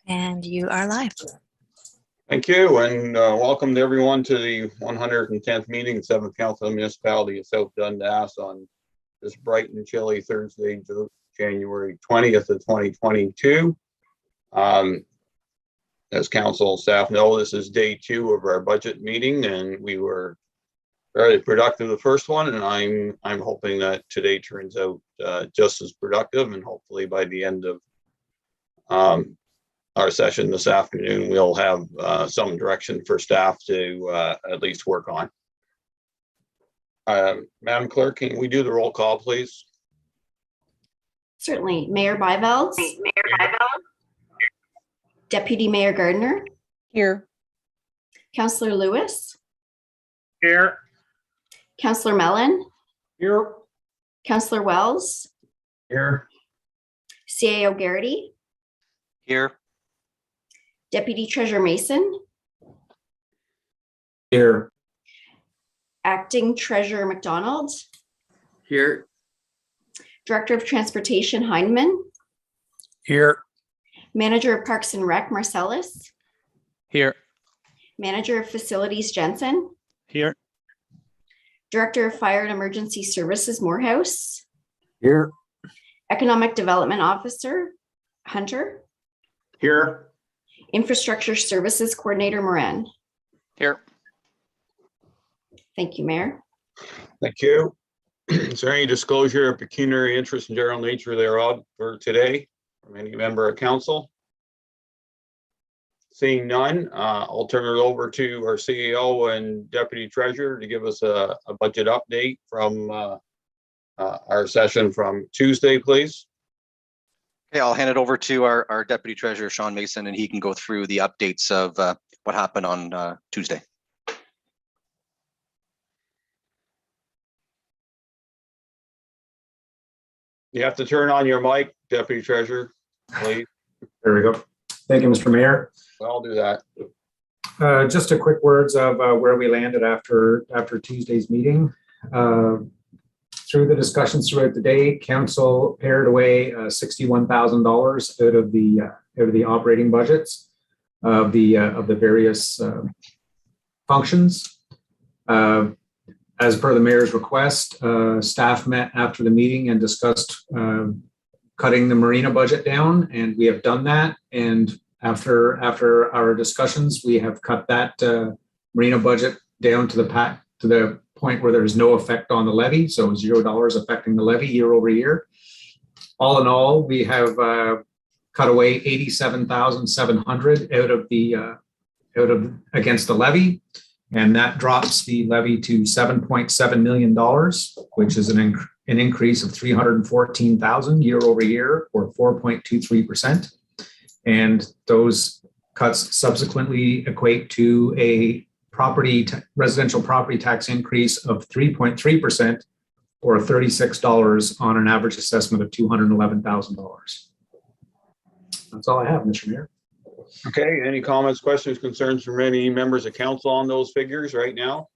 And you are live. Thank you, and welcome to everyone to the 110th meeting, 7th Council of the Municipality of South Dundas on this bright and chilly Thursday, January 20th of 2022. As council staff know, this is day 2 of our budget meeting, and we were very productive the first one, and I'm hoping that today turns out just as productive, and hopefully by the end of our session this afternoon, we'll have some direction for staff to at least work on. Madam Clerk, can we do the roll call, please? Certainly. Mayor Byveld. Deputy Mayor Gardner. Here. Councillor Lewis. Here. Councillor Mellon. Here. Councillor Wells. Here. CAO Garrity. Here. Deputy Treasurer Mason. Here. Acting Treasurer McDonald. Here. Director of Transportation Heineman. Here. Manager of Parks and Rec Marcellus. Here. Manager of Facilities Jensen. Here. Director of Fire and Emergency Services Morehouse. Here. Economic Development Officer Hunter. Here. Infrastructure Services Coordinator Moran. Here. Thank you, Mayor. Thank you. Is there any disclosure of pecuniary interest and general nature thereof for today from any member of council? Seeing none, I'll turn it over to our CEO and Deputy Treasurer to give us a budget update from our session from Tuesday, please. Okay, I'll hand it over to our Deputy Treasurer, Sean Mason, and he can go through the updates of what happened on Tuesday. You have to turn on your mic, Deputy Treasurer, please. There we go. Thank you, Mr. Mayor. I'll do that. Just a quick words of where we landed after Tuesday's meeting. Through the discussions throughout the day, council pared away $61,000 out of the operating budgets of the various functions. As per the mayor's request, staff met after the meeting and discussed cutting the marina budget down, and we have done that. And after our discussions, we have cut that marina budget down to the point where there's no effect on the levy, so $0 affecting the levy year over year. All in all, we have cut away $87,700 against the levy, and that drops the levy to $7.7 million, which is an increase of $314,000 year over year, or 4.23%. And those cuts subsequently equate to a residential property tax increase of 3.3%, or $36 on an average assessment of $211,000. That's all I have, Mr. Mayor. Okay, any comments, questions, concerns from any members of council on those figures right now?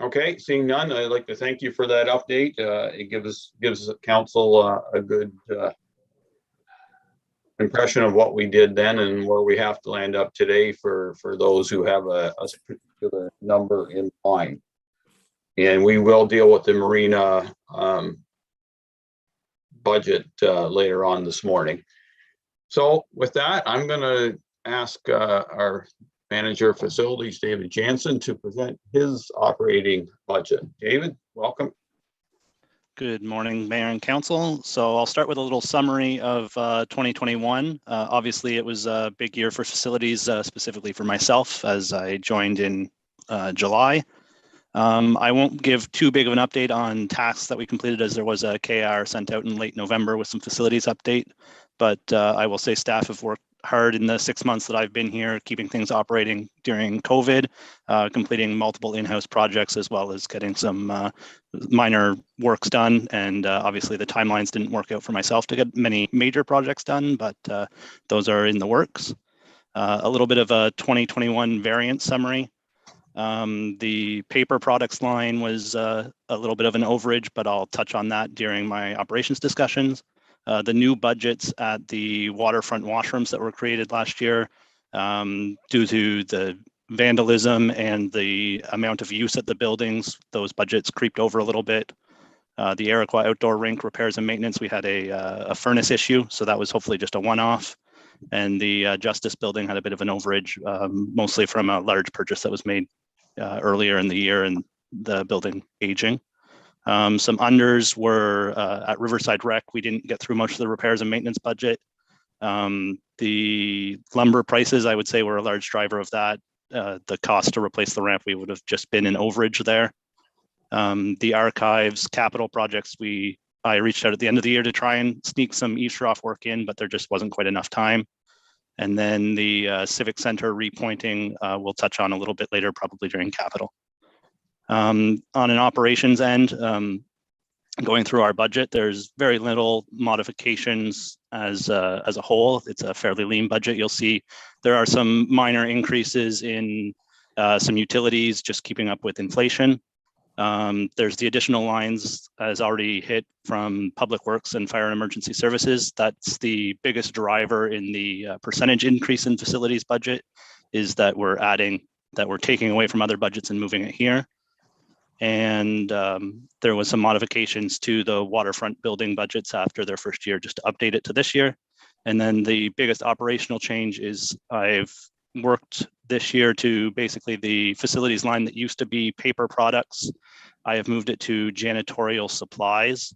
Okay, seeing none, I'd like to thank you for that update. It gives the council a good impression of what we did then and where we have to land up today for those who have a particular number in mind. And we will deal with the marina budget later on this morning. So with that, I'm going to ask our Manager of Facilities, David Jansen, to present his operating budget. David, welcome. Good morning, Mayor and Council. So I'll start with a little summary of 2021. Obviously, it was a big year for facilities, specifically for myself, as I joined in July. I won't give too big of an update on tasks that we completed, as there was a KR sent out in late November with some facilities update. But I will say staff have worked hard in the 6 months that I've been here, keeping things operating during COVID, completing multiple in-house projects, as well as getting some minor works done. And obviously the timelines didn't work out for myself to get many major projects done, but those are in the works. A little bit of a 2021 variance summary. The paper products line was a little bit of an overage, but I'll touch on that during my operations discussions. The new budgets at the waterfront washrooms that were created last year, due to the vandalism and the amount of use at the buildings, those budgets creeped over a little bit. The Iroquois outdoor rink repairs and maintenance, we had a furnace issue, so that was hopefully just a one-off. And the Justice building had a bit of an overage, mostly from a large purchase that was made earlier in the year and the building aging. Some unders were at Riverside Rec. We didn't get through much of the repairs and maintenance budget. The lumber prices, I would say, were a large driver of that. The cost to replace the ramp, we would have just been in overage there. The archives capital projects, I reached out at the end of the year to try and sneak some eavesdrop work in, but there just wasn't quite enough time. And then the Civic Center repointing, we'll touch on a little bit later, probably during capital. On an operations end, going through our budget, there's very little modifications as a whole. It's a fairly lean budget. You'll see there are some minor increases in some utilities, just keeping up with inflation. There's the additional lines as already hit from Public Works and Fire and Emergency Services. That's the biggest driver in the percentage increase in facilities budget, is that we're taking away from other budgets and moving it here. And there was some modifications to the waterfront building budgets after their first year, just to update it to this year. And then the biggest operational change is I've worked this year to basically the facilities line that used to be paper products. I have moved it to janitorial supplies.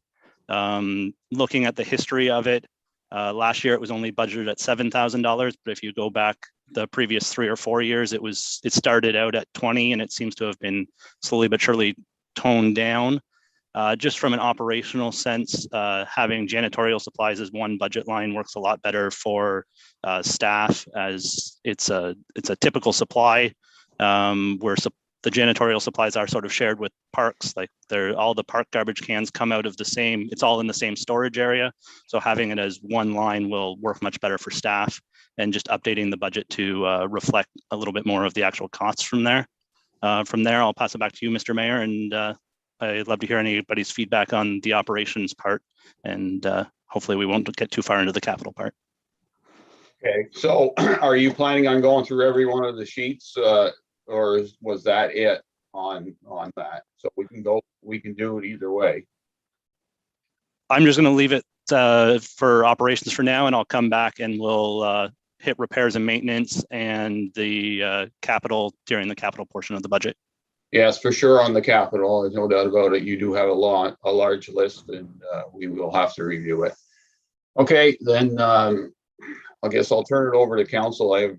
Looking at the history of it, last year it was only budgeted at $7,000, but if you go back the previous 3 or 4 years, it started out at 20, and it seems to have been slowly but surely toned down. Just from an operational sense, having janitorial supplies as one budget line works a lot better for staff, as it's a typical supply where the janitorial supplies are sort of shared with parks. Like all the park garbage cans come out of it's all in the same storage area. So having it as one line will work much better for staff, and just updating the budget to reflect a little bit more of the actual costs from there. From there, I'll pass it back to you, Mr. Mayor, and I'd love to hear anybody's feedback on the operations part, and hopefully we won't get too far into the capital part. Okay, so are you planning on going through every one of the sheets, or was that it on that? So we can do it either way. I'm just going to leave it for operations for now, and I'll come back and we'll hit repairs and maintenance and the capital during the capital portion of the budget. Yes, for sure on the capital. There's no doubt about it. You do have a large list, and we will have to review it. Okay, then I guess I'll turn it over to council. I have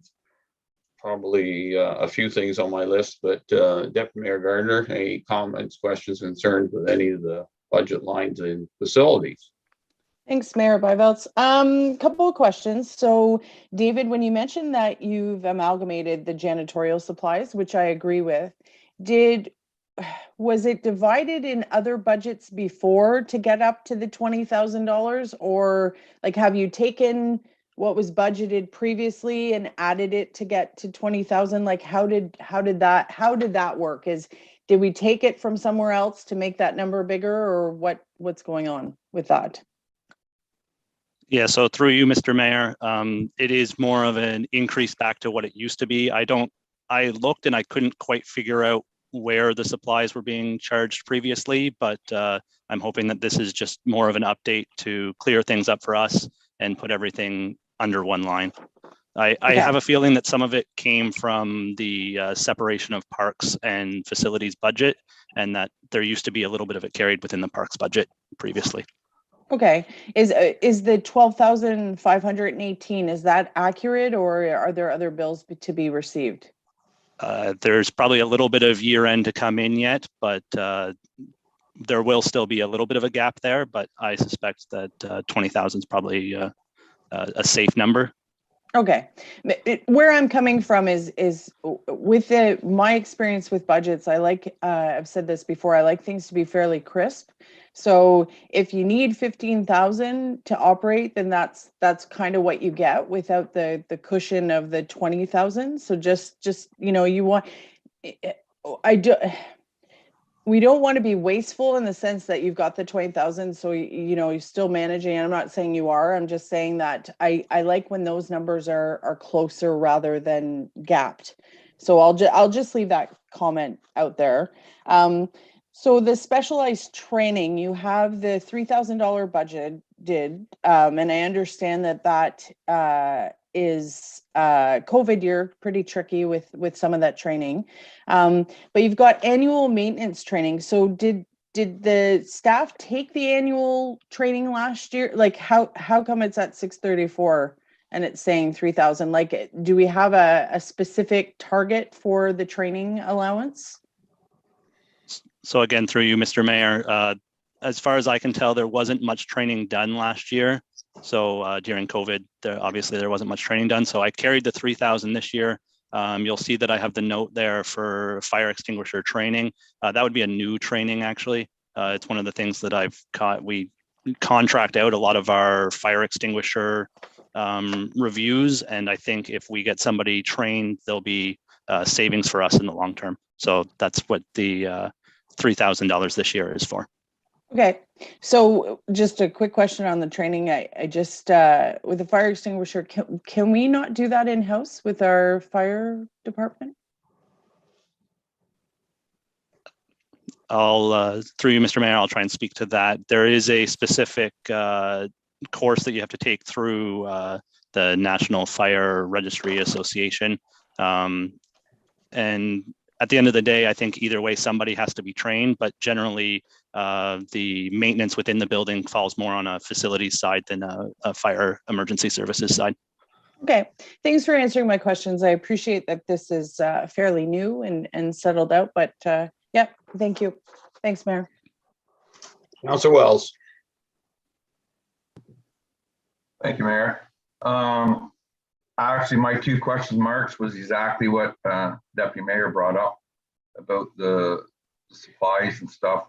probably a few things on my list, but Deputy Mayor Gardner, any comments, questions, concerns with any of the budget lines in facilities? Thanks, Mayor Byvelds. Couple of questions. So, David, when you mentioned that you've amalgamated the janitorial supplies, which I agree with, was it divided in other budgets before to get up to the $20,000, or like have you taken what was budgeted previously and added it to get to 20,000? Like how did that work? Did we take it from somewhere else to make that number bigger, or what's going on with that? Yeah, so through you, Mr. Mayor, it is more of an increase back to what it used to be. I looked and I couldn't quite figure out where the supplies were being charged previously, but I'm hoping that this is just more of an update to clear things up for us and put everything under one line. I have a feeling that some of it came from the separation of parks and facilities budget, and that there used to be a little bit of it carried within the parks budget previously. Okay, is the 12,518, is that accurate, or are there other bills to be received? There's probably a little bit of year end to come in yet, but there will still be a little bit of a gap there, but I suspect that 20,000 is probably a safe number. Okay, where I'm coming from is with my experience with budgets. I like, I've said this before, I like things to be fairly crisp. So if you need 15,000 to operate, then that's kind of what you get without the cushion of the 20,000. So just you want, I do. We don't want to be wasteful in the sense that you've got the 20,000. So, you know, you're still managing. I'm not saying you are. I'm just saying that I like when those numbers are closer rather than gapped. So I'll just leave that comment out there. So the specialized training, you have the $3,000 budget and I understand that is COVID year, pretty tricky with some of that training. But you've got annual maintenance training. So did the staff take the annual training last year? Like how come it's at 634 and it's saying 3,000? Like, do we have a specific target for the training allowance? So again, through you, Mr. Mayor, as far as I can tell, there wasn't much training done last year. So during COVID, obviously there wasn't much training done. So I carried the 3,000 this year. You'll see that I have the note there for fire extinguisher training. That would be a new training, actually. It's one of the things that I've caught. We contract out a lot of our fire extinguisher reviews. And I think if we get somebody trained, there'll be savings for us in the long term. So that's what the $3,000 this year is for. Okay, so just a quick question on the training. I just with the fire extinguisher, can we not do that in-house with our fire department? I'll through you, Mr. Mayor, I'll try and speak to that. There is a specific course that you have to take through the National Fire Registry Association, and at the end of the day, I think either way somebody has to be trained, but generally the maintenance within the building falls more on a facilities side than a fire emergency services side. Okay, thanks for answering my questions. I appreciate that this is fairly new and settled out, but yeah, thank you. Thanks, Mayor. Councilor Wells. Thank you, Mayor. Actually, my two question marks was exactly what Deputy Mayor brought up about the supplies and stuff.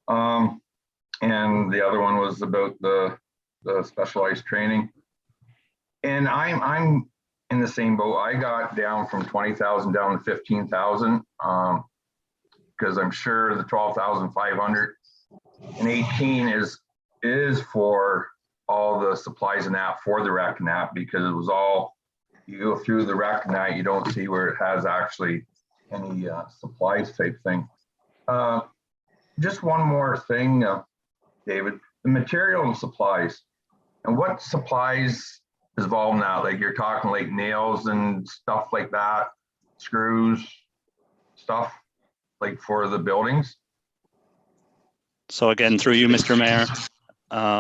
And the other one was about the specialized training. And I'm in the same boat. I got down from 20,000 down to 15,000 because I'm sure the 12,500 and 18 is for all the supplies and that for the rec and that, because it was all, you go through the rec and that, you don't see where it has actually any supplies type thing. Just one more thing, David, the material and supplies, and what supplies is involved in that? Like you're talking like nails and stuff like that, screws, stuff like for the buildings? So again, through you, Mr. Mayor,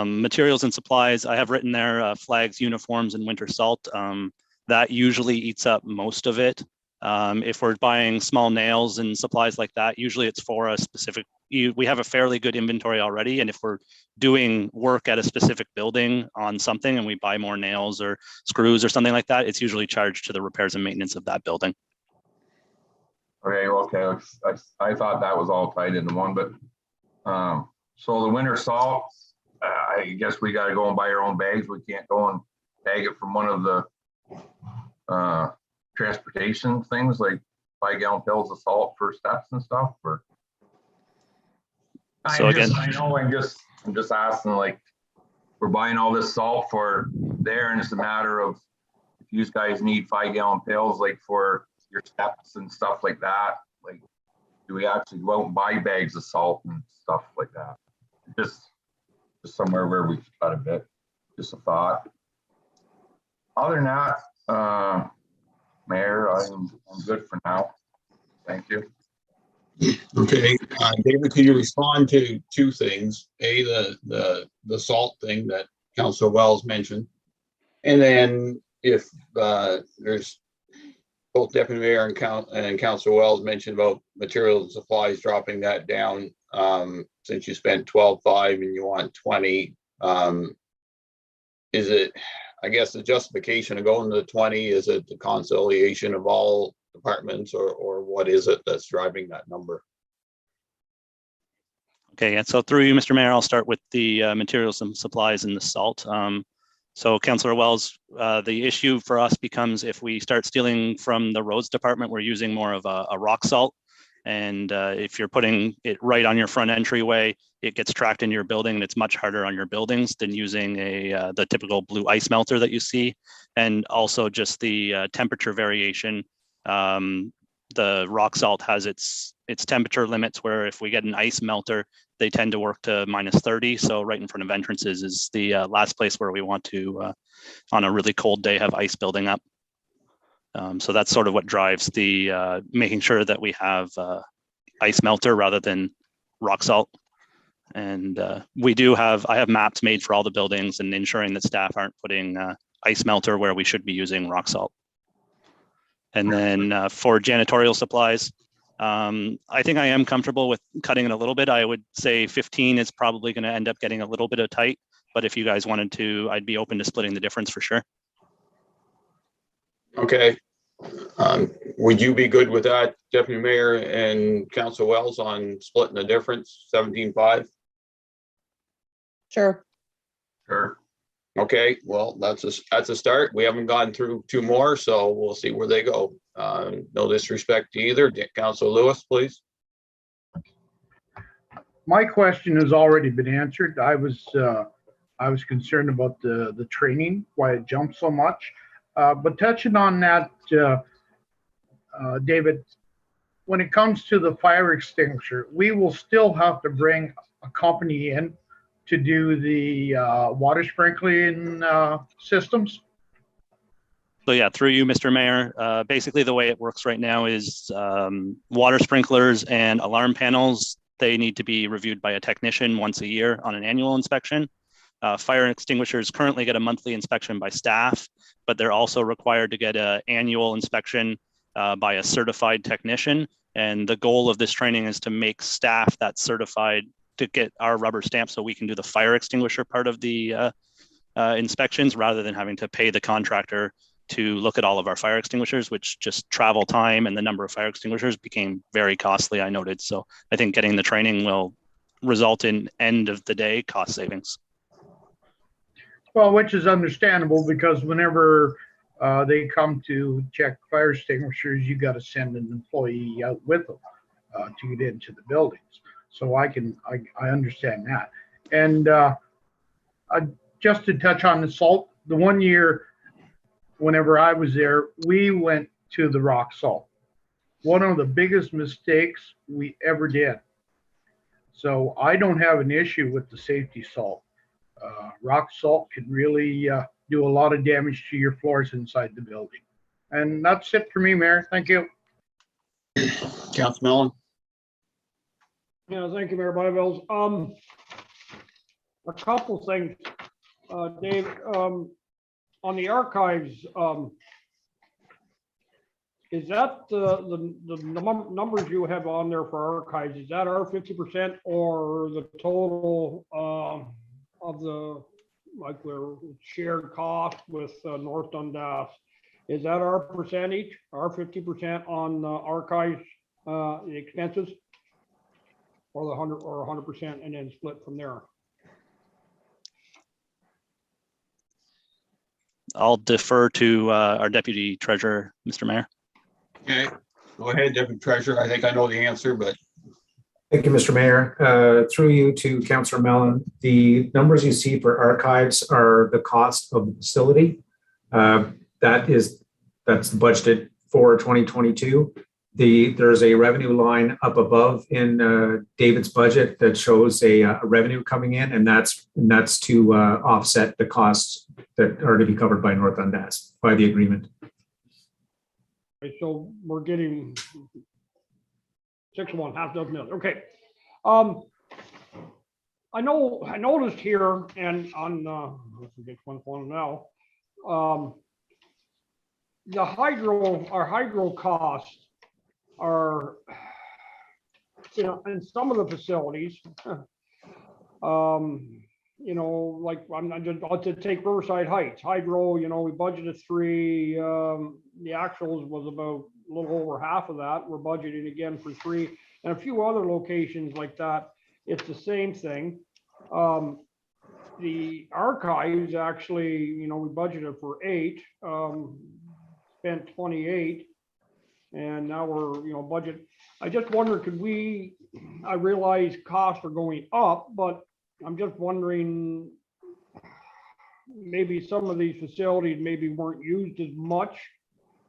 materials and supplies, I have written there flags, uniforms, and winter salt. That usually eats up most of it. If we're buying small nails and supplies like that, usually it's for a specific, we have a fairly good inventory already. And if we're doing work at a specific building on something and we buy more nails or screws or something like that, it's usually charged to the repairs and maintenance of that building. Okay. I thought that was all tied into one, but so the winter salt, I guess we got to go and buy our own bags. We can't go and bag it from one of the transportation things like 5-gallon pills of salt for steps and stuff. Or so again, I know I'm just asking, like, we're buying all this salt for there, and it's a matter of if you guys need 5-gallon pills like for your steps and stuff like that. Like, do we actually go out and buy bags of salt and stuff like that? Just somewhere where we got a bit. Just a thought. Other than that, Mayor, I'm good for now. Thank you. Okay, David, could you respond to two things? A, the salt thing that Councilor Wells mentioned, and then if there's both Deputy Mayor and Councilor Wells mentioned about materials and supplies, dropping that down since you spent 12.5 and you want 20. Is it, I guess, the justification of going to 20? Is it the conciliation of all departments, or what is it that's driving that number? Okay, and so through you, Mr. Mayor, I'll start with the materials and supplies and the salt. So Councillor Wells, the issue for us becomes if we start stealing from the roads department, we're using more of a rock salt. And if you're putting it right on your front entryway, it gets tracked into your building, and it's much harder on your buildings than using the typical blue ice melter that you see. And also just the temperature variation. The rock salt has its temperature limits, where if we get an ice melter, they tend to work to -30. So right in front of entrances is the last place where we want to, on a really cold day, have ice building up. So that's sort of what drives the making sure that we have ice melter rather than rock salt. And I have maps made for all the buildings and ensuring that staff aren't putting ice melter where we should be using rock salt. And then for janitorial supplies, I think I am comfortable with cutting it a little bit. I would say 15 is probably going to end up getting a little bit of tight, but if you guys wanted to, I'd be open to splitting the difference for sure. Okay. Would you be good with that, Deputy Mayor and Council Wells, on splitting the difference, 17.5? Sure. Sure. Okay, well, that's a start. We haven't gone through two more, so we'll see where they go. No disrespect to either. Council Lewis, please. My question has already been answered. I was concerned about the training, why it jumped so much. But touching on that, David, when it comes to the fire extinguisher, we will still have to bring a company in to do the water sprinkling systems. So yeah, through you, Mr. Mayor, basically the way it works right now is water sprinklers and alarm panels, they need to be reviewed by a technician once a year on an annual inspection. Fire extinguishers currently get a monthly inspection by staff, but they're also required to get an annual inspection by a certified technician. And the goal of this training is to make staff that certified to get our rubber stamp so we can do the fire extinguisher part of the inspections rather than having to pay the contractor to look at all of our fire extinguishers, which just travel time and the number of fire extinguishers became very costly, I noted. So I think getting the training will result in end of the day cost savings. Well, which is understandable because whenever they come to check fire extinguishers, you got to send an employee out with them to get into the buildings. So I understand that. And just to touch on the salt, the one year, whenever I was there, we went to the rock salt. One of the biggest mistakes we ever did. So I don't have an issue with the safety salt. Rock salt can really do a lot of damage to your floors inside the building. And that's it for me, Mayor. Thank you. Council Mellon. Yeah, thank you, Mayor Byvells. A couple things, Dave, on the archives, is that the numbers you have on there for archives, is that our 50% or the total of the, like, we're shared cost with North Dundas? Is that our percentage, our 50% on archives, the expenses? Or the 100% and then split from there? I'll defer to our Deputy Treasurer, Mr. Mayor. Okay, go ahead, Deputy Treasurer. I think I know the answer, but. Thank you, Mr. Mayor. Through you to Councillor Mellon, the numbers you see for archives are the cost of the facility. That's budgeted for 2022. There's a revenue line up above in David's budget that shows a revenue coming in, and that's to offset the costs that are to be covered by North Dundas by the agreement. Okay, so we're getting 6 of 1, half dozen the other. Okay. I noticed here and on let's get one now. Our hydro costs are, you know, in some of the facilities, you know, like I'll just take Riverside Heights hydro. You know, we budgeted 3. The actuals was about a little over half of that. We're budgeting again for 3, and a few other locations like that. It's the same thing. The archives actually, you know, we budgeted for 8, spent 28. and now we're, budget. I just wonder, I realize costs are going up, but I'm just wondering, maybe some of these facilities maybe weren't used as much,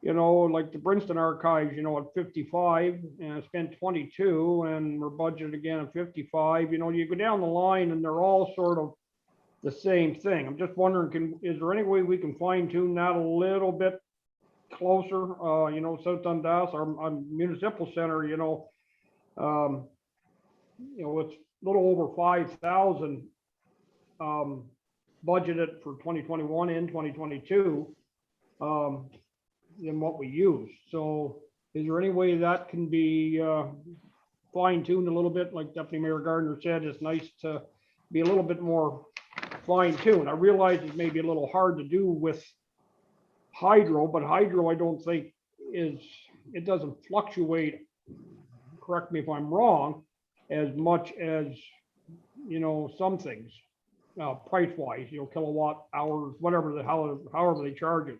like the Princeton archives, at 55, and I spent 22, and we're budgeted again at 55. You go down the line and they're all sort of the same thing. I'm just wondering, is there any way we can fine tune that a little bit closer? South Dundas, our municipal center, it's a little over 5,000 budgeted for 2021 and 2022 than what we use. So is there any way that can be fine tuned a little bit? Like Deputy Mayor Gardner said, it's nice to be a little bit more fine tuned. I realize it may be a little hard to do with hydro, but hydro I don't think it doesn't fluctuate, correct me if I'm wrong, as much as some things price wise, kilowatt hours, however they charge it.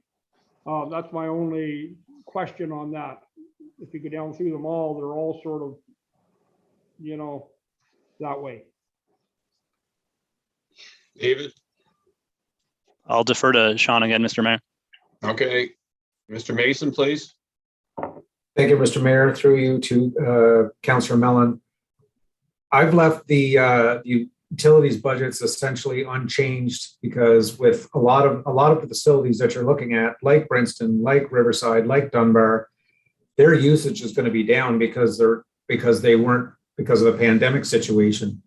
That's my only question on that. If you go down through them all, they're all sort of that way. David? I'll defer to Sean again, Mr. Mayor. Okay. Mr. Mason, please. Thank you, Mr. Mayor. Through you to Councillor Mellon. I've left the utilities budgets essentially unchanged because with a lot of the facilities that you're looking at, like Princeton, like Riverside, like Dunbar, their usage is going to be down because of the pandemic situation.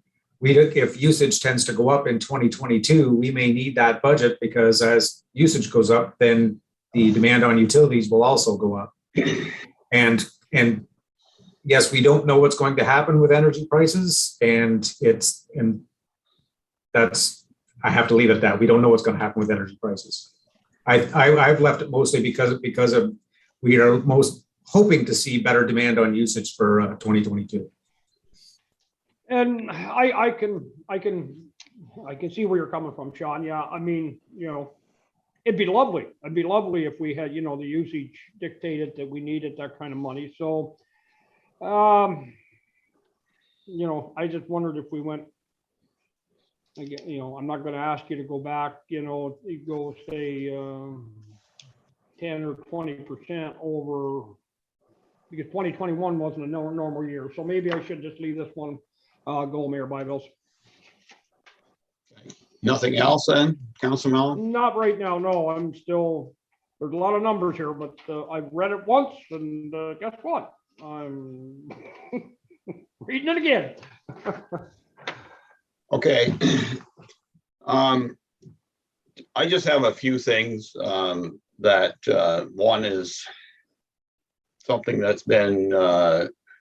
If usage tends to go up in 2022, we may need that budget because as usage goes up, then the demand on utilities will also go up. And yes, we don't know what's going to happen with energy prices, and that's, I have to leave it at that. We don't know what's going to happen with energy prices. I've left it mostly because of we are most hoping to see better demand on usage for 2022. And I can see where you're coming from, Sean. Yeah, I mean, it'd be lovely. It'd be lovely if we had, the usage dictated that we needed that kind of money. So, I just wondered if we went, I'm not going to ask you to go back, go say 10 or 20% over, because 2021 wasn't a normal year. So maybe I should just leave this one go, Mayor Byvells. Nothing else then, Councilor Mellon? Not right now, no. I'm still, there's a lot of numbers here, but I've read it once, and guess what? I'm reading it again. Okay. I just have a few things that one is something that's been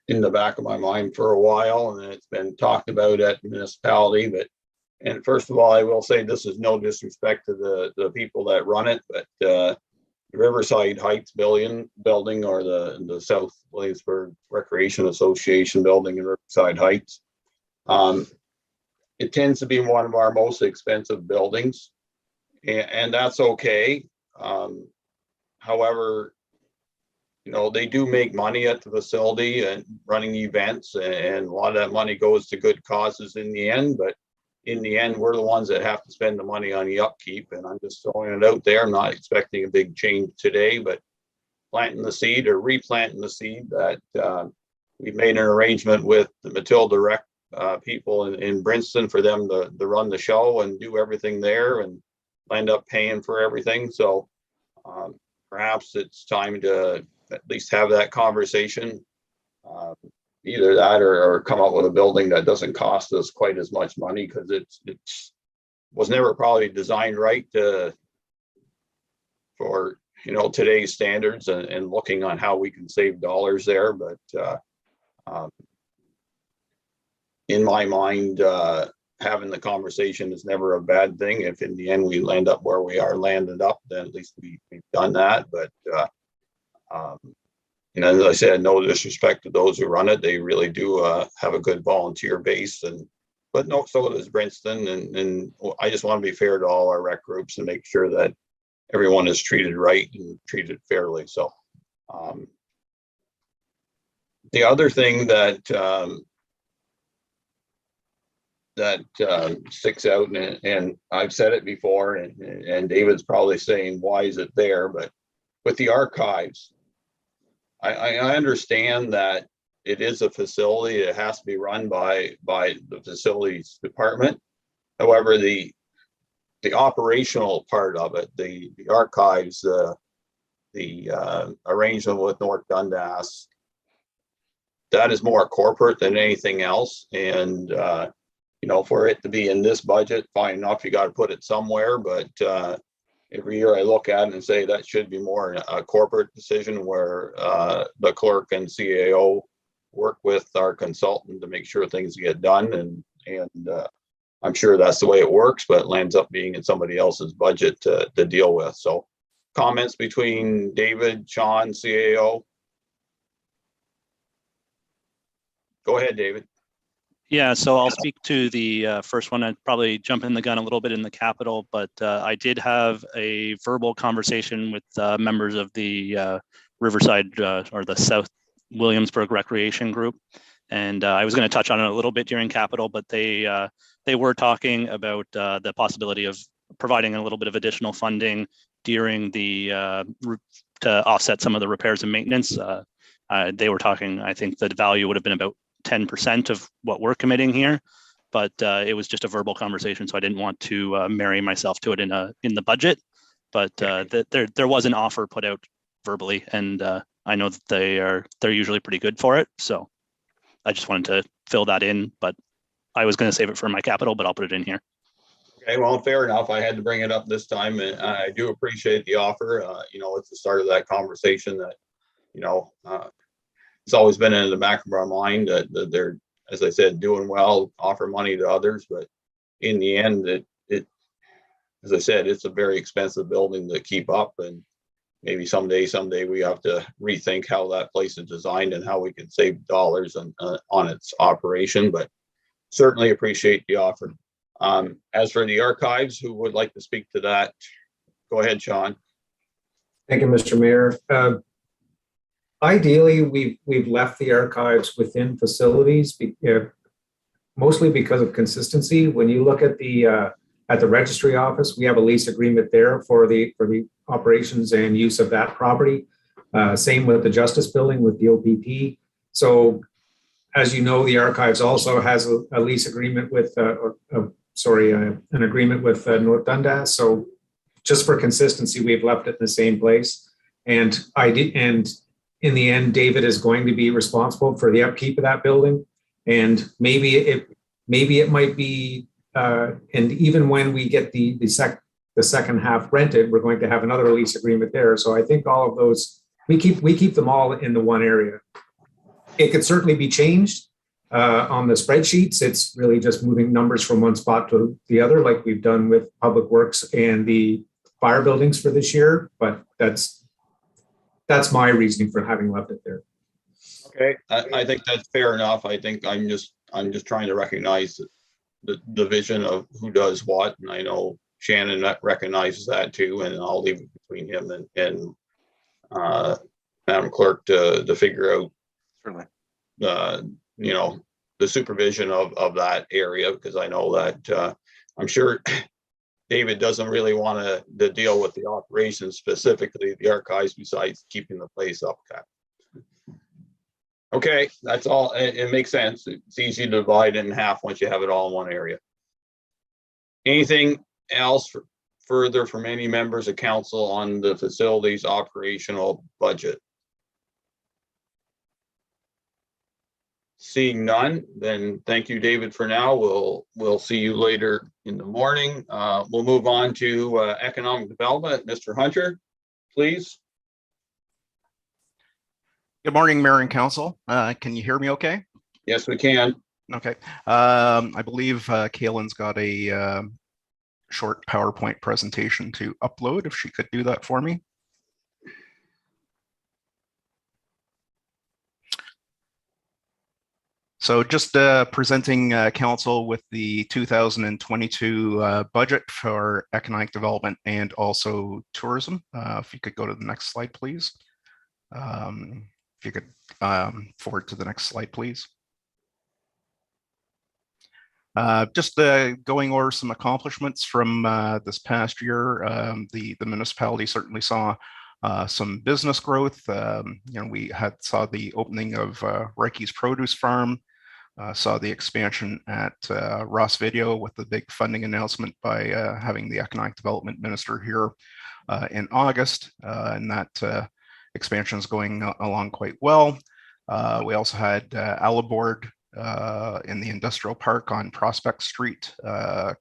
in the back of my mind for a while, and it's been talked about at the municipality. And first of all, I will say this is no disrespect to the people that run it, but the Riverside Heights building or the South Williamsburg Recreation Association building in Riverside Heights, it tends to be one of our most expensive buildings, and that's okay. However, they do make money at the facility and running events, and a lot of that money goes to good causes in the end, but in the end, we're the ones that have to spend the money on the upkeep. And I'm just throwing it out there. I'm not expecting a big change today, but planting the seed or replanting the seed that we've made an arrangement with the Matilda people in Princeton for them to run the show and do everything there and end up paying for everything. So perhaps it's time to at least have that conversation. Either that or come up with a building that doesn't cost us quite as much money, because it's was never probably designed right for today's standards and looking on how we can save dollars there. But in my mind, having the conversation is never a bad thing. If in the end we land up where we are landed up, then at least we've done that. But as I said, no disrespect to those who run it. They really do have a good volunteer base, but no, so does Princeton. And I just want to be fair to all our rec groups and make sure that everyone is treated right and treated fairly. So The other thing that sticks out, and I've said it before, and David's probably saying, why is it there? But with the archives, I understand that it is a facility. It has to be run by the facilities department. However, the operational part of it, the archives, the arrangement with North Dundas, that is more corporate than anything else. And you know, for it to be in this budget, fine enough, you got to put it somewhere. But every year I look at it and say that should be more a corporate decision where the clerk and CAO work with our consultant to make sure things get done. And I'm sure that's the way it works, but it lands up being in somebody else's budget to deal with. So comments between David, Sean, CAO? Go ahead, David. Yeah, so I'll speak to the first one. I'd probably jump in the gun a little bit in the capital, but I did have a verbal conversation with members of the Riverside or the South Williamsburg Recreation Group. And I was going to touch on it a little bit during capital, but they were talking about the possibility of providing a little bit of additional funding during the to offset some of the repairs and maintenance. They were talking, I think the value would have been about 10% of what we're committing here, but it was just a verbal conversation, so I didn't want to marry myself to it in the budget. But there was an offer put out verbally, and I know that they're usually pretty good for it. So I just wanted to fill that in, but I was going to save it for my capital, but I'll put it in here. Okay, well, fair enough. I had to bring it up this time, and I do appreciate the offer. You know, it's the start of that conversation that, you know, it's always been in the back of our mind that they're, as I said, doing well, offer money to others, but in the end, it, as I said, it's a very expensive building to keep up, and maybe someday we have to rethink how that place is designed and how we can save dollars on its operation, but certainly appreciate the offer. As for the archives, who would like to speak to that? Go ahead, Sean. Thank you, Mr. Mayor. Ideally, we've left the archives within facilities, mostly because of consistency. When you look at the registry office, we have a lease agreement there for the operations and use of that property. Same with the Justice Building with the OPP. So, as you know, the archives also has a lease agreement with, an agreement with North Dundas. So, just for consistency, we've left it in the same place. And in the end, David is going to be responsible for the upkeep of that building. And maybe it might be, and even when we get the second half rented, we're going to have another lease agreement there. So I think all of those, we keep them all in the one area. It could certainly be changed on the spreadsheets. It's really just moving numbers from one spot to the other, like we've done with Public Works and the fire buildings for this year. But that's my reasoning for having left it there. Okay, I think that's fair enough. I think I'm just trying to recognize the vision of who does what, and I know Shannon recognizes that too, and I'll leave it between him and Madam Clerk to figure out Certainly. you know, the supervision of that area, because I know that I'm sure David doesn't really want to deal with the operations, specifically the archives, besides keeping the place up. Okay, that's all. It makes sense. It's easy to divide in half once you have it all in one area. Anything else further from any members of council on the facilities operational budget? Seeing none, then thank you, David, for now. We'll see you later in the morning. We'll move on to economic development. Mr. Hunter, please. Good morning, Mayor and Council. Can you hear me okay? Yes, we can. Okay. I believe Kaylin's got a short PowerPoint presentation to upload, if she could do that for me. So just presenting Council with the 2022 budget for economic development and also tourism. If you could go to the next slide, please. If you could forward to the next slide, please. Just going over some accomplishments from this past year. The municipality certainly saw some business growth. We saw the opening of Reiki's Produce Farm, saw the expansion at Ross Video with the big funding announcement by having the Economic Development Minister here in August, and that expansion is going along quite well. We also had Alaboard in the industrial park on Prospect Street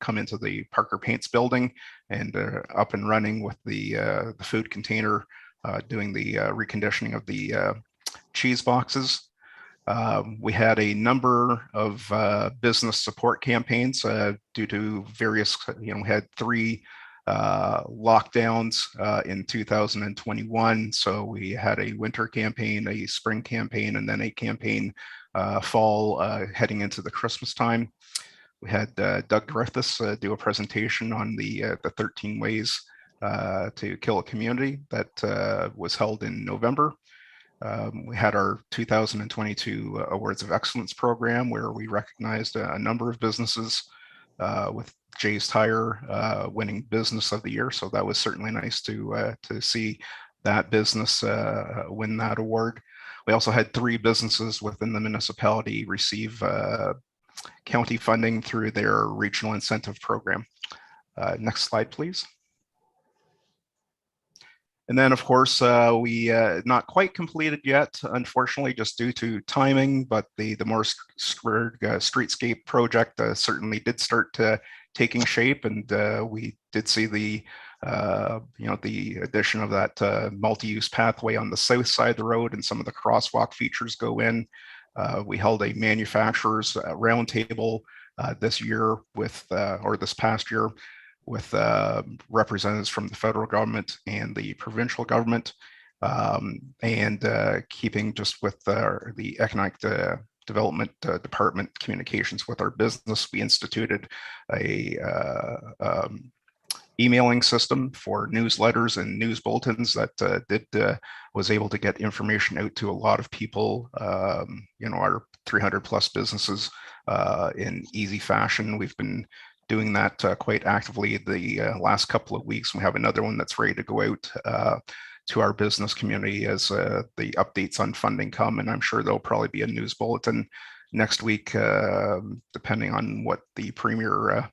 come into the Parker Paints building and up and running with the food container, doing the reconditioning of the cheese boxes. We had a number of business support campaigns due to various, we had 3 lockdowns in 2021. So we had a winter campaign, a spring campaign, and then a campaign fall heading into the Christmas time. We had Doug Griffiths do a presentation on the 13 ways to kill a community that was held in November. We had our 2022 Awards of Excellence program where we recognized a number of businesses with Jay's Tire winning Business of the Year. So that was certainly nice to see that business win that award. We also had 3 businesses within the municipality receive county funding through their regional incentive program. Next slide, please. And then, of course, we not quite completed yet, unfortunately, just due to timing, but the Morrisburg Streetscape project certainly did start taking shape, and we did see the the addition of that multi-use pathway on the south side of the road, and some of the crosswalk features go in. We held a manufacturers roundtable this year with, or this past year, with representatives from the federal government and the provincial government, and keeping just with the economic development department communications with our business. We instituted a emailing system for newsletters and news bulletins that was able to get information out to a lot of people, our 300 plus businesses in easy fashion. We've been doing that quite actively the last couple of weeks. We have another one that's ready to go out to our business community as the updates on funding come, and I'm sure there'll probably be a news bulletin next week, depending on what the Premier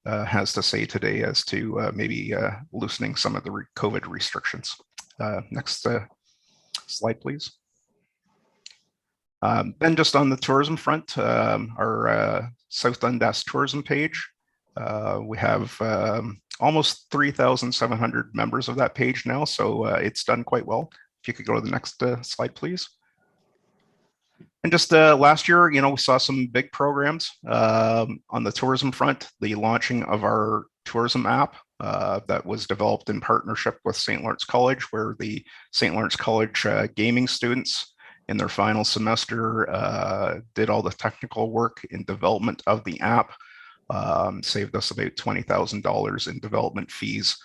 has to say today as to maybe loosening some of the COVID restrictions. Next slide, please. Then just on the tourism front, our South Dundas tourism page, we have almost 3,700 members of that page now, so it's done quite well. If you could go to the next slide, please. And just last year, we saw some big programs on the tourism front. The launching of our tourism app that was developed in partnership with St. Lawrence College, where the St. Lawrence College gaming students in their final semester did all the technical work in development of the app. Saved us about $20,000 in development fees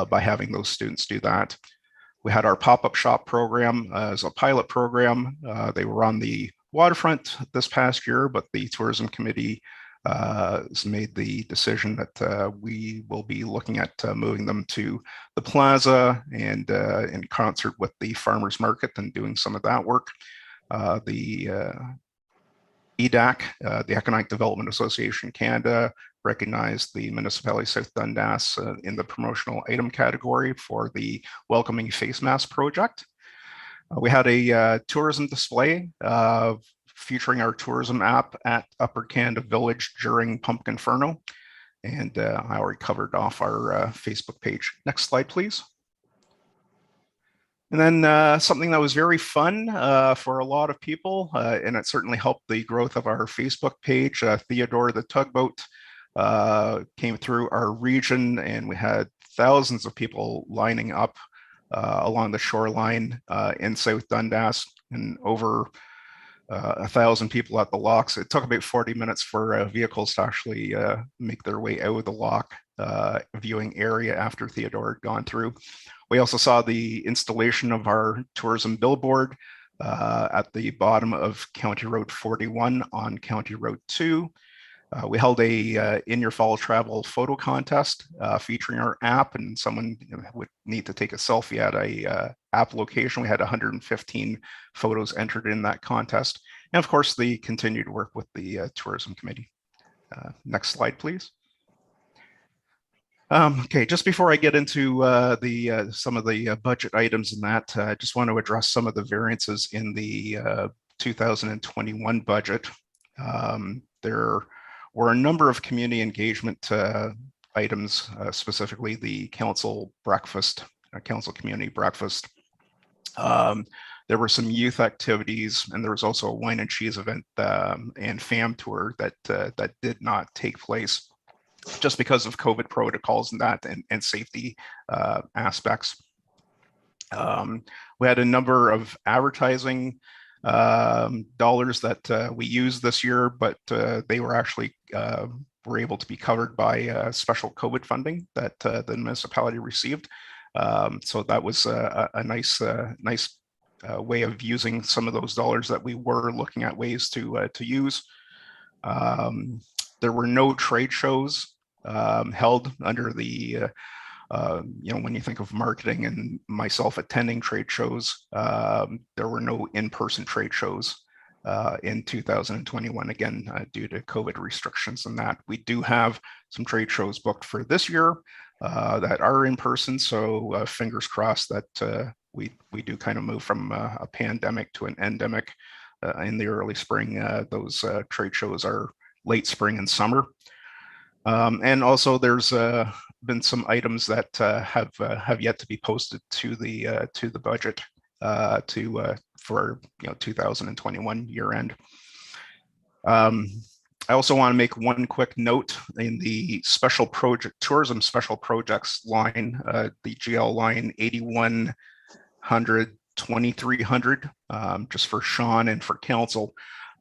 by having those students do that. We had our pop-up shop program as a pilot program. They were on the waterfront this past year, but the tourism committee has made the decision that we will be looking at moving them to the plaza and in concert with the farmers market and doing some of that work. The EDAC, the Economic Development Association Canada, recognized the municipality of South Dundas in the promotional item category for the Welcoming Face Mask project. We had a tourism display featuring our tourism app at Upper Canada Village during Pumpkinferno, and I already covered off our Facebook page. Next slide, please. And then something that was very fun for a lot of people, and it certainly helped the growth of our Facebook page. Theodore the Tugboat came through our region, and we had thousands of people lining up along the shoreline in South Dundas, and over 1,000 people at the locks. It took about 40 minutes for vehicles to actually make their way out of the lock viewing area after Theodore had gone through. We also saw the installation of our tourism billboard at the bottom of County Road 41 on County Road 2. We held a in your fall travel photo contest featuring our app, and someone would need to take a selfie at a app location. We had 115 photos entered in that contest. And of course, the continued work with the tourism committee. Next slide, please. Okay, just before I get into some of the budget items in that, I just want to address some of the variances in the 2021 budget. There were a number of community engagement items, specifically the council breakfast, council community breakfast. There were some youth activities, and there was also a wine and cheese event and fam tour that did not take place just because of COVID protocols and that and safety aspects. We had a number of advertising dollars that we used this year, but they were actually were able to be covered by special COVID funding that the municipality received. So that was a nice way of using some of those dollars that we were looking at ways to use. There were no trade shows held under the when you think of marketing and myself attending trade shows, there were no in-person trade shows in 2021, again, due to COVID restrictions and that. We do have some trade shows booked for this year that are in person, so fingers crossed that we do kind of move from a pandemic to an endemic in the early spring. Those trade shows are late spring and summer. And also there's been some items that have yet to be posted to the budget for 2021 year end. I also want to make one quick note in the special project tourism special projects line, the GL line 8100 2300, just for Sean and for council.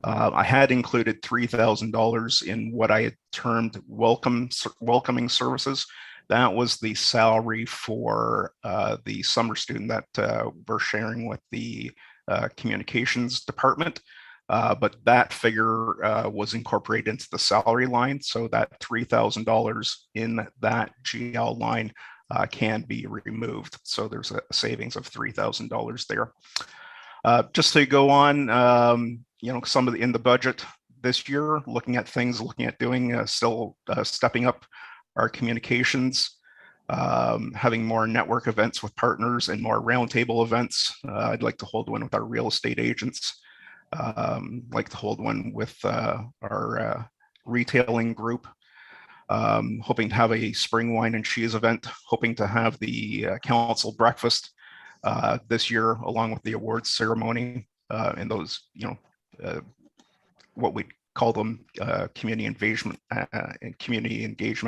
I had included $3,000 in what I had termed welcoming services. That was the salary for the summer student that we're sharing with the communications department. But that figure was incorporated into the salary line. So that $3,000 in that GL line can be removed. So there's a savings of $3,000 there. Just to go on, some of in the budget this year, looking at doing still stepping up our communications, having more network events with partners and more roundtable events. I'd like to hold one with our real estate agents, like to hold one with our retailing group, hoping to have a spring wine and cheese event, hoping to have the council breakfast this year, along with the awards ceremony and those, what we call them community engagement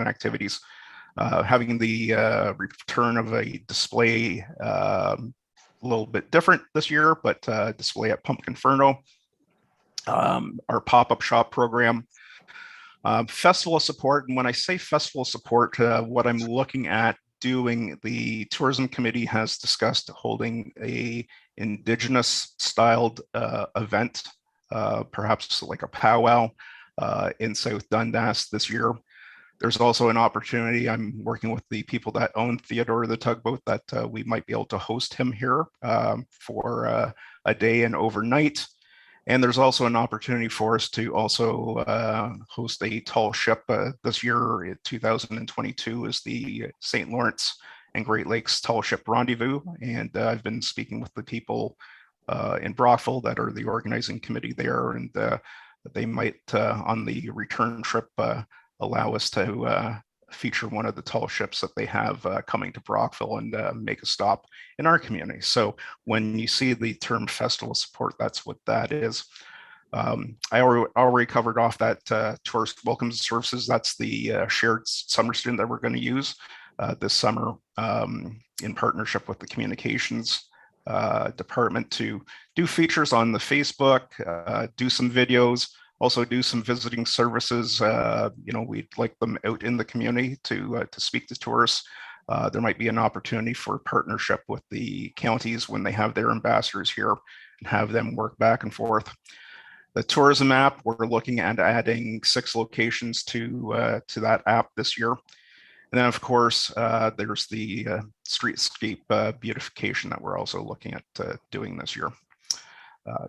activities. Having the return of a display, a little bit different this year, but display at Pumpkin Inferno, our pop-up shop program, festival support. And when I say festival support, what I'm looking at doing, the tourism committee has discussed holding a Indigenous styled event, perhaps like a powwow in South Dundas this year. There's also an opportunity, I'm working with the people that own Theodore the Tugboat, that we might be able to host him here for a day and overnight. And there's also an opportunity for us to also host a tall ship this year. In 2022 is the St. Lawrence and Great Lakes Tall Ship Rendezvous. And I've been speaking with the people in Brockville that are the organizing committee there, and they might on the return trip allow us to feature one of the tall ships that they have coming to Brockville and make a stop in our community. So when you see the term festival support, that's what that is. I already covered off that tourist welcome services. That's the shared summer student that we're going to use this summer in partnership with the communications department to do features on the Facebook, do some videos, also do some visiting services. We'd like them out in the community to speak to tourists. There might be an opportunity for partnership with the counties when they have their ambassadors here and have them work back and forth. The tourism app, we're looking at adding 6 locations to that app this year. And then, of course, there's the streetscape beautification that we're also looking at doing this year.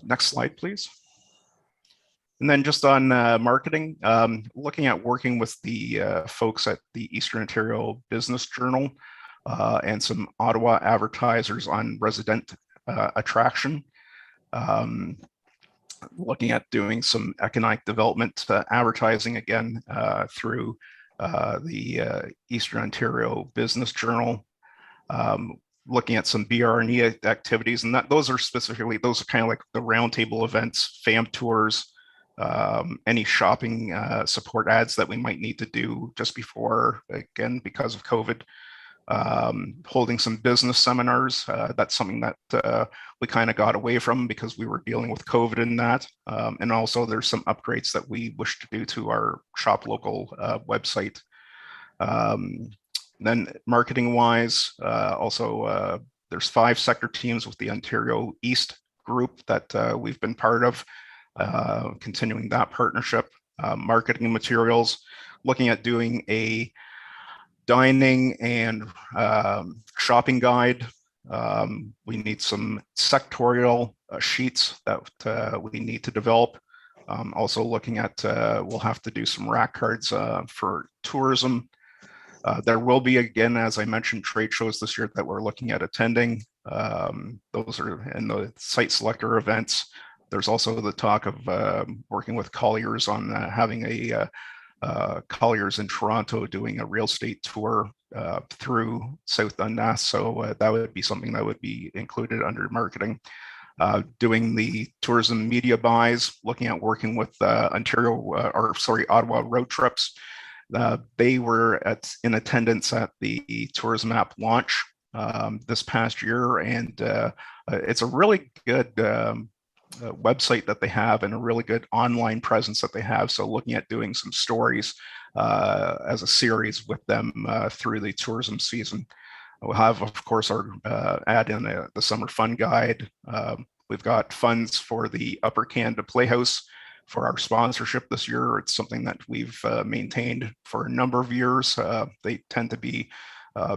Next slide, please. And then just on marketing, looking at working with the folks at the Eastern Ontario Business Journal and some Ottawa advertisers on resident attraction. Looking at doing some economic development advertising again through the Eastern Ontario Business Journal. Looking at some BR&E activities, and those are kind of like the roundtable events, fam tours, any shopping support ads that we might need to do just before, again, because of COVID. Holding some business seminars. That's something that we kind of got away from because we were dealing with COVID in that. And also there's some upgrades that we wish to do to our Shop Local website. Then marketing wise, also there's 5 sector teams with the Ontario East group that we've been part of, continuing that partnership. Marketing materials, looking at doing a dining and shopping guide. We need some sectorial sheets that we need to develop. Also looking at, we'll have to do some rack cards for tourism. There will be, again, as I mentioned, trade shows this year that we're looking at attending. Those are in the site selector events. There's also the talk of working with Colliers on having a Colliers in Toronto doing a real estate tour through South Dundas. So that would be something that would be included under marketing. Doing the tourism media buys, looking at working with Ottawa road trips. They were in attendance at the tourism app launch this past year, and it's a really good website that they have and a really good online presence that they have. So looking at doing some stories as a series with them through the tourism season. We'll have, of course, our add in the summer fun guide. We've got funds for the Upper Canada Playhouse for our sponsorship this year. It's something that we've maintained for a number of years. They tend to be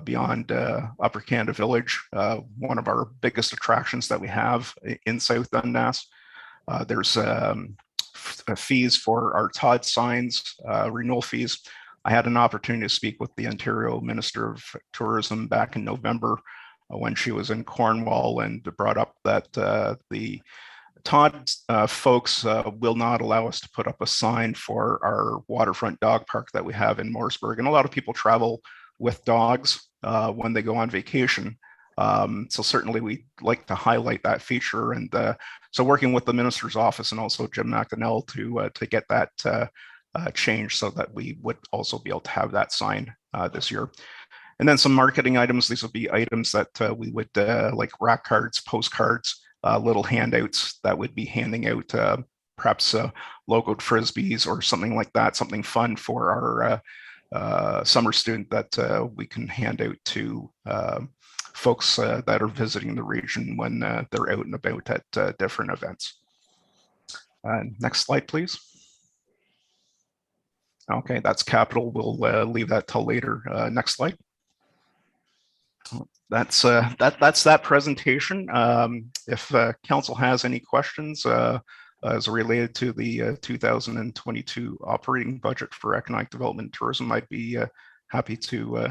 beyond Upper Canada Village, one of our biggest attractions that we have in South Dundas. There's fees for our Todd signs, renewal fees. I had an opportunity to speak with the Ontario Minister of Tourism back in November when she was in Cornwall, and brought up that the Todd folks will not allow us to put up a sign for our waterfront dog park that we have in Morrisburg. And a lot of people travel with dogs when they go on vacation. So certainly we like to highlight that feature. And so working with the minister's office and also Jim McDonnell to get that changed so that we would also be able to have that sign this year. And then some marketing items. These would be items that we would like rack cards, postcards, little handouts that would be handing out, perhaps logoed Frisbees or something like that, something fun for our summer student that we can hand out to folks that are visiting the region when they're out and about at different events. Next slide, please. Okay, that's capital. We'll leave that till later. Next slide. That's that presentation. If council has any questions as related to the 2022 operating budget for economic development and tourism, I'd be happy to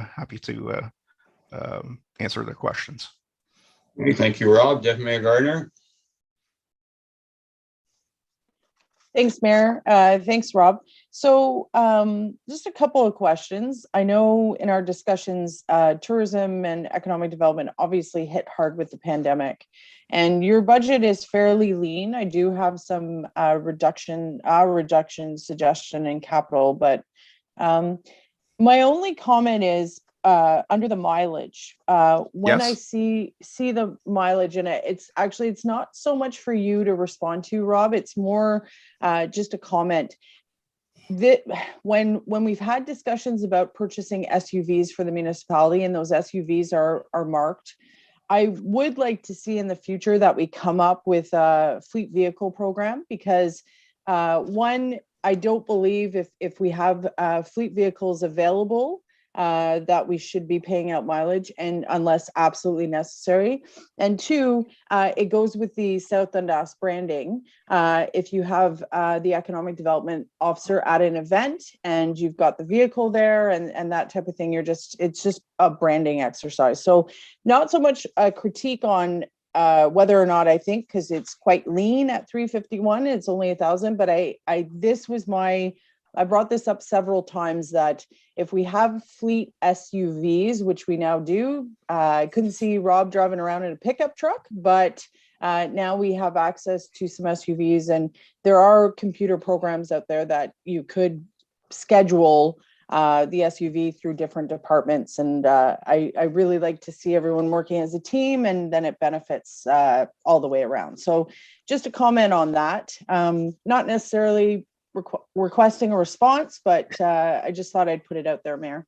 answer their questions. Okay, thank you, Rob. Deputy Mayor Gardner. Thanks, Mayor. Thanks, Rob. So just a couple of questions. I know in our discussions, tourism and economic development obviously hit hard with the pandemic, and your budget is fairly lean. I do have some reduction suggestion in capital, but my only comment is under the mileage. When Yes. I see the mileage, and it's not so much for you to respond to, Rob, it's more just a comment that when we've had discussions about purchasing SUVs for the municipality, and those SUVs are marked, I would like to see in the future that we come up with a fleet vehicle program, because one, I don't believe if we have fleet vehicles available, that we should be paying out mileage, and unless absolutely necessary. And two, it goes with the South Dundas branding. If you have the economic development officer at an event and you've got the vehicle there and that type of thing, it's just a branding exercise. So not so much a critique on whether or not I think, because it's quite lean at 351, it's only 1,000, but I brought this up several times, that if we have fleet SUVs, which we now do, I couldn't see Rob driving around in a pickup truck, but now we have access to some SUVs, and there are computer programs out there that you could schedule the SUV through different departments. And I really like to see everyone working as a team, and then it benefits all the way around. So just a comment on that, not necessarily requesting a response, but I just thought I'd put it out there, Mayor.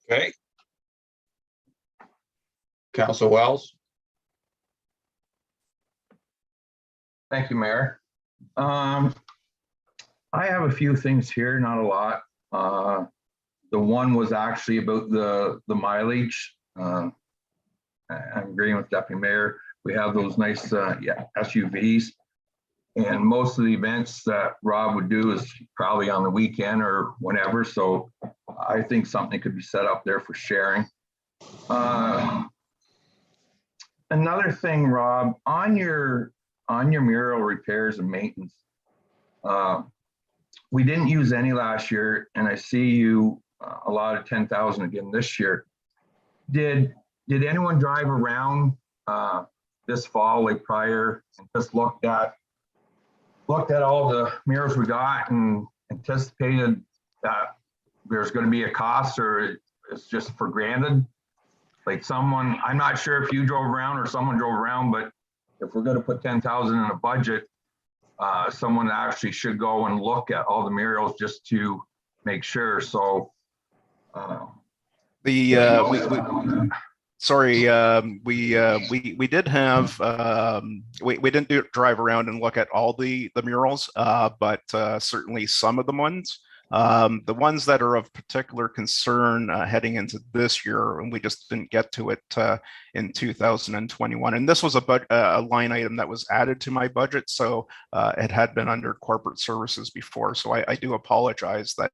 Okay. Council Wells. Thank you, Mayor. I have a few things here, not a lot. The one was actually about the mileage. I'm agreeing with Deputy Mayor. We have those nice SUVs. And most of the events that Rob would do is probably on the weekend or whenever. So I think something could be set up there for sharing. Another thing, Rob, on your mural repairs and maintenance, we didn't use any last year, and I see you allotted 10,000 again this year. Did anyone drive around this fall, like prior, and just looked at all the murals we got and anticipated that there's going to be a cost, or it's just for granted? Like someone, I'm not sure if you drove around or someone drove around, but if we're going to put 10,000 in a budget, someone actually should go and look at all the murals just to make sure. So we did have we didn't drive around and look at all the murals, but certainly some of the ones. The ones that are of particular concern heading into this year, and we just didn't get to it in 2021. And this was a line item that was added to my budget, so it had been under corporate services before. So I do apologize that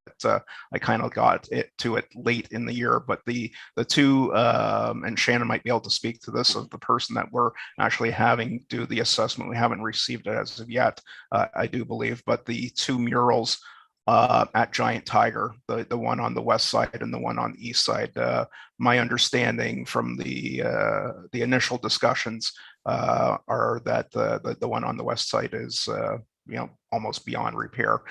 I kind of got to it late in the year. But the two, and Shannon might be able to speak to this, of the person that we're actually having do the assessment, we haven't received it as of yet, I do believe. But the two murals at Giant Tiger, the one on the west side and the one on the east side. My understanding from the initial discussions are that the one on the west side is almost beyond repair.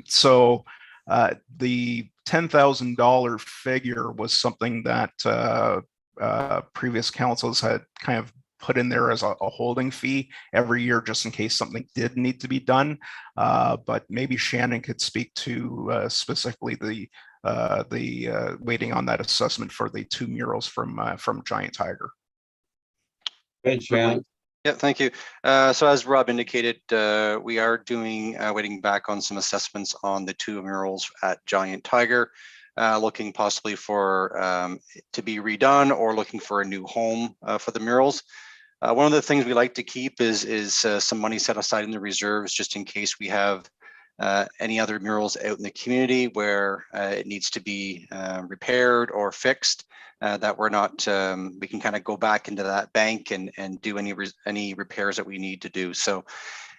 So the $10,000 figure was something that previous councils had kind of put in there as a holding fee every year, just in case something did need to be done. But maybe Shannon could speak to specifically the waiting on that assessment for the two murals from Giant Tiger. Hey, Shannon. Yeah, thank you. So as Rob indicated, we are doing waiting back on some assessments on the two murals at Giant Tiger, looking possibly for to be redone or looking for a new home for the murals. One of the things we like to keep is some money set aside in the reserves, just in case we have any other murals out in the community where it needs to be repaired or fixed, that we're not, we can kind of go back into that bank and do any repairs that we need to do. So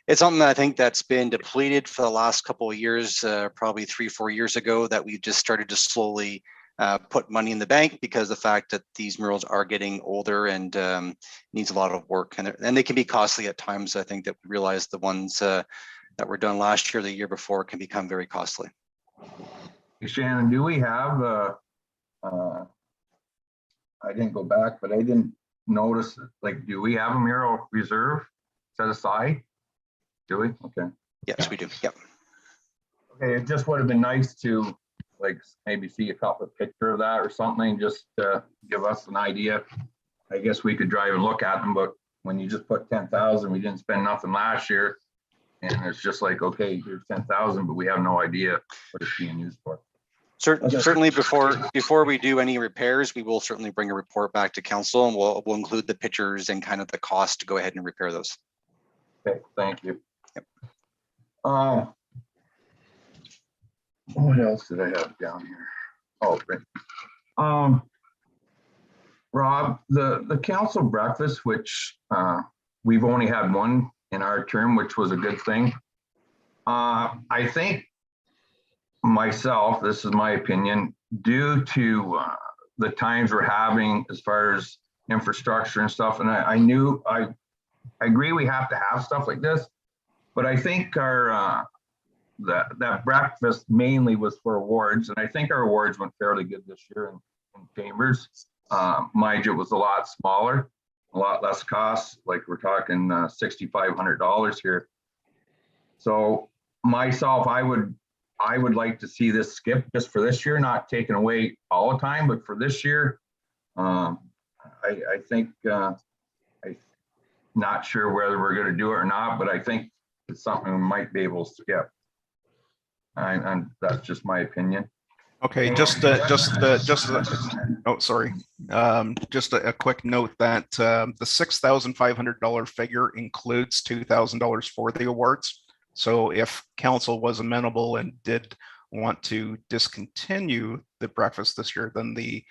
it's something that I think that's been depleted for the last couple of years, probably 3-4 years ago, that we just started to slowly put money in the bank, because the fact that these murals are getting older and needs a lot of work, and they can be costly at times. I think that we realized the ones that were done last year, the year before, can become very costly. Hey, Shannon, do we have I didn't go back, but I didn't notice, like, do we have a mural reserve set aside? Do we? Okay. Yes, we do. Yep. Okay, it just would have been nice to, like, maybe see a couple of picture of that or something, just to give us an idea I guess we could drive and look at them, but when you just put 10,000, we didn't spend nothing last year. And it's just like, okay, here's 10,000, but we have no idea what it's being used for. Certainly before we do any repairs, we will certainly bring a report back to council, and we'll include the pictures and kind of the cost to go ahead and repair those. Okay, thank you. Yep. What else did I have down here? Oh, great. Rob, the council breakfast, which we've only had one in our term, which was a good thing. I think myself, this is my opinion, due to the times we're having as far as infrastructure and stuff, and I agree we have to have stuff like this, but I think our that breakfast mainly was for awards, and I think our awards went fairly good this year in Chambers. Mind you, it was a lot smaller, a lot less costs, like we're talking $6,500 here. So myself, I would like to see this skip just for this year, not taken away all the time, but for this year, I think I'm not sure whether we're going to do it or not, but I think it's something we might be able to skip. And that's just my opinion. Okay, just oh, sorry. Just a quick note that the $6,500 figure includes $2,000 for the awards. So if council was amenable and did want to discontinue the breakfast this year, then the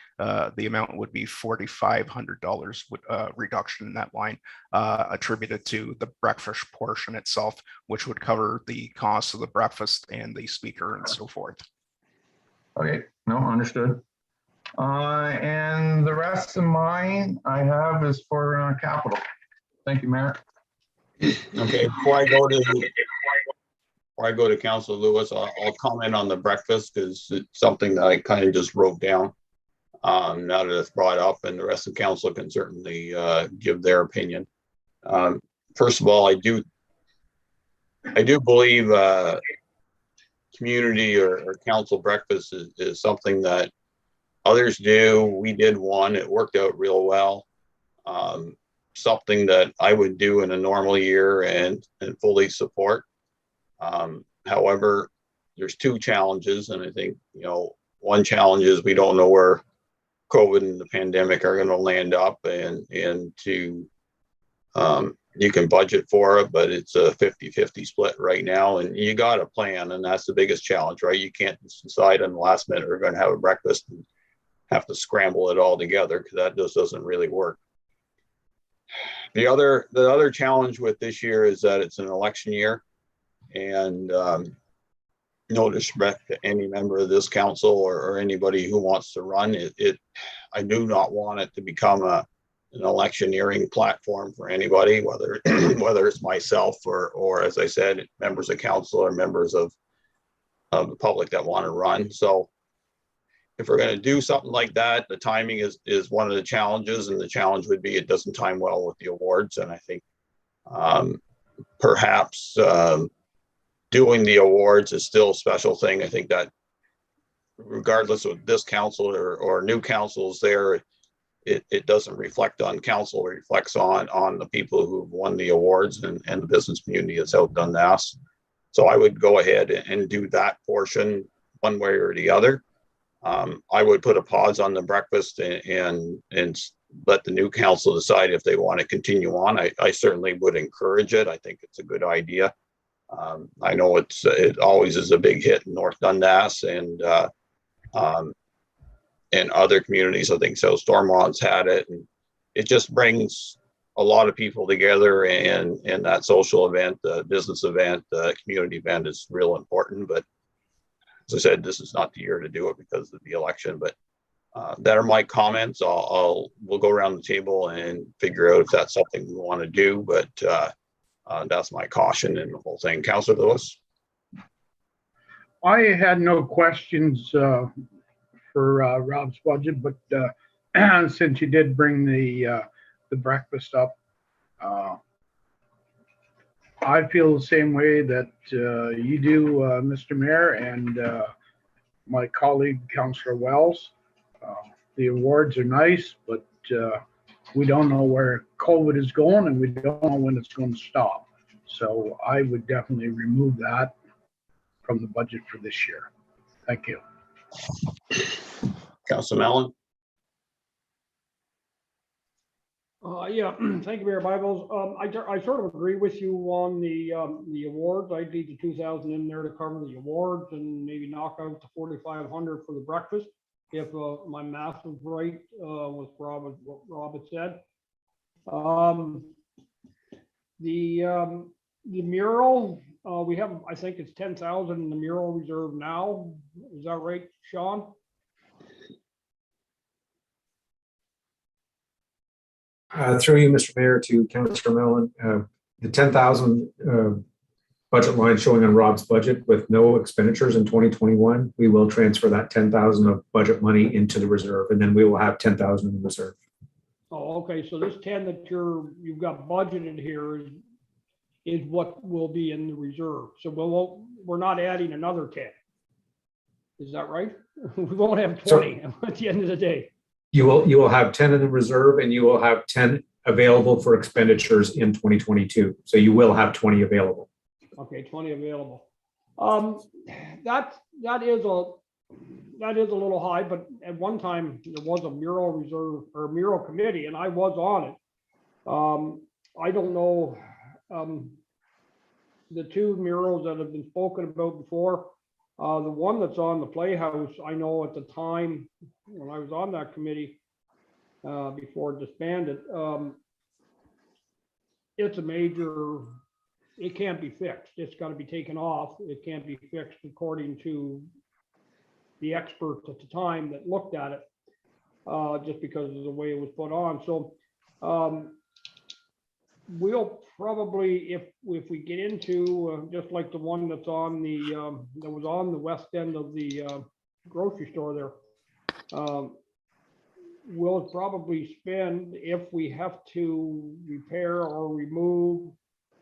amount would be $4,500 reduction in that line attributed to the breakfast portion itself, which would cover the cost of the breakfast and the speaker and so forth. Okay, no, understood. And the rest of mine I have is for capital. Thank you, Mayor. Okay, before I go to Councilor Lewis, I'll comment on the breakfast because it's something that I kind of just wrote down. Now that it's brought up, and the rest of council can certainly give their opinion. First of all, I do believe community or council breakfast is something that others do. We did one, it worked out real well. Something that I would do in a normal year and fully support. However, there's two challenges, and I think, one challenge is we don't know where COVID and the pandemic are going to land up, and you can budget for it, but it's a 50-50 split right now, and you got a plan, and that's the biggest challenge, right? You can't just decide on the last minute we're going to have a breakfast and have to scramble it all together, because that just doesn't really work. The other challenge with this year is that it's an election year, and no disrespect to any member of this council or anybody who wants to run it, I do not want it to become an electioneering platform for anybody, whether it's myself or as I said, members of council or members of the public that want to run. So if we're going to do something like that, the timing is one of the challenges, and the challenge would be it doesn't time well with the awards. And I think perhaps doing the awards is still a special thing. I think that regardless of this council or new councils there, it doesn't reflect on council, it reflects on the people who've won the awards and the business community that's outdone this. So I would go ahead and do that portion one way or the other. I would put a pause on the breakfast and let the new council decide if they want to continue on. I certainly would encourage it. I think it's a good idea. I know it always is a big hit in North Dundas and other communities. I think so. Stormont's had it, and it just brings a lot of people together, and that social event, the business event, the community event is real important. But as I said, this is not the year to do it because of the election. But that are my comments. We'll go around the table and figure out if that's something we want to do. But that's my caution in the whole thing. Councilor Lewis. I had no questions for Rob's budget, but since you did bring the breakfast up, I feel the same way that you do, Mr. Mayor, and my colleague, Councillor Wells. The awards are nice, but we don't know where COVID is going and we don't know when it's going to stop. So I would definitely remove that from the budget for this year. Thank you. Councilor Mellon? Yeah, thank you, Mayor Bibles. I sort of agree with you on the awards. I'd leave the 2,000 in there to cover the awards and maybe knock out the 4,500 for the breakfast. If my math was right, with what Rob had said. The mural, we have, I think it's 10,000 in the mural reserve now. Is that right, Sean? Through you, Mr. Mayor, to Councillor Mellon, the 10,000 budget line showing on Rob's budget with no expenditures in 2021, we will transfer that 10,000 of budget money into the reserve, and then we will have 10,000 in the reserve. Oh, okay. So this 10 that you've got budgeted here is what will be in the reserve. So we're not adding another 10. Is that right? We won't have 20 at the end of the day. You will have 10 in the reserve, and you will have 10 available for expenditures in 2022. So you will have 20 available. Okay, 20 available. That is a little high, but at one time there was a mural reserve or mural committee, and I was on it. I don't know, the two murals that have been spoken about before. The one that's on the Playhouse, I know at the time when I was on that committee, before it disbanded, it's a major, it can't be fixed. It's got to be taken off. It can't be fixed according to the experts at the time that looked at it, just because of the way it was put on. So we'll probably, if we get into just like the one that's on the that was on the west end of the grocery store there, we'll probably spend, if we have to repair or remove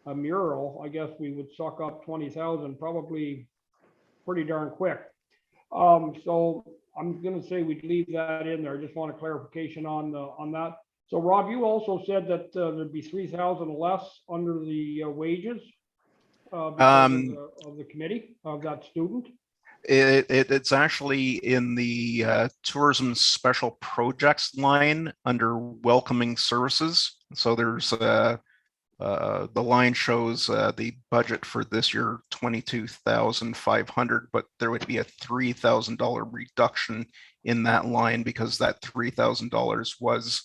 a mural, I guess we would suck up 20,000 probably pretty darn quick. So I'm going to say we'd leave that in there. I just want a clarification on that. So Rob, you also said that there'd be 3,000 less under the wages because of the committee of that student. It's actually in the tourism special projects line under welcoming services. So there's the line shows the budget for this year 22,500, but there would be a $3,000 reduction in that line because that $3,000 was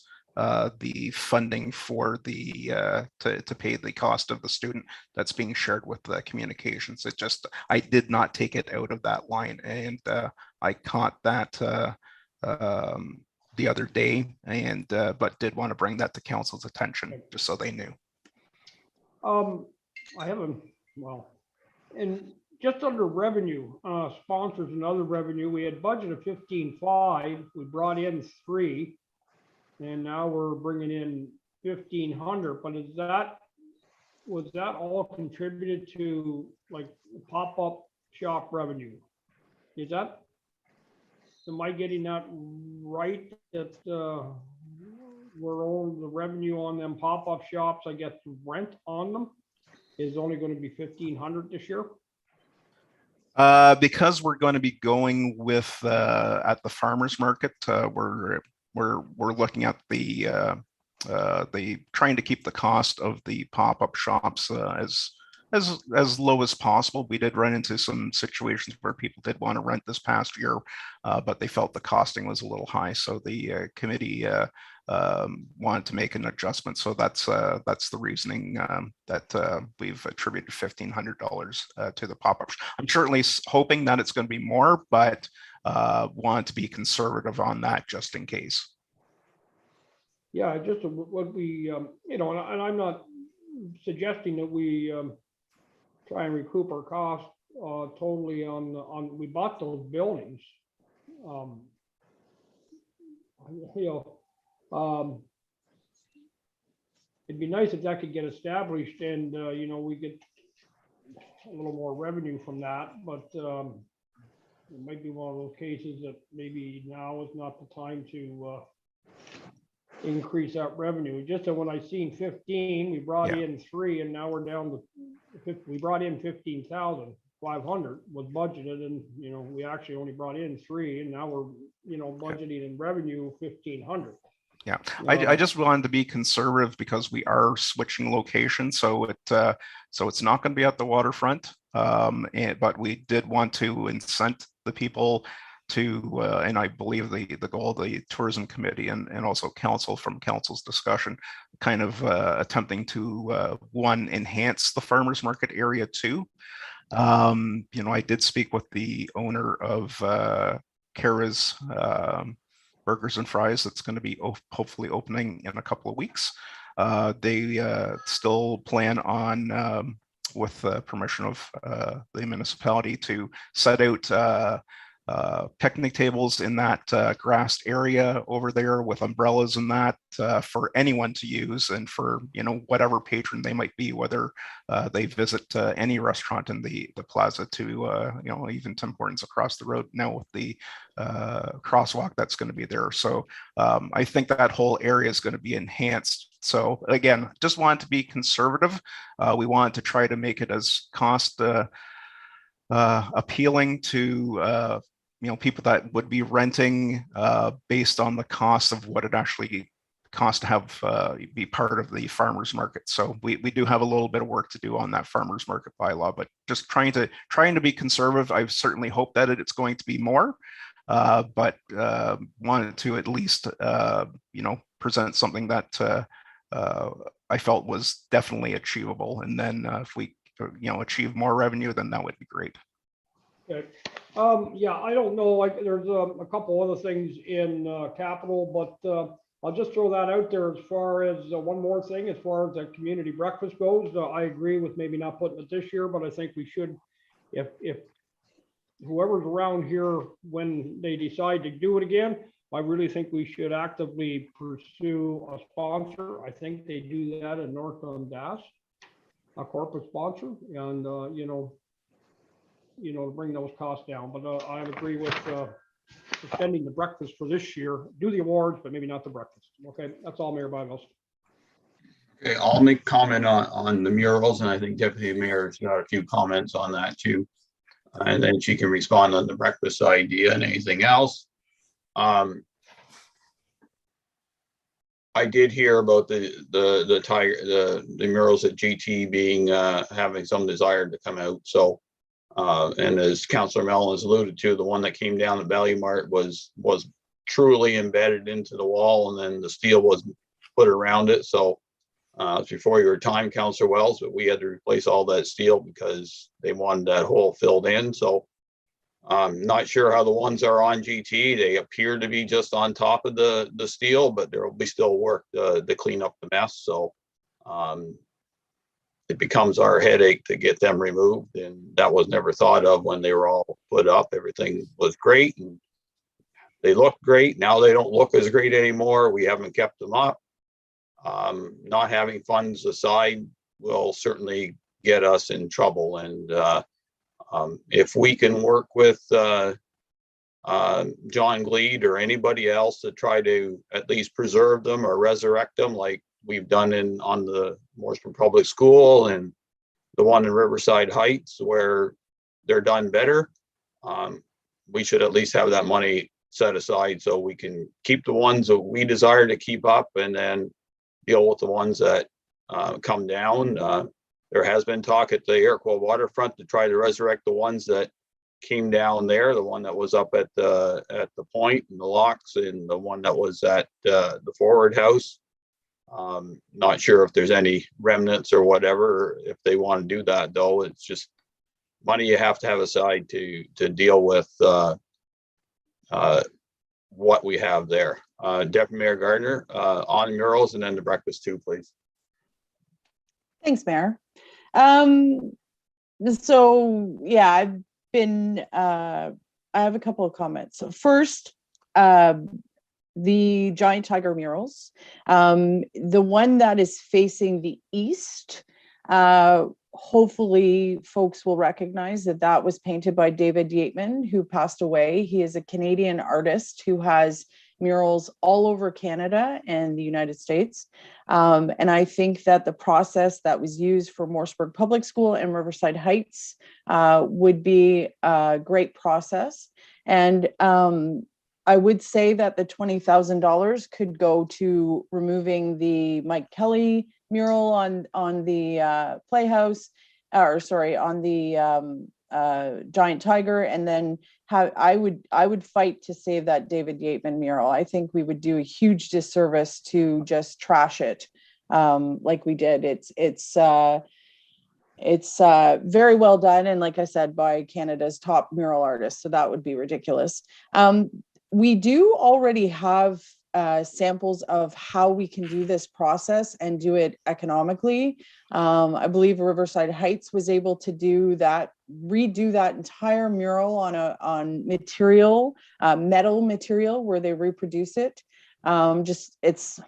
the funding for the to pay the cost of the student that's being shared with the communications. It just, I did not take it out of that line, and I caught that the other day, and but did want to bring that to council's attention just so they knew. I haven't, well, and just under revenue, sponsors and other revenue, we had budget of 15.5, we brought in 3. And now we're bringing in 1,500, but was that all contributed to like pop-up shop revenue? Am I getting that right? That we're on the revenue on them pop-up shops, I guess rent on them is only going to be 1,500 this year? Because we're going to be going with at the farmers market, we're looking at the trying to keep the cost of the pop-up shops as low as possible. We did run into some situations where people did want to rent this past year, but they felt the costing was a little high, so the committee wanted to make an adjustment. So that's the reasoning that we've attributed $1,500 to the pop-up. I'm certainly hoping that it's going to be more, but want to be conservative on that just in case. Yeah, just what we, you know, and I'm not suggesting that we try and recoup our costs totally on, we bought those buildings. You know, it'd be nice if that could get established and, you know, we get a little more revenue from that, but it might be one of those cases that maybe now is not the time to increase that revenue. Just that when I seen 15, we brought Yeah. in 3, and now we're down to, we brought in 15,500 was budgeted, and, you know, we actually only brought in 3, and now we're, you know, budgeting in revenue 1,500. Yeah, I just wanted to be conservative because we are switching locations, so it's not going to be at the waterfront. But we did want to incent the people to, and I believe the goal of the tourism committee and also council from council's discussion, kind of attempting to one, enhance the farmers market area too. You know, I did speak with the owner of Kara's Burgers and Fries that's going to be hopefully opening in a couple of weeks. They still plan on, with the permission of the municipality, to set out picnic tables in that grassed area over there with umbrellas and that for anyone to use, and for, you know, whatever patron they might be, whether they visit any restaurant in the plaza to, you know, even Tim Hortons across the road now with the crosswalk that's going to be there. So I think that whole area is going to be enhanced. So again, just wanted to be conservative. We wanted to try to make it as cost appealing to you know, people that would be renting based on the cost of what it actually costs to have be part of the farmers market. So we do have a little bit of work to do on that farmers market bylaw, but just trying to be conservative. I certainly hope that it's going to be more, but wanted to at least you know, present something that I felt was definitely achievable. And then if we, you know, achieve more revenue, then that would be great. Okay. Yeah, I don't know, like, there's a couple other things in capital, but I'll just throw that out there as far as one more thing, as far as the community breakfast goes. I agree with maybe not putting it this year, but I think we should, if whoever's around here, when they decide to do it again, I really think we should actively pursue a sponsor. I think they do that in North Dundas, a corporate sponsor, and you know, to bring those costs down. But I agree with suspending the breakfast for this year. Do the awards, but maybe not the breakfast. Okay, that's all, Mayor Byveld. Okay, I'll make comment on the murals, and I think Deputy Mayor's got a few comments on that too. And then she can respond on the breakfast idea and anything else. I did hear about the murals at GT being having some desire to come out. So and as Councillor Mellon has alluded to, the one that came down at Value Mart was truly embedded into the wall, and then the steel was put around it. So it's before your time, Councillor Wells, but we had to replace all that steel because they wanted that hole filled in. So I'm not sure how the ones are on GT. They appear to be just on top of the steel, but there will be still work to clean up the mess. So it becomes our headache to get them removed, and that was never thought of when they were all put up. Everything was great and they looked great. Now they don't look as great anymore. We haven't kept them up. Not having funds aside will certainly get us in trouble. And if we can work with John Gleed or anybody else to try to at least preserve them or resurrect them, like we've done on the Morrisburg Public School and the one in Riverside Heights, where they're done better, we should at least have that money set aside so we can keep the ones that we desire to keep up, and then deal with the ones that come down. There has been talk at the Iroquois waterfront to try to resurrect the ones that came down there, the one that was up at the point and the locks, and the one that was at the forward house. Not sure if there's any remnants or whatever, if they want to do that, though. It's just money you have to have aside to deal with what we have there. Deputy Mayor Gardner, on murals, and then the breakfast too, please. Thanks, Mayor. So yeah, I have a couple of comments. So first, the giant tiger murals, the one that is facing the east, hopefully folks will recognize that was painted by David Yateman, who passed away. He is a Canadian artist who has murals all over Canada and the United States. And I think that the process that was used for Morrisburg Public School and Riverside Heights would be a great process. And I would say that the $20,000 could go to removing the Mike Kelly mural on the Playhouse, or sorry, on the Giant Tiger, and then I would fight to save that David Yateman mural. I think we would do a huge disservice to just trash it like we did. It's very well done, and like I said, by Canada's top mural artist, so that would be ridiculous. We do already have samples of how we can do this process and do it economically. I believe Riverside Heights was able to do that, redo that entire mural on material, metal material, where they reproduce it. It's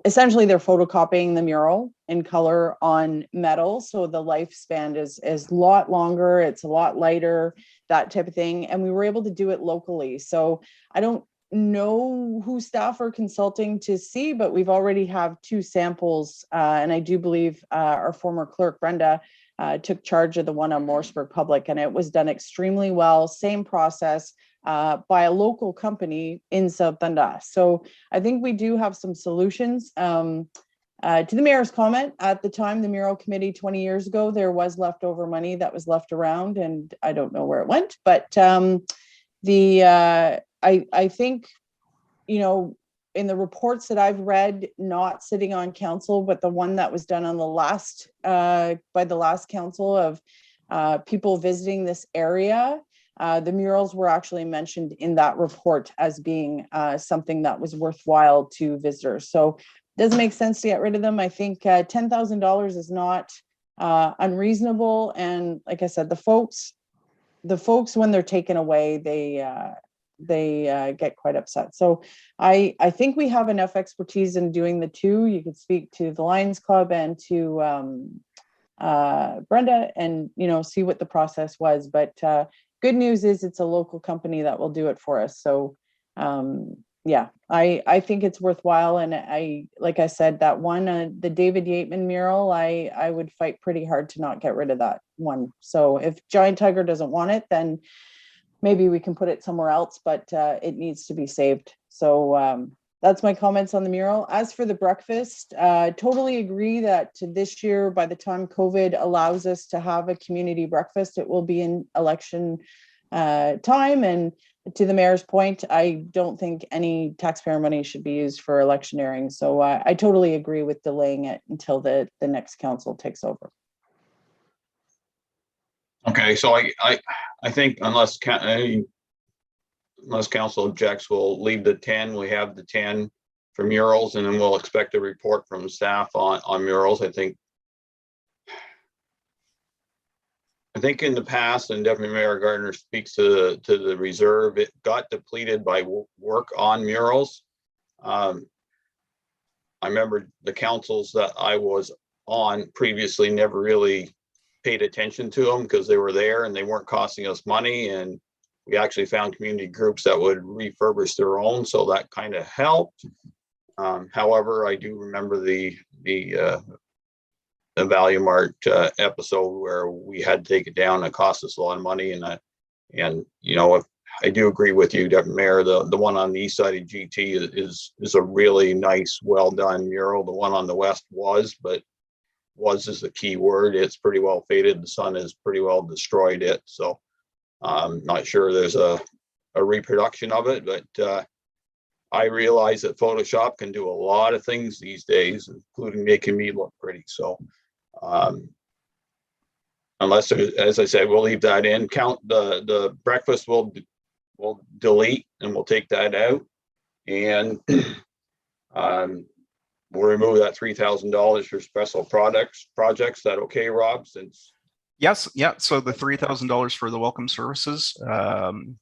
essentially they're photocopying the mural in color on metal, so the lifespan is a lot longer, it's a lot lighter, that type of thing, and we were able to do it locally. So I don't know who staff are consulting to see, but we've already have 2 samples, and I do believe our former clerk Brenda took charge of the one on Morrisburg Public, and it was done extremely well, same process, by a local company in South Dundas. So I think we do have some solutions. To the mayor's comment, at the time, the mural committee 20 years ago, there was leftover money that was left around, and I don't know where it went, but I think, you know, in the reports that I've read, not sitting on council, but the one that was done on the last, by the last council of people visiting this area, the murals were actually mentioned in that report as being something that was worthwhile to visitors. So it doesn't make sense to get rid of them. I think $10,000 is not unreasonable. And like I said, the folks, when they're taken away, they get quite upset. So I think we have enough expertise in doing the 2. You could speak to the Lions Club and to Brenda and, you know, see what the process was. But good news is it's a local company that will do it for us. So yeah, I think it's worthwhile. And like I said, that one, the David Yateman mural, I would fight pretty hard to not get rid of that one. So if Giant Tiger doesn't want it, then maybe we can put it somewhere else, but it needs to be saved. So that's my comments on the mural. As for the breakfast, totally agree that this year, by the time COVID allows us to have a community breakfast, it will be in election time. And to the mayor's point, I don't think any taxpayer money should be used for electioneering. So I totally agree with delaying it until the next council takes over. Okay, so I think unless council objects, we'll leave the 10. We have the 10 for murals, and then we'll expect a report from staff on murals. I think in the past, and Deputy Mayor Gardner speaks to the reserve, it got depleted by work on murals. I remember the councils that I was on previously never really paid attention to them because they were there and they weren't costing us money, and we actually found community groups that would refurbish their own, so that kind of helped. However, I do remember the Value Mart episode where we had to take it down. It cost us a lot of money, and you know, if I do agree with you, Deputy Mayor, the one on the east side of GT is a really nice, well done mural. The one on the west was is the key word. It's pretty well faded. The sun has pretty well destroyed it. So I'm not sure there's a reproduction of it, but I realize that Photoshop can do a lot of things these days, including making me look pretty. So unless there's, as I said, we'll leave that in. Count the breakfast we'll delete and we'll take that out. And we'll remove that $3,000 for special projects. That okay, Rob? Since yes, yeah. So the $3,000 for the welcome services can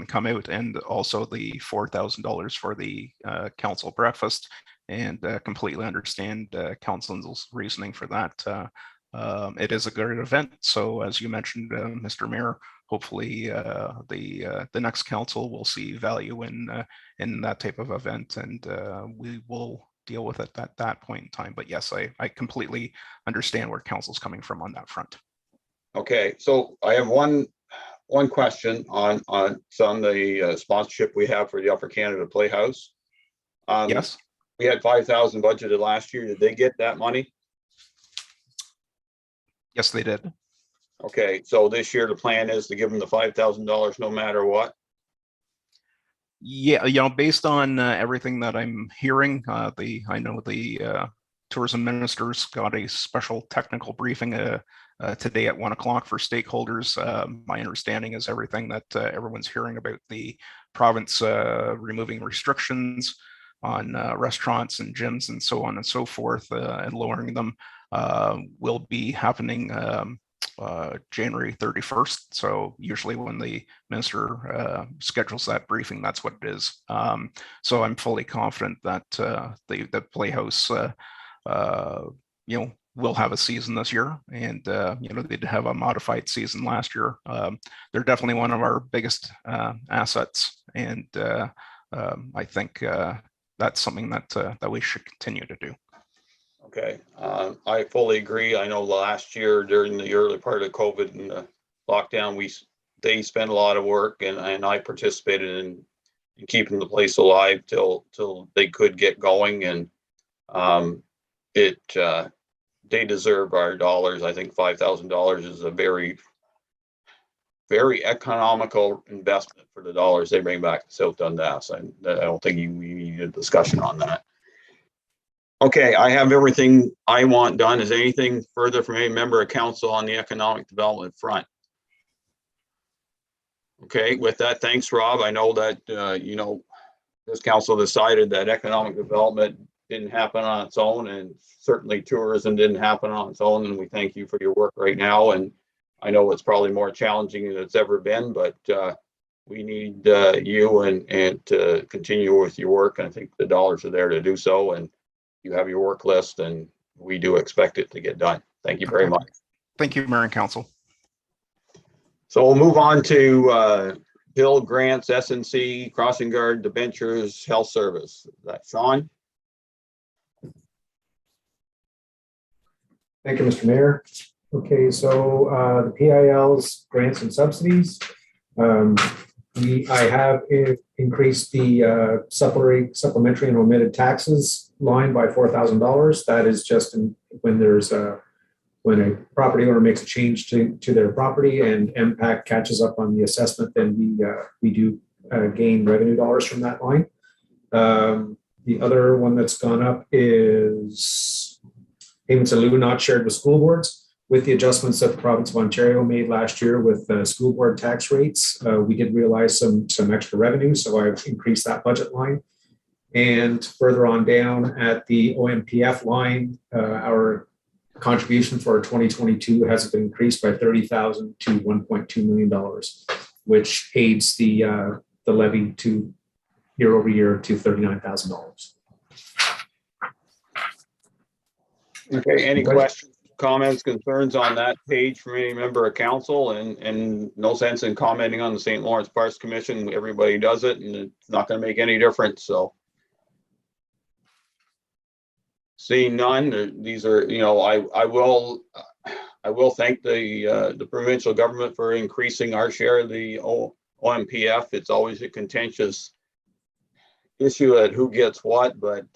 come out, and also the $4,000 for the council breakfast. And completely understand council's reasoning for that. It is a good event. So as you mentioned, Mr. Mayor, hopefully the next council will see value in that type of event, and we will deal with it at that point in time. But yes, I completely understand where council's coming from on that front. Okay, so I have one question on the sponsorship we have for the Upper Canada Playhouse. Yes. We had 5,000 budgeted last year. Did they get that money? Yes, they did. Okay, so this year the plan is to give them the $5,000 no matter what? Yeah, based on everything that I'm hearing, I know the tourism ministers got a special technical briefing today at 1 o'clock for stakeholders. My understanding is everything that everyone's hearing about the province removing restrictions on restaurants and gyms and so on and so forth, and lowering them will be happening January 31st. So usually when the minister schedules that briefing, that's what it is. So I'm fully confident that the Playhouse, will have a season this year, and they did have a modified season last year. They're definitely one of our biggest assets, and I think that's something that we should continue to do. Okay, I fully agree. I know last year during the early part of COVID and the lockdown, they spent a lot of work, and I participated in keeping the place alive till they could get going, and they deserve our dollars. I think $5,000 is a very, very economical investment for the dollars they bring back to South Dundas. I don't think we need a discussion on that. Okay, I have everything I want done. Is there anything further from any member of council on the economic development front? Okay, with that, thanks, Rob. I know that, this council decided that economic development didn't happen on its own, and certainly tourism didn't happen on its own. And we thank you for your work right now. And I know it's probably more challenging than it's ever been, but we need you and to continue with your work. And I think the dollars are there to do so. And you have your work list, and we do expect it to get done. Thank you very much. Thank you, Mayor and Council. So we'll move on to bill grants, SNC, crossing guard, debentures, health service. Is that Sean? Thank you, Mr. Mayor. Okay, so the PILs, grants and subsidies. I have increased the supplementary and omitted taxes line by $4,000. That is just when a property owner makes a change to their property and MPAC catches up on the assessment, then we do gain revenue dollars from that line. The other one that's gone up is payments in lieu not shared with school boards. With the adjustments that the province of Ontario made last year with school board tax rates, we did realize some extra revenue, so I've increased that budget line. And further on down at the OMPF line, our contribution for 2022 has been increased by $30,000 to $1.2 million, which aids the levy to year over year to $39,000. Okay, any questions, comments, concerns on that page from any member of council? And no sense in commenting on the St. Lawrence Parks Commission. Everybody does it, and it's not going to make any difference. So seeing none, these are, I will thank the provincial government for increasing our share of the OMPF. It's always a contentious issue at who gets what, but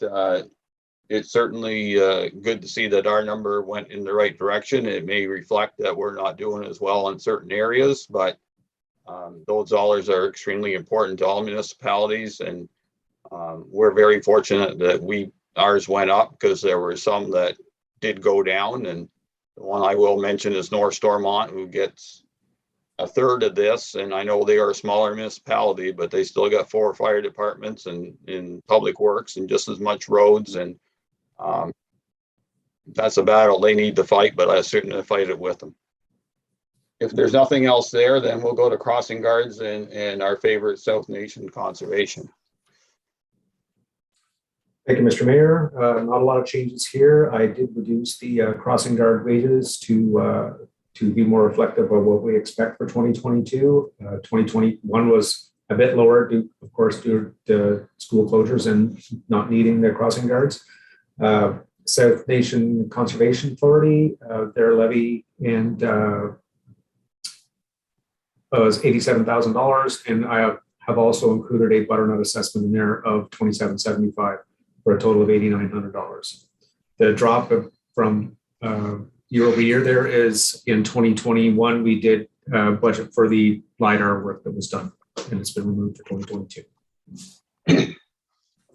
it's certainly good to see that our number went in the right direction. It may reflect that we're not doing as well in certain areas, but those dollars are extremely important to all municipalities, and we're very fortunate that ours went up, because there were some that did go down. And the one I will mention is North Stormont, who gets a third of this. And I know they are a smaller municipality, but they still got 4 fire departments and in public works and just as much roads. And that's a battle they need to fight, but I certainly fight it with them. If there's nothing else there, then we'll go to crossing guards and our favorite South Nation conservation. Thank you, Mr. Mayor. Not a lot of changes here. I did reduce the crossing guard wages to to be more reflective of what we expect for 2022. 2021 was a bit lower, of course, due to school closures and not needing the crossing guards. South Nation Conservation Authority, their levy and was $87,000, and I have also included a butternut assessment in there of $27.75 for a total of $8,900. The drop from year over year there is in 2021 we did budget for the LiDAR work that was done, and it's been removed for 2022.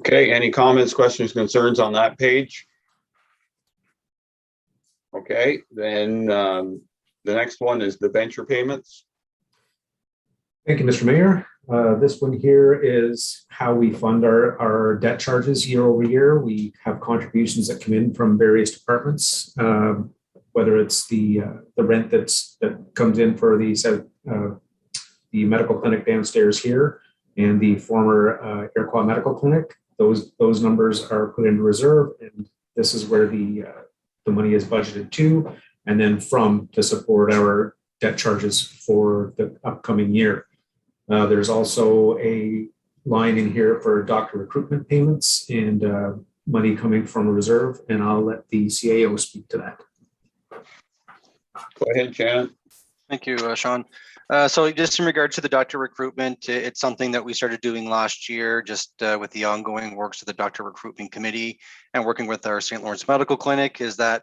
Okay, any comments, questions, concerns on that page? Okay, then the next one is the venture payments. Thank you, Mr. Mayor. This one here is how we fund our debt charges year over year. We have contributions that come in from various departments, whether it's the rent that comes in for the medical clinic downstairs here and the former Iroquois Medical Clinic. Those numbers are put into reserve, and this is where the money is budgeted to, and then to support our debt charges for the upcoming year. There's also a line in here for doctor recruitment payments and money coming from a reserve, and I'll let the CAO speak to that. Go ahead, Shannon. Thank you, Sean. So just in regard to the doctor recruitment, it's something that we started doing last year, just with the ongoing works of the doctor recruitment committee and working with our St. Lawrence Medical Clinic, is that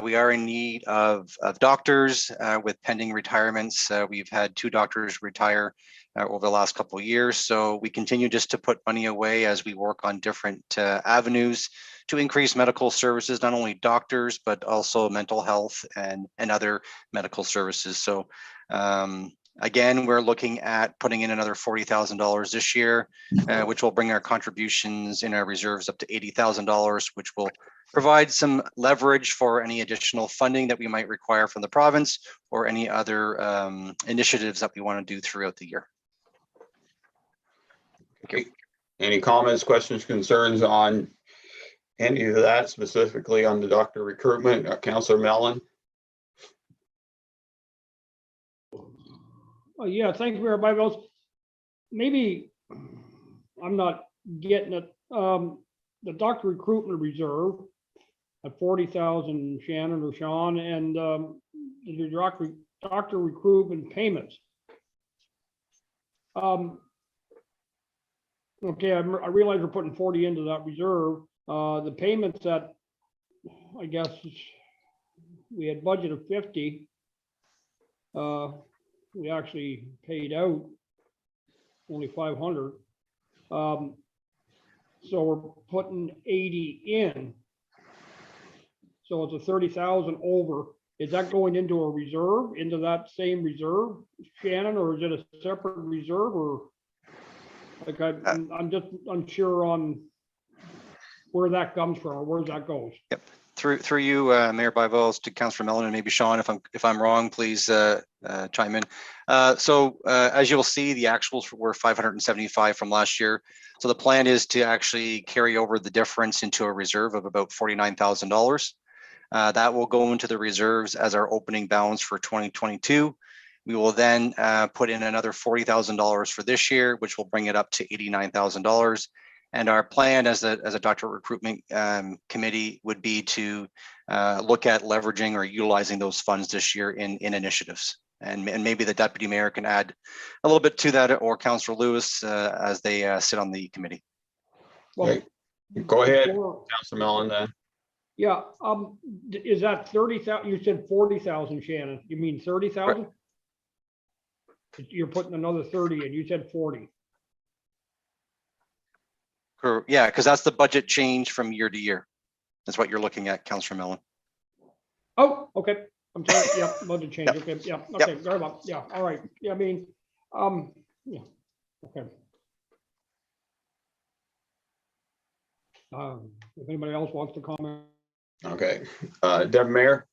we are in need of doctors with pending retirements. We've had 2 doctors retire over the last couple of years. So we continue just to put money away as we work on different avenues to increase medical services, not only doctors, but also mental health and other medical services. So again, we're looking at putting in another $40,000 this year, which will bring our contributions in our reserves up to $80,000, which will provide some leverage for any additional funding that we might require from the province or any other initiatives that we want to do throughout the year. Okay. Any comments, questions, concerns on any of that, specifically on the doctor recruitment? Councillor Mellon? Yeah, thank you, Mayor Byveld. Maybe I'm not getting it. The doctor recruitment reserve at 40,000, Shannon or Sean, and the doctor recruitment payments. Okay, I realize we're putting 40 into that reserve. The payments that I guess we had budget of 50. We actually paid out only 500. So we're putting 80 in. So it's a 30,000 over. Is that going into a reserve, into that same reserve, Shannon, or is it a separate reserve? Or like I'm just unsure on where that comes from or where that goes. Yep. Through you, Mayor Byveld, to Councillor Mellon, and maybe Sean, if I'm wrong, please chime in. So as you'll see, the actuals were 575 from last year. So the plan is to actually carry over the difference into a reserve of about $49,000. That will go into the reserves as our opening balance for 2022. We will then put in another $40,000 for this year, which will bring it up to $89,000. And our plan as a doctor recruitment committee would be to look at leveraging or utilizing those funds this year in initiatives. And maybe the deputy mayor can add a little bit to that, or Councillor Lewis as they sit on the committee. Well, Okay. Go ahead, Councillor Mellon, then. Yeah, is that 30,000? You said 40,000, Shannon. You mean 30,000? You're putting another 30 and you said 40. Yeah, because that's the budget change from year to year. That's what you're looking at, Councillor Mellon. Oh, okay. I'm sorry. Yeah, budget change. Okay. Yeah. Okay. Very well. Yeah. All right. Yeah. I mean, yeah. Okay. If anybody else wants to comment. Okay. Deputy Mayor?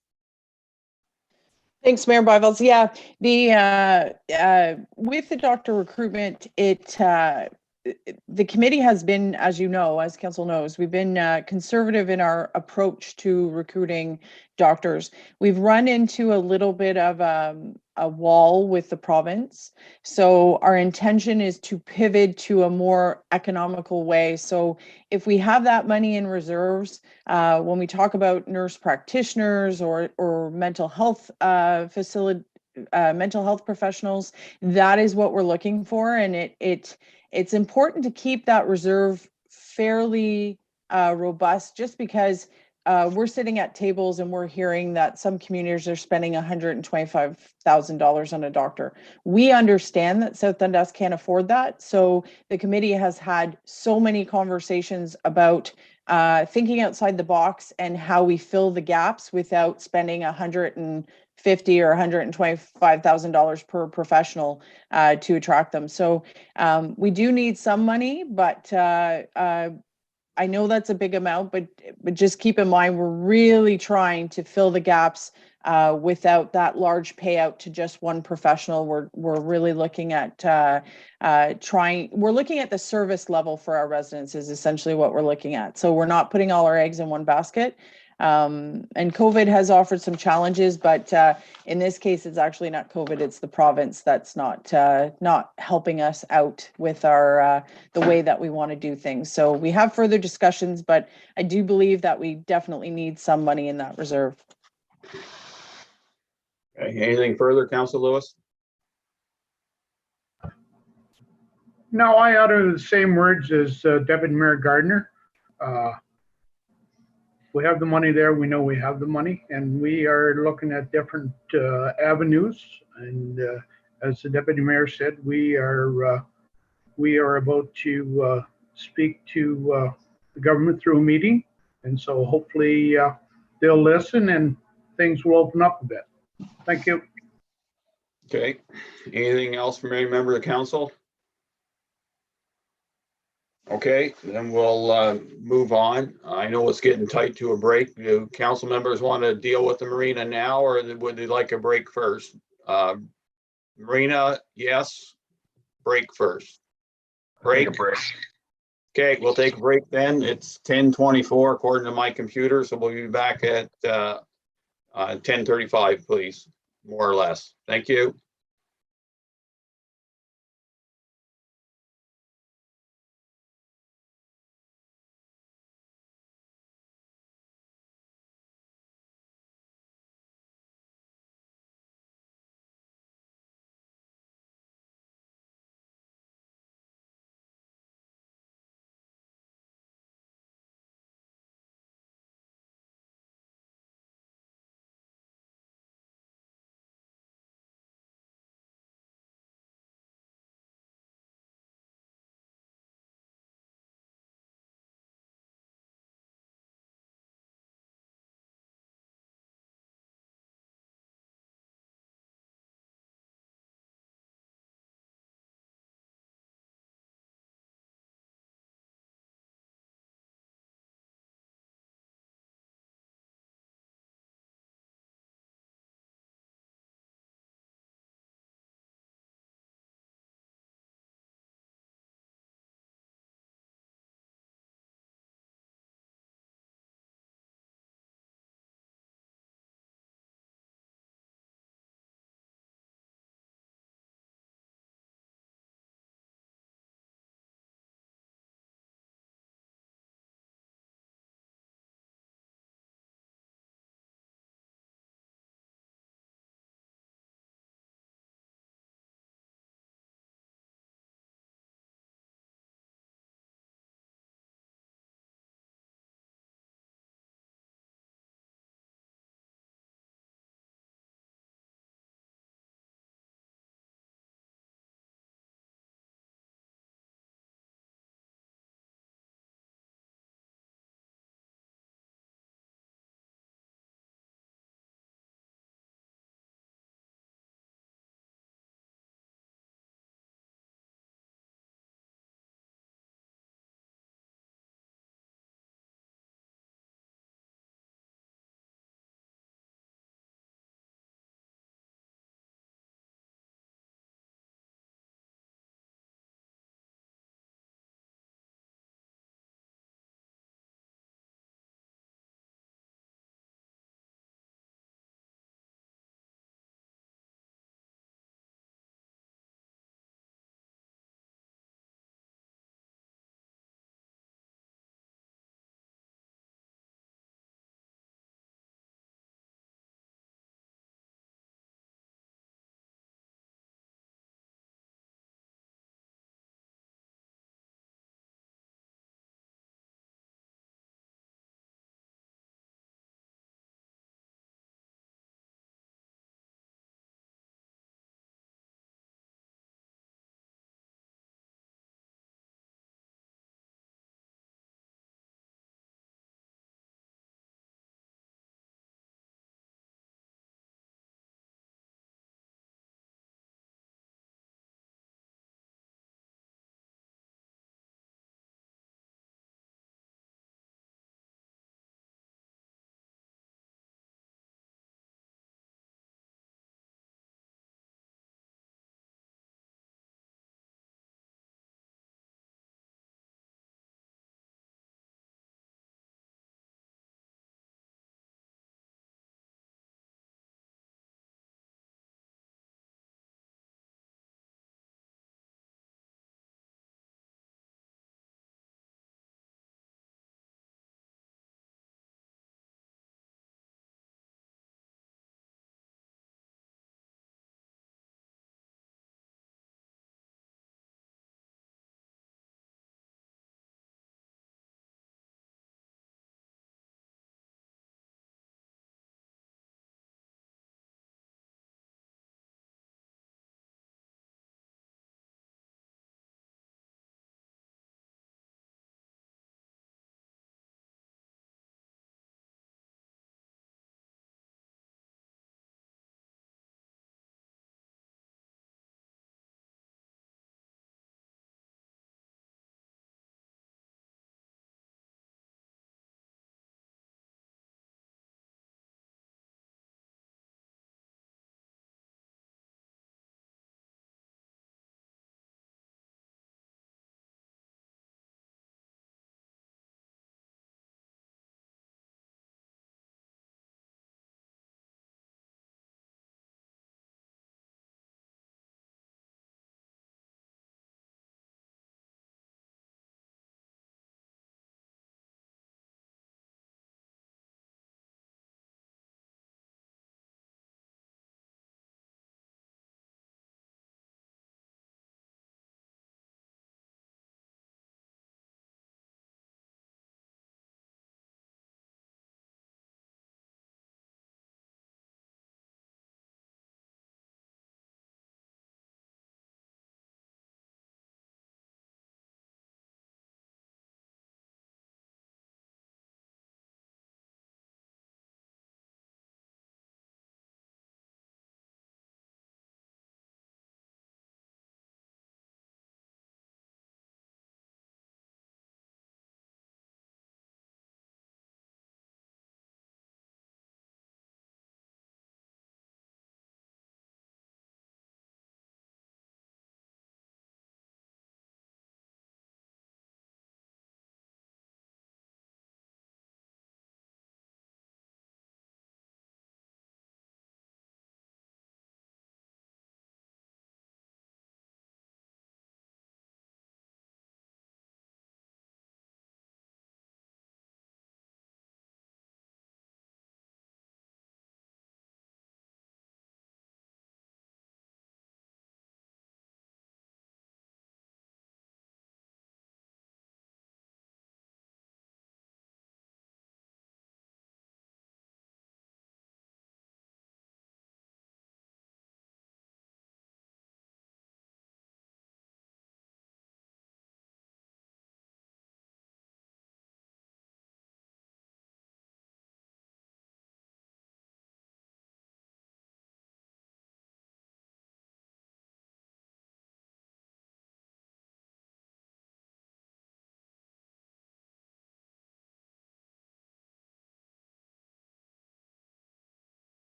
Thanks, Mayor Byveld. Yeah, the with the doctor recruitment, the committee has been, as you know, as council knows, we've been conservative in our approach to recruiting doctors. We've run into a little bit of a wall with the province. So our intention is to pivot to a more economical way. So if we have that money in reserves, when we talk about nurse practitioners or mental health mental health professionals, that is what we're looking for. And it's important to keep that reserve fairly robust, just because we're sitting at tables and we're hearing that some communities are spending $125,000 on a doctor. We understand that South Dundas can't afford that. So the committee has had so many conversations about thinking outside the box and how we fill the gaps without spending $150,000 or $125,000 per professional to attract them. So we do need some money, but I know that's a big amount, but just keep in mind, we're really trying to fill the gaps without that large payout to just one professional. We're really looking at we're looking at the service level for our residents is essentially what we're looking at. So we're not putting all our eggs in one basket. And COVID has offered some challenges, but in this case, it's actually not COVID, it's the province that's not helping us out with our the way that we want to do things. So we have further discussions, but I do believe that we definitely need some money in that reserve. Okay, anything further, Council Lewis? No, I utter the same words as Deputy Mayor Gardner. We have the money there. We know we have the money, and we are looking at different avenues. And as the Deputy Mayor said, we are about to speak to the government through a meeting, and so hopefully they'll listen and things will open up a bit. Thank you. Okay, anything else from any member of the council? Okay, then we'll move on. I know it's getting tight to a break. Do council members want to deal with the marina now, or would they like a break first? Marina, yes. Break first. Take a break. Okay, we'll take a break then. It's 10:24 according to my computer, so we'll be back at 10:35, please, more or less. Thank you.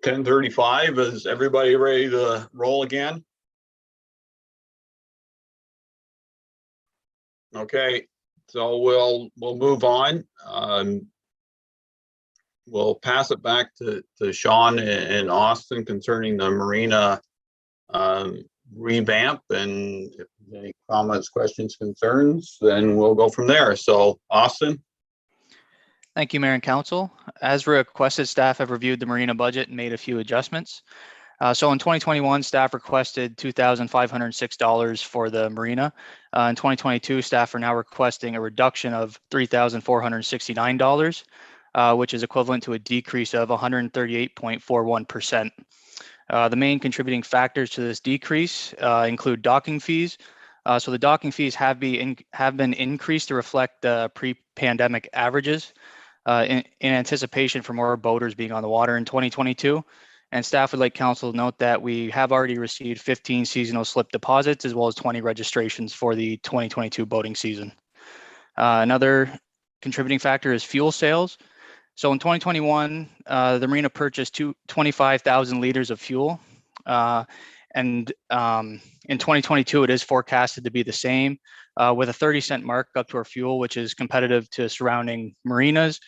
10:35, is everybody ready to roll again? Okay, so we'll move on. We'll pass it back to Sean and Austin concerning the marina revamp, and if there's any comments, questions, concerns, then we'll go from there. So Austin. Thank you, Mayor and Council. As requested, staff have reviewed the marina budget and made a few adjustments. So in 2021, staff requested $2,506 for the marina. In 2022, staff are now requesting a reduction of $3,469, which is equivalent to a decrease of 138.41%. The main contributing factors to this decrease include docking fees. So the docking fees have been increased to reflect the pre-pandemic averages in anticipation for more boaters being on the water in 2022. And staff would like council to note that we have already received 15 seasonal slip deposits as well as 20 registrations for the 2022 boating season. Another contributing factor is fuel sales. So in 2021, the marina purchased 25,000 liters of fuel. And in 2022, it is forecasted to be the same with a 30-cent markup to our fuel, which is competitive to surrounding marinas.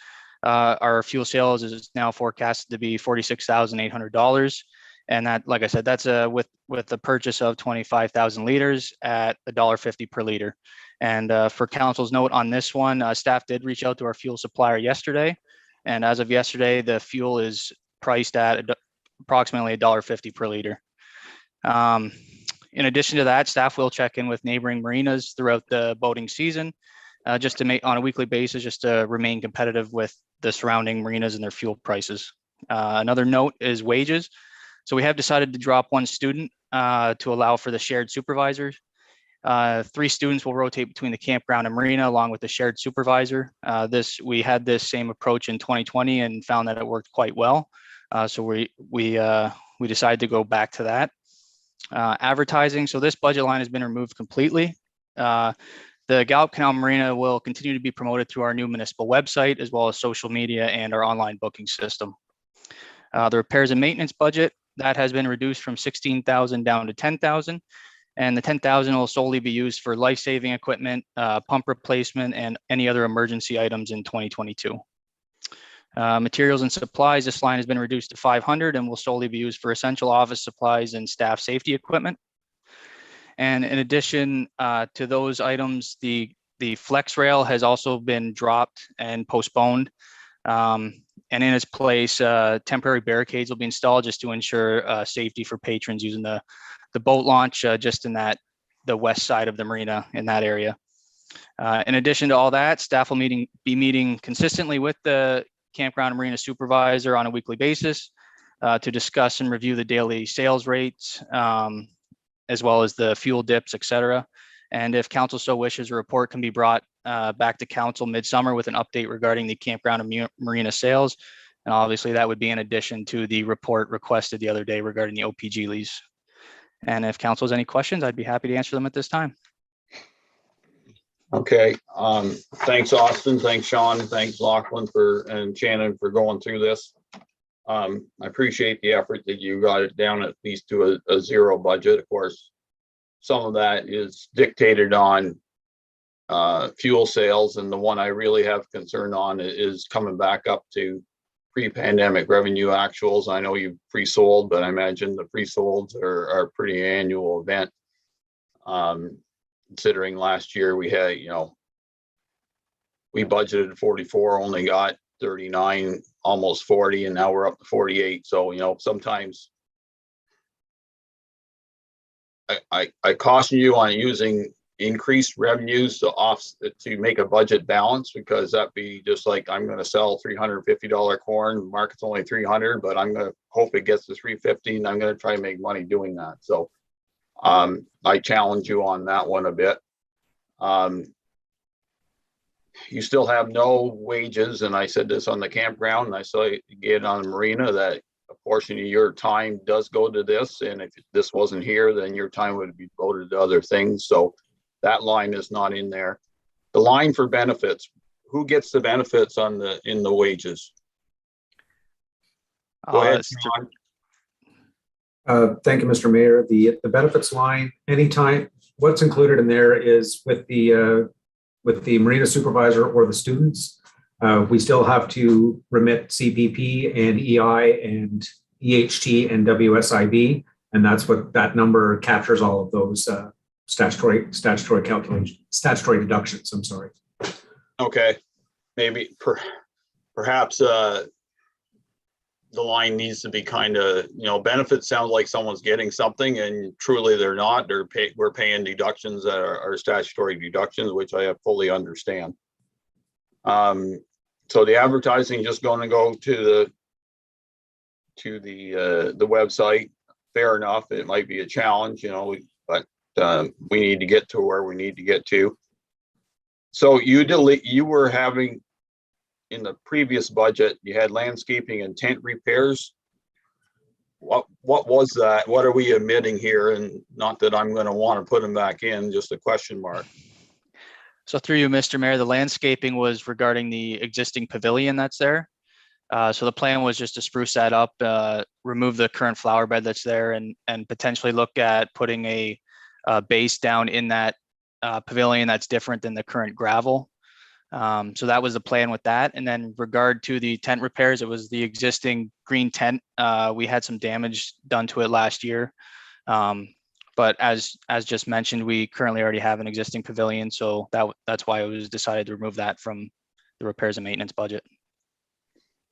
Our fuel sales is now forecasted to be $46,800. And that, like I said, that's with the purchase of 25,000 liters at $1.50 per liter. And for council's note on this one, staff did reach out to our fuel supplier yesterday. And as of yesterday, the fuel is priced at approximately $1.50 per liter. In addition to that, staff will check in with neighboring marinas throughout the boating season, just to make on a weekly basis, just to remain competitive with the surrounding marinas and their fuel prices. Another note is wages. So we have decided to drop one student to allow for the shared supervisors. 3 students will rotate between the campground and marina along with the shared supervisor. We had this same approach in 2020 and found that it worked quite well. So we decided to go back to that. Advertising. So this budget line has been removed completely. The Gallup Canal Marina will continue to be promoted through our new municipal website, as well as social media and our online booking system. The repairs and maintenance budget, that has been reduced from 16,000 down to 10,000. And the 10,000 will solely be used for life-saving equipment, pump replacement, and any other emergency items in 2022. Materials and supplies, this line has been reduced to 500 and will solely be used for essential office supplies and staff safety equipment. And in addition to those items, the flex rail has also been dropped and postponed. And in its place, temporary barricades will be installed just to ensure safety for patrons using the boat launch just in the west side of the marina in that area. In addition to all that, staff will be meeting consistently with the campground and marina supervisor on a weekly basis to discuss and review the daily sales rates, as well as the fuel dips, et cetera. And if council so wishes, a report can be brought back to council midsummer with an update regarding the campground and marina sales. And obviously that would be in addition to the report requested the other day regarding the OPG lease. And if council has any questions, I'd be happy to answer them at this time. Okay, thanks Austin, thanks Sean, thanks Lachlan and Shannon for going through this. I appreciate the effort that you got it down at least to a zero budget. Of course, some of that is dictated on fuel sales, and the one I really have concern on is coming back up to pre-pandemic revenue actuals. I know you've pre-sold, but I imagine the pre-solds are a pretty annual event. Considering last year we had, we budgeted 44, only got 39, almost 40, and now we're up to 48. So, sometimes I caution you on using increased revenues to make a budget balance, because that'd be just like, I'm going to sell $350 corn, market's only 300, but I'm going to hope it gets to 350, and I'm going to try and make money doing that. So I challenge you on that one a bit. You still have no wages, and I said this on the campground, and I saw it again on the marina, that a portion of your time does go to this, and if this wasn't here, then your time would be devoted to other things. So that line is not in there. The line for benefits, who gets the benefits in the wages? Go ahead, Sean. Thank you, Mr. Mayor. The benefits line, anytime, what's included in there is with the marina supervisor or the students. We still have to remit CPP and EI and EHT and WSIB, and that's what that number captures, all of those statutory calculations, statutory deductions. I'm sorry. Okay, maybe perhaps the line needs to be kind of, benefits sound like someone's getting something and truly they're not. We're paying deductions that are statutory deductions, which I fully understand. So the advertising just going to go to the website. Fair enough. It might be a challenge, but we need to get to where we need to get to. So you were having, in the previous budget, you had landscaping and tent repairs. What was that? What are we omitting here? And not that I'm going to want to put them back in, just a question mark. So through you, Mr. Mayor, the landscaping was regarding the existing pavilion that's there. So the plan was just to spruce that up, remove the current flower bed that's there, and potentially look at putting a base down in that pavilion that's different than the current gravel. So that was the plan with that. And then regard to the tent repairs, it was the existing green tent. We had some damage done to it last year. But as just mentioned, we currently already have an existing pavilion. So that's why it was decided to remove that from the repairs and maintenance budget.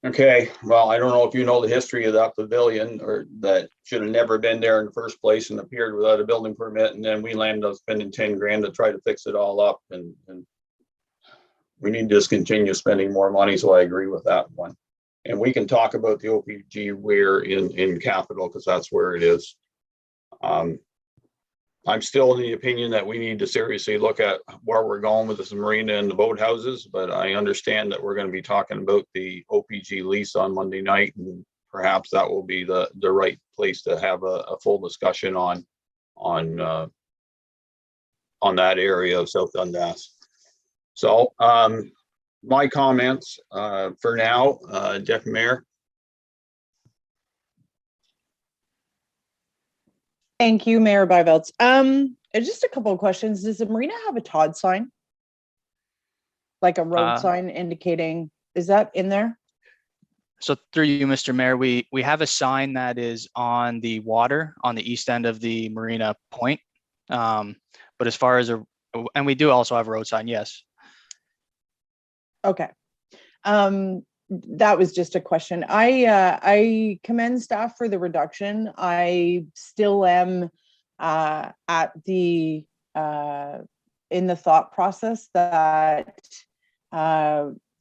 Okay, well, I don't know if you know the history of that pavilion, or that should have never been there in the first place and appeared without a building permit. And then we landed up spending 10 grand to try to fix it all up. And we need to just continue spending more money. So I agree with that one. And we can talk about the OPG where in capital, because that's where it is. I'm still in the opinion that we need to seriously look at where we're going with this marina and the boathouses, but I understand that we're going to be talking about the OPG lease on Monday night, and perhaps that will be the right place to have a full discussion on that area of South Dundas. So my comments for now, Deputy Mayor. Thank you, Mayor Byvelds. Just a couple of questions. Does the marina have a Todd sign? Like a road sign indicating, is that in there? So through you, Mr. Mayor, we have a sign that is on the water on the east end of the marina point. But as far as and we do also have a road sign, yes. Okay. That was just a question. I commend staff for the reduction. I still am at the in the thought process that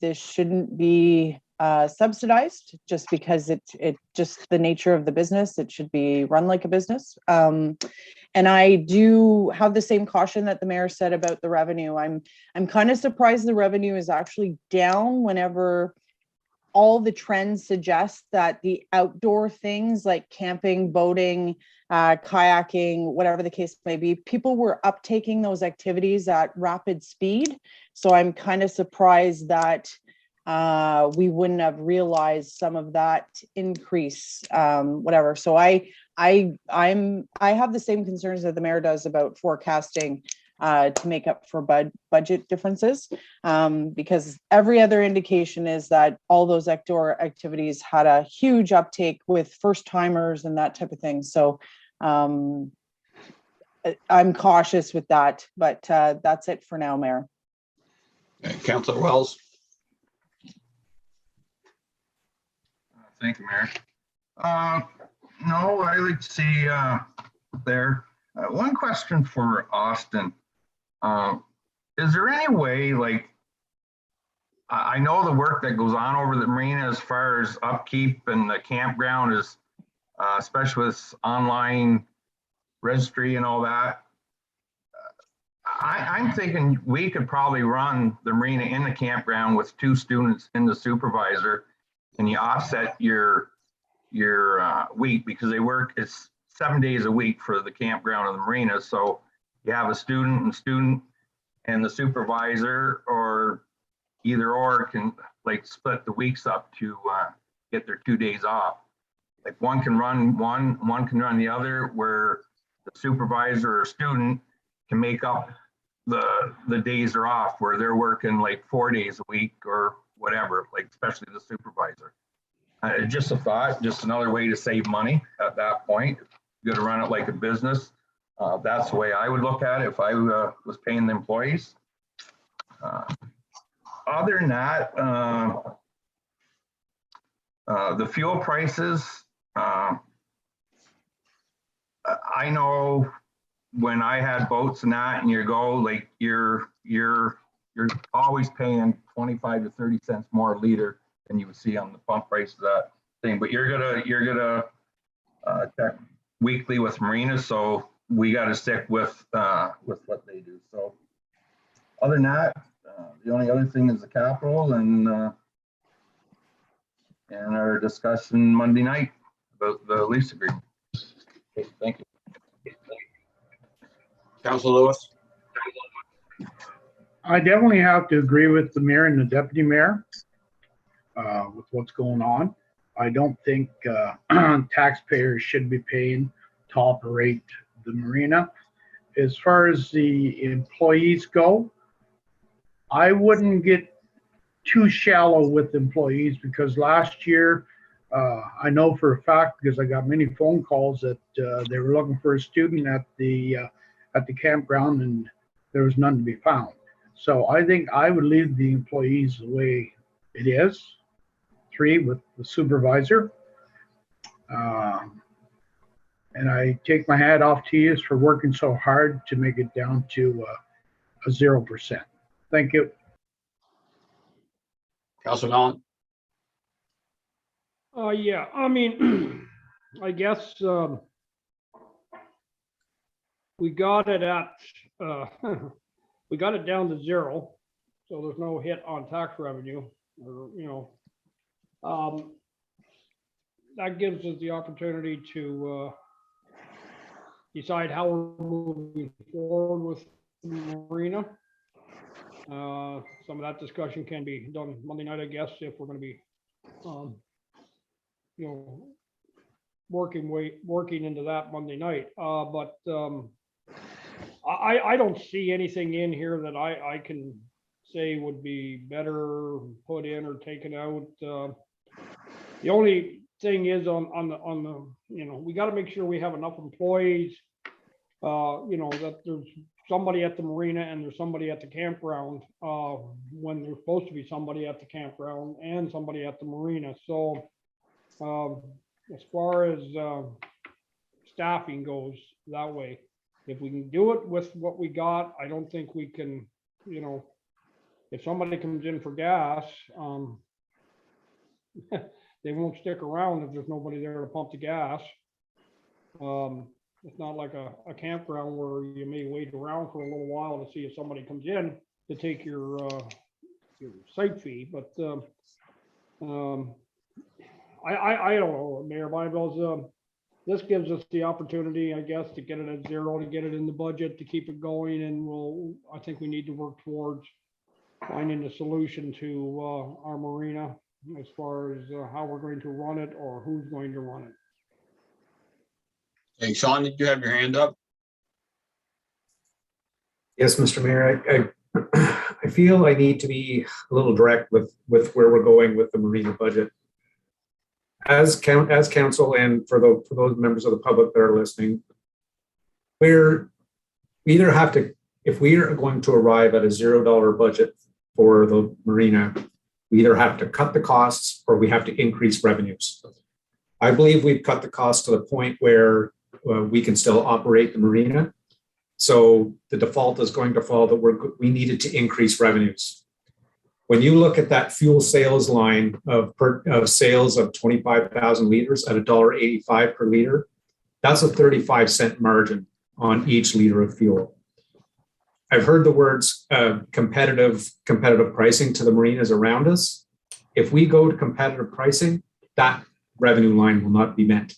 this shouldn't be subsidized just because it just the nature of the business. It should be run like a business. And I do have the same caution that the mayor said about the revenue. I'm kind of surprised the revenue is actually down whenever all the trends suggest that the outdoor things like camping, boating, kayaking, whatever the case may be, people were uptaking those activities at rapid speed. So I'm kind of surprised that we wouldn't have realized some of that increase, whatever. So I have the same concerns that the mayor does about forecasting to make up for budget differences, because every other indication is that all those outdoor activities had a huge uptake with first timers and that type of thing. So I'm cautious with that, but that's it for now, Mayor. Okay, Councillor Wells. Thank you, Mayor. No, I like to see there. One question for Austin. Is there any way, like, I know the work that goes on over the marina as far as upkeep and the campground is, especially with online registry and all that. I'm thinking we could probably run the marina in the campground with 2 students in the supervisor, and you offset your week, because they work, it's 7 days a week for the campground and the marina. So you have a student and the supervisor, or either or can like split the weeks up to get their 2 days off. Like one can run one can run the other, where the supervisor or student can make up the days are off, where they're working like 4 days a week or whatever, like especially the supervisor. Just a thought, just another way to save money at that point. You got to run it like a business. That's the way I would look at it if I was paying the employees. Other than that, the fuel prices, I know when I had boats and that, and you go like you're always paying 25 to 30 cents more a liter than you would see on the pump price of that thing. But you're gonna check weekly with marinas, so we got to stick with what they do. So other than that, the only other thing is the capital and our discussion Monday night about the lease agreement. Okay, thank you. Council Lewis. I definitely have to agree with the mayor and the deputy mayor with what's going on. I don't think taxpayers should be paying to operate the marina. As far as the employees go, I wouldn't get too shallow with employees, because last year, I know for a fact, because I got many phone calls, that they were looking for a student at the campground and there was none to be found. So I think I would leave the employees the way it is, 3 with the supervisor. And I take my hat off to you for working so hard to make it down to a 0%. Thank you. Council Collins. Yeah, I mean, I guess we got it at, we got it down to 0, so there's no hit on tax revenue, or, that gives us the opportunity to decide how we're moving forward with the marina. Some of that discussion can be done Monday night, I guess, if we're going to be, working into that Monday night. But I don't see anything in here that I can say would be better put in or taken out. The only thing is on the we got to make sure we have enough employees, that there's somebody at the marina and there's somebody at the campground, when there's supposed to be somebody at the campground and somebody at the marina. So as far as staffing goes that way, if we can do it with what we got, I don't think we can, if somebody comes in for gas, they won't stick around if there's nobody there to pump the gas. It's not like a campground where you may wait around for a little while to see if somebody comes in to take your site fee. But I don't know, Mayor Bibles. This gives us the opportunity, I guess, to get it at 0, to get it in the budget, to keep it going, and I think we need to work towards finding a solution to our marina as far as how we're going to run it or who's going to run it. Hey, Sean, did you have your hand up? Yes, Mr. Mayor, I feel I need to be a little direct with where we're going with the marina budget. As council, and for those members of the public that are listening, we either have to, if we are going to arrive at a $0 budget for the marina, we either have to cut the costs or we have to increase revenues. I believe we've cut the cost to the point where we can still operate the marina. So the default is going to fall that we needed to increase revenues. When you look at that fuel sales line of sales of 25,000 liters at $1.85 per liter, that's a 35-cent margin on each liter of fuel. I've heard the words competitive pricing to the marinas around us. If we go to competitive pricing, that revenue line will not be met.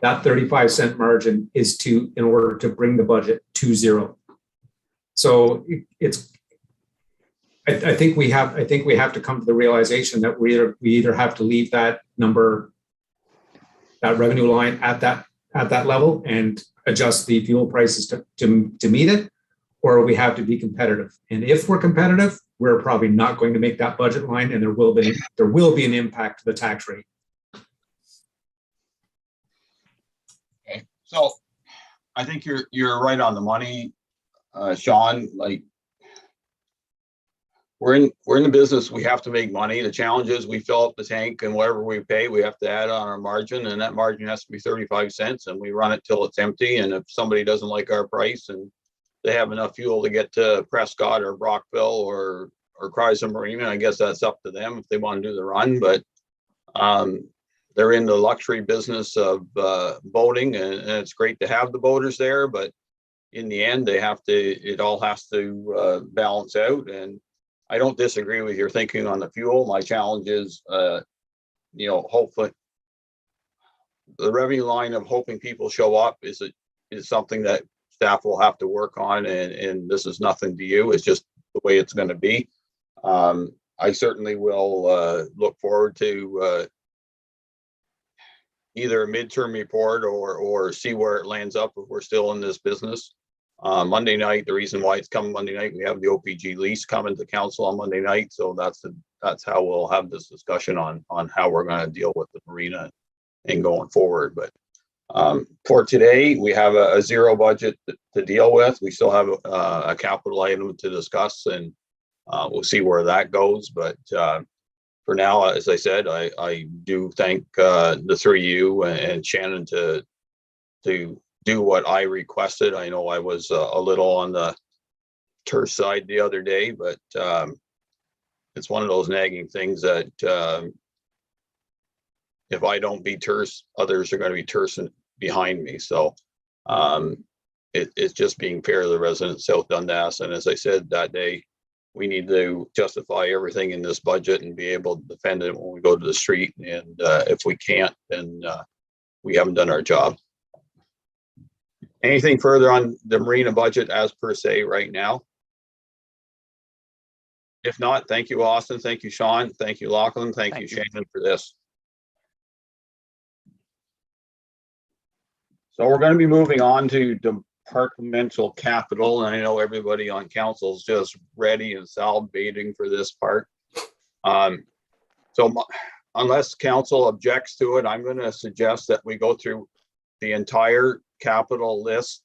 That 35-cent margin is in order to bring the budget to 0. So I think we have to come to the realization that we either have to leave that number, that revenue line at that level and adjust the fuel prices to meet it, or we have to be competitive. And if we're competitive, we're probably not going to make that budget line, and there will be an impact to the tax rate. Okay, so I think you're right on the money, Sean. Like, we're in the business. We have to make money. The challenge is we fill up the tank, and whatever we pay, we have to add on our margin, and that margin has to be 35 cents, and we run it till it's empty. And if somebody doesn't like our price and they have enough fuel to get to Prescott or Brockville or Chrysler Marina, I guess that's up to them if they want to do the run. But they're in the luxury business of boating, and it's great to have the boaters there. But in the end, it all has to balance out. And I don't disagree with your thinking on the fuel. My challenge is, hopefully the revenue line of hoping people show up is something that staff will have to work on. And this is nothing to you. It's just the way it's going to be. I certainly will look forward to either a midterm report or see where it lands up if we're still in this business. Monday night, the reason why it's coming Monday night, we have the OPG lease coming to council on Monday night. So that's how we'll have this discussion on how we're going to deal with the marina and going forward. But for today, we have a zero budget to deal with. We still have a capital item to discuss, and we'll see where that goes. But for now, as I said, I do thank the three of you and Shannon to do what I requested. I know I was a little on the terse side the other day, but it's one of those nagging things that if I don't be terse, others are going to be terse behind me. So it's just being fair to the residents of South Dundas. And as I said that day, we need to justify everything in this budget and be able to defend it when we go to the street. And if we can't, then we haven't done our job. Anything further on the marina budget as per se right now? If not, thank you, Austin. Thank you, Sean. Thank you, Lachlan. Thank you, Shannon, for this. So we're going to be moving on to departmental capital. And I know everybody on council is just ready and salivating for this part. So unless council objects to it, I'm going to suggest that we go through the entire capital list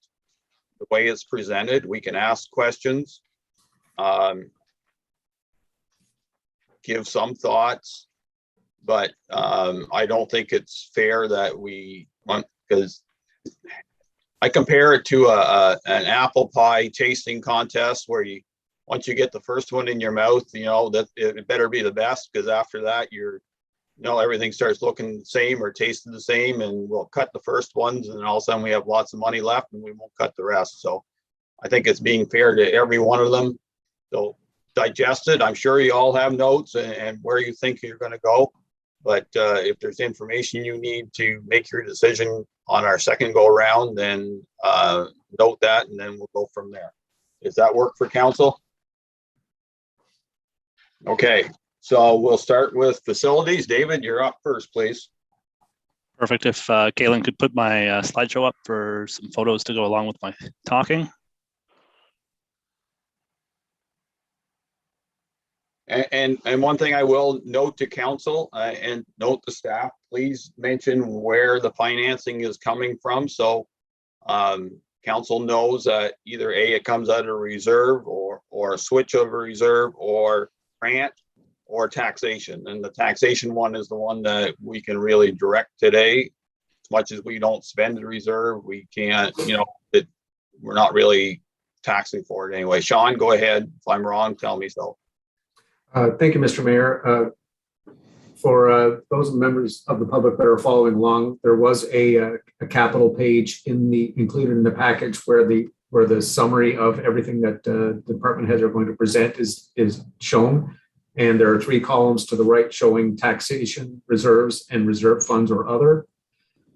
the way it's presented. We can ask questions, give some thoughts, but I don't think it's fair that we want, because I compare it to an apple pie tasting contest where once you get the first one in your mouth, that it better be the best, because after that everything starts looking the same or tasting the same, and we'll cut the first ones, and all of a sudden we have lots of money left and we won't cut the rest. So I think it's being fair to every one of them. So digest it. I'm sure you all have notes and where you think you're going to go. But if there's information you need to make your decision on our second go around, then note that, and then we'll go from there. Does that work for council? Okay. So we'll start with facilities. David, you're up first, please. Perfect. If Kaylin could put my slideshow up for some photos to go along with my talking. And one thing I will note to council and note the staff, please mention where the financing is coming from. So council knows that either it comes out of reserve or a switch of a reserve or grant or taxation. And the taxation one is the one that we can really direct today. As much as we don't spend the reserve, we can't, we're not really taxing for it anyway. Sean, go ahead. If I'm wrong, tell me so. Thank you, Mr. Mayor. For those members of the public that are following along, there was a capital page included in the package where the summary of everything that department heads are going to present is shown. And there are 3 columns to the right showing taxation, reserves, and reserve funds or other.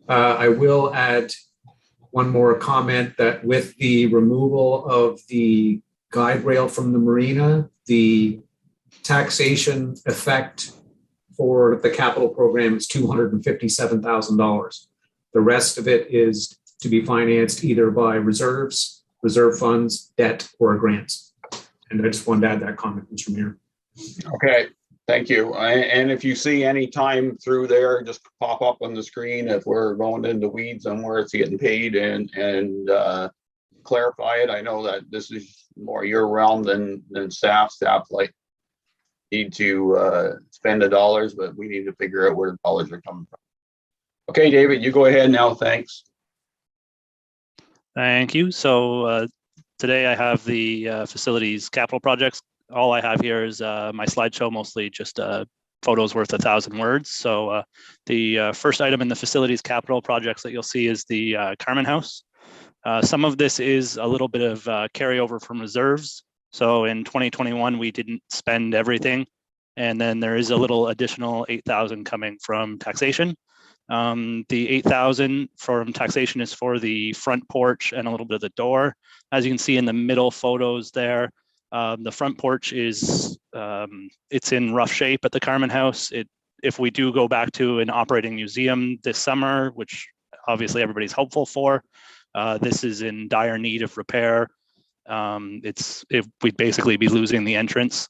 I will add one more comment that with the removal of the guide rail from the marina, the taxation effect for the capital program is $257,000. The rest of it is to be financed either by reserves, reserve funds, debt, or grants. And I just wanted to add that comment, Mr. Mayor. Okay, thank you. And if you see any time through there, just pop up on the screen if we're going into weeds on where it's getting paid and clarify it. I know that this is more year round than staff. Staff like need to spend the dollars, but we need to figure out where the dollars are coming from. Okay, David, you go ahead now. Thanks. Thank you. So today I have the facilities capital projects. All I have here is my slideshow, mostly just photos worth 1,000 words. So the first item in the facilities capital projects that you'll see is the Carmen House. Some of this is a little bit of carryover from reserves. So in 2021, we didn't spend everything. And then there is a little additional 8,000 coming from taxation. The 8,000 from taxation is for the front porch and a little bit of the door. As you can see in the middle photos there, the front porch is, it's in rough shape at the Carmen House. If we do go back to an operating museum this summer, which obviously everybody's hopeful for, this is in dire need of repair. We'd basically be losing the entrance.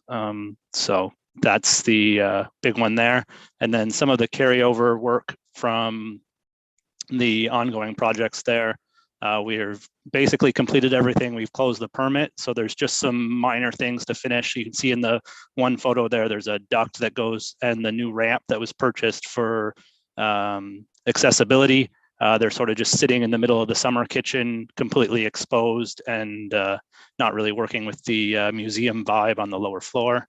So that's the big one there. And then some of the carryover work from the ongoing projects there. We've basically completed everything. We've closed the permit. So there's just some minor things to finish. You can see in the one photo there, there's a duct that goes and the new ramp that was purchased for accessibility. They're sort of just sitting in the middle of the summer kitchen, completely exposed and not really working with the museum vibe on the lower floor.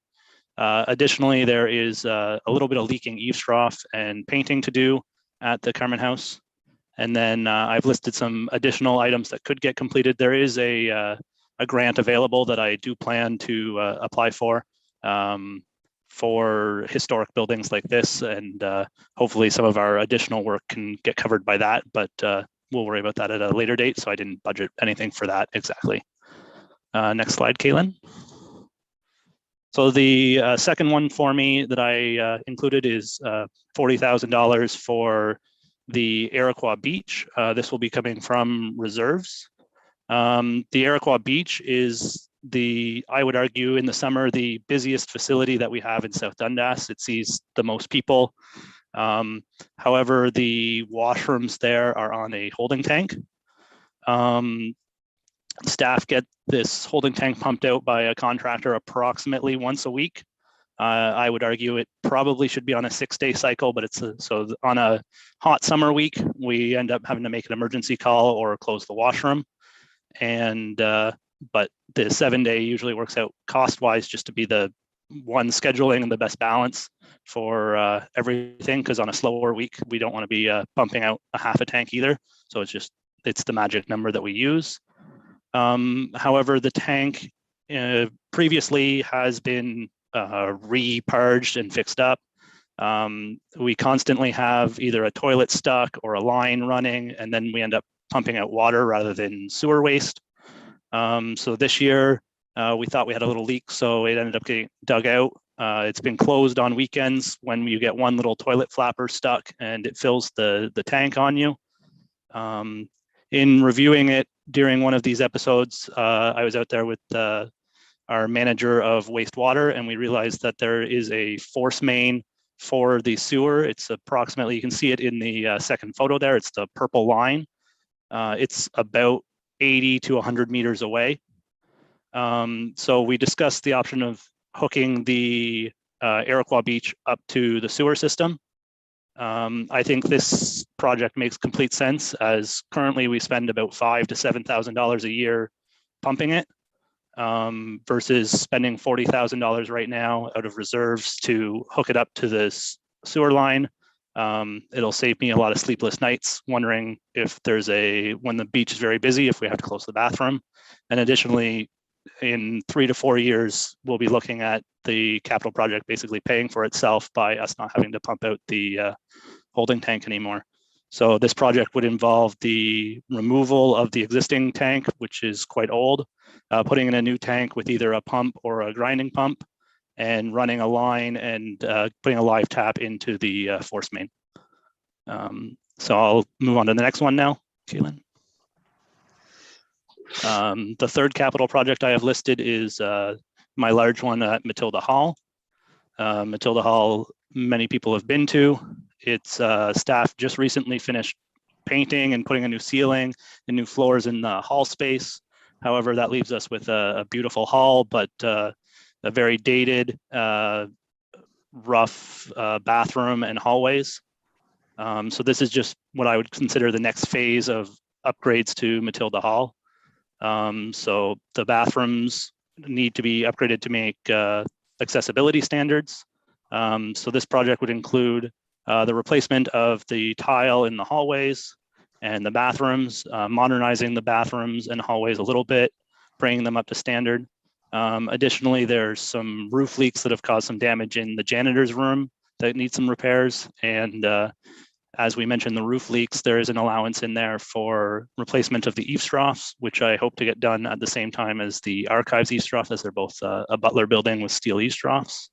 Additionally, there is a little bit of leaking eaves trough and painting to do at the Carmen House. And then I've listed some additional items that could get completed. There is a grant available that I do plan to apply for historic buildings like this. And hopefully some of our additional work can get covered by that, but we'll worry about that at a later date. So I didn't budget anything for that exactly. Next slide, Caitlin. So the second one for me that I included is $40,000 for the Iroquois Beach. This will be coming from reserves. The Iroquois Beach is I would argue in the summer, the busiest facility that we have in South Dundas. It sees the most people. However, the washrooms there are on a holding tank. Staff get this holding tank pumped out by a contractor approximately once a week. I would argue it probably should be on a 6-day cycle, but so on a hot summer week, we end up having to make an emergency call or close the washroom. And but the 7-day usually works out cost-wise just to be the one scheduling and the best balance for everything. Because on a slower week, we don't want to be pumping out a half a tank either. So it's the magic number that we use. However, the tank previously has been re-purged and fixed up. We constantly have either a toilet stuck or a line running, and then we end up pumping out water rather than sewer waste. So this year, we thought we had a little leak, so it ended up getting dug out. It's been closed on weekends when you get one little toilet flapper stuck and it fills the tank on you. In reviewing it during one of these episodes, I was out there with our manager of wastewater, and we realized that there is a force main for the sewer. It's approximately, you can see it in the second photo there, it's the purple line. It's about 80 to 100 meters away. So we discussed the option of hooking the Iroquois Beach up to the sewer system. I think this project makes complete sense, as currently we spend about $5,000 to $7,000 a year pumping it, versus spending $40,000 right now out of reserves to hook it up to this sewer line. It'll save me a lot of sleepless nights wondering if when the beach is very busy, if we have to close the bathroom. And additionally, in 3 to 4 years, we'll be looking at the capital project basically paying for itself by us not having to pump out the holding tank anymore. So this project would involve the removal of the existing tank, which is quite old, putting in a new tank with either a pump or a grinding pump, and running a line and putting a live tap into the force main. So I'll move on to the next one now, Keelan. The third capital project I have listed is my large one at Matilda Hall. Matilda Hall, many people have been to. Its staff just recently finished painting and putting a new ceiling and new floors in the hall space. However, that leaves us with a beautiful hall, but a very dated, rough bathroom and hallways. So this is just what I would consider the next phase of upgrades to Matilda Hall. So the bathrooms need to be upgraded to make accessibility standards. So this project would include the replacement of the tile in the hallways and the bathrooms, modernizing the bathrooms and hallways a little bit, bringing them up to standard. Additionally, there's some roof leaks that have caused some damage in the janitor's room that need some repairs. And as we mentioned, the roof leaks, there is an allowance in there for replacement of the eaves troughs, which I hope to get done at the same time as the archives eaves trough, as they're both a Butler building with steel eaves troughs.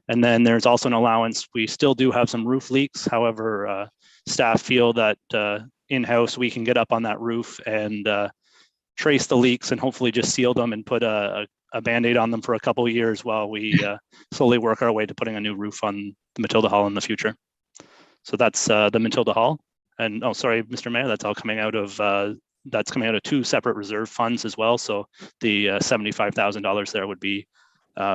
And then there's also an allowance. We still do have some roof leaks. However, staff feel that in-house we can get up on that roof and trace the leaks and hopefully just seal them and put a Band-Aid on them for a couple of years while we slowly work our way to putting a new roof on the Matilda Hall in the future. So that's the Matilda Hall. And oh, sorry, Mr. Mayor, that's all coming out of two separate reserve funds as well. So the $75,000 there would be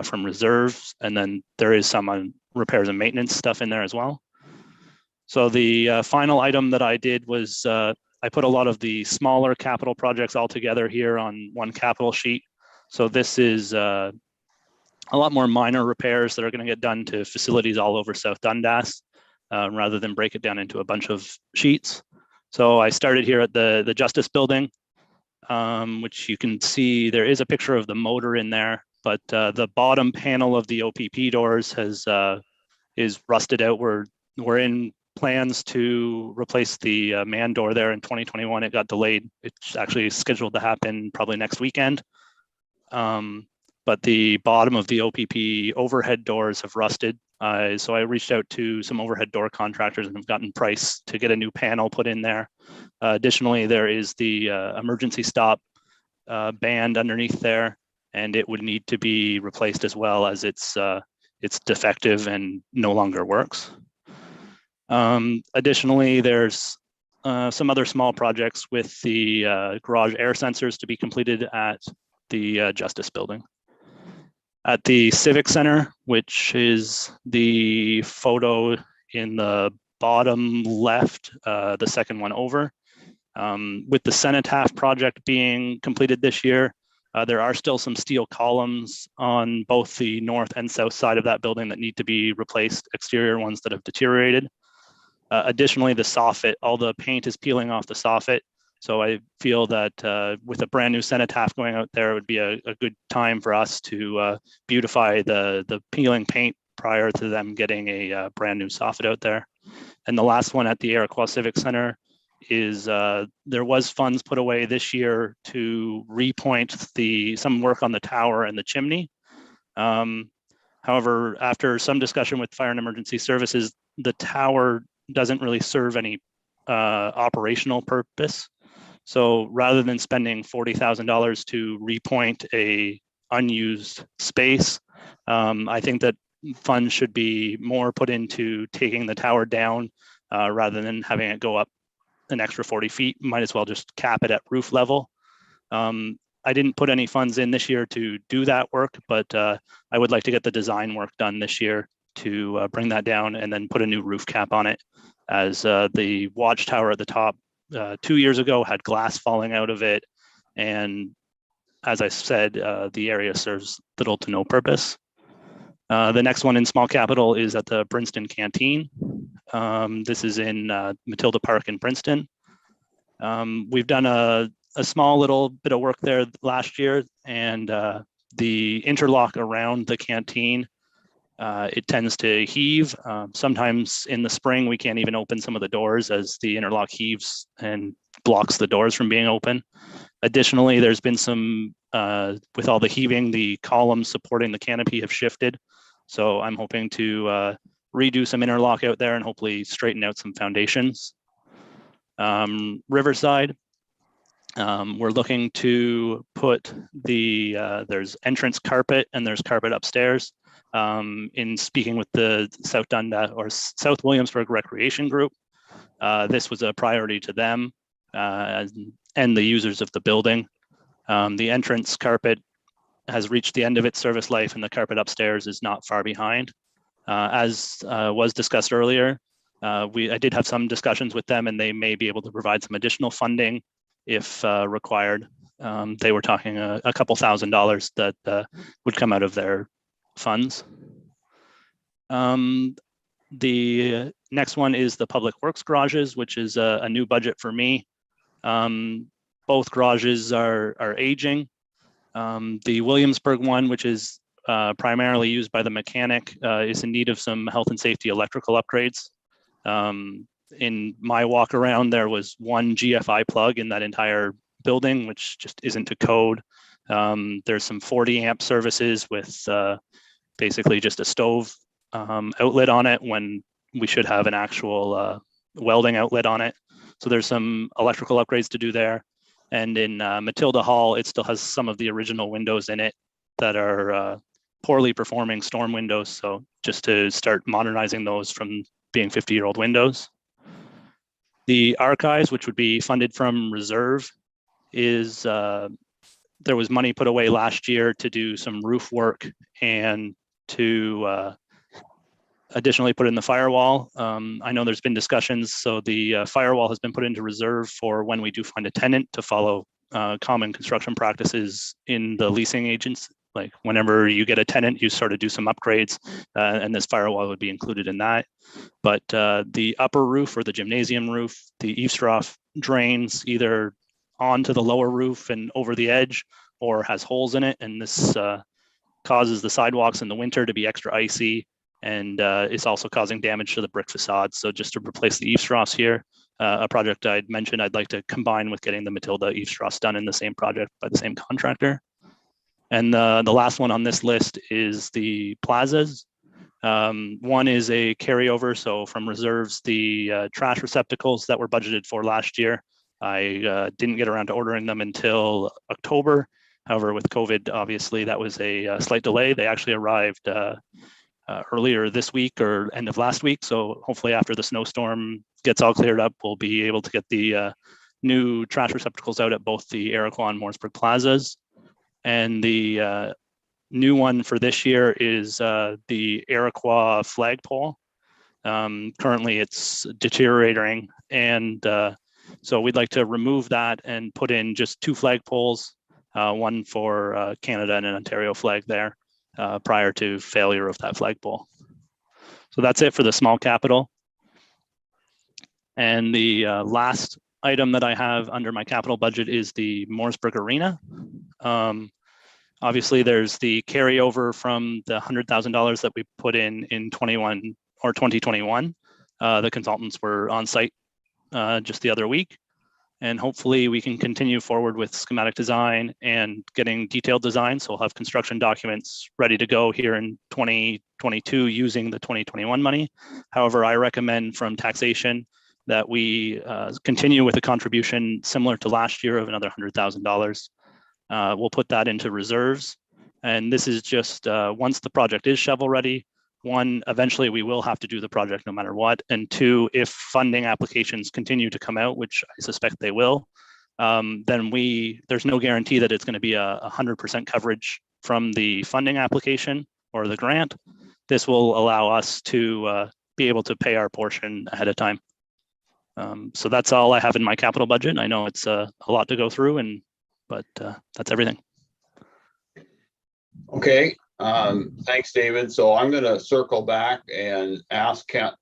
from reserves, and then there is some on repairs and maintenance stuff in there as well. So the final item that I did was I put a lot of the smaller capital projects all together here on one capital sheet. So this is a lot more minor repairs that are going to get done to facilities all over South Dundas, rather than break it down into a bunch of sheets. So I started here at the Justice Building, which you can see there is a picture of the motor in there, but the bottom panel of the OPP doors is rusted out. We're in plans to replace the man door there in 2021. It got delayed. It's actually scheduled to happen probably next weekend. But the bottom of the OPP overhead doors have rusted. So I reached out to some overhead door contractors and have gotten price to get a new panel put in there. Additionally, there is the emergency stop band underneath there, and it would need to be replaced as well, as it's defective and no longer works. Additionally, there's some other small projects with the garage air sensors to be completed at the Justice Building. At the Civic Center, which is the photo in the bottom left, the second one over, with the Cenotaph project being completed this year, there are still some steel columns on both the north and south side of that building that need to be replaced, exterior ones that have deteriorated. Additionally, the soffit, all the paint is peeling off the soffit. So I feel that with a brand new Cenotaph going out there, it would be a good time for us to beautify the peeling paint prior to them getting a brand new soffit out there. And the last one at the Iroquois Civic Center is there was funds put away this year to repoint some work on the tower and the chimney. However, after some discussion with Fire and Emergency Services, the tower doesn't really serve any operational purpose. So rather than spending $40,000 to repoint a unused space, I think that funds should be more put into taking the tower down rather than having it go up an extra 40 feet. Might as well just cap it at roof level. I didn't put any funds in this year to do that work, but I would like to get the design work done this year to bring that down and then put a new roof cap on it, as the watchtower at the top 2 years ago had glass falling out of it. And as I said, the area serves little to no purpose. The next one in small capital is at the Princeton Canteen. This is in Matilda Park in Princeton. We've done a small little bit of work there last year, and the interlock around the canteen, it tends to heave. Sometimes in the spring, we can't even open some of the doors as the interlock heaves and blocks the doors from being open. Additionally, there's been some, with all the heaving, the columns supporting the canopy have shifted. So I'm hoping to redo some interlock out there and hopefully straighten out some foundations. Riverside, we're looking to put there's entrance carpet and there's carpet upstairs. In speaking with the South Dundas or South Williamsburg Recreation Group, this was a priority to them and the users of the building. The entrance carpet has reached the end of its service life and the carpet upstairs is not far behind. As was discussed earlier, I did have some discussions with them and they may be able to provide some additional funding if required. They were talking a couple $1,000s that would come out of their funds. The next one is the public works garages, which is a new budget for me. Both garages are aging. The Williamsburg one, which is primarily used by the mechanic, is in need of some health and safety electrical upgrades. In my walk around, there was one GFI plug in that entire building, which just isn't to code. There's some 40 amp services with basically just a stove outlet on it when we should have an actual welding outlet on it. So there's some electrical upgrades to do there. And in Matilda Hall, it still has some of the original windows in it that are poorly performing storm windows. So just to start modernizing those from being 50-year-old windows. The archives, which would be funded from reserve, is there was money put away last year to do some roof work and to additionally put in the firewall. I know there's been discussions, so the firewall has been put into reserve for when we do find a tenant to follow common construction practices in the leasing agents. Like whenever you get a tenant, you sort of do some upgrades and this firewall would be included in that. But the upper roof or the gymnasium roof, the eaves trough drains either onto the lower roof and over the edge or has holes in it. And this causes the sidewalks in the winter to be extra icy and it's also causing damage to the brick facade. So just to replace the eaves troughs here, a project I'd mentioned I'd like to combine with getting the Matilda eaves troughs done in the same project by the same contractor. And the last one on this list is the plazas. One is a carryover, so from reserves, the trash receptacles that were budgeted for last year. I didn't get around to ordering them until October. However, with COVID, obviously, that was a slight delay. They actually arrived earlier this week or end of last week. So hopefully after the snowstorm gets all cleared up, we'll be able to get the new trash receptacles out at both the Iroquois and Morrisburg plazas. And the new one for this year is the Iroquois flagpole. Currently it's deteriorating and so we'd like to remove that and put in just 2 flagpoles, one for Canada and an Ontario flag there prior to failure of that flagpole. So that's it for the small capital. And the last item that I have under my capital budget is the Morrisburg Arena. Obviously, there's the carryover from the $100,000 that we put in 21 or 2021. The consultants were on site just the other week, and hopefully we can continue forward with schematic design and getting detailed design. So we'll have construction documents ready to go here in 2022 using the 2021 money. However, I recommend from taxation that we continue with a contribution similar to last year of another $100,000. We'll put that into reserves. And this is just once the project is shovel ready, 1, eventually we will have to do the project no matter what. And 2, if funding applications continue to come out, which I suspect they will, then there's no guarantee that it's going to be 100% coverage from the funding application or the grant. This will allow us to be able to pay our portion ahead of time. So that's all I have in my capital budget. I know it's a lot to go through, but that's everything. Okay, thanks, David. So I'm going to circle back and ask Kent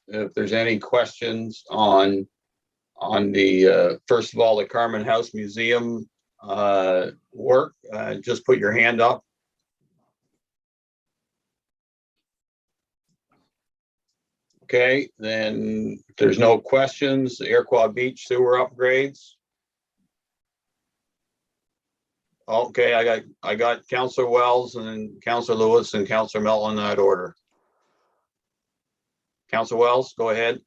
if there's any questions on the first of all, the Carman House Museum work. Just put your hand up. Okay, then if there's no questions, the Iroquois Beach sewer upgrades. Okay, I got Councillor Wells and Councillor Lewis and Councillor Melton in that order. Councillor Wells, go ahead.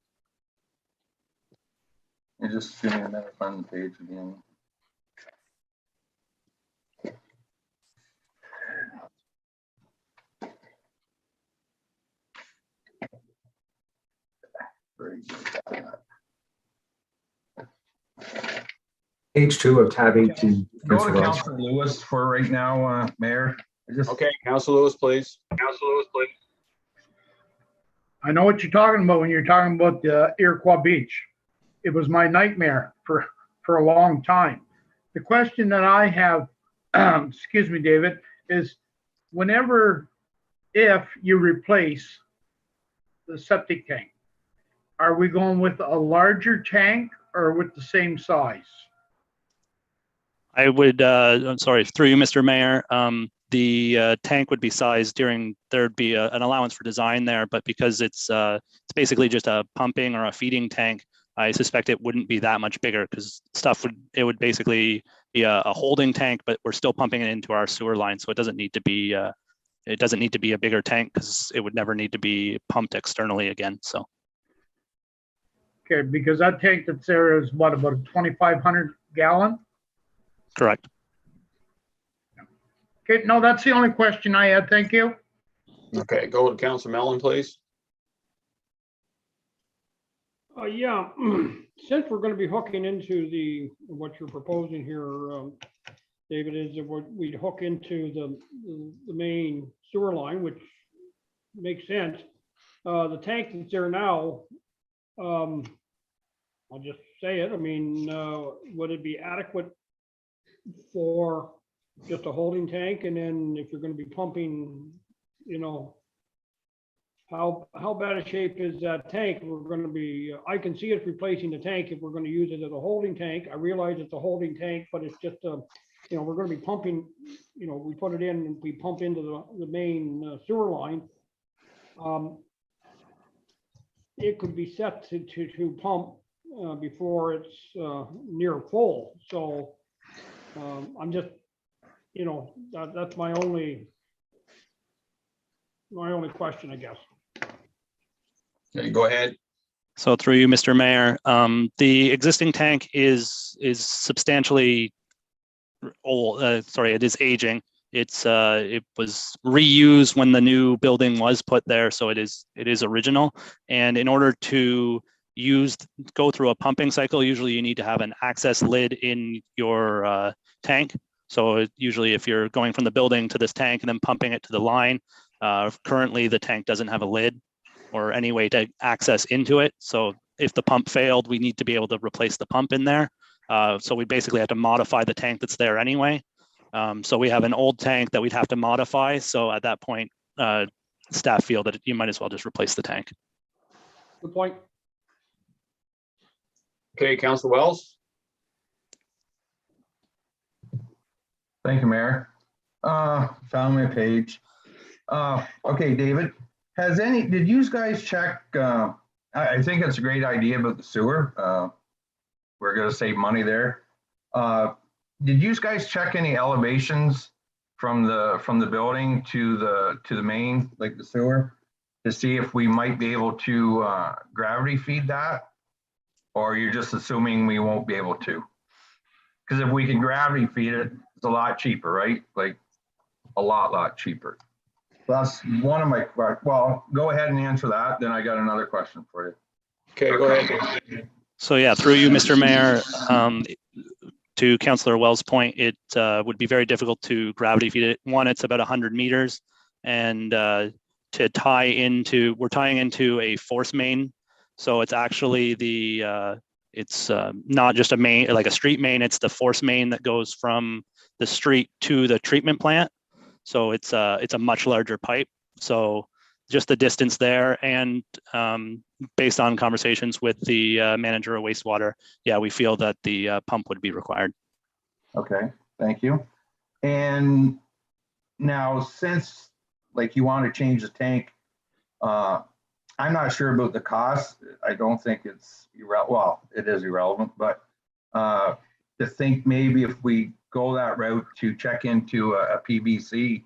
You just give me a minute to find the page again. Page 2 of tab 18. Go Councillor to Wells. Councillor Lewis for right now, Mayor. Okay, Councillor Lewis, please. I know what you're talking about when you're talking about the Iroquois Beach. It was my nightmare for a long time. The question that I have, excuse me, David, is if you replace the septic tank, are we going with a larger tank or with the same size? I would, I'm sorry, through you, Mr. Mayor, the tank would be sized there'd be an allowance for design there, but because it's basically just a pumping or a feeding tank, I suspect it wouldn't be that much bigger because it would basically be a holding tank, but we're still pumping it into our sewer line. So it doesn't need to be a bigger tank because it would never need to be pumped externally again, so. Okay, because that tank that's there is what, about a 2,500 gallon? Correct. Okay, no, that's the only question I had. Thank you. Okay, go to Councillor Mellon, please. Yeah, since we're going to be hooking into what you're proposing here, David, is that we'd hook into the main sewer line, which makes sense. The tank that's there now, I'll just say it. I mean, would it be adequate for just a holding tank? And then if you're going to be pumping, you know, how bad a shape is that tank? We're going to be, I can see it replacing the tank if we're going to use it as a holding tank. I realize it's a holding tank, but it's just a, you know, we're going to be pumping, you know, we put it in and we pump into the main sewer line. It could be set to pump before it's near full. So I'm just, you know, that's my only question, I guess. Okay, go ahead. So through you, Mr. Mayor, the existing tank is substantially old. It is aging. It was reused when the new building was put there, so it is original. And in order to go through a pumping cycle, usually you need to have an access lid in your tank. So usually, if you're going from the building to this tank and then pumping it to the line, currently the tank doesn't have a lid or any way to access into it. So if the pump failed, we need to be able to replace the pump in there. So we basically have to modify the tank that's there anyway. So we have an old tank that we'd have to modify. So at that point, staff feel that you might as well just replace the tank. Good point. Okay, Councillor Wells. Thank you, Mayor. Found my page. Okay, David, did you guys check, I think it's a great idea about the sewer. We're gonna save money there. Did you guys check any elevations from the building to the main, like the sewer, to see if we might be able to gravity feed that? Or you're just assuming we won't be able to? Because if we can gravity feed it, it's a lot cheaper, right? Like a lot cheaper. That's one of my, well, go ahead and answer that. Then I got another question for you. Okay, go ahead. So yeah, through you, Mr. Mayor, to Councillor Wells' point, it would be very difficult to gravity feed it. One, it's about 100 meters, and we're tying into a force main. So it's actually it's not just a main, like a street main, it's the force main that goes from the street to the treatment plant. So it's a much larger pipe. So just the distance there, and based on conversations with the manager of wastewater, yeah, we feel that the pump would be required. Okay, thank you. And now, since like you want to change the tank, I'm not sure about the cost. I don't think it's well, it is irrelevant, but to think maybe if we go that route to check into a PVC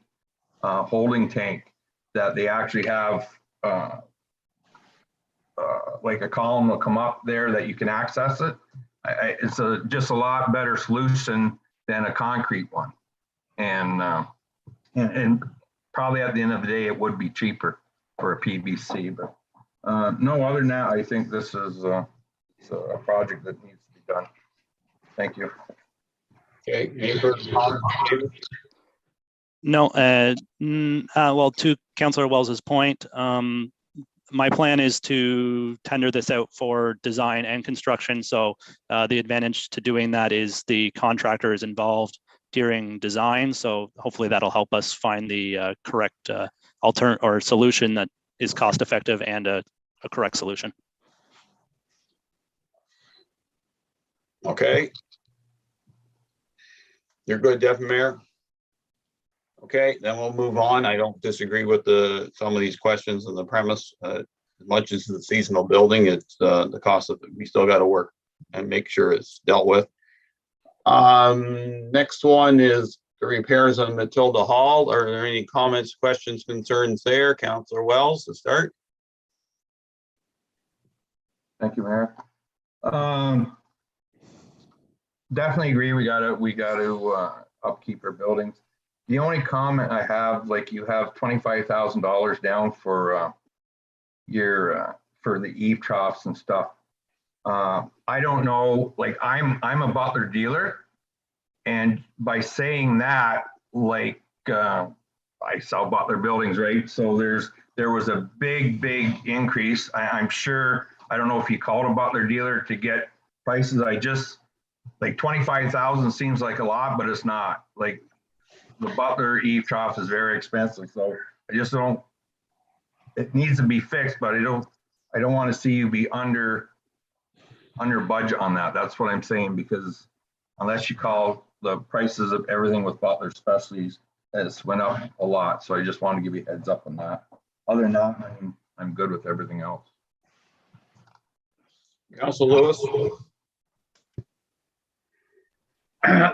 holding tank, that they actually have like a column will come up there that you can access it. It's just a lot better solution than a concrete one. And probably at the end of the day, it would be cheaper for a PVC, but no, other than that, I think this is a project that needs to be done. Thank you. Okay, any further comments, David? No, well, to Councillor Wells's point, my plan is to tender this out for design and construction. So the advantage to doing that is the contractor is involved during design. So hopefully that'll help us find the correct alternate or solution that is cost effective and a correct solution. Okay. You're good, Deputy Mayor? Okay, then we'll move on. I don't disagree with some of these questions and the premise. As much as the seasonal building, it's the cost of it. We still got to work and make sure it's dealt with. Next one is the repairs on Matilda Hall. Are there any comments, questions, concerns there? Councillor Wells to start. Thank you, Mayor. Definitely agree. We got to upkeep our buildings. The only comment I have, like, you have $25,000 down for for the eave troughs and stuff. I don't know, like, I'm a Butler dealer, and by saying that, like, I sell Butler buildings, right? So there was a big increase. I'm sure, I don't know if you called a Butler dealer to get prices. Like 25,000 seems like a lot, but it's not. Like, the Butler eave trough is very expensive, so I just don't. It needs to be fixed, but I don't want to see you be under budget on that. That's what I'm saying, because unless you call the prices of everything with Butler Specialties, it's went up a lot. So I just want to give you a heads up on that. Other than that, I'm good with everything else. Councillor Lewis.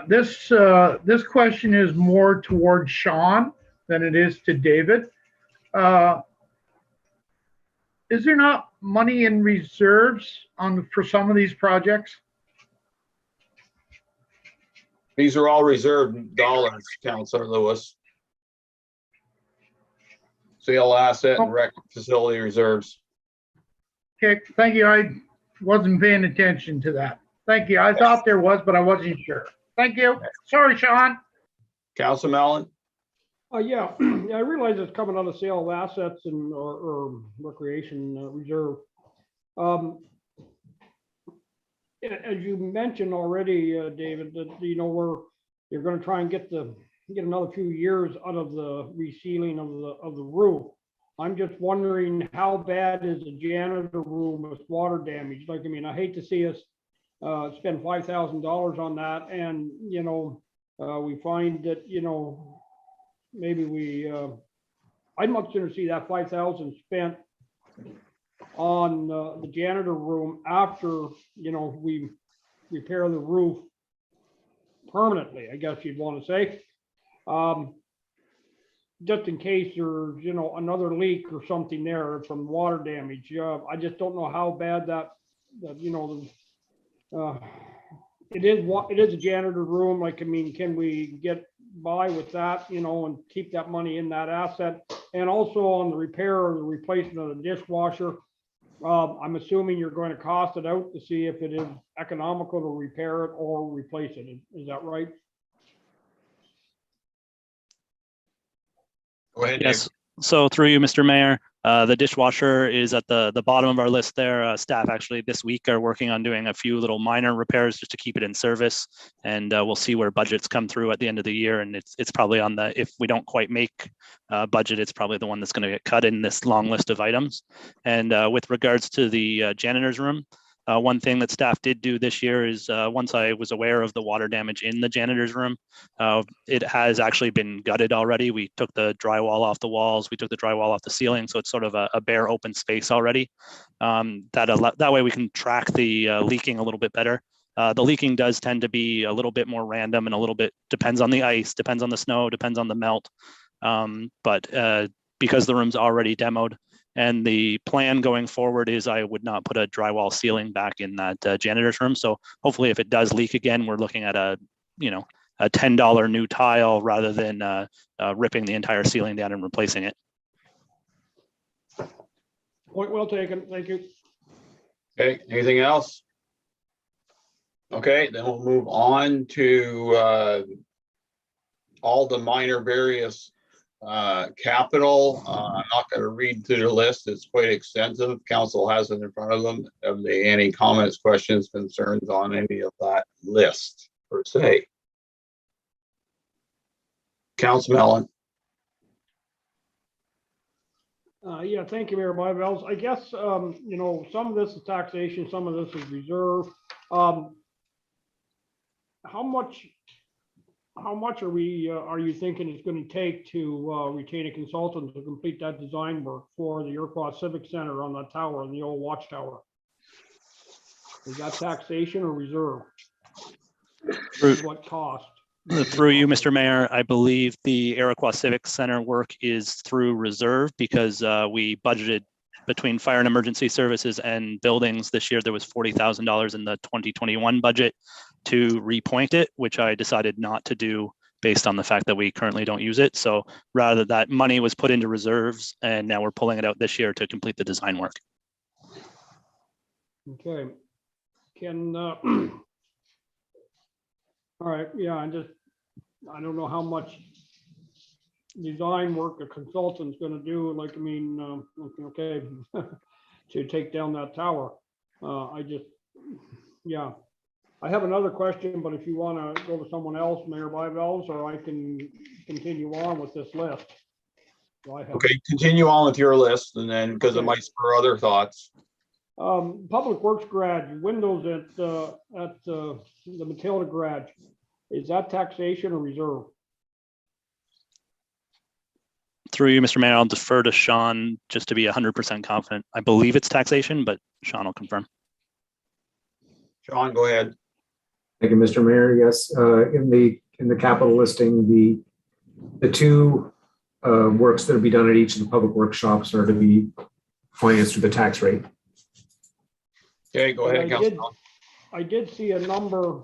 This question is more towards Sean than it is to David. Is there not money in reserves for some of these projects? These are all reserved dollars, Councillor Lewis. Sale asset and rec facility reserves. Okay, thank you. I wasn't paying attention to that. Thank you. I thought there was, but I wasn't sure. Thank you. Sorry, Sean. Councillor Mellon. Yeah, I realize it's coming out of sale of assets and or recreation reserve. As you mentioned already, David, that you're going to try and get another few years out of the resealing of the roof. I'm just wondering, how bad is the janitor room with water damage? Like, I mean, I hate to see us spend $5,000 on that, and we find that maybe I'd much sooner see that $5,000 spent on the janitor room after we repair the roof permanently, I guess you'd want to say, just in case there's another leak or something there from water damage. I just don't know how bad that it is a janitor room. Like, I mean, can we get by with that, and keep that money in that asset? And also on the repair or the replacement of the dishwasher, I'm assuming you're going to cost it out to see if it is economical to repair it or replace it. Is that right? Go ahead, Yes. So through you, Mr. Mayor, the dishwasher is at the bottom of our list there. Staff actually this week are working on doing a few little minor repairs just to keep it in service. And we'll see where budgets come through at the end of the year. And it's probably on if we don't quite make budget, it's probably the one that's going to get cut in this long list of items. And with regards to the janitor's room, One thing that staff did do this year is once I was aware of the water damage in the janitor's room, it has actually been gutted already. We took the drywall off the walls, we took the drywall off the ceiling, so it's sort of a bare open space already. That way we can track the leaking a little bit better. The leaking does tend to be a little bit more random and a little bit depends on the ice, depends on the snow, depends on the melt. But because the room's already demoed, and the plan going forward is I would not put a drywall ceiling back in that janitor's room. So hopefully if it does leak again, we're looking at a $10 new tile rather than ripping the entire ceiling down and replacing it. Point well taken. Thank you. Okay, anything else? Okay, then we'll move on to all the minor various capital. I'm not going to read through the list. It's quite extensive. Council has it in front of them. Have they any comments, questions, concerns on any of that list per se? Council Mellon. Yeah, thank you, Mayor Byvelds. I guess, some of this is taxation, some of this is reserve. How much are you thinking it's going to take to retain a consultant to complete that design work for the Iroquois Civic Center on that tower, the old watchtower? Is that taxation or reserve? What cost? Through you, Mr. Mayor, I believe the Iroquois Civic Center work is through reserve because we budgeted between fire and emergency services and buildings this year. There was $40,000 in the 2021 budget to repoint it, which I decided not to do based on the fact that we currently don't use it. So rather, that money was put into reserves and now we're pulling it out this year to complete the design work. Okay. All right, yeah, I don't know how much design work a consultant's gonna do, okay, to take down that tower. I have another question, but if you wanna go to someone else, Mayor Byvelds, or I can continue on with this list. Okay, continue on with your list and then, because it might spur other thoughts. Public Works garage, windows at the Matilda garage, is that taxation or reserve? Through you, Mr. Mayor, I'll defer to Sean just to be 100% confident. I believe it's taxation, but Sean will confirm. Sean, go ahead. Thank you, Mr. Mayor. Yes, in the capital listing, the two works that will be done at each of the public workshops are to be financed through the tax rate. Okay, go ahead, Councilman. I did see a number,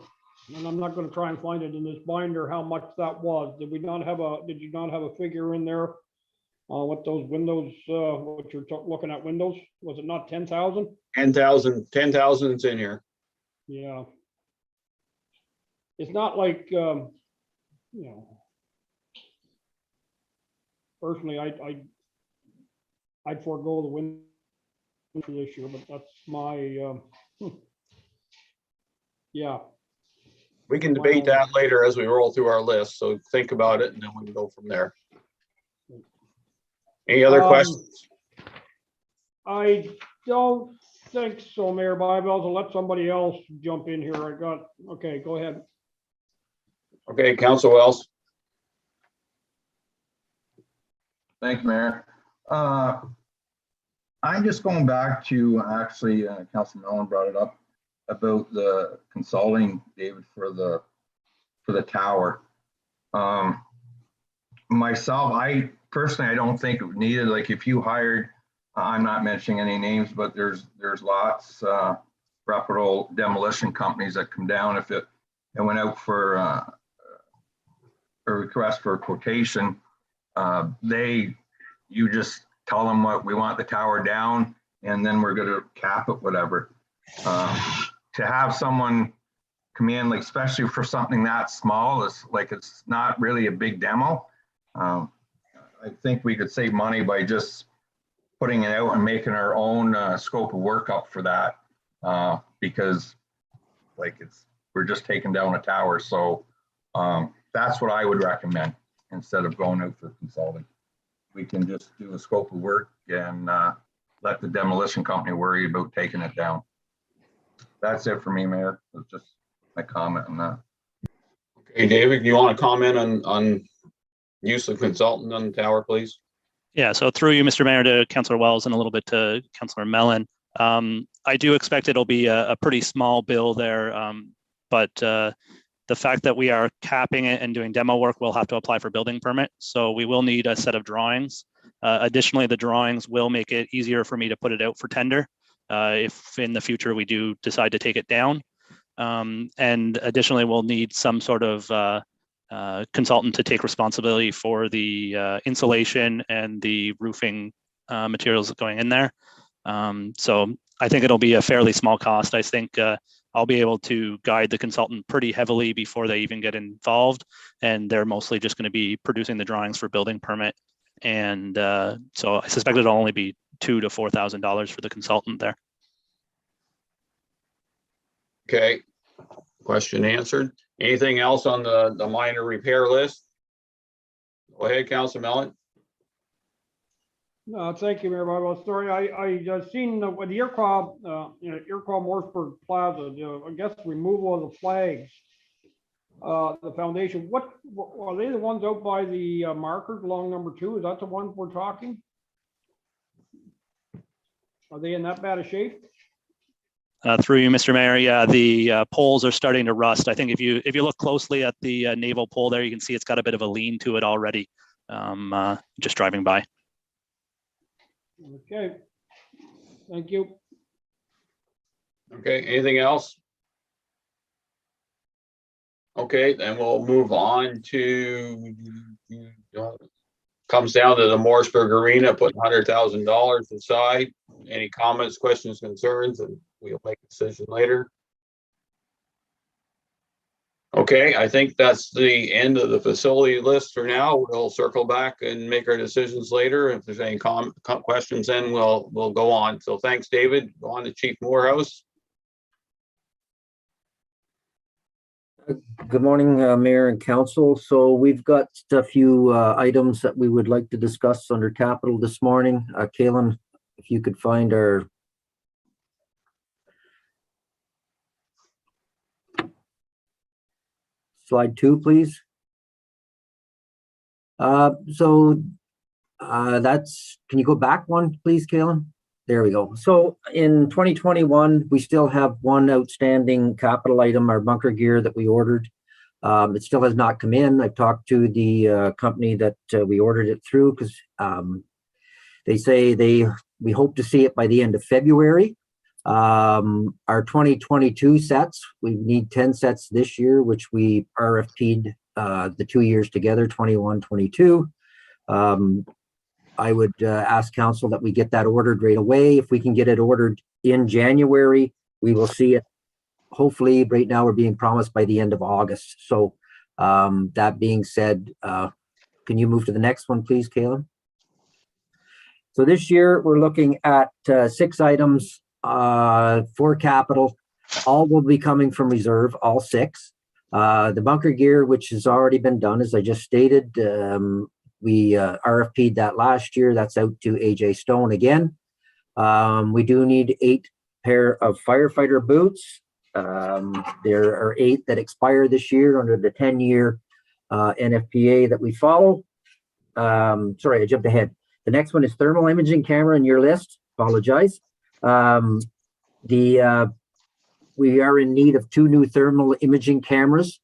and I'm not going to try and find it in this binder, how much that was. Did you not have a figure in there? What those windows, what you're looking at windows, was it not 10,000? 10,000 is in here. Yeah. It's not like, personally, I'd forego the window for this year, but that's my, yeah. We can debate that later as we roll through our list. So think about it and then we can go from there. Any other questions? I don't think so, Mayor Byvelds. I'll let somebody else jump in here. Okay, go ahead. Okay, Council Wells. Thank you, Mayor. I'm just going back to actually, Councilman Mellon brought it up about the consulting, David, for the tower. Myself, I personally don't think it needed. Like if you hired, I'm not mentioning any names, but there's lots reputable demolition companies that come down. If it went out for a request for a quotation, you just tell them what we want the tower down, and then we're going to cap it, whatever. To have someone come in, like especially for something that small, it's not really a big demo. I think we could save money by just putting it out and making our own scope of work up for that, because we're just taking down a tower. So that's what I would recommend instead of going out for consulting. We can just do a scope of work and let the demolition company worry about taking it down. That's it for me, Mayor. That's just my comment on that. Okay, David, you want to comment on use of consultant on the tower, please? Yeah, so through you, Mr. Mayor, to Councillor Wells and a little bit to Councillor Mellon. I do expect it'll be a pretty small bill there, but the fact that we are capping it and doing demo work, we'll have to apply for building permit. So we will need a set of drawings. Additionally, the drawings will make it easier for me to put it out for tender if in the future we do decide to take it down. And additionally, we'll need some sort of consultant to take responsibility for the insulation and the roofing materials going in there. So I think it'll be a fairly small cost. I think I'll be able to guide the consultant pretty heavily before they even get involved. And they're mostly just going to be producing the drawings for building permit. And so I suspect it'll only be $2,000 to $4,000 for the consultant there. Okay, question answered. Anything else on the minor repair list? Go ahead, Councilor Mellon. No, thank you, Mayor Bob. Sorry, I seen with the Iroquois, Iroquois Morrisburg Plaza, I guess removal of the flags, the foundation. What are they the ones out by the markers along number 2? Is that the ones we're talking? Are they in that bad a shape? Through you, Mr. Mayor, yeah, the poles are starting to rust. I think if you look closely at the naval pole there, you can see it's got a bit of a lean to it already. Just driving by. Okay, thank you. Okay, anything else? Okay, then we'll move on to, comes down to the Morrisburg Arena, putting $100,000 aside. Any comments, questions, concerns, and we'll make a decision later. Okay, I think that's the end of the facility list for now. We'll circle back and make our decisions later. If there's any questions, then we'll go on. So thanks, David. Go on to Chief Morehouse. Good morning, Mayor and Council. So we've got a few items that we would like to discuss under capital this morning. Kaylin, if you could find our slide 2, please. That's, can you go back one, please, Kaylin? There we go. So in 2021, we still have one outstanding capital item, our bunker gear that we ordered. It still has not come in. I've talked to the company that we ordered it through because they say we hope to see it by the end of February. Our 2022 sets, we need 10 sets this year, which we RFP'd the 2 years together, 21, 22. I would ask council that we get that ordered right away. If we can get it ordered in January, we will see it. Hopefully, right now we're being promised by the end of August. So that being said, can you move to the next one, please, Kaylin? So this year we're looking at 6 items for capital. All will be coming from reserve, all 6. The bunker gear, which has already been done, as I just stated, we RFP'd that last year. That's out to AJ Stone again. We do need 8 pair of firefighter boots. There are 8 that expire this year under the 10-year NFPA that we follow. Sorry, I jumped ahead. The next one is thermal imaging camera in your list. Apologize. We are in need of 2 new thermal imaging cameras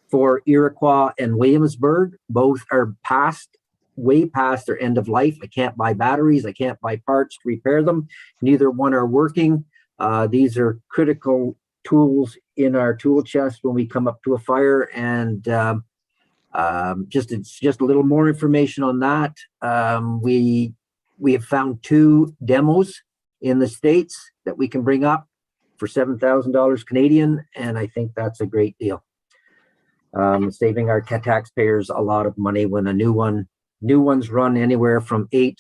for Iroquois and Williamsburg. Both are way past their end of life. I can't buy batteries. I can't buy parts to repair them. Neither one are working. These are critical tools in our tool chest when we come up to a fire. And it's just a little more information on that. We have found 2 demos in the States that we can bring up for $7,000 Canadian, and I think that's a great deal. Saving our taxpayers a lot of money when a new ones run anywhere from $8,000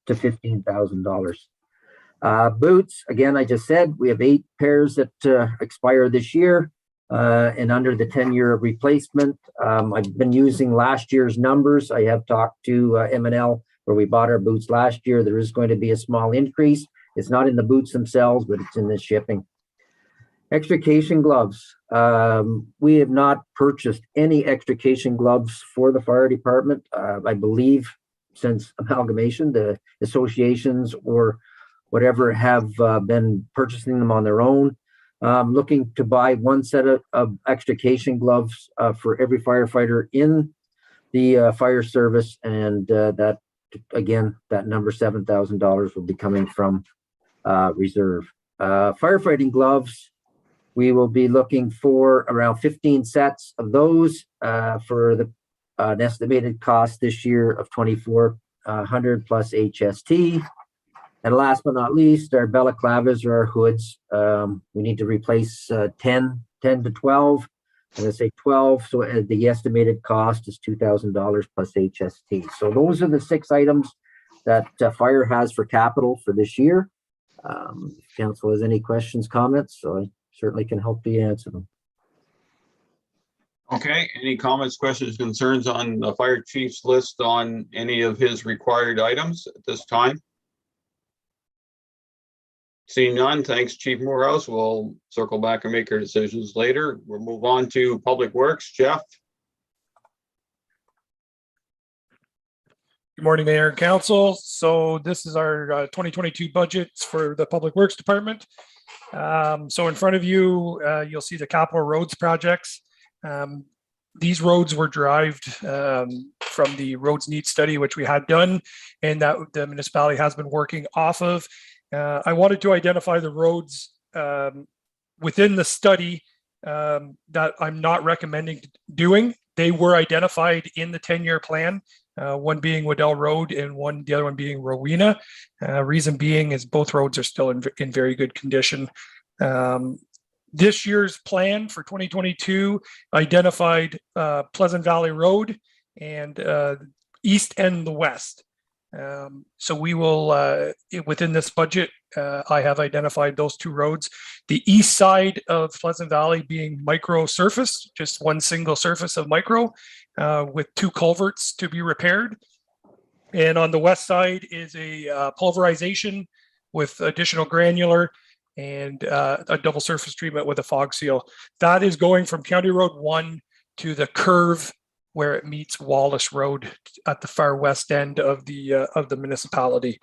to $15,000. Boots, again, I just said we have 8 pairs that expire this year and under the 10-year replacement. I've been using last year's numbers. I have talked to M&L where we bought our boots last year. There is going to be a small increase. It's not in the boots themselves, but it's in the shipping. Extrication gloves. We have not purchased any extrication gloves for the fire department. I believe since amalgamation, the associations or whatever have been purchasing them on their own. Looking to buy one set of extrication gloves for every firefighter in the fire service, and that again, that number $7,000 will be coming from reserve. Firefighting gloves, we will be looking for around 15 sets of those for an estimated cost this year of $2,400 plus HST. And last but not least, our balaclavas or our hoods. We need to replace 10 to 12. I'm going to say 12. So the estimated cost is $2,000 plus HST. So those are the 6 items that fire has for capital for this year. If council has any questions, comments, so I certainly can help you answer them. Okay, any comments, questions, concerns on the fire chief's list on any of his required items at this time? Seeing none, thanks, Chief Murals. We'll circle back and make our decisions later. We'll move on to Public Works. Jeff? Good morning, Mayor and Council. So this is our 2022 budgets for the Public Works Department. So in front of you, you'll see the capital roads projects. These roads were derived from the roads needs study, which we had done, and that the municipality has been working off of. I wanted to identify the roads within the study that I'm not recommending doing. They were identified in the 10-year plan, one being Waddell Road and the other one being Rowena. Reason being is both roads are still in very good condition. This year's plan for 2022 identified Pleasant Valley Road and east and the west. So we will, within this budget, I have identified those 2 roads. The east side of Pleasant Valley being micro surface, just one single surface of micro with 2 culverts to be repaired. And on the west side is a pulverization with additional granular and a double surface treatment with a fog seal. That is going from County Road 1 to the curve where it meets Wallace Road at the far west end of the municipality.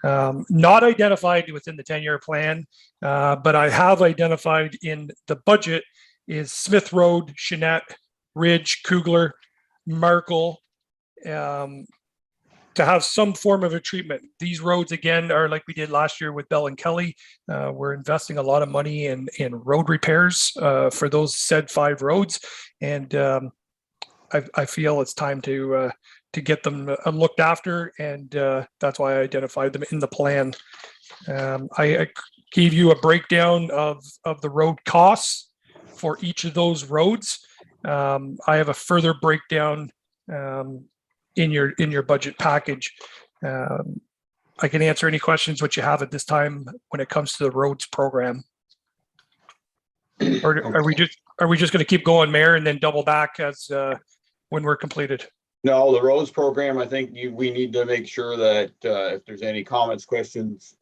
Not identified within the 10-year plan, but I have identified in the budget is Smith Road, Chenette, Ridge, Kugler, Markle, to have some form of a treatment. These roads, again, are like we did last year with Bell and Kelly. We're investing a lot of money in road repairs for those said 5 roads. And I feel it's time to get them looked after, and that's why I identified them in the plan. I gave you a breakdown of the road costs for each of those roads. I have a further breakdown in your budget package. I can answer any questions which you have at this time when it comes to the roads program. Or are we just going to keep going, Mayor, and then double back as when we're completed? No, the roads program, I think we need to make sure that if there's any comments, questions,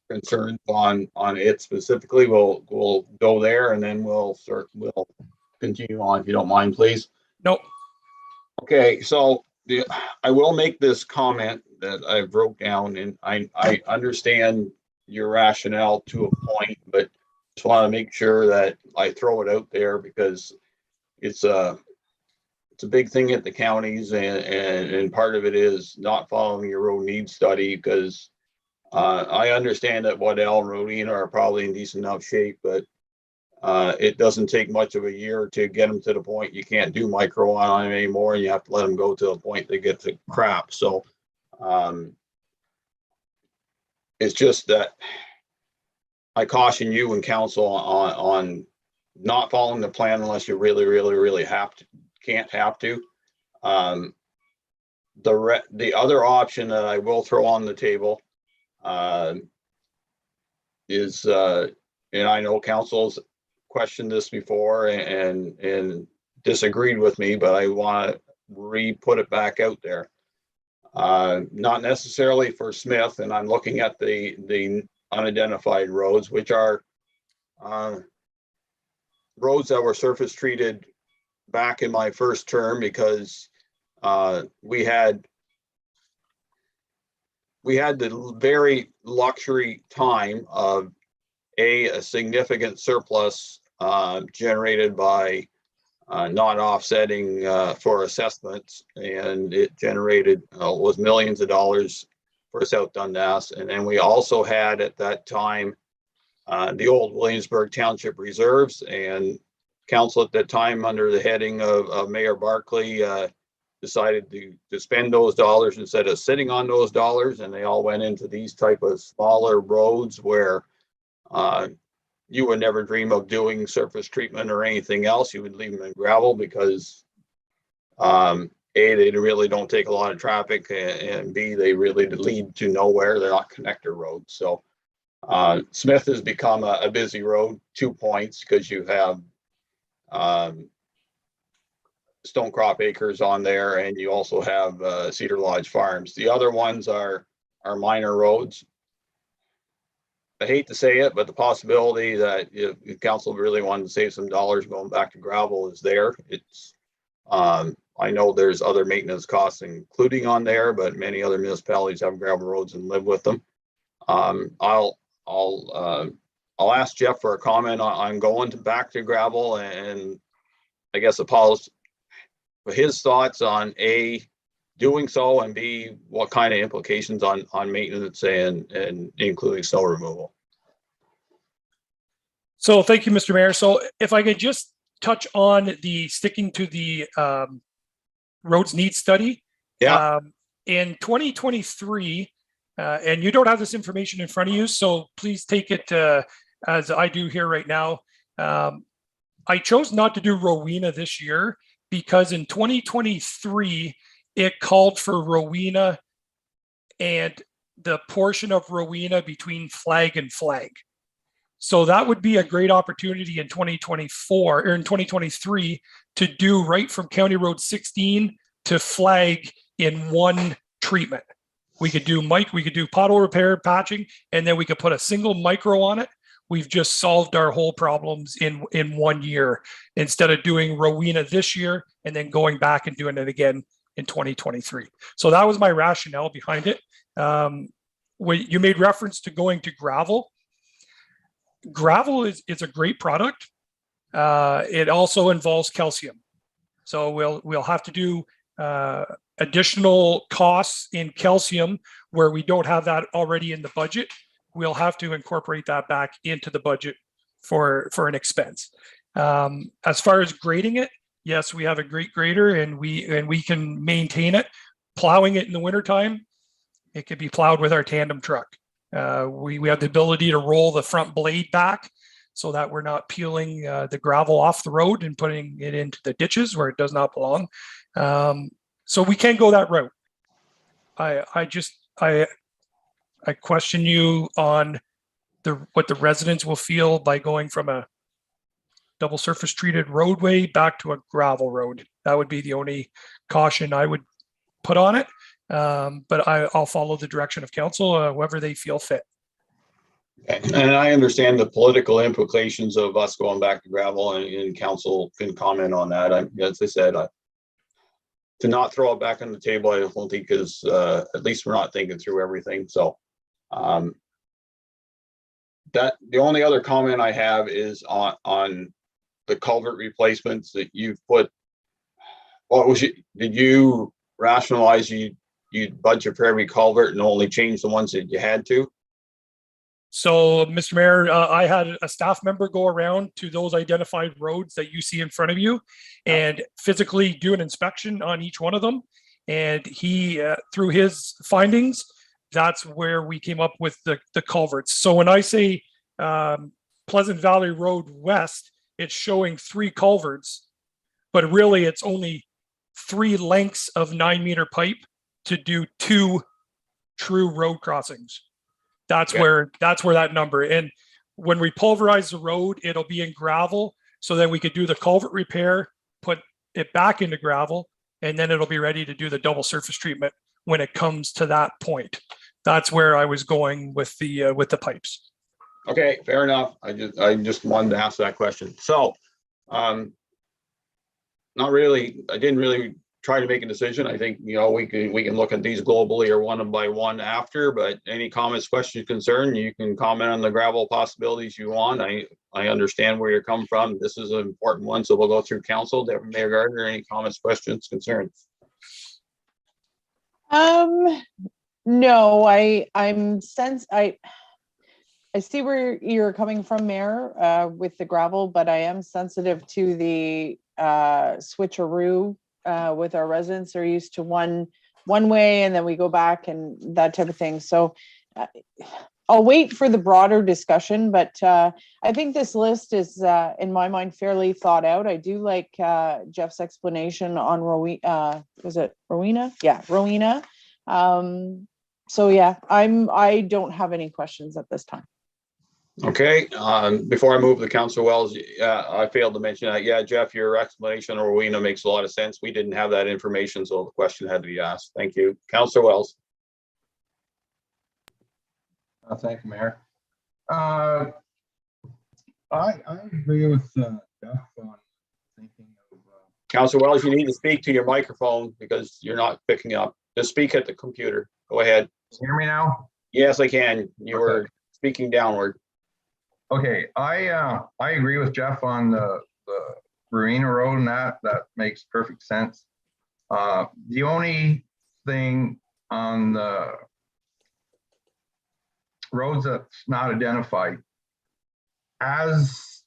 concerns on it specifically, we'll go there, and then we'll continue on, if you don't mind, please. Nope. Okay, so I will make this comment that I wrote down, and I understand your rationale to a point, but just want to make sure that I throw it out there because it's a big thing at the counties, and part of it is not following your road needs study, because I understand that Waddell and Rowena are probably in decent enough shape, but it doesn't take much of a year to get them to the point you can't do micro on them anymore, and you have to let them go to a point they get to crap. So it's just that I caution you and council on not following the plan unless you really have to. Can't have to. The other option that I will throw on the table is, and I know council's questioned this before and disagreed with me, but I want to put it back out there. Not necessarily for Smith, and I'm looking at the unidentified roads, which are roads that were surface treated back in my first term, because we had the very luxury time of a significant surplus generated by not offsetting for assessments, and it generated was millions of dollars for South Dundas. And then we also had at that time the old Williamsburg Township Reserves, and council at that time, under the heading of Mayor Barkley, decided to spend those dollars instead of sitting on those dollars, and they all went into these type of smaller roads where you would never dream of doing surface treatment or anything else. You would leave them in gravel because they really don't take a lot of traffic, and B, they really lead to nowhere. They're not connector roads. So Smith has become a busy road, 2 points, because you have Stonecrop Acres on there, and you also have Cedar Lodge Farms. The other ones are minor roads. I hate to say it, but the possibility that if council really wanted to save some dollars going back to gravel is there. It's I know there's other maintenance costs including on there, but many other municipalities have gravel roads and live with them. I'll ask Jeff for a comment on going back to gravel, and I guess Paul's his thoughts on A, doing so, and B, what kind of implications on maintenance and including snow removal. So thank you, Mr. Mayor. So if I could just touch on sticking to the roads needs study. Yeah. In 2023, and you don't have this information in front of you, so please take it as I do here right now. I chose not to do Rowena this year because in 2023, it called for Rowena and the portion of Rowena between Flag and Flag. So that would be a great opportunity in 2024 or in 2023 to do right from County Road 16 to Flag in one treatment. We could do pothole repair, patching, and then we could put a single micro on it. We've just solved our whole problems in 1 year instead of doing Rowena this year and then going back and doing it again in 2023. So that was my rationale behind it. You made reference to going to gravel. Gravel is a great product. It also involves calcium. So we'll have to do additional costs in calcium where we don't have that already in the budget. We'll have to incorporate that back into the budget for an expense. As far as grading it, yes, we have a great grader and we can maintain it. Plowing it in the wintertime, it could be plowed with our tandem truck. We have the ability to roll the front blade back so that we're not peeling the gravel off the road and putting it into the ditches where it does not belong. So we can go that route. I question you on what the residents will feel by going from a double surface treated roadway back to a gravel road. That would be the only caution I would put on it. But I'll follow the direction of council, however they feel fit. And I understand the political implications of us going back to gravel, and council can comment on that. As I said, to not throw it back on the table, I don't think is, at least we're not thinking through everything. So that the only other comment I have is on the culvert replacements that you've put. Did you rationalize you'd budget for every culvert and only change the ones that you had to? So, Mr. Mayor, I had a staff member go around to those identified roads that you see in front of you and physically do an inspection on each one of them. And he, through his findings, that's where we came up with the culverts. So when I say Pleasant Valley Road West, it's showing 3 culverts, but really it's only 3 lengths of 9-meter pipe to do 2 true road crossings. That's where that number. And when we pulverize the road, it'll be in gravel. So then we could do the culvert repair, put it back into gravel, and then it'll be ready to do the double surface treatment when it comes to that point. That's where I was going with the pipes. Okay, fair enough. I just wanted to ask that question. So, not really, I didn't really try to make a decision. I think, we can look at these globally or one by one after, but any comments, questions, concern, you can comment on the gravel possibilities you want. I understand where you're coming from. This is an important one, so we'll go through council. Deputy Mayor Gardner, any comments, questions, concerns? No, I see where you're coming from, Mayor, with the gravel, but I am sensitive to the switcheroo with our residents. They're used to one way and then we go back and that type of thing. So I'll wait for the broader discussion, but I think this list is, in my mind, fairly thought out. I do like Jeff's explanation on Rowena. Was it Rowena? Yeah, Rowena. So yeah, I don't have any questions at this time. Okay, before I move to Councillor Wells, I failed to mention that. Yeah, Jeff, your explanation on Rowena makes a lot of sense. We didn't have that information, so the question had to be asked. Thank you. Councillor Wells. Thank you, Mayor. I agree with Jeff on thinking of. Councillor Wells, you need to speak to your microphone because you're not picking up. Just speak at the computer. Go ahead. Can you hear me now? Yes, I can. You were speaking downward. Okay, I agree with Jeff on the Rowena Road, and that makes perfect sense. The only thing on the roads that's not identified, as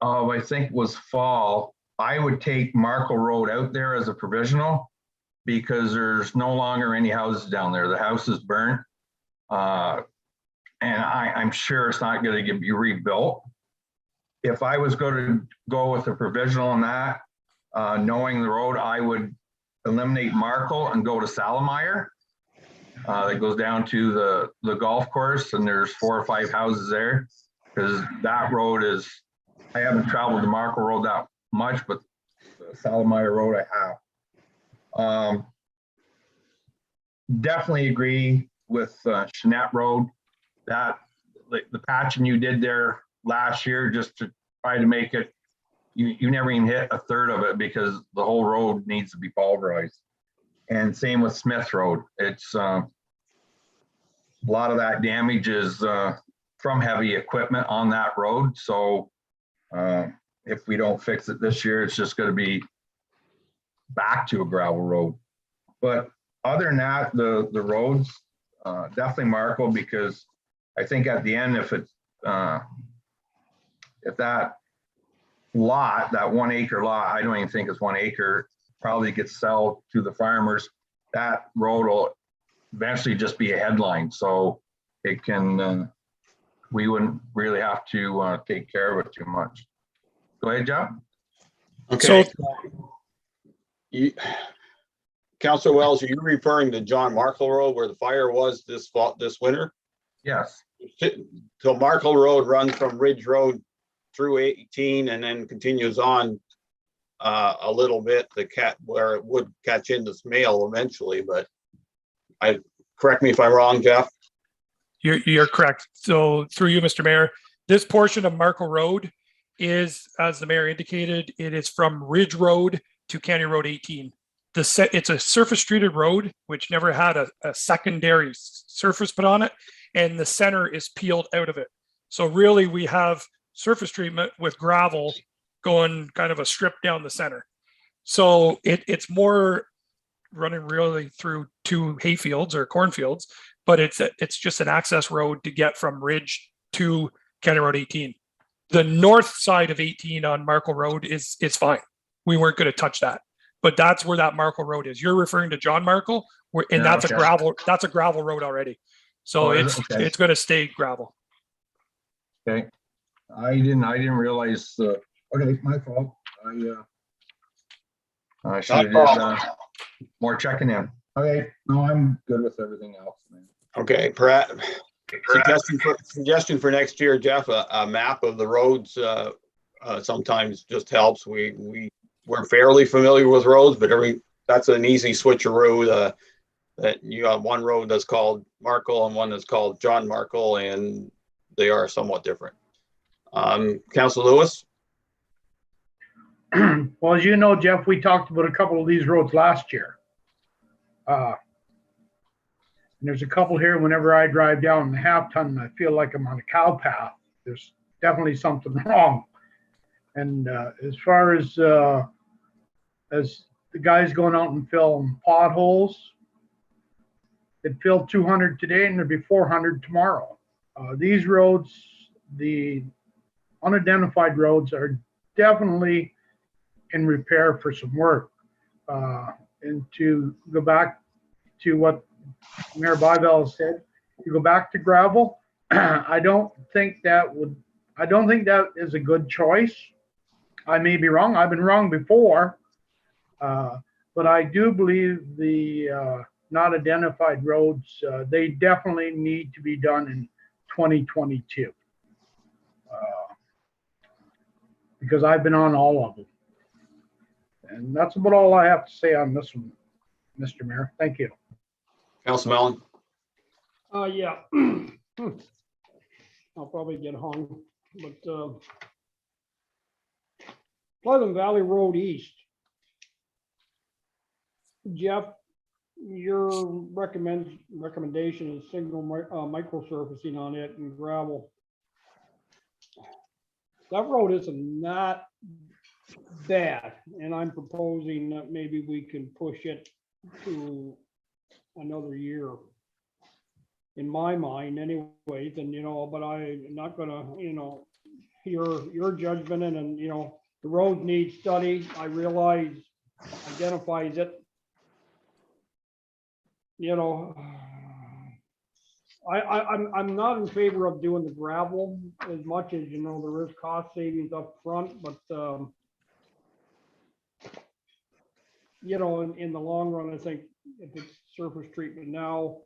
of I think was fall, I would take Markle Road out there as a provisional because there's no longer any houses down there. The house is burnt. And I'm sure it's not going to be rebuilt. If I was going to go with a provisional on that, knowing the road, I would eliminate Markle and go to Salamire. That goes down to the golf course, and there's 4 or 5 houses there. Because that road is, I haven't traveled the Markle Road that much, but the Salamire Road I have. Definitely agree with Shanette Road. That the patching you did there last year just to try to make it, you never even hit a third of it because the whole road needs to be pulverized. And same with Smith Road. It's a lot of that damage is from heavy equipment on that road. So if we don't fix it this year, it's just going to be back to a gravel road. But other than that, the roads, definitely Markle, because I think at the end, if that lot, that 1 acre lot, I don't even think it's 1 acre, probably gets sold to the farmers, that road will eventually just be a headline. So it can, we wouldn't really have to take care of it too much. Go ahead, John. Okay. Councillor Wells, are you referring to John Markle Road where the fire was this winter? Yes. So Markle Road runs from Ridge Road through 18 and then continues on a little bit where it would catch into Smale eventually, but correct me if I'm wrong, Jeff. You're correct. So through you, Mr. Mayor, this portion of Markle Road is, as the mayor indicated, it is from Ridge Road to County Road 18. It's a surface treated road, which never had a secondary surface put on it, and the center is peeled out of it. So really we have surface treatment with gravel going kind of a strip down the center. So it's more running really through 2 hayfields or cornfields, but it's just an access road to get from Ridge to County Road 18. The north side of 18 on Markle Road is fine. We weren't going to touch that. But that's where that Markle Road is. You're referring to John Markle, and yeah, that's a gravel road already. So it's going to stay gravel. Okay, I didn't realize. Okay, my fault. I should have did more checking in. Okay, no, I'm good with everything else, man. Okay, suggestion for next year, Jeff. A map of the roads sometimes just helps. We're fairly familiar with roads, but that's an easy switcheroo. That you have one road that's called Markle and one that's called John Markle, and they are somewhat different. Councilor Lewis? Well, as you know, Jeff, we talked about a couple of these roads last year. And there's a couple here, whenever I drive down the half ton, I feel like I'm on a cow path. There's definitely something wrong. And as far as the guys going out and filling potholes, it filled 200 today and there'll be 400 tomorrow. These roads, the unidentified roads, are definitely in repair for some work. And to go back to what Mayor Bivell said, you go back to gravel. I don't think that is a good choice. I may be wrong. I've been wrong before, but I do believe the not identified roads, they definitely need to be done in 2022. Because I've been on all of them. And that's about all I have to say on this one, Mr. Mayor. Thank you. Councilor Mellon? Yeah. I'll probably get hung, but Pleasant Valley Road East. Jeff, your recommendation is single microsurfacing on it and gravel. That road is not bad, and I'm proposing that maybe we can push it to another year. In my mind, anyways, and but I'm not gonna, your judgment, and the road needs study. I realize, identifies it. I'm not in favor of doing the gravel as much as there is cost savings up front, but in the long run, I think if it's surface treatment now,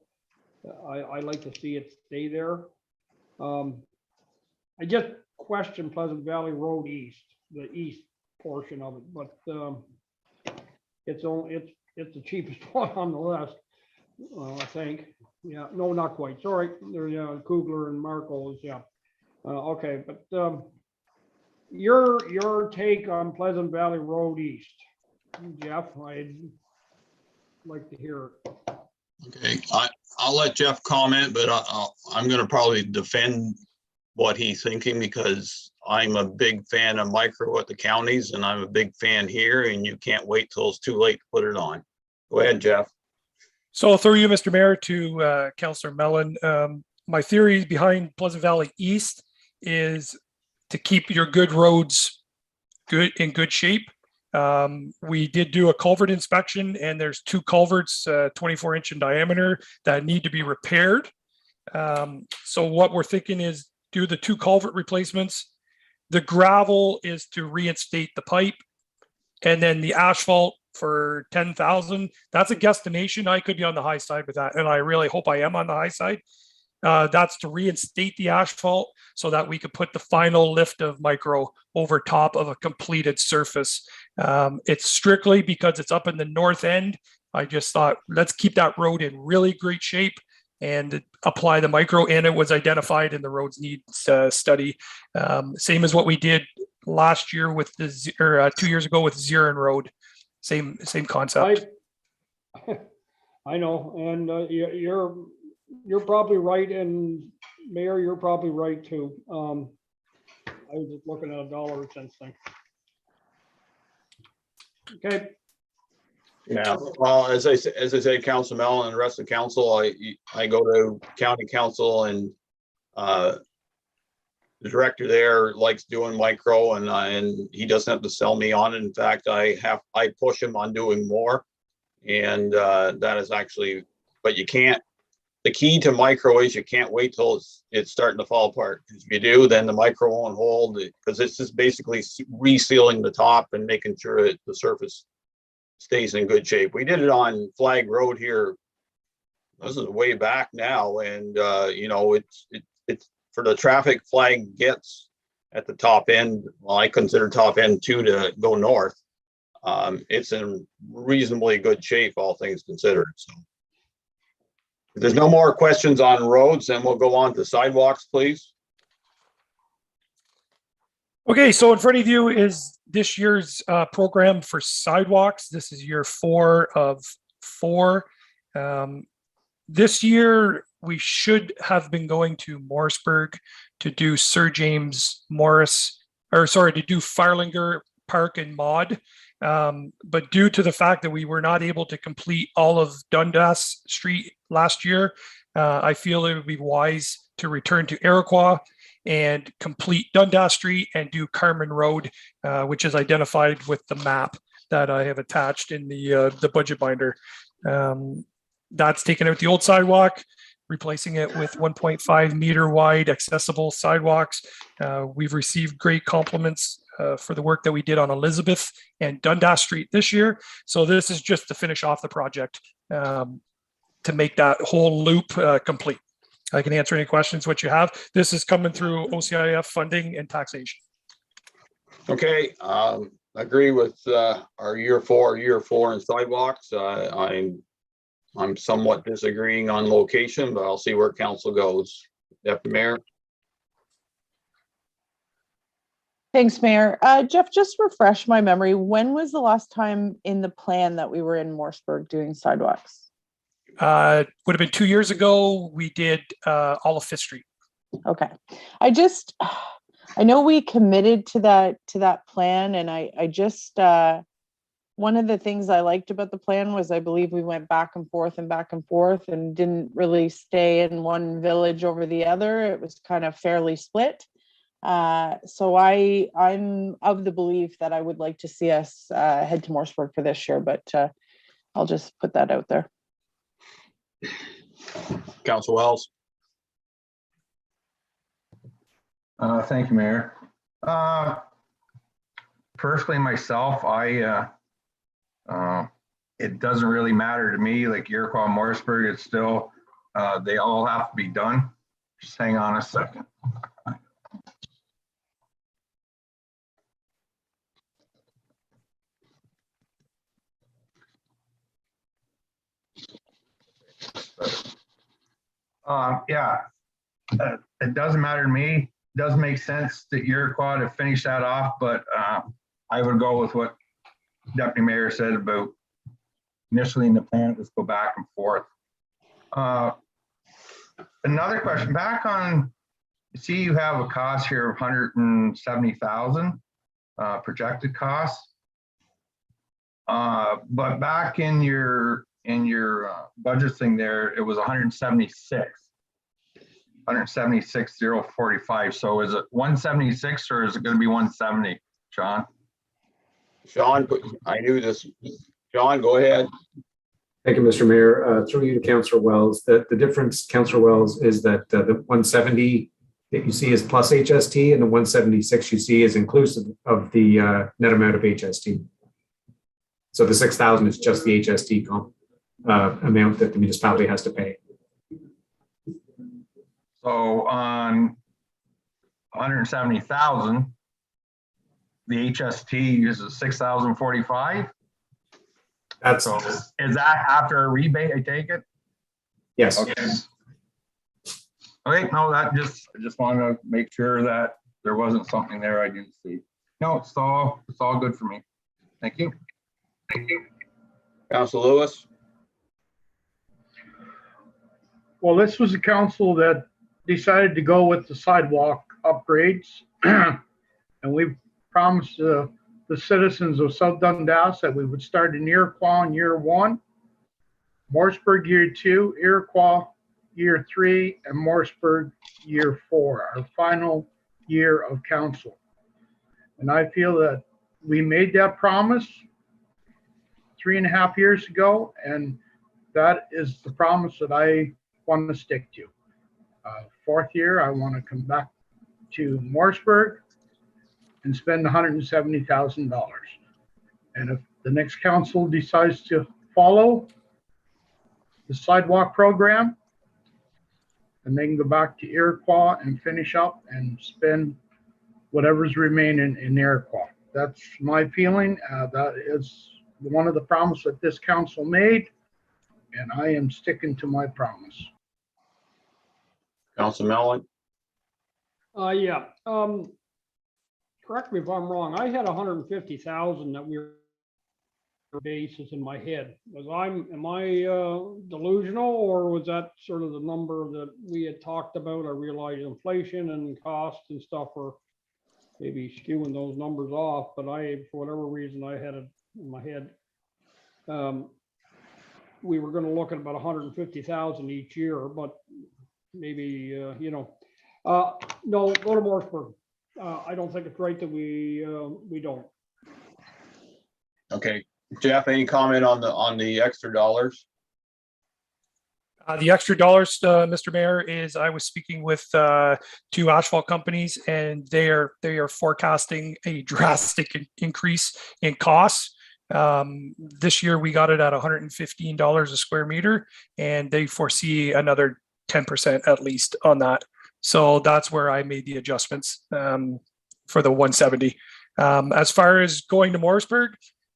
I like to see it stay there. I just question Pleasant Valley Road East, the east portion of it, but it's the cheapest one on the list, I think. Yeah, no, not quite. Sorry, there's Kugler and Marco's. Yeah, okay, but your take on Pleasant Valley Road East, Jeff? I'd like to hear it. Okay, I'll let Jeff comment, but I'm going to probably defend what he's thinking because I'm a big fan of micro at the counties, and I'm a big fan here, and you can't wait till it's too late to put it on. Go ahead, Jeff. So through you, Mr. Mayor, to Councillor Mellon, my theory behind Pleasant Valley East is to keep your good roads in good shape. We did do a culvert inspection, and there's 2 culverts, 24-inch in diameter, that need to be repaired. So what we're thinking is do the 2 culvert replacements. The gravel is to reinstate the pipe, and then the asphalt for 10,000. That's a guesstimation. I could be on the high side with that, and I really hope I am on the high side. That's to reinstate the asphalt so that we could put the final lift of micro over top of a completed surface. It's strictly because it's up in the north end. I just thought, let's keep that road in really great shape and apply the micro, and it was identified in the roads needs study. Same as what we did last year with 2 years ago with Zirin Road. Same concept. I know, and you're probably right, and Mayor, you're probably right too. I was just looking at a dollar cents thing. Okay. Yeah, well, as I say, Council Mellon and the rest of the council, I go to county council, and the director there likes doing micro, and he doesn't have to sell me on it. In fact, I push him on doing more, and that is actually, but you can't. The key to micro is you can't wait till it's starting to fall apart. Because if you do, then the micro won't hold, because it's just basically resealing the top and making sure that the surface stays in good shape. We did it on Flag Road here. This is way back now, and it's for the traffic flag gets at the top end. Well, I consider top end 2 to go north. It's in reasonably good shape, all things considered. So if there's no more questions on roads, then we'll go on to sidewalks, please. Okay, so in front of you is this year's program for sidewalks. This is year 4 of 4. This year, we should have been going to Morrisburg to do Sir James Morris, or sorry, to do Farlinger Park and Maud. But due to the fact that we were not able to complete all of Dundas Street last year, I feel it would be wise to return to Iroquois and complete Dundas Street and do Carmen Road, which is identified with the map that I have attached in the budget binder. That's taken out the old sidewalk, replacing it with 1.5 meter wide accessible sidewalks. We've received great compliments for the work that we did on Elizabeth and Dundas Street this year. So this is just to finish off the project to make that whole loop complete. I can answer any questions what you have. This is coming through OCIF funding and taxation. Okay, I agree with our year four and sidewalks. I'm somewhat disagreeing on location, but I'll see where council goes. Deputy Mayor. Thanks, Mayor. Jeff, just refresh my memory. When was the last time in the plan that we were in Morrisburg doing sidewalks? Would have been 2 years ago. We did all of 5th Street. Okay. I know we committed to that plan, and I just one of the things I liked about the plan was I believe we went back and forth and didn't really stay in one village over the other. It was kind of fairly split. So I'm of the belief that I would like to see us head to Morrisburg for this year, but I'll just put that out there. Council Wells. Thank you, Mayor. Personally, myself, it doesn't really matter to me, like Iroquois, Morrisburg, it's still, they all have to be done. Just hang on a second. It doesn't matter to me. It does make sense that Iroquois to finish that off, but I would go with what Deputy Mayor said about initially in the plan, let's go back and forth. Another question, back on, see you have a cost here of 170,000 projected costs. But back in your budget thing there, it was 176,045. So is it 176 or is it going to be 170, Sean? Sean, I knew this. Sean, go ahead. Thank you, Mr. Mayor. Through you to Councillor Wells. The difference, Councillor Wells, is that the 170 that you see is plus HST, and the 176 you see is inclusive of the net amount of HST. So the 6,000 is just the HST amount that the municipality has to pay. So on 170,000, the HST is 6,045. That's so. Is that after a rebate? I take it. Yes. Okay. Okay. No, I just wanted to make sure that there wasn't something there I didn't see. No, it's all good for me. Thank you. Thank you. Council Lewis. Well, this was a council that decided to go with the sidewalk upgrades. And we promised the citizens of South Dundas that we would start in Iroquois in year 1, Morrisburg year 2, Iroquois year 3, and Morrisburg year 4, our final year of council. And I feel that we made that promise 3.5 years ago, and that is the promise that I want to stick to. 4th year, I want to come back to Morrisburg and spend $170,000. And if the next council decides to follow the sidewalk program, then they can go back to Iroquois and finish up and spend whatever's remaining in Iroquois. That's my feeling. That is one of the promises that this council made, and I am sticking to my promise. Council Mellon. Yeah. correct me if I'm wrong, I had 150,000 that we were basis in my head. Am I delusional, or was that sort of the number that we had talked about? I realize inflation and costs and stuff are maybe skewing those numbers off, but for whatever reason, I had it in my head. We were going to look at about 150,000 each year, but maybe, no, go to Morrisburg. I don't think it's right that we don't. Okay, Jeff, any comment on the extra dollars? The extra dollars, Mr. Mayor, is I was speaking with 2 asphalt companies, and they are forecasting a drastic increase in costs. This year we got it at $115 a square meter, and they foresee another 10% at least on that. So that's where I made the adjustments for the 170. As far as going to Morrisburg,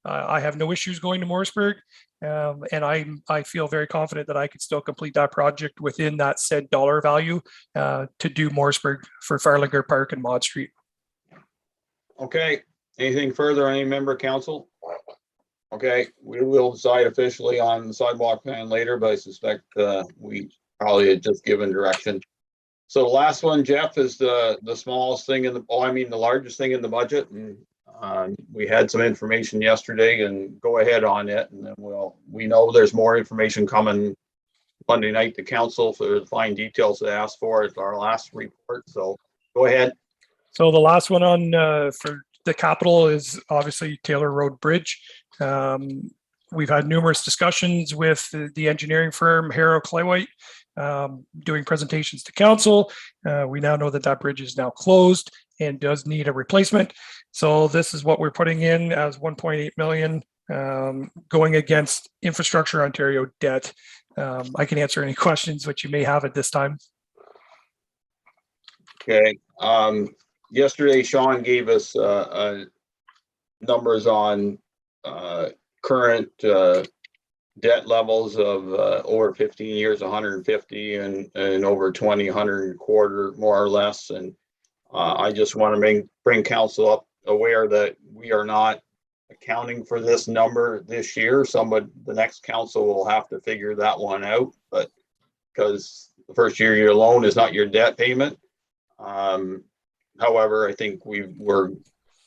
I have no issues going to Morrisburg, and I feel very confident that I could still complete that project within that said dollar value to do Morrisburg for Farlinger Park and Maud Street. Okay, anything further, any member of council? Okay, we will decide officially on the sidewalk plan later, but I suspect we probably had just given direction. So the last one, Jeff, is the smallest thing in the, the largest thing in the budget. And we had some information yesterday, and go ahead on it. And then we know there's more information coming Monday night to council for the fine details they asked for at our last report. So go ahead. So the last one on for the capital is obviously Taylor Road Bridge. We've had numerous discussions with the engineering firm Harrow Claywhite, doing presentations to council. We now know that bridge is now closed and does need a replacement. So this is what we're putting in as 1.8 million, going against Infrastructure Ontario debt. I can answer any questions which you may have at this time. Okay. Yesterday, Sean gave us numbers on current debt levels of over 15 years, 150, and over 20, 100 quarter, more or less. And I just want to bring council up aware that we are not accounting for this number this year. The next council will have to figure that one out, but because the first year your loan is not your debt payment. However, I think we're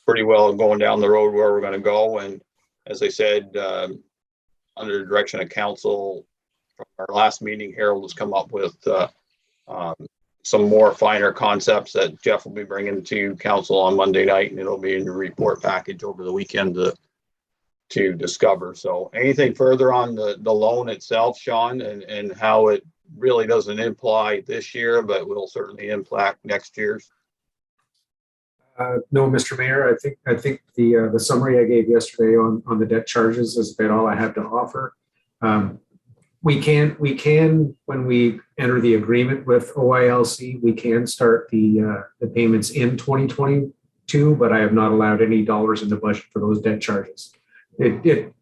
pretty well going down the road where we're going to go. And as I said, under the direction of council, from our last meeting, Harold has come up with some more finer concepts that Jeff will be bringing to council on Monday night, and it'll be in the report package over the weekend to discover. So anything further on the loan itself, Sean, and how it really doesn't imply this year, but will certainly impact next year's? No, Mr. Mayor, I think the summary I gave yesterday on the debt charges is about all I have to offer. We can, when we enter the agreement with OILC, we can start the payments in 2022, but I have not allowed any dollars in the budget for those debt charges. It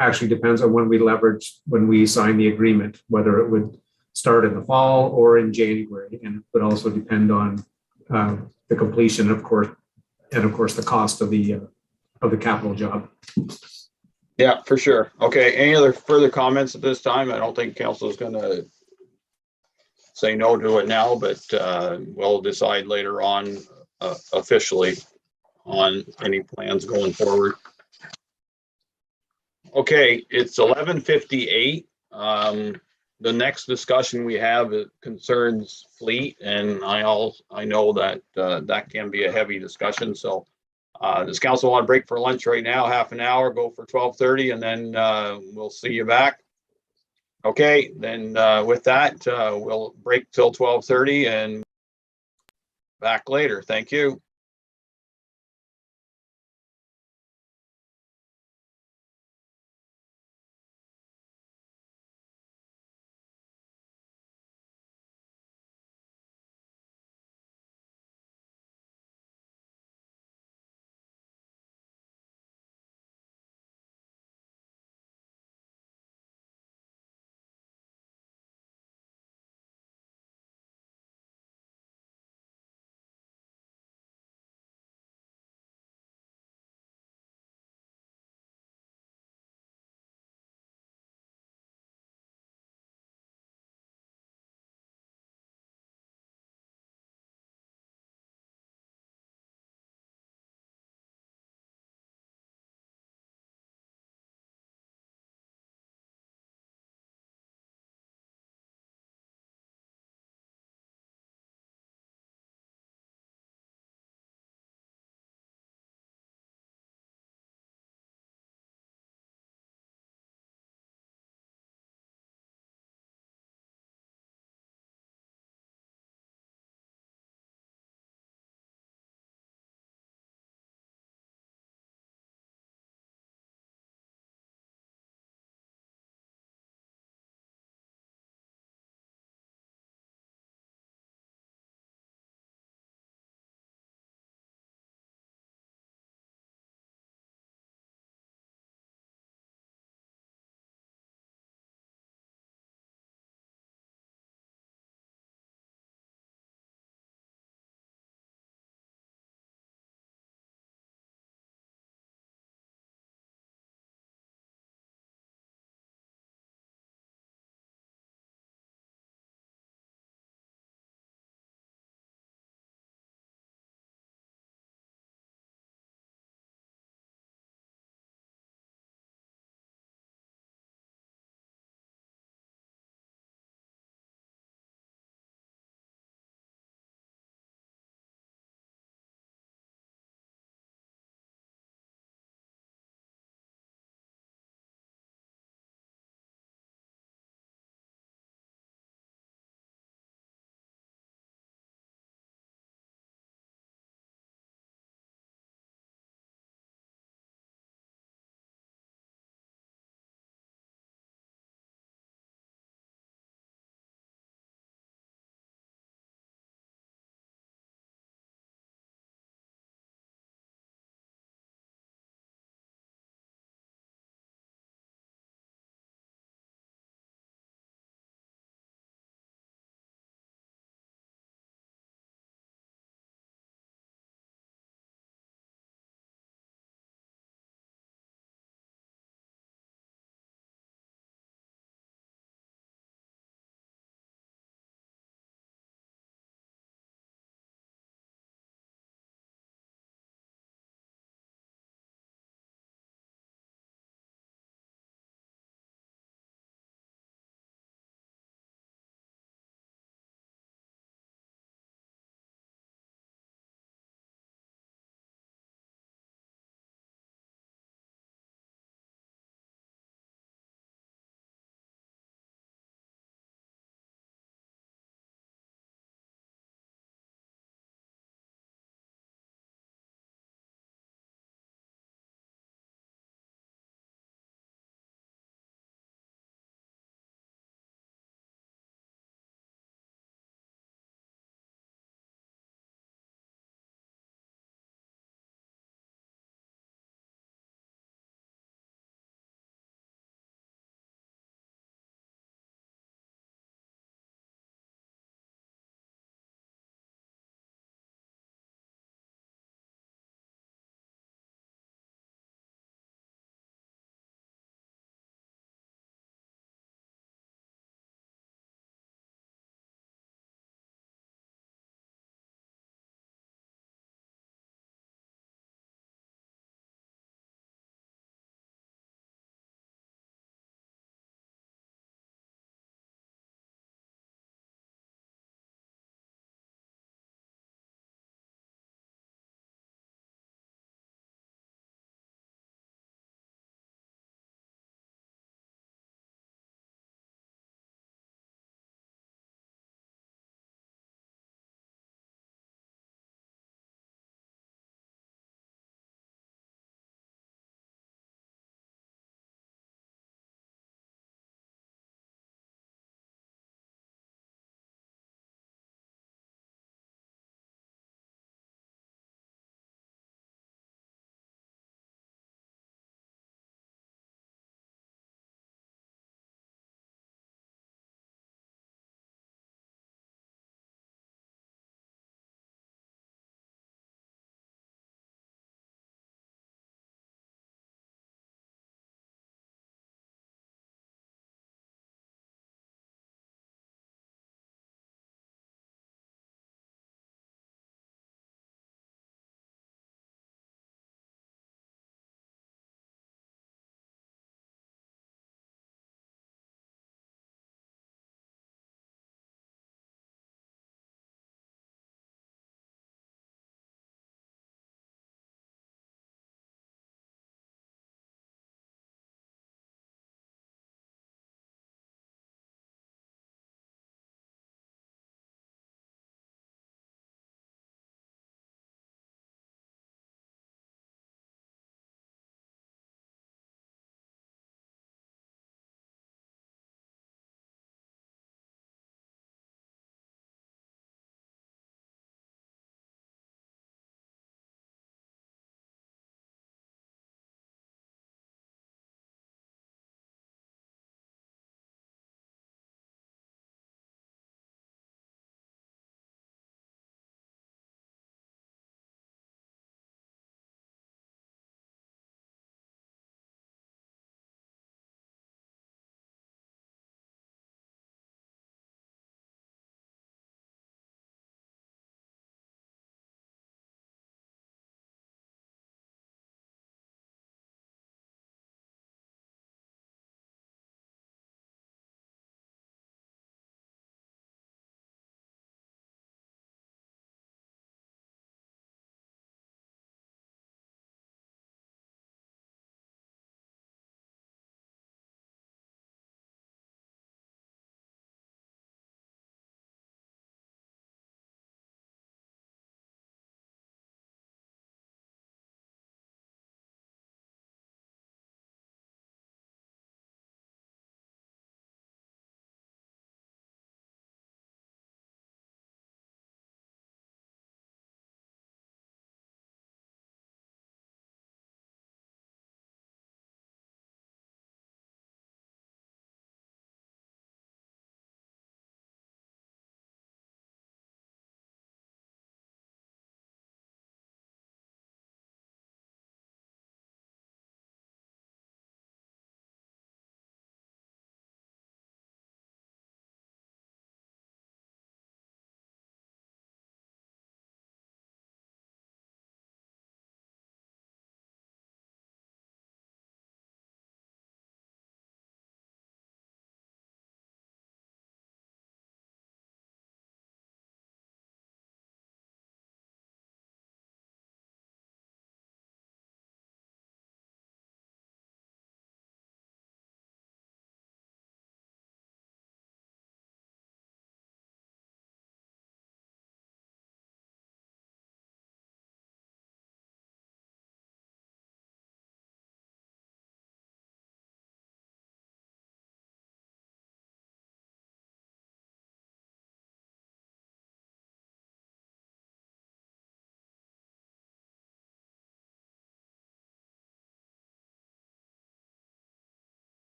actually depends on when we sign the agreement, whether it would start in the fall or in January, and it would also depend on the completion, of course, and of course the cost of the capital job. Yeah, for sure. Okay, any other further comments at this time? I don't think council is going to say no to it now, but we'll decide later on officially on any plans going forward. Okay, it's 11:58. The next discussion we have concerns fleet, and I know that that can be a heavy discussion. So does council want to break for lunch right now, half an hour, go for 12:30, and then we'll see you back? Okay, then with that, we'll break till 12:30 and back later. Thank you.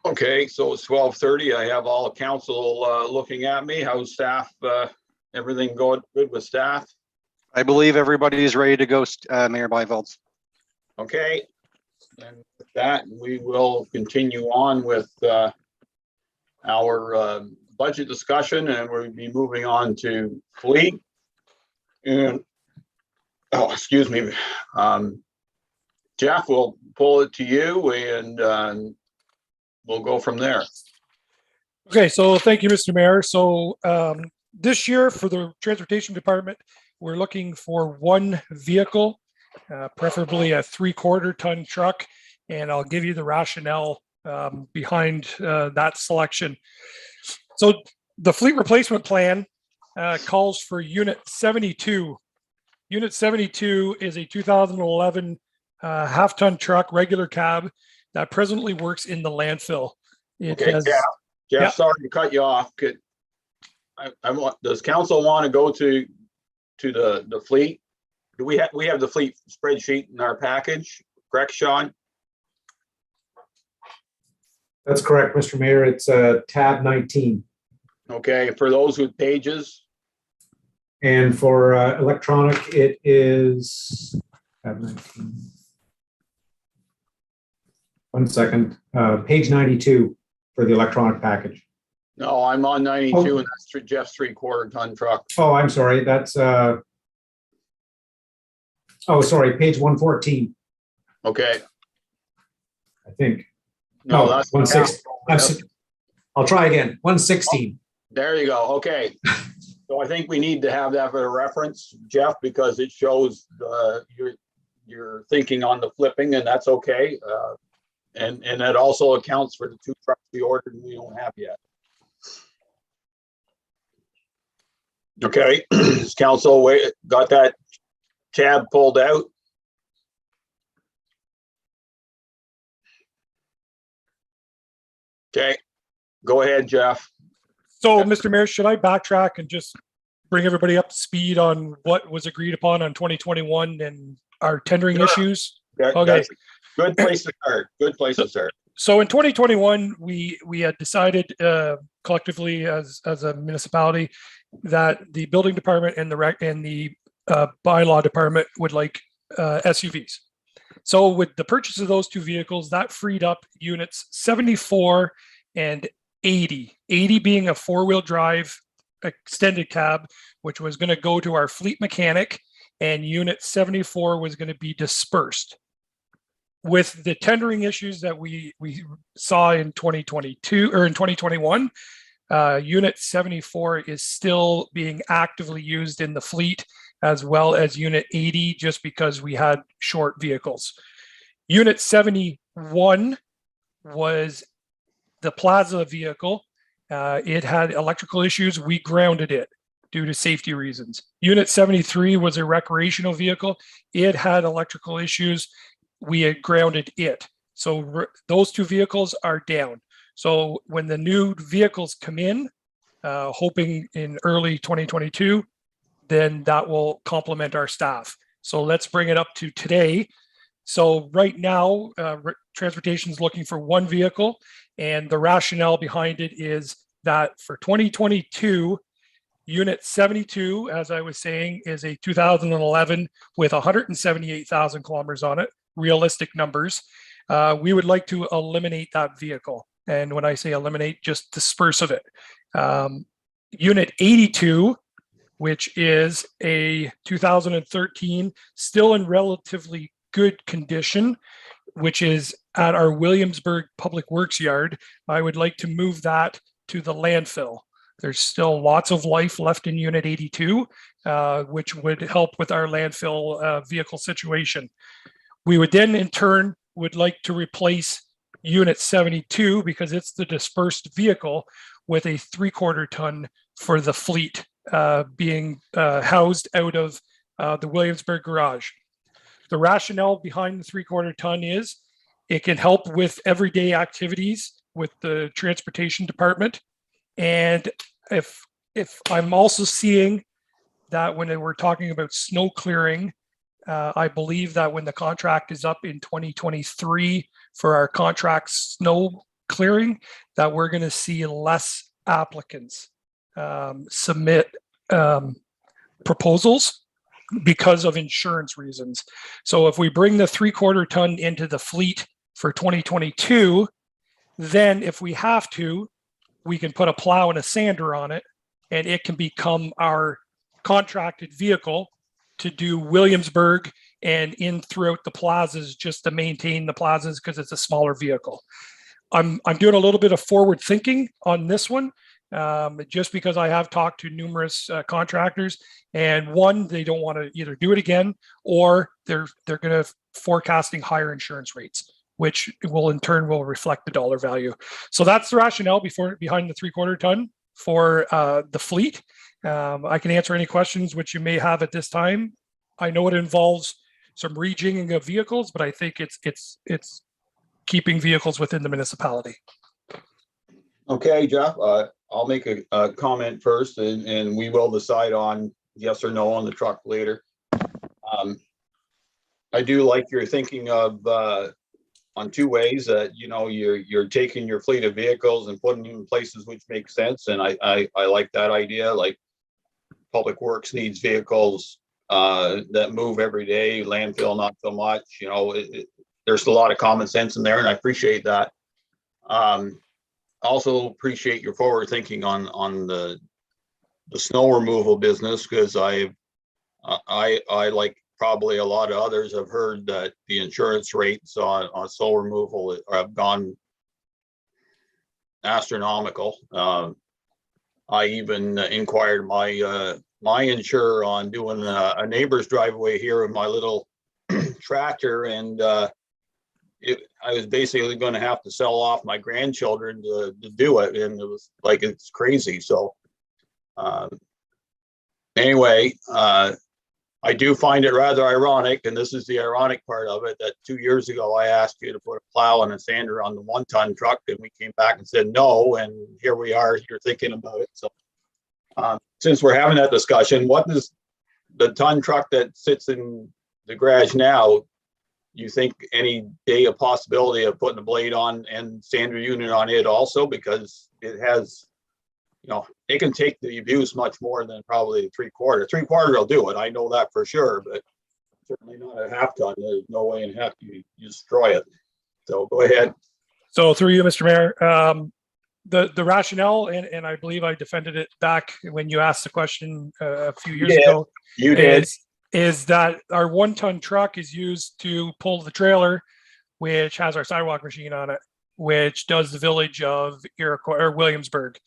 Okay, so it's 12:30. I have all the council looking at me. How's staff? Everything going good with staff? I believe everybody is ready to go, Mayor Byveld. Okay. And with that, we will continue on with our budget discussion, and we'll be moving on to fleet. And, oh, excuse me. Jeff, we'll pull it to you and we'll go from there. Okay, so thank you, Mr. Mayor. So this year for the Transportation Department, we're looking for one vehicle, preferably a 3/4 ton truck, and I'll give you the rationale behind that selection. So the fleet replacement plan calls for Unit 72. Unit 72 is a 2011 half-ton truck, regular cab, that presently works in the landfill. It Okay, has, Jeff, yeah. sorry to cut you off. Does council want to go to the fleet? Do we have the fleet spreadsheet in our package? Correct, Sean? That's correct, Mr. Mayor. It's tab 19. Okay, for those with pages. And for electronic, it is tab 19. One second, page 92 for the electronic package. No, I'm on 92, and that's Jeff's 3/4 ton truck. Oh, I'm sorry. That's oh, sorry, page 114. Okay. I think. No, No, that's 116. I'll try again. 116. There you go. Okay. So I think we need to have that for a reference, Jeff, because it shows your thinking on the flipping, and that's okay. And that also accounts for the 2 trucks we ordered and we don't have yet. Okay, council, got that tab pulled out? Okay, go ahead, Jeff. So, Mr. Mayor, should I backtrack and just bring everybody up to speed on what was agreed upon on 2021 and our tendering issues? Okay. That's a good place to start. Good place to start. So in 2021, we had decided collectively as a municipality that the building department and the bylaw department would like SUVs. So with the purchase of those 2 vehicles, that freed up units 74 and 80. 80 being a 4-wheel drive extended cab, which was going to go to our fleet mechanic, and unit 74 was going to be dispersed. With the tendering issues that we saw in 2022 or in 2021, unit 74 is still being actively used in the fleet, as well as unit 80, just because we had short vehicles. Unit 71 was the Plaza vehicle. It had electrical issues. We grounded it due to safety reasons. Unit 73 was a recreational vehicle. It had electrical issues. We had grounded it. So those 2 vehicles are down. So when the new vehicles come in, hoping in early 2022, then that will complement our staff. So let's bring it up to today. So right now, transportation is looking for 1 vehicle, and the rationale behind it is that for 2022, unit 72, as I was saying, is a 2011 with 178,000 kilometers on it. Realistic numbers. We would like to eliminate that vehicle. And when I say eliminate, just disperse of it. Unit 82, which is a 2013, still in relatively good condition, which is at our Williamsburg Public Works Yard. I would like to move that to the landfill. There's still lots of life left in Unit 82, which would help with our landfill vehicle situation. We would then in turn would like to replace Unit 72 because it's the dispersed vehicle with a 3/4 ton for the fleet being housed out of the Williamsburg garage. The rationale behind the 3/4 ton is it can help with everyday activities with the transportation department. And if I'm also seeing that when we're talking about snow clearing, I believe that when the contract is up in 2023 for our contract snow clearing, that we're going to see less applicants submit proposals because of insurance reasons. So if we bring the 3/4 ton into the fleet for 2022, then if we have to, we can put a plow and a sander on it, and it can become our contracted vehicle to do Williamsburg and in throughout the plazas, just to maintain the plazas, because it's a smaller vehicle. I'm doing a little bit of forward thinking on this one, just because I have talked to numerous contractors, and one, they don't want to either do it again, or they're going to forecasting higher insurance rates, which will in turn will reflect the dollar value. So that's the rationale behind the 3/4 ton for the fleet. I can answer any questions which you may have at this time. I know it involves some rejigging of vehicles, but I think it's keeping vehicles within the municipality. Okay, Jeff, I'll make a comment first, and we will decide on yes or no on the truck later. I do like your thinking of on two ways that, you know, you're taking your fleet of vehicles and putting them in places which make sense, and I like that idea. Like Public Works needs vehicles that move every day, landfill not so much. You know, there's a lot of common sense in there, and I appreciate that. Also appreciate your forward thinking on the snow removal business, because I like probably a lot of others have heard that the insurance rates on snow removal have gone astronomical. I even inquired my insurer on doing a neighbor's driveway here with my little tractor, and I was basically going to have to sell off my grandchildren to do it, and it was like, it's crazy. So anyway, I do find it rather ironic, and this is the ironic part of it, that 2 years ago I asked you to put a plow and a sander on the 1-ton truck, and we came back and said no, and here we are, you're thinking about it. So since we're having that discussion, what is the ton truck that sits in the garage now? You think any day a possibility of putting a blade on and sander unit on it also, because it has, you know, it can take the abuse much more than probably 3/4. 3/4 will do it, I know that for sure, but certainly not a 1/2 ton. There's no way in half you destroy it. So go ahead. So through you, Mr. Mayor, the rationale, and I believe I defended it back when you asked the question a few years ago. You did. Is that our 1-ton truck is used to pull the trailer, which has our sidewalk machine on it, which does the village of Iroquois or Williamsburg.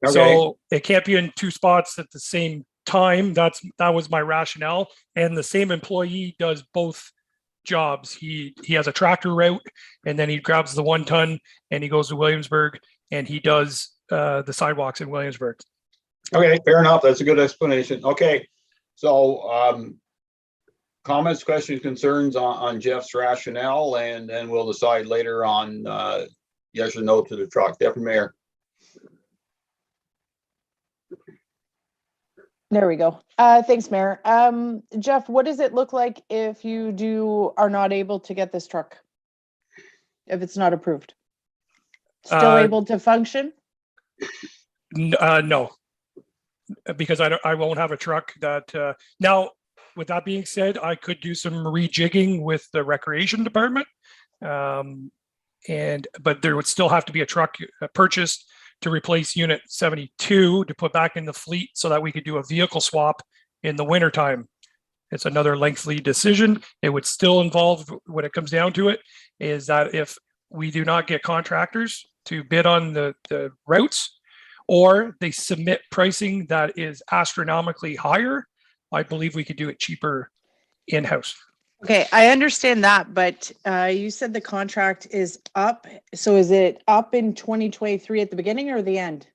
Okay. So it can't be in two spots at the same time. That was my rationale. And the same employee does both jobs. He has a tractor route, and then he grabs the 1-ton and he goes to Williamsburg and he does the sidewalks in Williamsburg. Okay, fair enough. That's a good explanation. Okay, so comments, questions, concerns on Jeff's rationale, and then we'll decide later on yes or no to the truck. Deputy Mayor. There we go. Thanks, Mayor. Jeff, what does it look like if you are not able to get this truck? If it's not approved? Still able to function? No, because I won't have a truck that, now, with that being said, I could do some rejigging with the recreation department. But there would still have to be a truck purchased to replace unit 72 to put back in the fleet so that we could do a vehicle swap in the wintertime. It's another lengthy decision. It would still involve, when it comes down to it, is that if we do not get contractors to bid on the routes, or they submit pricing that is astronomically higher, I believe we could do it cheaper in-house. Okay, I understand that, but you said the contract is up. So is it up in 2023 at the beginning or the end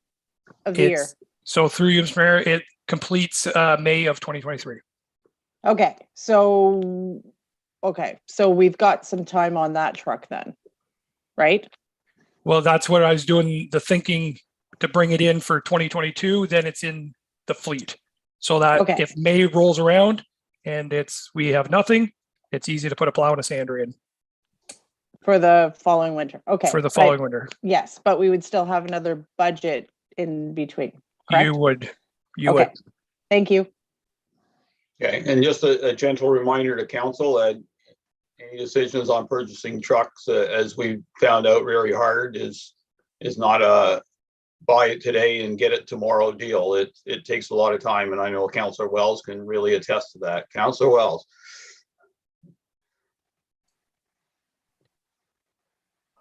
of the year? So through you, Mr. Mayor, it completes May of 2023. Okay, so we've got some time on that truck then, right? Well, that's what I was doing, the thinking to bring it in for 2022, then it's in the fleet. So that if May rolls around and we have nothing, it's easy to put a plow and a sander in. For the following winter. Okay. for the but- following winter. Yes, but we would still have another budget in between, correct? You would. You Okay. would. Thank you. Okay, and just a gentle reminder to council that any decisions on purchasing trucks, as we found out really hard, is not a buy it today and get it tomorrow deal. It takes a lot of time, and I know Councillor Wells can really attest to that. Councillor Wells.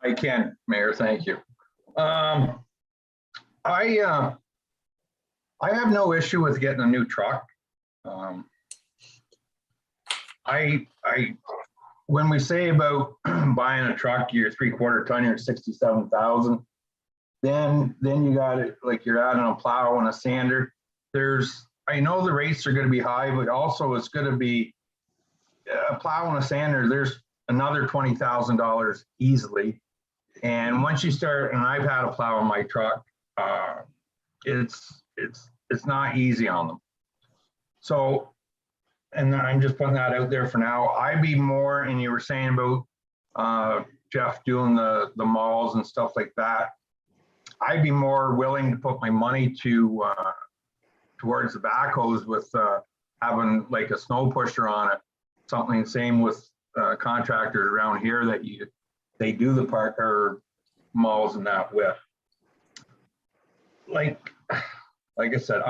I can, Mayor, thank you. I have no issue with getting a new truck. When we say about buying a truck, you're 3/4 ton, you're 67,000. Then you got it, like you're adding a plow and a sander. I know the rates are going to be high, but also it's going to be a plow and a sander. There's another $20,000 easily. And once you start, and I've had a plow in my truck, it's not easy on them. So, and I'm just putting that out there for now. I'd be more, and you were saying about Jeff doing the malls and stuff like that. I'd be more willing to put my money towards the backhoes with having like a snow pusher on it. Something same with contractors around here that they do the park or malls and that with. Like I said,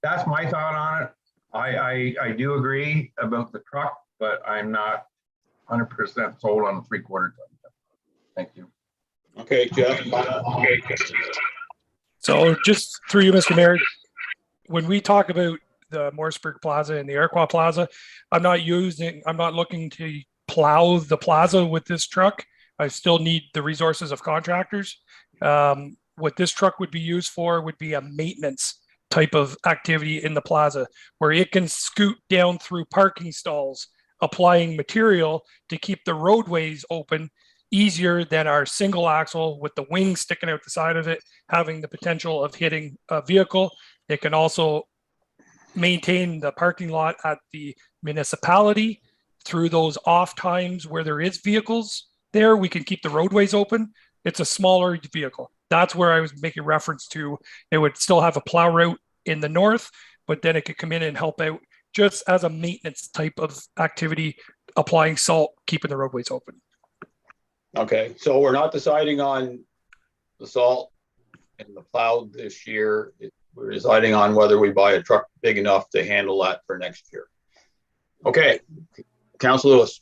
that's my thought on it. I do agree about the truck, but I'm not 100% sold on the 3/4 ton. Thank you. Okay, Jeff. So just through you, Mr. Mayor, when we talk about the Morrisburg Plaza and the Iroquois Plaza, I'm not looking to plow the plaza with this truck. I still need the resources of contractors. What this truck would be used for would be a maintenance type of activity in the plaza, where it can scoot down through parking stalls, applying material to keep the roadways open easier than our single axle with the wings sticking out the side of it, having the potential of hitting a vehicle. It can also maintain the parking lot at the municipality through those off times where there is vehicles there. We can keep the roadways open. It's a smaller vehicle. That's where I was making reference to. It would still have a plow route in the north, but then it could come in and help out just as a maintenance type of activity, applying salt, keeping the roadways open. Okay, so we're not deciding on the salt and the plow this year. We're deciding on whether we buy a truck big enough to handle that for next year. Okay, Councilor Lewis.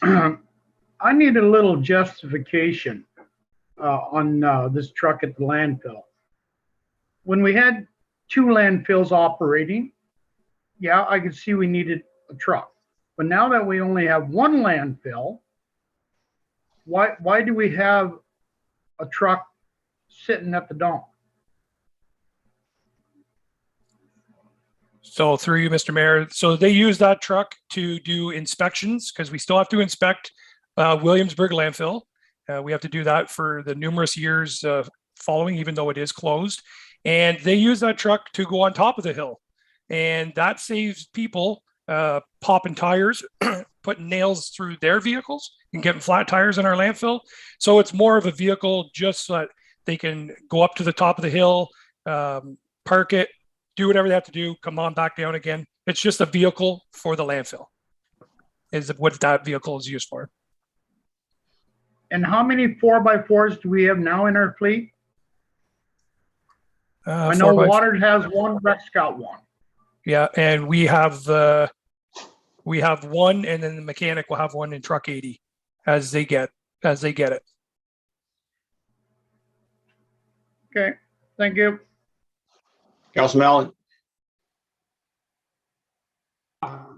I need a little justification on this truck at the landfill. When we had 2 landfills operating, yeah, I could see we needed a truck. But now that we only have 1 landfill, why do we have a truck sitting at the dump? So through you, Mr. Mayor, so they use that truck to do inspections because we still have to inspect Williamsburg landfill. We have to do that for the numerous years following, even though it is closed. And they use that truck to go on top of the hill. And that saves people popping tires, putting nails through their vehicles and getting flat tires in our landfill. So it's more of a vehicle just so that they can go up to the top of the hill, park it, do whatever they have to do, come on back down again. It's just a vehicle for the landfill is what that vehicle is used for. And how many 4x4s do we have now in our fleet? I know Waters has 1, Rex got 1. Yeah, and we have 1, and then the mechanic will have 1 in truck 80 as they get it. Okay, thank you. Councilor Mallon. Thank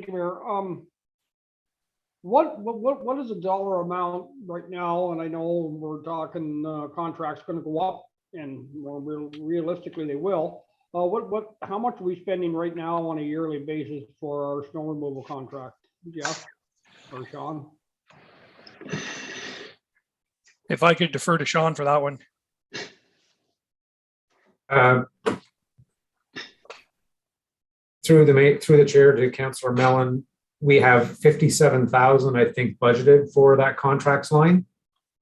you, Mayor. What is the dollar amount right now? And I know we're talking contracts going to go up, and more realistically they will. How much are we spending right now on a yearly basis for our snow removal contract, Jeff or Sean? If I could defer to Sean for that one. Through the chair to Councillor Mellon, we have 57,000, I think, budgeted for that contracts line.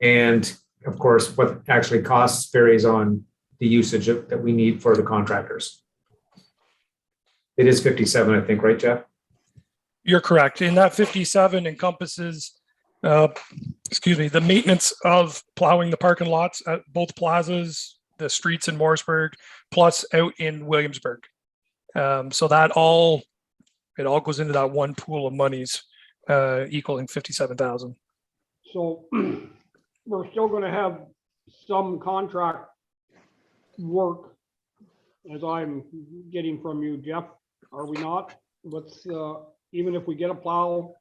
And of course, what actually costs varies on the usage that we need for the contractors. It is 57, I think, right, Jeff? You're correct. And that 57 encompasses, the maintenance of plowing the parking lots at both plazas, the streets in Morrisburg, plus out in Williamsburg. So that it all goes into that one pool of monies, equaling 57,000. So we're still going to have some contract work, as I'm getting from you, Jeff, are we not? What's even if we get a plow,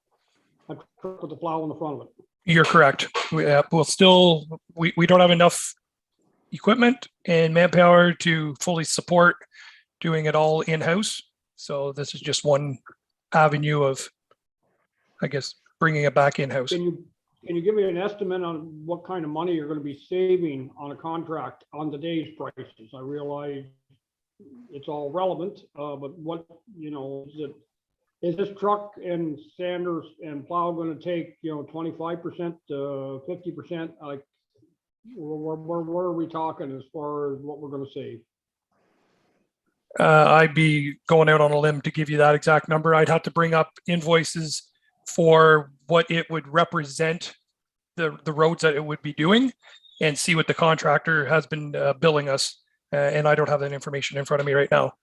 a truck with a plow in the front of it? You're correct. We'll still, we don't have enough equipment and manpower to fully support doing it all in-house. So this is just one avenue of, I guess, bringing it back in-house. Can you give me an estimate on what kind of money you're going to be saving on a contract on today's prices? I realize it's all relevant, but what, is this truck and sanders and plow going to take, 25% to 50%? Like, where are we talking as far as what we're going to save? I'd be going out on a limb to give you that exact number. I'd have to bring up invoices for what it would represent, the roads that it would be doing, and see what the contractor has been billing us. And I don't have that information in front of me right now.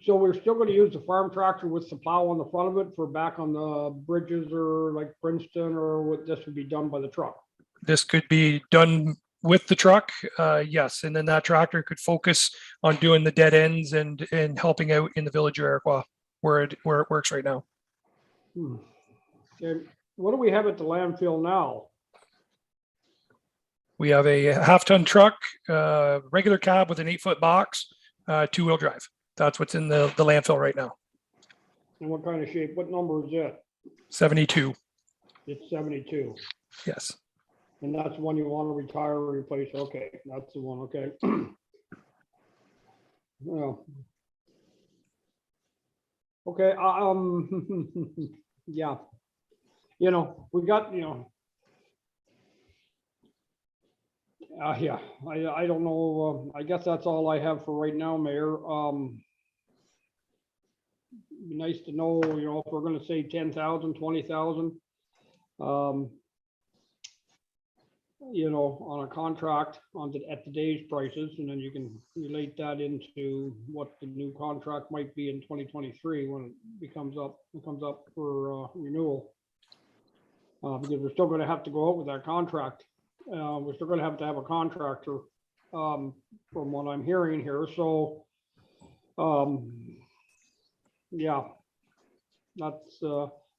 So we're still going to use the farm tractor with the plow on the front of it for back on the bridges, or like Princeton, or what this would be done by the truck? This could be done with the truck, yes. And then that tractor could focus on doing the dead ends and helping out in the village of Iroquois where it works right now. Okay. What do we have at the landfill now? We have a half-ton truck, regular cab with an 8-foot box, 2-wheel drive. That's what's in the landfill right now. And what kind of shape? What number is it? 72. It's 72. Yes. And that's the one you want to retire or replace? Okay, that's the one. Okay. Well. Okay. Yeah. We got, yeah, I don't know. I guess that's all I have for right now, Mayor. Be nice to know, if we're going to save 10,000, 20,000, on a contract at today's prices, and then you can relate that into what the new contract might be in 2023 when it comes up for renewal. Because we're still going to have to go out with that contract. We're still going to have a contractor, from what I'm hearing here. So, yeah, that's,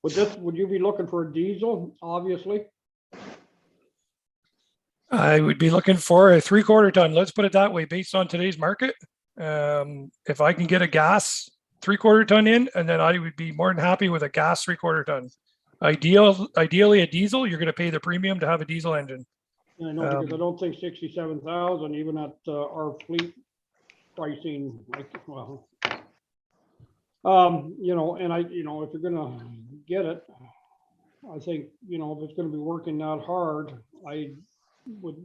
would you be looking for a diesel, obviously? I would be looking for a 3/4 ton. Let's put it that way, based on today's market. If I can get a gas 3/4 ton in, and then I would be more than happy with a gas 3/4 ton. Ideally a diesel, you're going to pay the premium to have a diesel engine. I know, because I don't think 67,000, even at our fleet pricing, and if you're gonna get it, I think, if it's gonna be working that hard, I would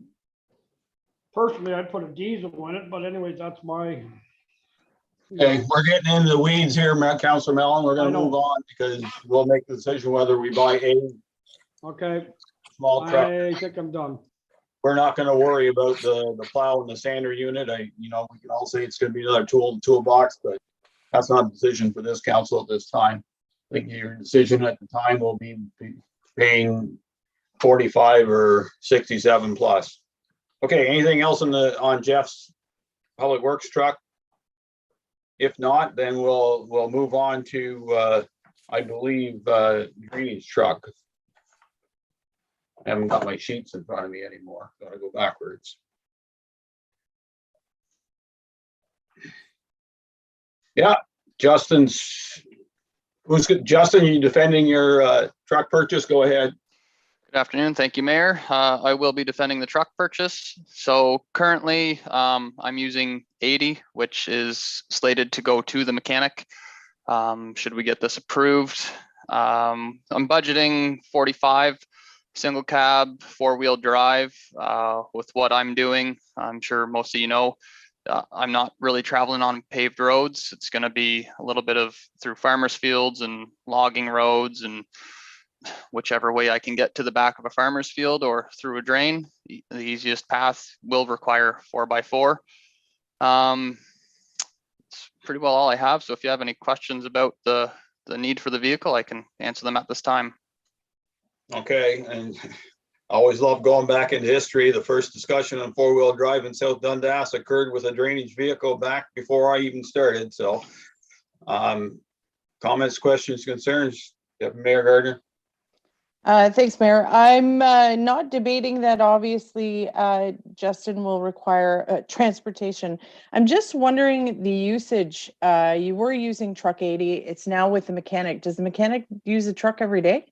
personally, I'd put a diesel in it, but anyways, that's my. Okay, we're getting into the weeds here, Councilor Mellon. We're gonna move on because we'll make the decision whether we buy a small truck. I think I'm done. We're not gonna worry about the plow and the sander unit. We can all say it's gonna be another tool in the toolbox, but that's not a decision for this council at this time. I think your decision at the time will be paying 45 or 67 plus. Okay, anything else on Jeff's public works truck? If not, then we'll move on to I believe Greeny's truck. I haven't got my sheets in front of me anymore. Gotta go backwards. Yeah, Justin, you defending your truck purchase? Go ahead. Good afternoon. Thank you, Mayor. I will be defending the truck purchase. So currently I'm using 80, which is slated to go to the mechanic. should we get this approved. I'm budgeting 45 single cab, 4-wheel drive with what I'm doing. I'm sure most of you know, I'm not really traveling on paved roads. It's going to be a little bit of through farmers fields and logging roads, and whichever way I can get to the back of a farmer's field or through a drain. The easiest path will require 4x4. It's pretty well all I have. So if you have any questions about the need for the vehicle, I can answer them at this time. Okay, and I always love going back into history. The first discussion on 4-wheel drive in South Dundas occurred with a drainage vehicle back before I even started. So comments, questions, concerns? Mayor Gardner? Thanks, Mayor. I'm not debating that obviously Justin will require transportation. I'm just wondering the usage. You were using truck 80. It's now with the mechanic. Does the mechanic use the truck every day?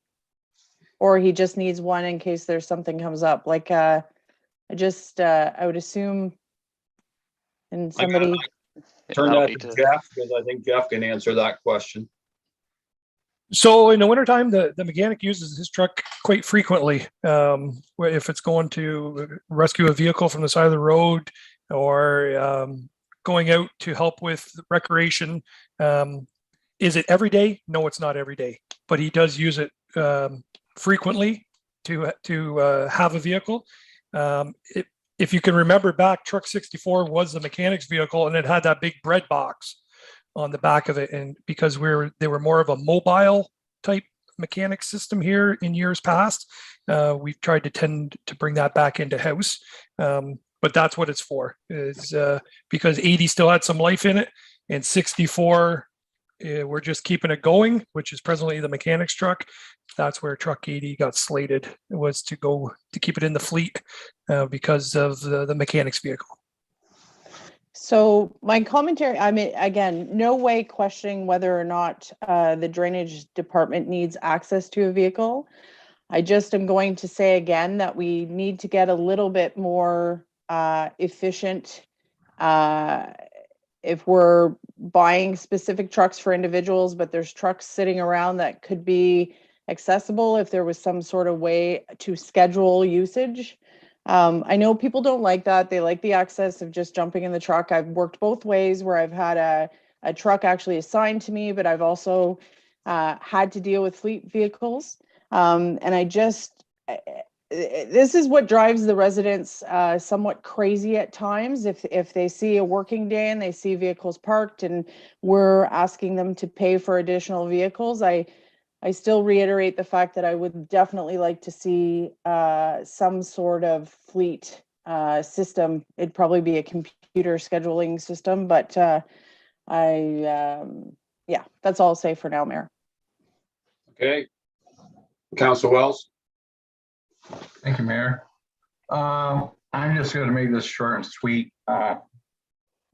Or he just needs one in case there's something comes up? Like, I would assume, and somebody. Turn that to Jeff, because I think Jeff can answer that question. So in the wintertime, the mechanic uses his truck quite frequently. If it's going to rescue a vehicle from the side of the road or going out to help with recreation. Is it every day? No, it's not every day, but he does use it frequently to have a vehicle. If you can remember back, truck 64 was the mechanic's vehicle, and it had that big bread box on the back of it. And because they were more of a mobile type mechanic system here in years past, we've tried to tend to bring that back into house. But that's what it's for, is because 80 still had some life in it, and 64, we're just keeping it going, which is presently the mechanic's truck. That's where truck 80 got slated, was to keep it in the fleet because of the mechanic's vehicle. So my commentary, I mean, again, no way questioning whether or not the drainage department needs access to a vehicle. I just am going to say again that we need to get a little bit more efficient. If we're buying specific trucks for individuals, but there's trucks sitting around that could be accessible if there was some sort of way to schedule usage. I know people don't like that. They like the access of just jumping in the truck. I've worked both ways, where I've had a truck actually assigned to me, but I've also had to deal with fleet vehicles. And this is what drives the residents somewhat crazy at times. If they see a working day and they see vehicles parked and we're asking them to pay for additional vehicles, I still reiterate the fact that I would definitely like to see some sort of fleet system. It'd probably be a computer scheduling system, but yeah, that's all I'll say for now, Mayor. Okay. Councilor Wells. Thank you, Mayor. I'm just going to make this short and sweet. I'm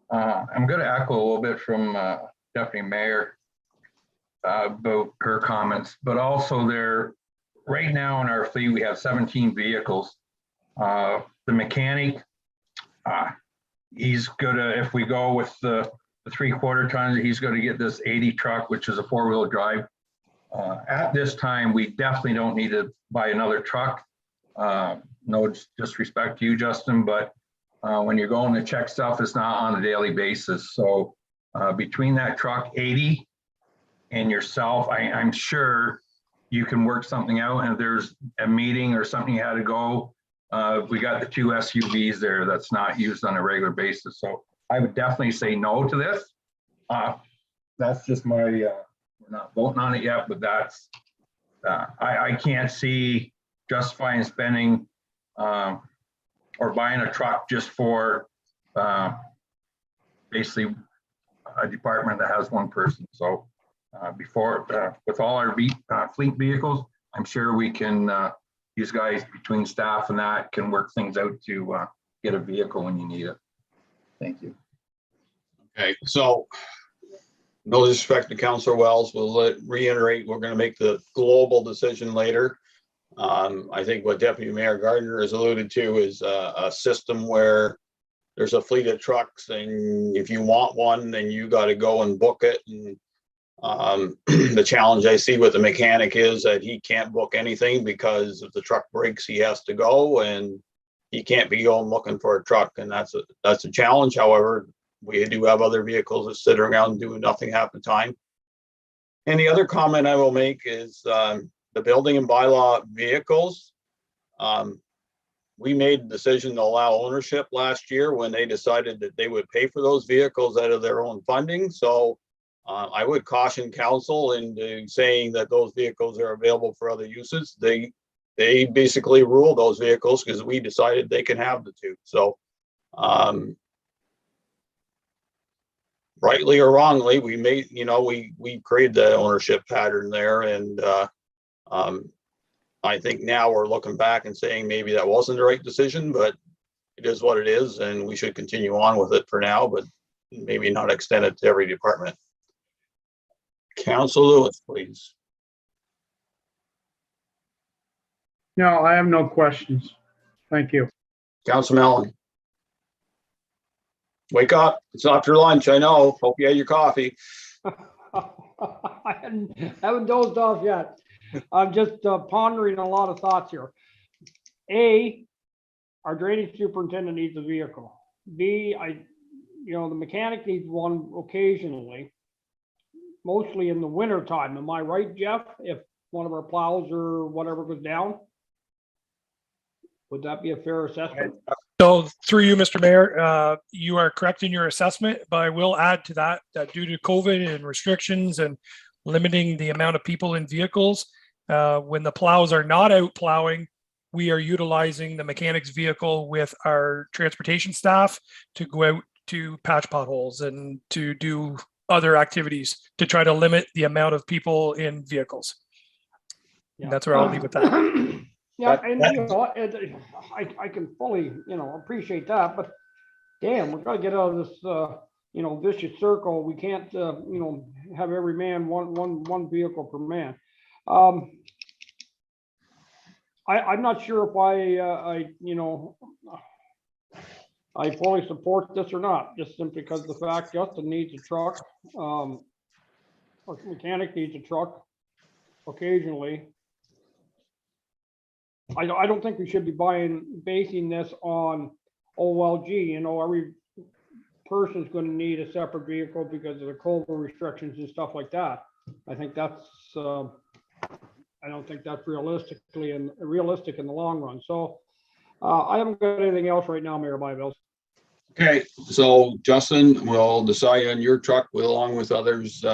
going to echo a little bit from Deputy Mayor about her comments, but also right now in our fleet, we have 17 vehicles. The mechanic, he's gonna, if we go with the 3/4 tons, he's gonna get this 80 truck, which is a 4-wheel drive. At this time, we definitely don't need to buy another truck. No disrespect to you, Justin, but when you're going to check stuff, it's not on a daily basis. So between that truck 80 and yourself, I'm sure you can work something out. And if there's a meeting or something you had to go, we got the 2 SUVs there that's not used on a regular basis. So I would definitely say no to this. That's just my, we're not voting on it yet, but that's, I can't see justifying spending or buying a truck just for basically a department that has one person. So with all our fleet vehicles, I'm sure we can, these guys between staff and that can work things out to get a vehicle when you need it. Thank you. Okay, so no disrespect to Councilor Wells, we'll reiterate, we're going to make the global decision later. I think what Deputy Mayor Gardner has alluded to is a system where there's a fleet of trucks, and if you want one, then you got to go and book it. And The challenge I see with the mechanic is that he can't book anything because if the truck breaks, he has to go, and he can't be going looking for a truck, and that's a challenge. However, we do have other vehicles that sit around doing nothing half the time. And the other comment I will make is the building and bylaw vehicles. We made the decision to allow ownership last year when they decided that they would pay for those vehicles out of their own funding. So I would caution council into saying that those vehicles are available for other uses. They basically rule those vehicles because we decided they can have the two. So rightly or wrongly, we made, we created the ownership pattern there. And I think now we're looking back and saying maybe that wasn't the right decision, but it is what it is. And we should continue on with it for now, but maybe not extend it to every department. Council Lewis, please. No, I have no questions. Thank you. Council Mellon. Wake up. It's after lunch. I know. Hope you had your coffee. I haven't dozed off yet. I'm just pondering a lot of thoughts here. A, our drainage superintendent needs a vehicle. B, the mechanic needs one occasionally, mostly in the winter time. Am I right, Jeff? If one of our plows or whatever goes down, would that be a fair assessment? So through you, Mr. Mayor, you are correct in your assessment, but I will add to that due to COVID and restrictions and limiting the amount of people in vehicles, when the plows are not out plowing, we are utilizing the mechanic's vehicle with our transportation staff to go out to patch potholes and to do other activities to try to limit the amount of people in vehicles. Yeah. That's where I'll leave with that. Yeah, and I can fully, appreciate that, but damn, we're gonna get out of this, vicious circle. We can't, have every man one vehicle per man. I'm not sure if I fully support this or not, just simply because the fact Justin needs a truck, or mechanic needs a truck occasionally. I don't think we should be basing this on, oh, well, gee, every person's going to need a separate vehicle because of the COVID restrictions and stuff like that. I think that's, I don't think that's realistic in the long run. So I haven't got anything else right now, Mayor Bybills. Okay, so Justin will decide on your truck along with others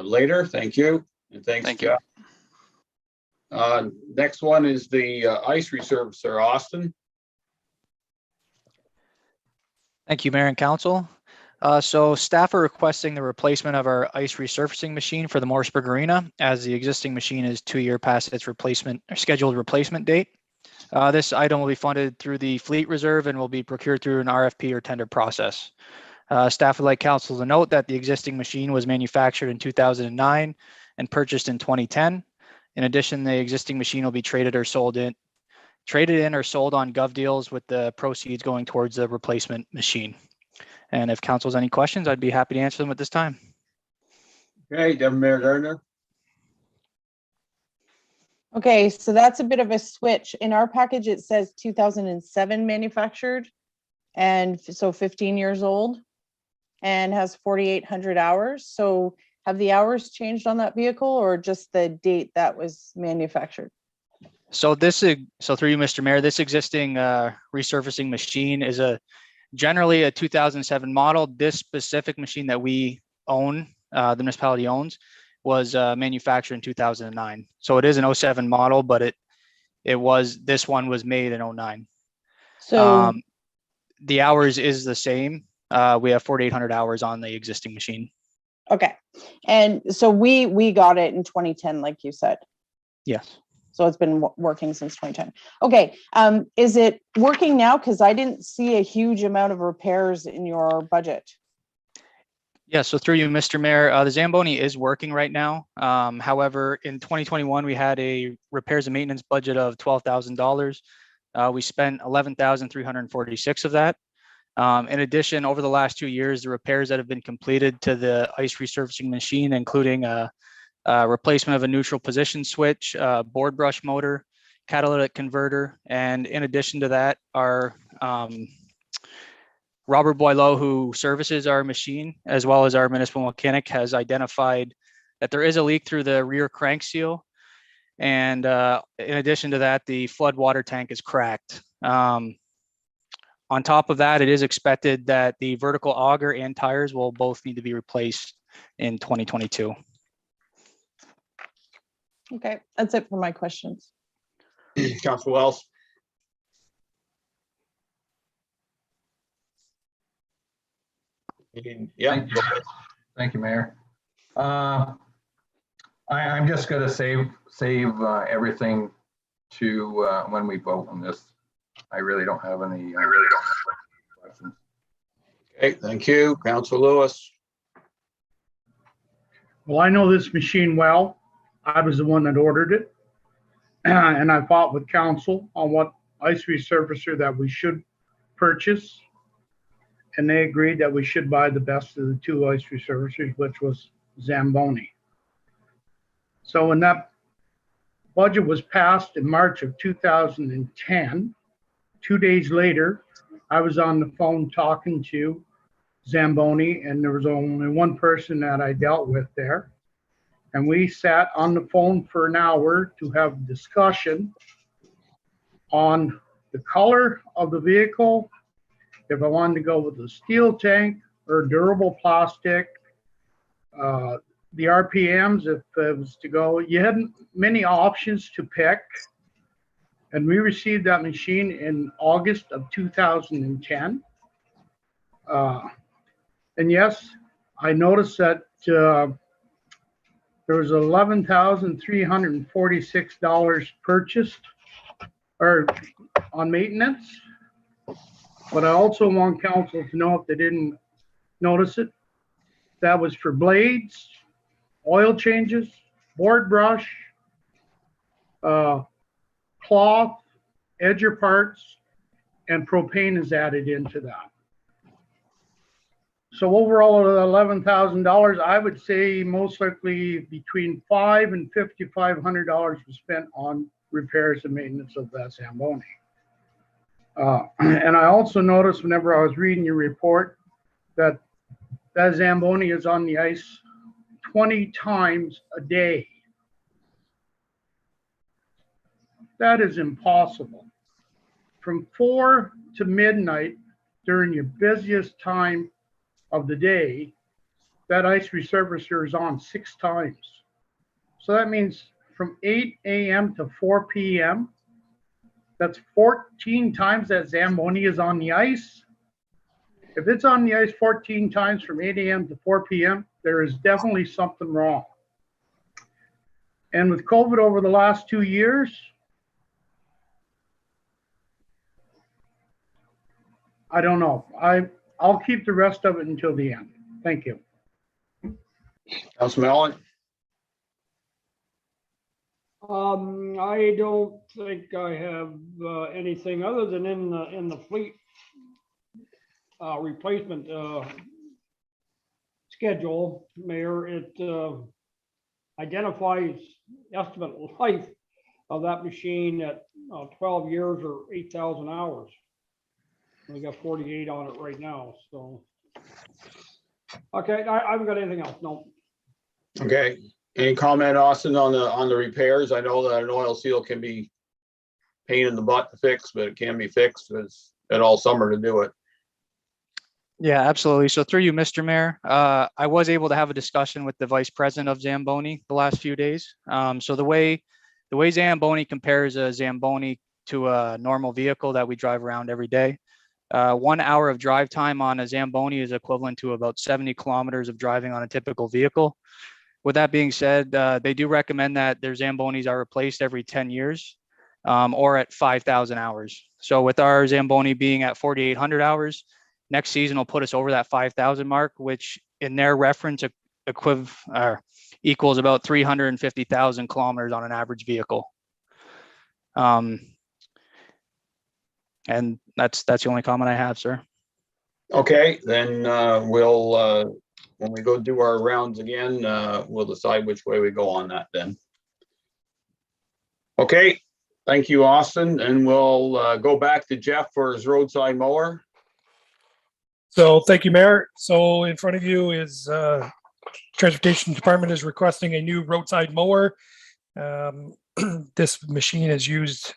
later. Thank you. And thanks, Jeff. Next one is the ice resurfacer, Austin. Thank you, Mayor and Council. So staff are requesting the replacement of our ice resurfacing machine for the Morrisburg Arena, as the existing machine is 2 years past its scheduled replacement date. This item will be funded through the fleet reserve and will be procured through an RFP or tender process. Staff would like council to note that the existing machine was manufactured in 2009 and purchased in 2010. In addition, the existing machine will be traded in or sold on Gov Deals, with the proceeds going towards the replacement machine. And if council has any questions, I'd be happy to answer them at this time. Okay, Deputy Mayor Gardner. Okay, so that's a bit of a switch. In our package, it says 2007 manufactured, and so 15 years old, and has 4,800 hours. So have the hours changed on that vehicle, or just the date that was manufactured? So through you, Mr. Mayor, this existing resurfacing machine is generally a 2007 model. This specific machine that we own, the municipality owns, was manufactured in 2009. So it is an 07 model, but this one was made in 09. So the hours is the same. We have 4,800 hours on the existing machine. okay, and so we got it in 2010, like you said. Yes. So it's been working since 2010. Okay, is it working now? Because I didn't see a huge amount of repairs in your budget. Yeah, so through you, Mr. Mayor, the Zamboni is working right now. However, in 2021, we had a repairs and maintenance budget of $12,000. We spent $11,346 of that. In addition, over the last 2 years, the repairs that have been completed to the ice resurfacing machine, including a replacement of a neutral position switch, board brush motor, catalytic converter, and in addition to that, our Robert Boileau, who services our machine, as well as our municipal mechanic, has identified that there is a leak through the rear crank seal. And in addition to that, the flood water tank is cracked. On top of that, it is expected that the vertical auger and tires will both need to be replaced in 2022. Okay, that's it for my questions. Council Wells. Yeah. Thank you, Mayor. I'm just going to save everything to when we vote on this. I really don't have any questions. Okay, thank you. Council Lewis. Well, I know this machine well. I was the one that ordered it. And I fought with council on what ice resurfacer that we should purchase. And they agreed that we should buy the best of the two ice resurfacers, which was Zamboni. So when that budget was passed in March of 2010, 2 days later, I was on the phone talking to Zamboni, and there was only one person that I dealt with there. And we sat on the phone for an hour to have a discussion on the color of the vehicle, if I wanted to go with a steel tank or durable plastic, the RPMs, if it was to go. You had many options to pick. And we received that machine in August of 2010. And yes, I noticed that there was $11,346 purchased or on maintenance. But I also want council to know, if they didn't notice it, that was for blades, oil changes, board brush, cloth, edger parts, and propane is added into that. So overall, of the $11,000, I would say most likely between $500 and $5,500 was spent on repairs and maintenance of that Zamboni. And I also noticed whenever I was reading your report that that Zamboni is on the ice 20 times a day. That is impossible. From 4 to midnight during your busiest time of the day, that ice resurfacer is on 6 times. So that means from 8 a.m. to 4 p.m., that's 14 times that Zamboni is on the ice. If it's on the ice 14 times from 8 a.m. to 4 p.m., there is definitely something wrong. And with COVID over the last 2 years, I don't know. I'll keep the rest of it until the end. Thank you. Councilman Allen. I don't think I have anything other than in the fleet replacement schedule, Mayor. It identifies estimate life of that machine at 12 years or 8,000 hours. We got 48 on it right now. So, okay, I haven't got anything else. No. Okay. Any comment, Austin, on the repairs? I know that an oil seal can be pain in the butt to fix, but it can be fixed. It's at all summer to do it. Yeah, absolutely. So through you, Mr. Mayor, I was able to have a discussion with the vice president of Zamboni the last few days. So the way Zamboni compares a Zamboni to a normal vehicle that we drive around every day, 1 hour of drive time on a Zamboni is equivalent to about 70 kilometers of driving on a typical vehicle. With that being said, they do recommend that their Zambonis are replaced every 10 years or at 5,000 hours. So with our Zamboni being at 4,800 hours, next season will put us over that 5,000 mark, which in their reference equals about 350,000 kilometers on an average vehicle. And that's the only comment I have, sir. Okay, then we'll, when we go do our rounds again, we'll decide which way we go on that then. Okay, thank you, Austin, and we'll go back to Jeff for his roadside mower. So thank you, Mayor. So in front of you is Transportation Department is requesting a new roadside mower. This machine is used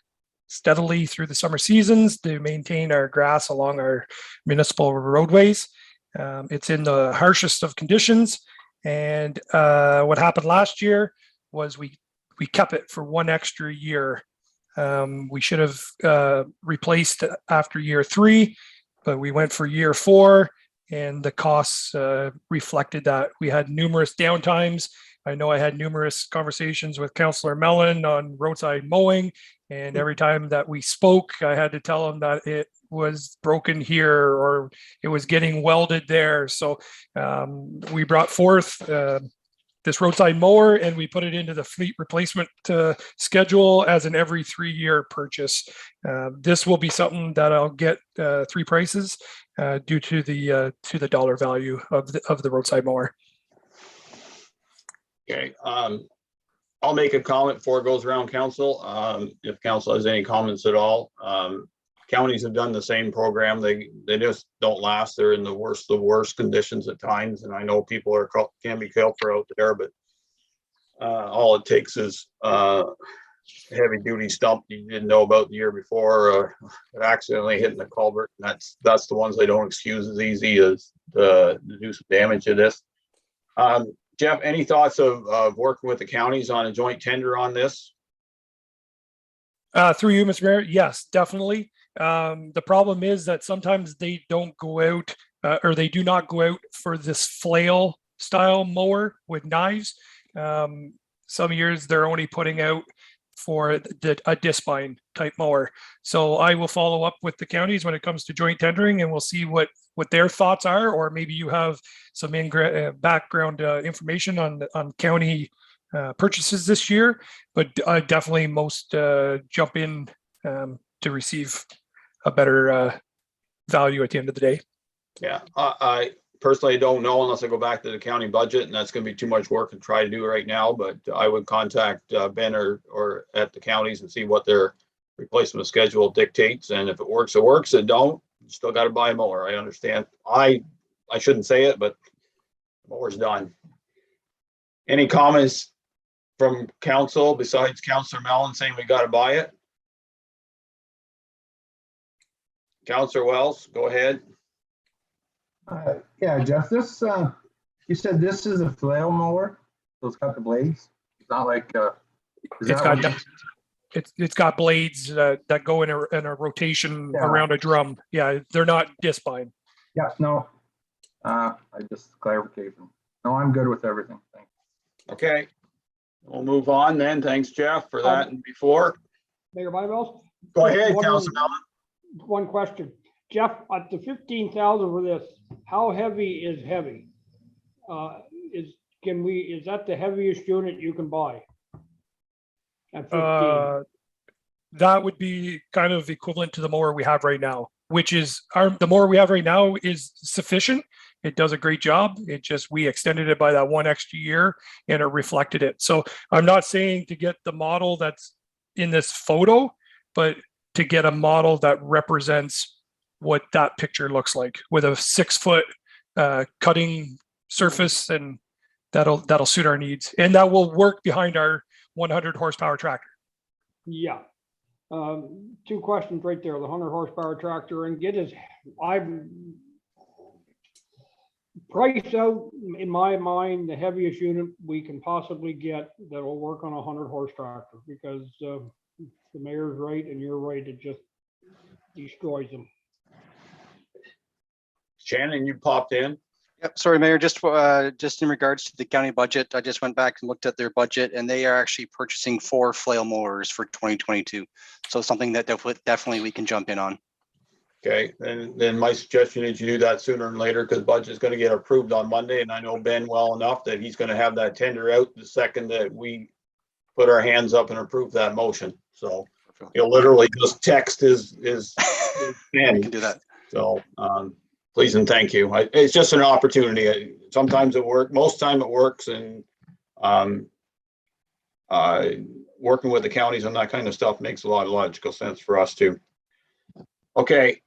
steadily through the summer seasons to maintain our grass along our municipal roadways. It's in the harshest of conditions. And what happened last year was we kept it for one extra year. We should have replaced after year 3, but we went for year 4, and the costs reflected that. We had numerous downtimes. I know I had numerous conversations with Councillor Mellon on roadside mowing, and every time that we spoke, I had to tell him that it was broken here or it was getting welded there. So we brought forth this roadside mower and we put it into the fleet replacement schedule as an every 3-year purchase. This will be something that I'll get 3 prices due to the dollar value of the roadside mower. Okay, I'll make a comment before it goes around council. If council has any comments at all. Counties have done the same program. They just don't last. They're in the worst conditions at times. And I know people can be careful out there, but all it takes is a heavy duty stump you didn't know about the year before, accidentally hitting the culvert. And that's the ones they don't excuse as easy as to do some damage to this. Jeff, any thoughts of working with the counties on a joint tender on this? Through you, Mr. Mayor, yes, definitely. The problem is that sometimes they don't go out or they do not go out for this flail style mower with knives. Some years they're only putting out for a discbine type mower. So I will follow up with the counties when it comes to joint tendering, and we'll see what their thoughts are, or maybe you have some background information on county purchases this year. But definitely most jump in to receive a better value at the end of the day. Yeah, I personally don't know unless I go back to the county budget, and that's going to be too much work to try to do right now. But I would contact Ben or at the counties and see what their replacement schedule dictates. And if it works, it works. It don't, you still got to buy a mower. I understand. I shouldn't say it, but the mower's done. Any comments from council besides Councillor Mellon saying we got to buy it? Councillor Wells, go ahead. Yeah, Jeff, this, you said this is a flail mower? So it's got the blades? It's not like, it's got blades that go in a rotation around a drum. Yeah, they're not discbine. Yeah, no. I just clarification. No, I'm good with everything. Thanks. Okay, we'll move on then. Thanks, Jeff, for that and before. Mayor Bibles? Go ahead, Councilor Mellon. One question. Jeff, at the 15,000 for this, how heavy is heavy? Is that the heaviest unit you can buy? At 15? That would be kind of equivalent to the mower we have right now, which is the mower we have right now is sufficient. It does a great job. It just, we extended it by that one extra year and it reflected it. So I'm not saying to get the model that's in this photo, but to get a model that represents what that picture looks like with a 6-foot cutting surface, and that'll suit our needs, and that will work behind our 100 horsepower tractor. Yeah. 2 questions right there. The 100 horsepower tractor, and I'm priced out in my mind the heaviest unit we can possibly get that will work on a 100 horse tractor, because the mayor's right and you're right, it just destroys them. Shannon, you popped in. Yep, sorry, Mayor, just in regards to the county budget, I just went back and looked at their budget, and they are actually purchasing 4 flail mowers for 2022. So something that definitely we can jump in on. Okay, and then my suggestion is you do that sooner than later, because budget's going to get approved on Monday, and I know Ben well enough that he's going to have that tender out the second that we put our hands up and approve that motion. So he'll literally just text his Ben. We can do that. So please and thank you. It's just an opportunity. Sometimes it works, most time it works, and working with the counties on that kind of stuff makes a lot of logical sense for us too. Okay.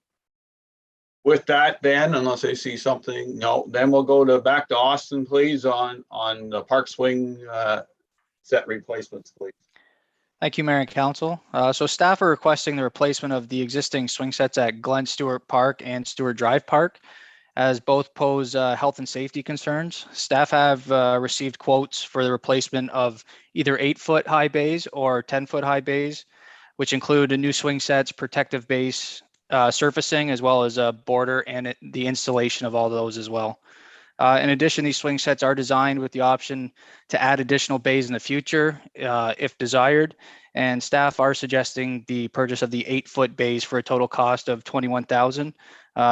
With that, then, unless I see something, no, then we'll go back to Austin, please, on the park swing set replacements, please. Thank you, Mayor and Council. So staff are requesting the replacement of the existing swing sets at Glen Stewart Park and Stewart Drive Park, as both pose health and safety concerns. Staff have received quotes for the replacement of either 8-foot high bays or 10-foot high bays, which include a new swing sets, protective base, surfacing, as well as a border and the installation of all those as well. In addition, these swing sets are designed with the option to add additional bays in the future if desired, and staff are suggesting the purchase of the 8-foot bays for a total cost of $21,000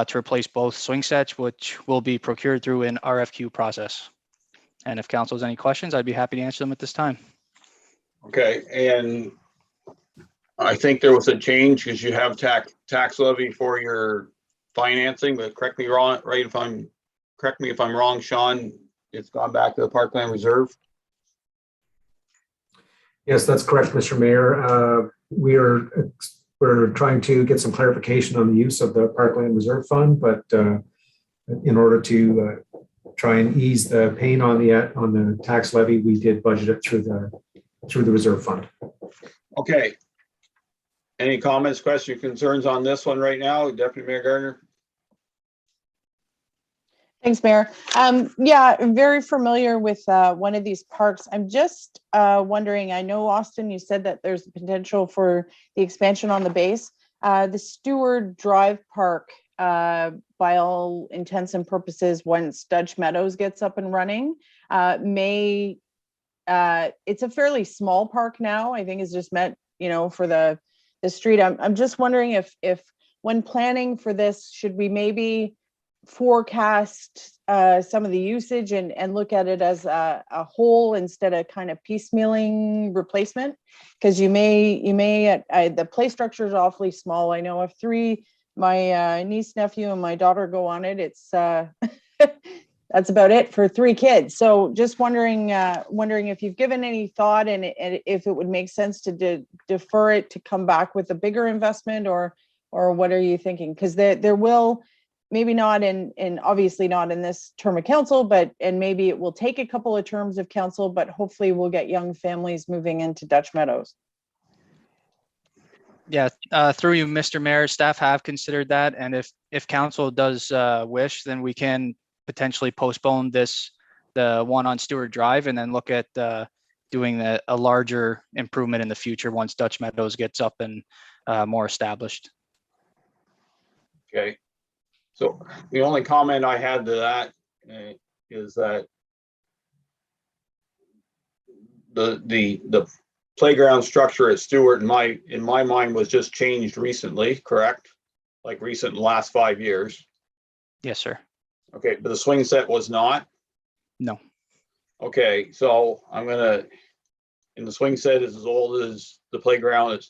to replace both swing sets, which will be procured through an RFQ process. And if council has any questions, I'd be happy to answer them at this time. Okay, and I think there was a change because you have tax levy for your financing, but correct me if I'm wrong, Sean, it's gone back to the Parkland Reserve. Yes, that's correct, Mr. Mayor. We're trying to get some clarification on the use of the Parkland Reserve Fund, but in order to try and ease the pain on the tax levy, we did budget it through the reserve fund. Okay. Any comments, questions, concerns on this one right now, Deputy Mayor Gardner? Thanks, Mayor. Yeah, I'm very familiar with one of these parks. I'm just wondering, I know, Austin, you said that there's potential for the expansion on the base. The Stewart Drive Park, by all intents and purposes, once Dutch Meadows gets up and running, it's a fairly small park now. I think it's just meant, for the street. I'm just wondering if when planning for this, should we maybe forecast some of the usage and look at it as a whole instead of kind of piecemealing replacement, because you may the play structure is awfully small. I know if my niece, nephew, and my daughter go on it, it's that's about it for 3 kids. So just wondering if you've given any thought and if it would make sense to defer it to come back with a bigger investment, or what are you thinking? Because there will, maybe not obviously not in this term of council, and maybe it will take a couple of terms of council, but hopefully we'll get young families moving into Dutch Meadows. Yeah, through you, Mr. Mayor, staff have considered that, and if council does wish, then we can potentially postpone the one on Stewart Drive, and then look at doing a larger improvement in the future once Dutch Meadows gets up and more established. Okay. So the only comment I had to that is that the playground structure at Stewart in my mind was just changed recently, correct? Like recent last 5 years. Yes, sir. Okay, but the swing set was not? No. Okay, so and the swing set is as old as the playground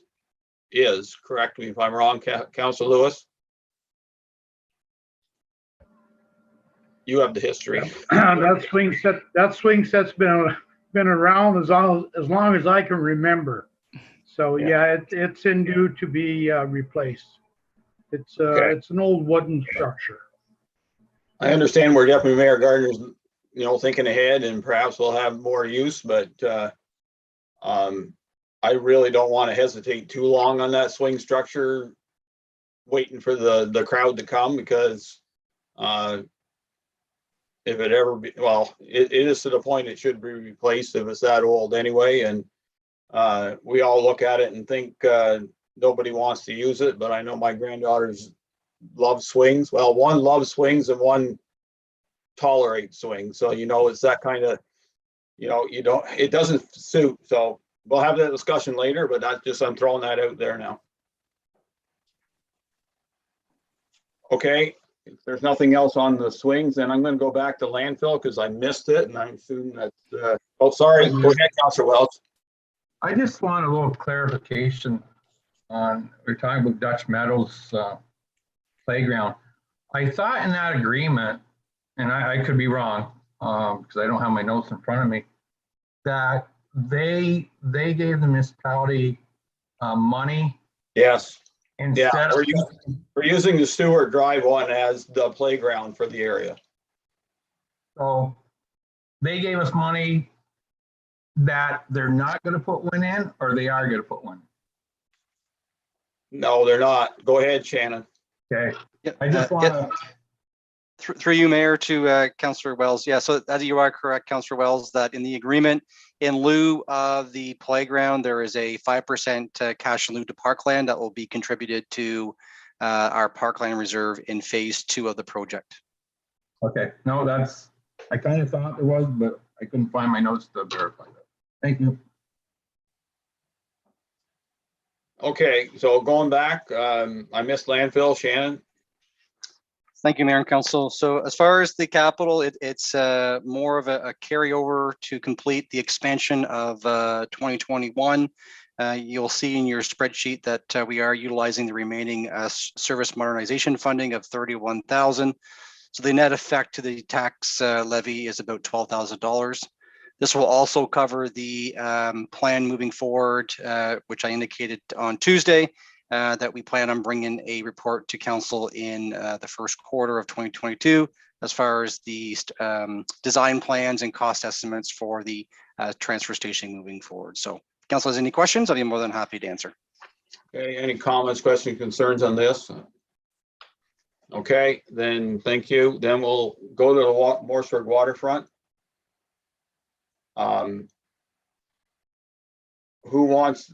is, correct me if I'm wrong, Councilor Lewis? You have the history. That swing set's been around as long as I can remember. So yeah, it's in due to be replaced. It's an old wooden structure. I understand where Deputy Mayor Gardner's, thinking ahead, and perhaps we'll have more use, but I really don't want to hesitate too long on that swing structure, waiting for the crowd to come, because if it ever be, well, it is to the point it should be replaced if it's that old anyway. And we all look at it and think nobody wants to use it, but I know my granddaughters love swings. Well, one loves swings and one tolerates swings. So, it's that kind of, it doesn't suit. So we'll have that discussion later, but I'm throwing that out there now. Okay. If there's nothing else on the swings, then I'm going to go back to landfill because I missed it, and I'm assuming that. Oh, sorry. Go ahead, Councilor Welch. I just want a little clarification on, we're talking about Dutch Meadows playground. I thought in that agreement, and I could be wrong, because I don't have my notes in front of me, that they gave the municipality money Yes. Yeah, instead of, we're using the Stewart Drive one as the playground for the area. so they gave us money that they're not going to put one in, or they are going to put one. No, they're not. Go ahead, Shannon. Okay. Yep, I just want to. Through you, Mayor, to Councillor Wells. Yeah, so as you are correct, Councillor Wells, that in the agreement, in lieu of the playground, there is a 5% cash in lieu to parkland that will be contributed to our parkland reserve in phase 2 of the project. Okay, no, that's, I kind of thought there was, but I couldn't find my notes to verify that. Thank you. Okay, so going back, I missed landfill, Shannon. Thank you, Mayor and Council. So as far as the capital, it's more of a carryover to complete the expansion of 2021. You'll see in your spreadsheet that we are utilizing the remaining service modernization funding of $31,000. So the net effect to the tax levy is about $12,000. This will also cover the plan moving forward, which I indicated on Tuesday, that we plan on bringing a report to council in the first quarter of 2022, as far as the design plans and cost estimates for the transfer station moving forward. So if council has any questions, I'll be more than happy to answer. Okay, any comments, questions, concerns on this? Okay, then thank you. Then we'll go to the Morrisburg waterfront.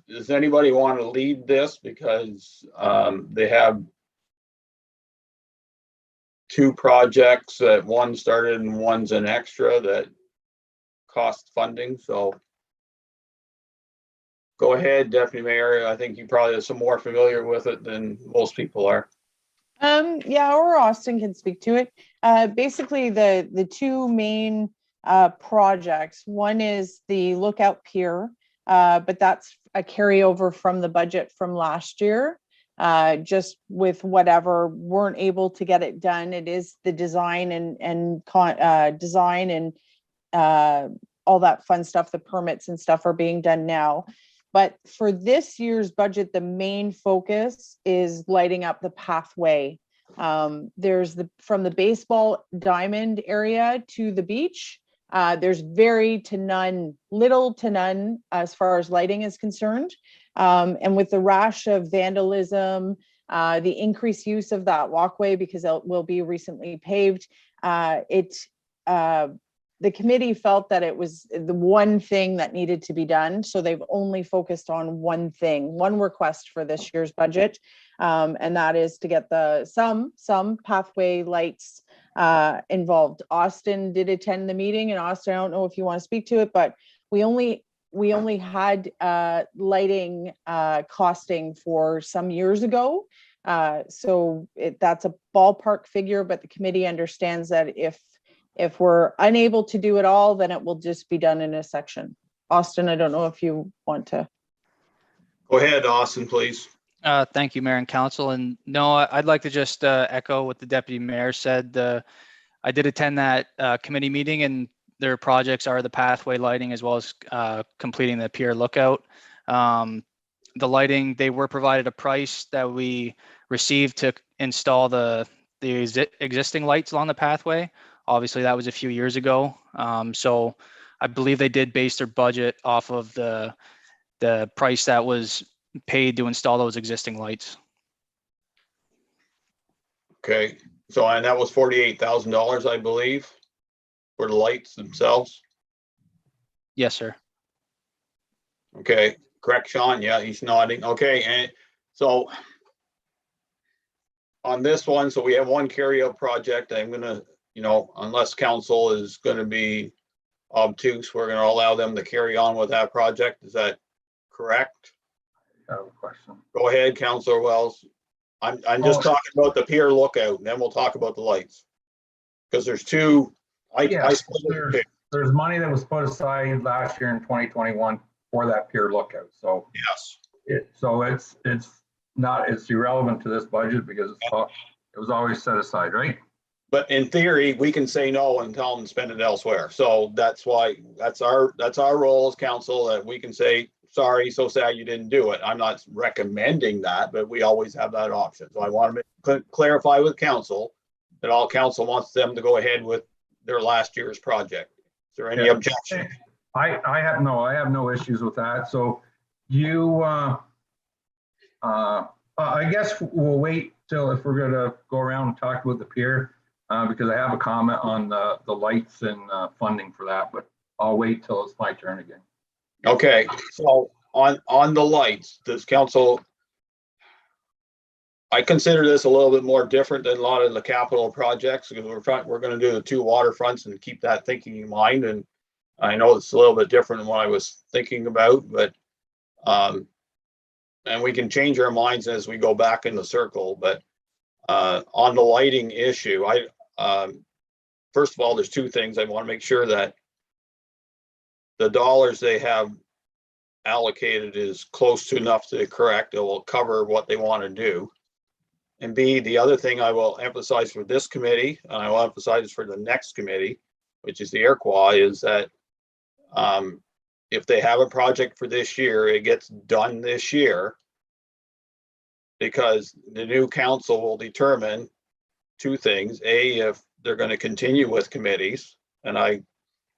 Does anybody want to lead this? Because they have 2 projects that one started and one's an extra that cost funding. So go ahead, Deputy Mayor. I think you probably are some more familiar with it than most people are. Yeah, or Austin can speak to it. Basically, the 2 main projects. One is the Lookout Pier, but that's a carryover from the budget from last year. Just with whatever weren't able to get it done. It is the design and all that fun stuff. The permits and stuff are being done now. But for this year's budget, the main focus is lighting up the pathway. There's from the baseball diamond area to the beach. There's little to none as far as lighting is concerned. And with the rash of vandalism, the increased use of that walkway because it will be recently paved, the committee felt that it was the one thing that needed to be done. So they've only focused on one request for this year's budget. And that is to get some pathway lights involved. Austin did attend the meeting, and Austin, I don't know if you want to speak to it, but we only had lighting costing for some years ago. So that's a ballpark figure, but the committee understands that if we're unable to do it all, then it will just be done in a section. Austin, I don't know if you want to. Go ahead, Austin, please. Thank you, Mayor and Council. And no, I'd like to just echo what the Deputy Mayor said. I did attend that committee meeting, and their projects are the pathway lighting as well as completing the pier lookout. The lighting, they were provided a price that we received to install the existing lights along the pathway. Obviously, that was a few years ago. So I believe they did base their budget off of the price that was paid to install those existing lights. Okay, so and that was $48,000, I believe, for the lights themselves. Yes, sir. Okay, correct, Sean. Yeah, he's nodding. Okay, and so on this one, so we have one carryout project. I'm gonna, unless council is going to be obtuse, we're going to allow them to carry on with that project. Is that correct? I have a question. Go ahead, Councilor Wells. I'm just talking about the pier lookout, and then we'll talk about the lights. Because there's 2. There's money that was put aside last year in 2021 for that pier lookout. So yes, it's irrelevant to this budget because It was always set aside, right? But in theory, we can say no and tell them to spend it elsewhere. So that's why, that's our role as council, that we can say, sorry, so sad you didn't do it. I'm not recommending that, but we always have that option. So I want to clarify with council that all council wants them to go ahead with their last year's project. Is there any objection? I have no issues with that. So you, I guess we'll wait till if we're gonna go around and talk with the pier, because I have a comment on the lights and funding for that, but I'll wait till it's my turn again. Okay, so on the lights, does council, I consider this a little bit more different than a lot of the capital projects, because we're going to do the 2 waterfronts and keep that thinking in mind. And I know it's a little bit different than what I was thinking about, but and we can change our minds as we go back in the circle. But on the lighting issue, first of all, there's 2 things. I want to make sure that the dollars they have allocated is close to enough to correct. It will cover what they want to do. And B, the other thing I will emphasize for this committee, and I will emphasize for the next committee, which is the Iroquois, is that if they have a project for this year, it gets done this year, because the new council will determine 2 things. A, if they're going to continue with committees, and I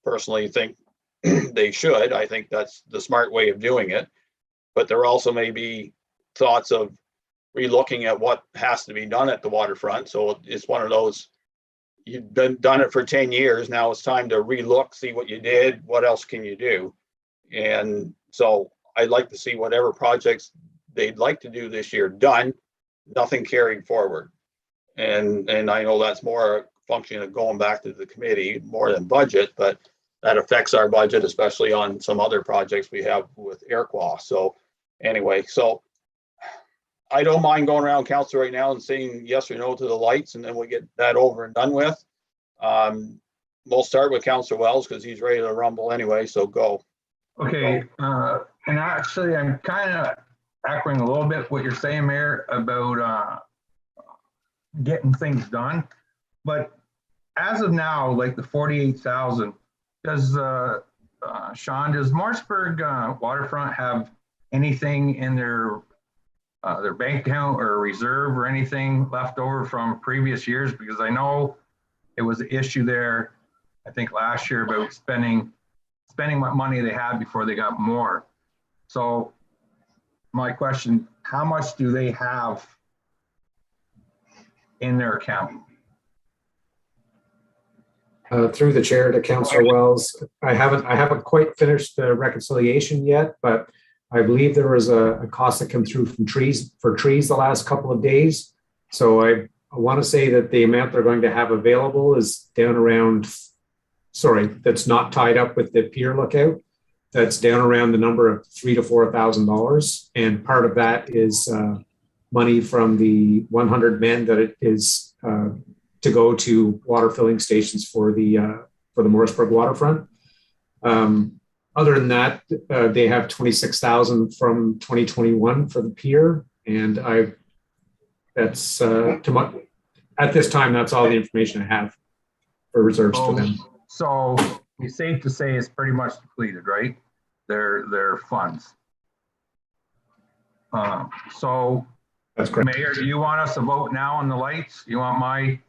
personally think they should. I think that's the smart way of doing it. But there also may be thoughts of relooking at what has to be done at the waterfront. So it's one of those, you've done it for 10 years. Now it's time to relook, see what you did. What else can you do? And so I'd like to see whatever projects they'd like to do this year done, nothing carried forward. And I know that's more a function of going back to the committee more than budget, but that affects our budget, especially on some other projects we have with Iroquois. So anyway, so I don't mind going around council right now and saying yes or no to the lights, and then we get that over and done with. We'll start with Councillor Wells because he's ready to rumble anyway, so go. Okay, and actually I'm kind of echoing a little bit what you're saying, Mayor, about getting things done. But as of now, like the 48,000, does Sean, does Morrisburg waterfront have anything in their bank account or reserve or anything left over from previous years? Because I know it was an issue there, I think last year, about spending what money they had before they got more. So my question, how much do they have in their account? Through the chair to Councillor Wells, I haven't quite finished the reconciliation yet, but I believe there was a cost that came through from trees the last couple of days. So I want to say that the amount they're going to have available is down around, sorry, that's not tied up with the pier lookout. That's down around the number of $3,000 to $4,000, and part of that is money from the 100 men that it is to go to water filling stations for the Morrisburg waterfront. Other than that, they have 26,000 from 2021 for the pier, and that's at this time, that's all the information I have for reserves for them. So it's safe to say it's pretty much depleted, right? Their funds. So that's correct. Mayor, do you want us to vote now on the lights? You want my?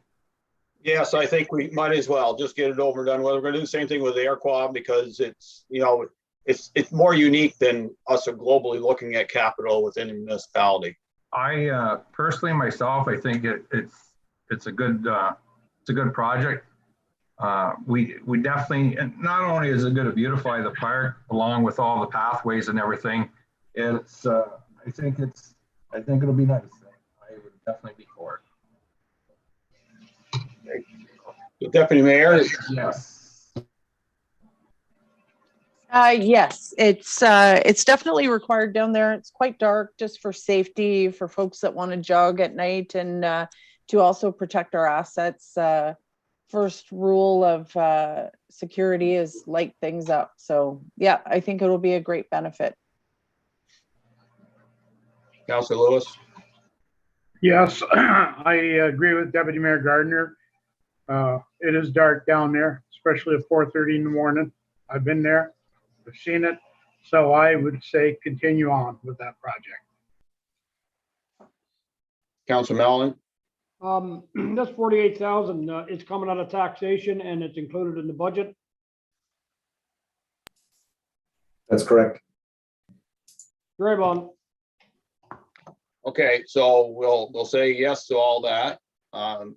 Yes, I think we might as well just get it over and done with. We're going to do the same thing with the Iroquois because it's, you know, it's more unique than us globally looking at capital within a municipality. I personally myself, I think it's a good project. We definitely, and not only is it going to beautify the park along with all the pathways and everything, it's I think it'll be nice. I would definitely be for it. Deputy Mayor. Yes. Yes, it's definitely required down there. It's quite dark just for safety for folks that want to jog at night and to also protect our assets. First rule of security is light things up. So yeah, I think it'll be a great benefit. Councilor Lewis. Yes, I agree with Deputy Mayor Gardner. It is dark down there, especially at 4:30 in the morning. I've been there, I've seen it. So I would say continue on with that project. Council Mellon, This 48,000, it's coming out of taxation and it's included in the budget. That's correct. Draymond, okay, so we'll say yes to all that.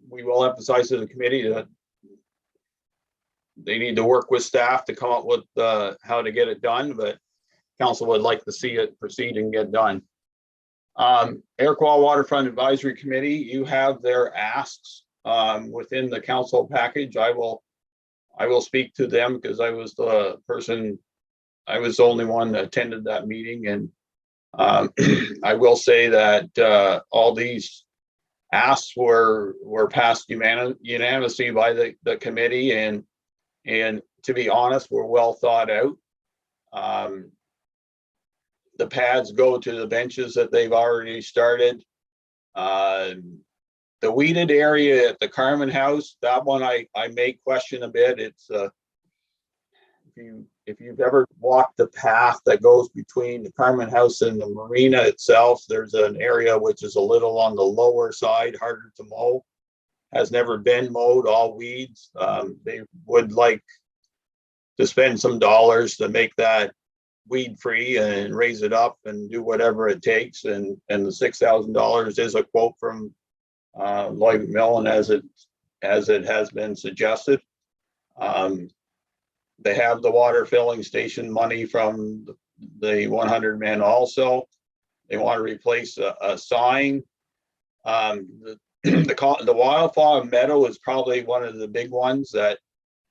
We will emphasize to the committee that they need to work with staff to come up with how to get it done, but council would like to see it proceed and get done. Iroquois Waterfront Advisory Committee, you have their asks within the council package. I will speak to them because I was the only one that attended that meeting, and I will say that all these asks were passed unanimously by the committee, and to be honest, were well thought out. The pads go to the benches that they've already started. The weeded area at the Carmen House, that one I may question a bit. It's if you've ever walked the path that goes between the Carmen House and the marina itself, there's an area which is a little on the lower side, harder to mow. Has never been mowed, all weeds. They would like to spend some dollars to make that weed free and raise it up and do whatever it takes. And the $6,000 is a quote from Lloyd McMillan as it has been suggested. They have the water filling station money from the 100 men also. They want to replace a sign. The wildflower meadow is probably one of the big ones that,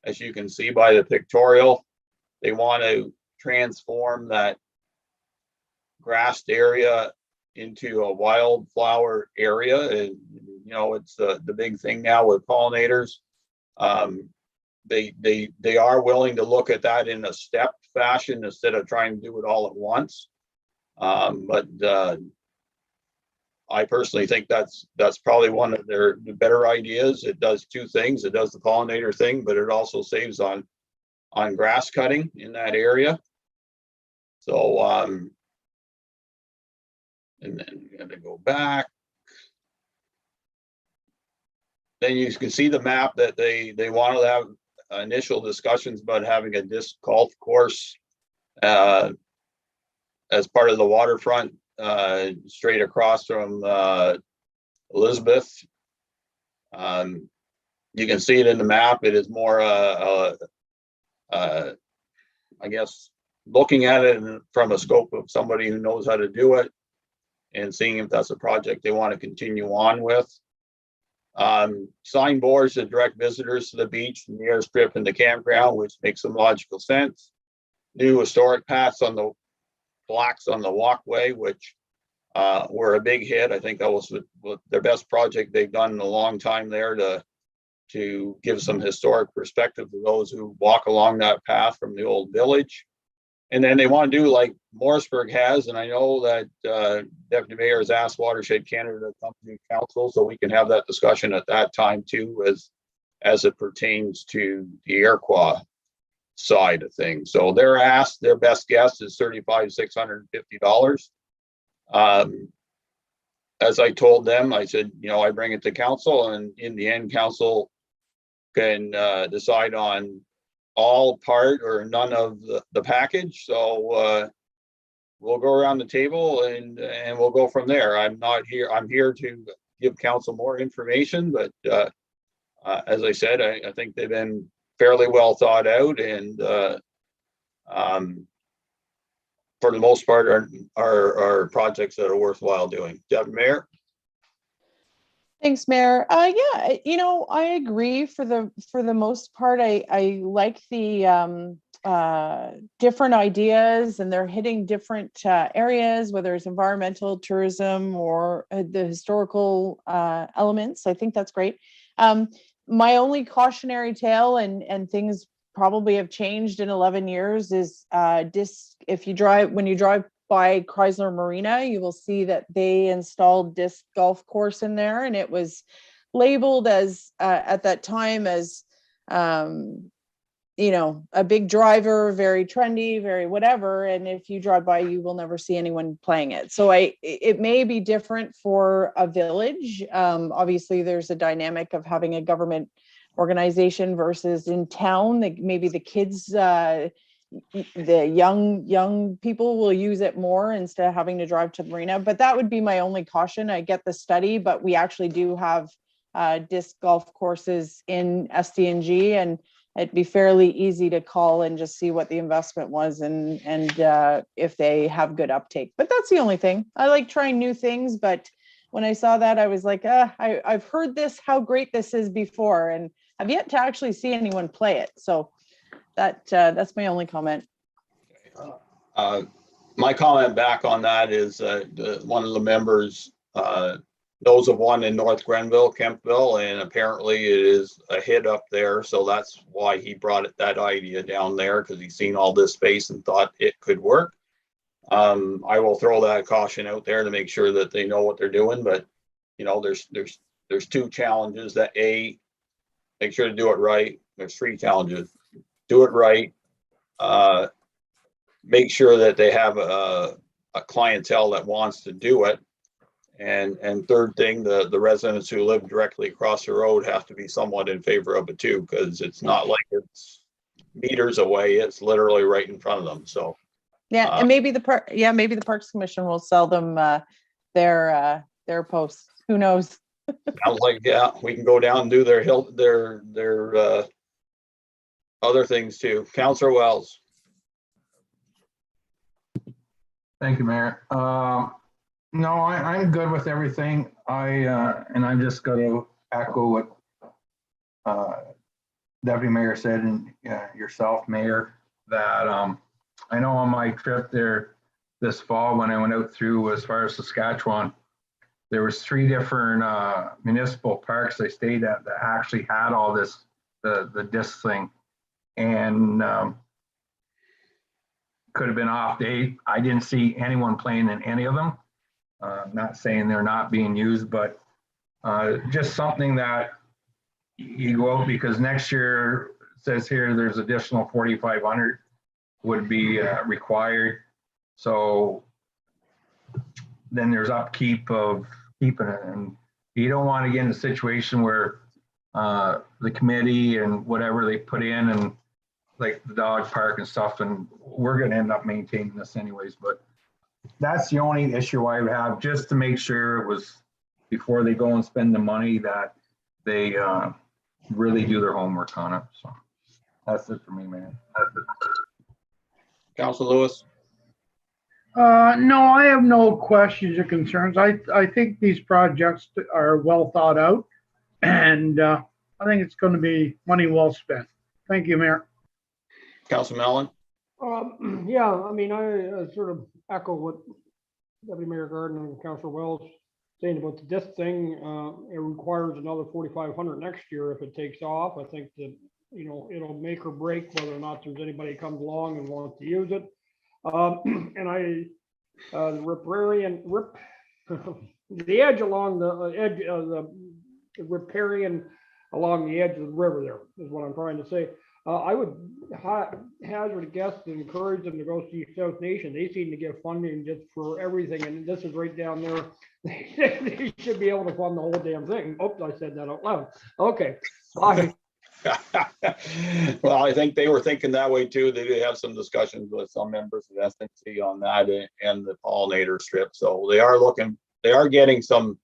as you can see by the pictorial, they want to transform that grassed area into a wildflower area. And it's the big thing now with pollinators. They are willing to look at that in a stepped fashion instead of trying to do it all at once. But I personally think that's probably one of their better ideas. It does two things. It does the pollinator thing, but it also saves on grass cutting in that area. So, and then we're gonna go back. Then you can see the map that they wanted to have initial discussions about having a disc golf course as part of the waterfront, straight across from Elizabeth. You can see it in the map. It is more, I guess, looking at it from a scope of somebody who knows how to do it and seeing if that's a project they want to continue on with. Signboards that direct visitors to the beach, the airstrip, and the campground, which makes some logical sense. New historic paths on the blocks on the walkway, which were a big hit. I think that was their best project they've done in a long time there to give some historic perspective to those who walk along that path from the old village. And then they want to do like Morrisburg has, and I know that Deputy Mayor has asked Watershed Canada to come to council, so we can have that discussion at that time too, as it pertains to the Iroquois side of things. So their best guess is $3,650. As I told them, I said, I bring it to council, and in the end, council can decide on all, part, or none of the package. So we'll go around the table and we'll go from there. I'm here to give council more information, but as I said, I think they've been fairly well thought out, and for the most part are projects that are worthwhile doing. Deputy Mayor. Thanks, Mayor. Yeah, I agree for the most part. I like the different ideas, and they're hitting different areas, whether it's environmental, tourism, or the historical elements. I think that's great. My only cautionary tale, and things probably have changed in 11 years, is when you drive by Chrysler Marina, you will see that they installed disc golf course in there, and it was labeled as at that time as a big driver, very trendy, very whatever. And if you drive by, you will never see anyone playing it. So it may be different for a village. Obviously, there's a dynamic of having a government organization versus in town. Maybe the kids, the young people will use it more instead of having to drive to the marina. But that would be my only caution. I get the study, but we actually do have disc golf courses in SDNG, and it'd be fairly easy to call and just see what the investment was and if they have good uptake. But that's the only thing. I like trying new things, but when I saw that, I was like, I've heard this, how great this is before, and I've yet to actually see anyone play it. So that's my only comment. My comment back on that is one of the members knows of one in North Grenville, Kempville, and apparently it is a hit up there. So that's why he brought that idea down there, because he's seen all this space and thought it could work. I will throw that caution out there to make sure that they know what they're doing. But there's two challenges. That make sure to do it right. There's three challenges. Do it right. Make sure that they have a clientele that wants to do it. And third thing, the residents who live directly across the road have to be somewhat in favor of it too, because it's not like it's meters away. It's literally right in front of them. So yeah, and maybe maybe the Parks Commission will sell them their posts. Who knows? Sounds like, yeah, we can go down and do their other things too. Councillor Wells. Thank you, Mayor. No, I'm good with everything. And I'm just going to echo what Deputy Mayor said, and yourself, Mayor, that I know on my trip there this fall when I went out through as far as Saskatchewan, there was 3 different municipal parks I stayed at that actually had all this, the disc thing. And could have been off day. I didn't see anyone playing in any of them. Not saying they're not being used, but just something that you go out, because next year it says here there's additional 4,500 would be required. So then there's upkeep of keeping it, and you don't want to get in a situation where the committee and whatever they put in, and like the dog park and stuff, and we're going to end up maintaining this anyways. But that's the only issue I would have, just to make sure it was before they go and spend the money that they really do their homework on it. So that's it for me, man. Councilor Lewis. No, I have no questions or concerns. I think these projects are well thought out, and I think it's going to be money well spent. Thank you, Mayor. Councilor Mellon. Yeah, I mean, I sort of echo what Deputy Mayor Gardner and Councillor Wells saying about the disc thing. It requires another 4,500 next year if it takes off. I think that it'll make or break whether or not there's anybody comes along and wants to use it. And the edge along the edge of the riparian along the edge of the river there is what I'm trying to say. I would hazard a guess to encourage them to go see South Nation. They seem to get funding just for everything, and this is right down there. They should be able to fund the whole damn thing. Oops, I said that out loud. Okay, bye. Well, I think they were thinking that way too. They did have some discussions with some members of SNC on that and the pollinator strip. So they are getting some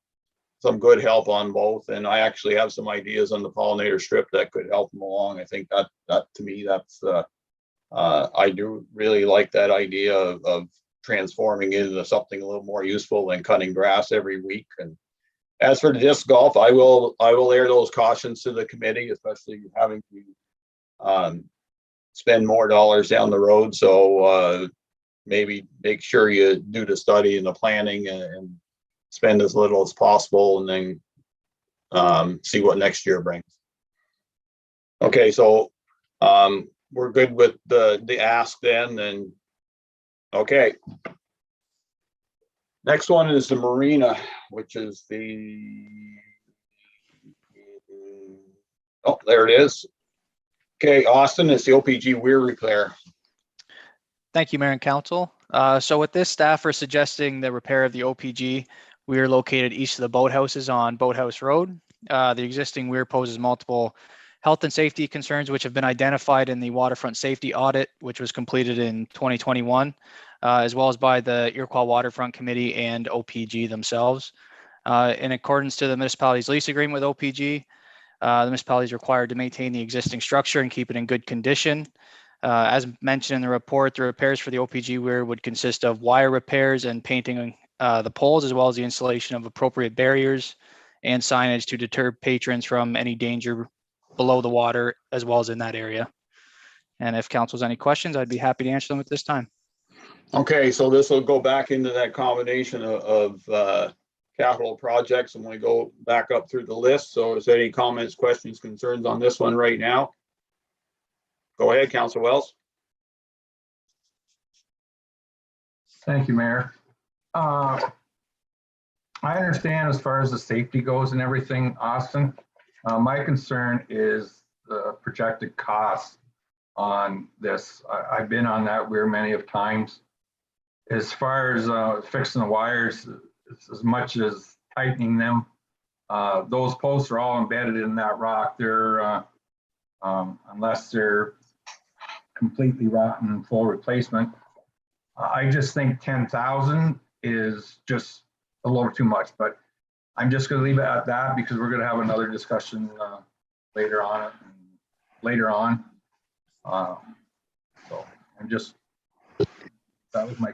good help on both. And I actually have some ideas on the pollinator strip that could help them along. I think that to me, that's I do really like that idea of transforming it into something a little more useful than cutting grass every week. And as for the disc golf, I will air those cautions to the committee, especially having to spend more dollars down the road. So maybe make sure you do the study and the planning and spend as little as possible, and then see what next year brings. Okay, so we're good with the ask then. And okay, Next one is the marina, which is oh, there it is. Okay, Austin, it's the OPG weir repair. Thank you, Mayor and Council. So with this, staff are suggesting the repair of the OPG weir located east of the boathouses on Boathouse Road. The existing weir poses multiple health and safety concerns, which have been identified in the waterfront safety audit, which was completed in 2021, as well as by the Iroquois Waterfront Committee and OPG themselves. In accordance to the municipality's lease agreement with OPG, the municipality is required to maintain the existing structure and keep it in good condition. As mentioned in the report, the repairs for the OPG weir would consist of wire repairs and painting the poles, as well as the installation of appropriate barriers and signage to deter patrons from any danger below the water, as well as in that area. And if council has any questions, I'd be happy to answer them at this time. Okay, so this will go back into that combination of capital projects. I'm going to go back up through the list. So is there any comments, questions, concerns on this one right now? Go ahead, Councilor Wells. Thank you, Mayor. I understand as far as the safety goes and everything, Austin. My concern is the projected cost on this. I've been on that weir many of times. As far as fixing the wires, it's as much as tightening them. Those posts are all embedded in that rock. They're unless they're completely rotten and full replacement. I just think 10,000 is just a little too much, but I'm just going to leave it at that because we're going to have another discussion later on. So I'm just, that was my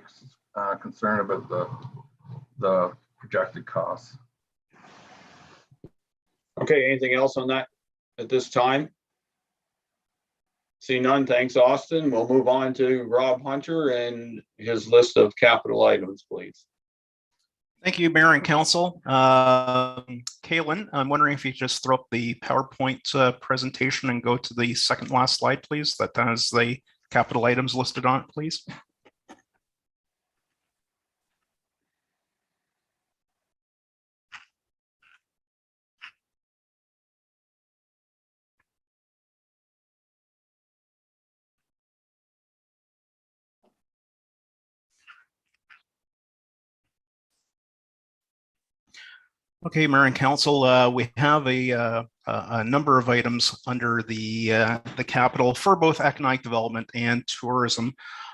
concern about the projected costs. Okay, anything else on that at this time? See none, thanks, Austin. We'll move on to Rob Hunter and his list of capital items, please. Thank you, Mayor and Council. Kaylin, I'm wondering if you just throw up the PowerPoint presentation and go to the second last slide, please, that has the capital items listed on it, please. Okay, Mayor and Council, we have a number of items under the capital for both economic development and tourism.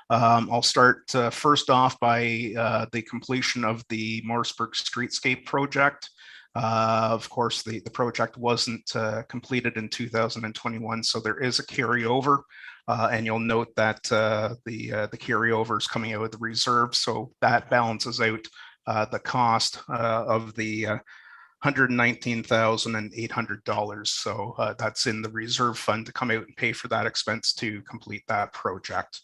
I'll start first off by the completion of the Morrisburg Streetscape project. Of course, the project wasn't completed in 2021, so there is a carryover. And you'll note that the carryover is coming out of the reserve, so that balances out the cost of the $119,800. So that's in the reserve fund to come out and pay for that expense to complete that project.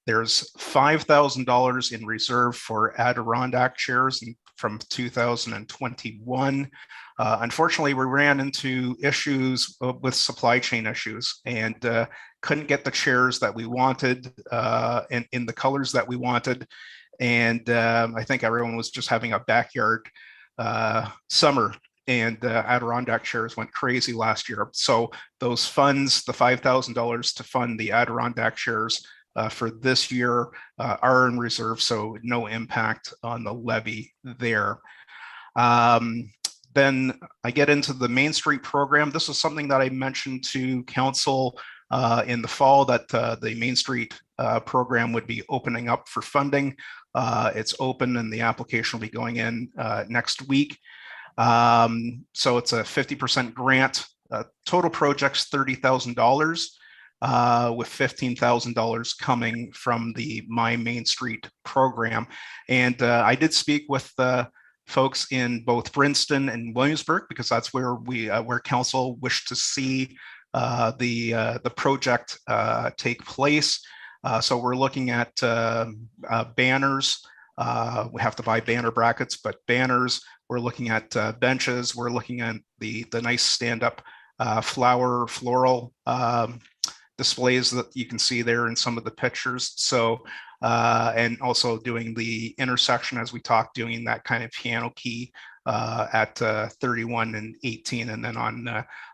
There's $5,000 in reserve for Adirondack chairs from 2021. Unfortunately, we ran into issues with supply chain issues and couldn't get the chairs that we wanted in the colors that we wanted. And I think everyone was just having a backyard summer, and Adirondack chairs went crazy last year. So those funds, the $5,000 to fund the Adirondack chairs for this year are in reserve, so no impact on the levy there. Then I get into the Main Street program. This is something that I mentioned to council in the fall, that the Main Street program would be opening up for funding. It's open and the application will be going in next week. So it's a 50% grant. Total project's $30,000 with $15,000 coming from the My Main Street program. And I did speak with folks in both Princeton and Williamsburg, because that's where where council wished to see the project take place. So we're looking at banners. We have to buy banner brackets, but banners. We're looking at benches. We're looking at the nice stand-up floral displays that you can see there in some of the pictures. So, and also doing the intersection as we talked, doing that kind of piano key at 31 and 18, and then on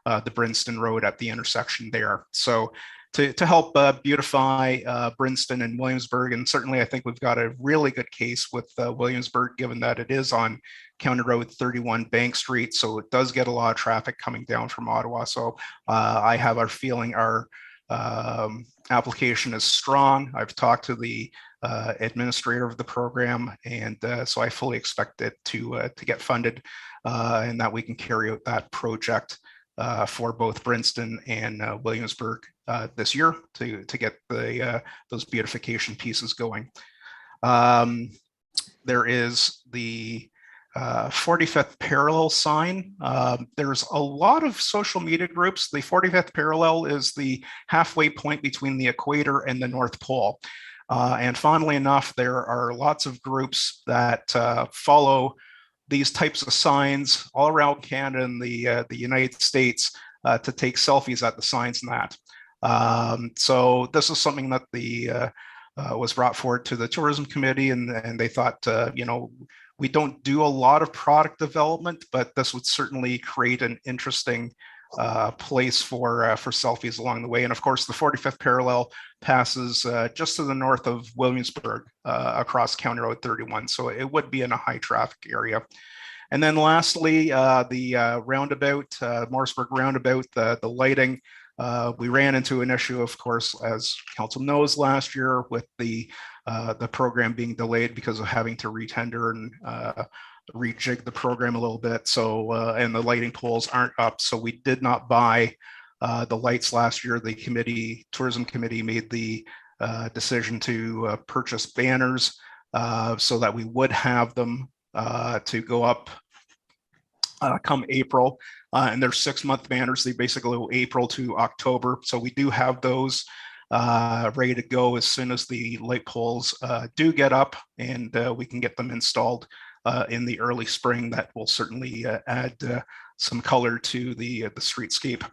the Princeton Road at the intersection there. So to help beautify Princeton and Williamsburg, and certainly I think we've got a really good case with Williamsburg, given that it is on County Road 31 Bank Street, so it does get a lot of traffic coming down from Ottawa. So I have our feeling our application is strong. I've talked to the administrator of the program, and so I fully expect it to get funded, and that we can carry out that project for both Princeton and Williamsburg this year to get the those beautification pieces going. There is the 45th parallel sign. There's a lot of social media groups. The 45th parallel is the halfway point between the equator and the North Pole. And funnily enough, there are lots of groups that follow these types of signs all around Canada and the United States to take selfies at the signs and that. So this is something that the was brought forward to the tourism committee, and they thought, you know, we don't do a lot of product development, but this would certainly create an interesting place for selfies along the way. And of course, the 45th parallel passes just to the north of Williamsburg across County Road 31. So it would be in a high traffic area. And then lastly, the roundabout, Morrisburg roundabout, the lighting. We ran into an issue, of course, as council knows, last year with the program being delayed because of having to retender and rejig the program a little bit. So, and the lighting poles aren't up. So we did not buy the lights last year. The tourism committee made the decision to purchase banners so that we would have them to go up come April. And they're 6-month banners. They basically go April to October. So we do have those ready to go as soon as the light poles do get up, and we can get them installed in the early spring. That will certainly add some color to the streetscape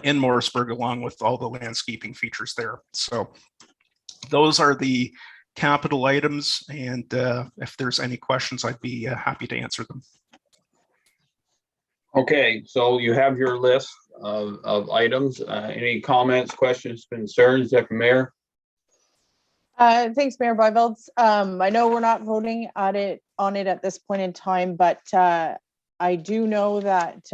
in Morrisburg, along with all the landscaping features there. So those are the capital items, and if there's any questions, I'd be happy to answer them. Okay, so you have your list of items. Any comments, questions, concerns, Deputy Mayor? Thanks, Mayor Byvelds. I know we're not voting on it at this point in time, but I do know that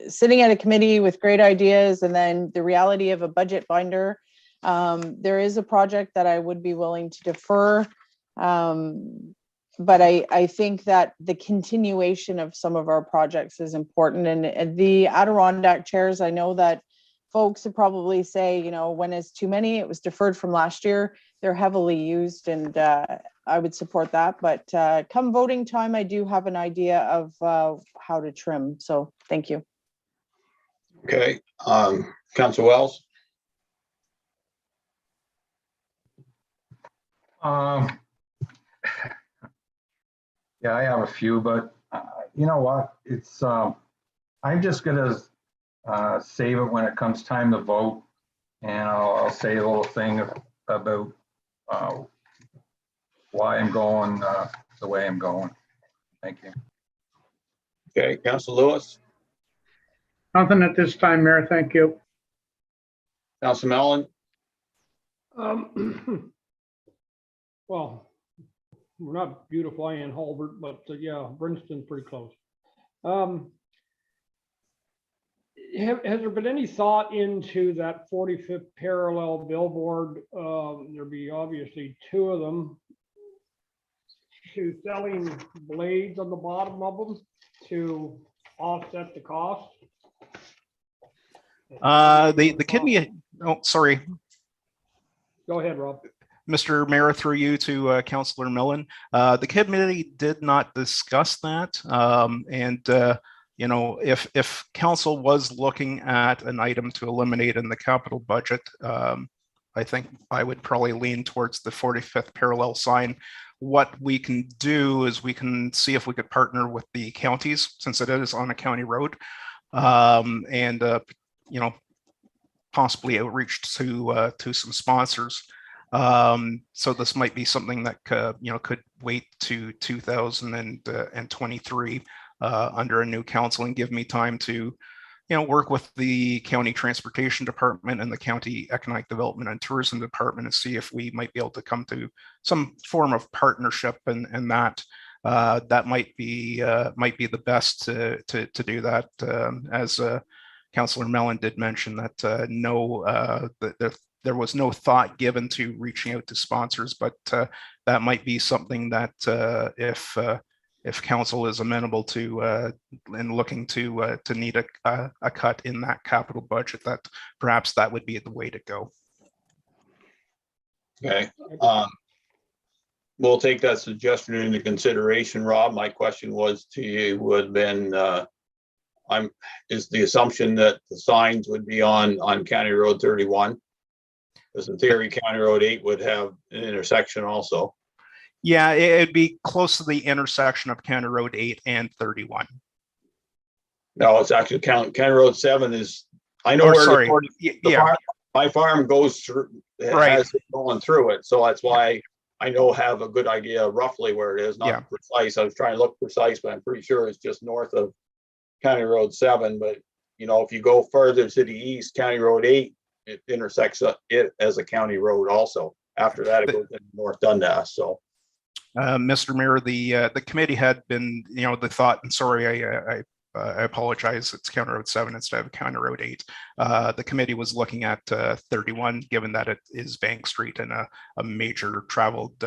sitting at a committee with great ideas and then the reality of a budget binder, there is a project that I would be willing to defer. But I think that the continuation of some of our projects is important. And the Adirondack chairs, I know that folks would probably say, you know, when is too many? It was deferred from last year. They're heavily used, and I would support that. But come voting time, I do have an idea of how to trim. So thank you. Okay, Councilor Wells. Yeah, I have a few, but you know what? It's I'm just gonna save it when it comes time to vote, and I'll say a little thing about why I'm going the way I'm going. Thank you. Okay, Councilor Lewis. Nothing at this time, Mayor. Thank you. Councilor Mellon. Well, we're not beautifying Halbert, but yeah, Princeton's pretty close. Has there been any thought into that 45th parallel billboard? There'd be obviously 2 of them, to selling blades on the bottom of them to offset the cost? The kidney, oh, sorry. Go ahead, Rob. Mr. Mayor, through you to Councillor Millen. The committee did not discuss that. You know, if council was looking at an item to eliminate in the capital budget, I think I would probably lean towards the 45th parallel sign. What we can do is we can see if we could partner with the counties, since it is on a county road, you know, possibly outreach to some sponsors. So this might be something that could wait to 2023 under a new council and give me time to work with the county transportation department and the county economic development and tourism department and see if we might be able to come to some form of partnership, and that might be the best to do that. As Councillor Mellon did mention that there was no thought given to reaching out to sponsors, but that might be something that if council is amenable to and looking to need a cut in that capital budget, that perhaps that would be the way to go. Okay. We'll take that suggestion into consideration, Rob. My question was to you would have been, is the assumption that the signs would be on County Road 31? Because in theory, County Road 8 would have an intersection also. Yeah, it'd be close to the intersection of County Road 8 and 31. No, it's actually County Road 7 is, I know where sorry. my farm goes through, has it going through it. So that's why I have a good idea roughly where it is, not precise. I was trying to look precise, but I'm pretty sure it's just north of County Road 7. But, if you go further to the east, County Road 8, it intersects it as a county road also. After that, it goes into North Dundas. So. Mr. Mayor, the committee had been, the thought, and sorry, I apologize, it's County Road 7 instead of County Road 8. The committee was looking at 31, given that it is Bank Street and a major traveled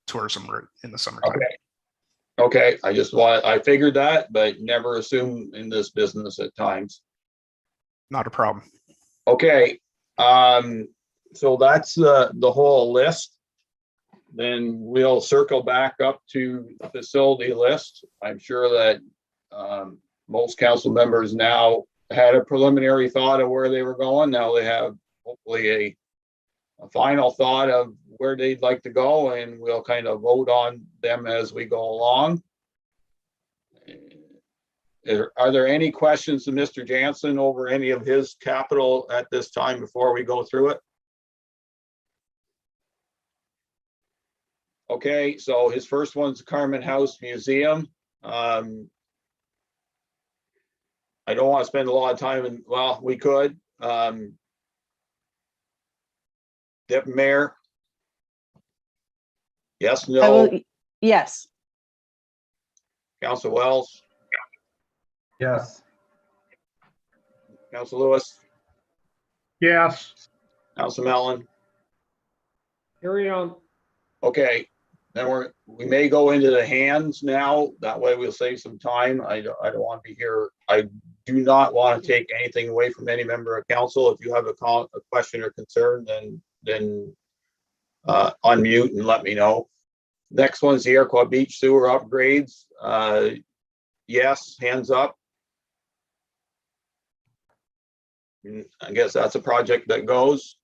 tourism route in the summertime. Okay, I figured that, but never assume in this business at times. Not a problem. Okay, so that's the whole list. Then we'll circle back up to the facility list. I'm sure that most council members now had a preliminary thought of where they were going. Now they have hopefully a final thought of where they'd like to go, and we'll kind of vote on them as we go along. Are there any questions to Mr. Jansen over any of his capital at this time before we go through it? Okay, so his first one's Carmen House Museum. I don't want to spend a lot of time well, we could. Deputy Mayor? Yes, no? Yes. Councilor Wells? Yes. Councilor Lewis? Yes. Councilor Mellon? Carry on. Okay, then we may go into the hands now. That way we'll save some time. I don't want to be here. I do not want to take anything away from any member of council. If you have a question or concern, then unmute and let me know. Next one's the Iroquois Beach sewer upgrades. Yes, hands up. I guess that's a project that goes.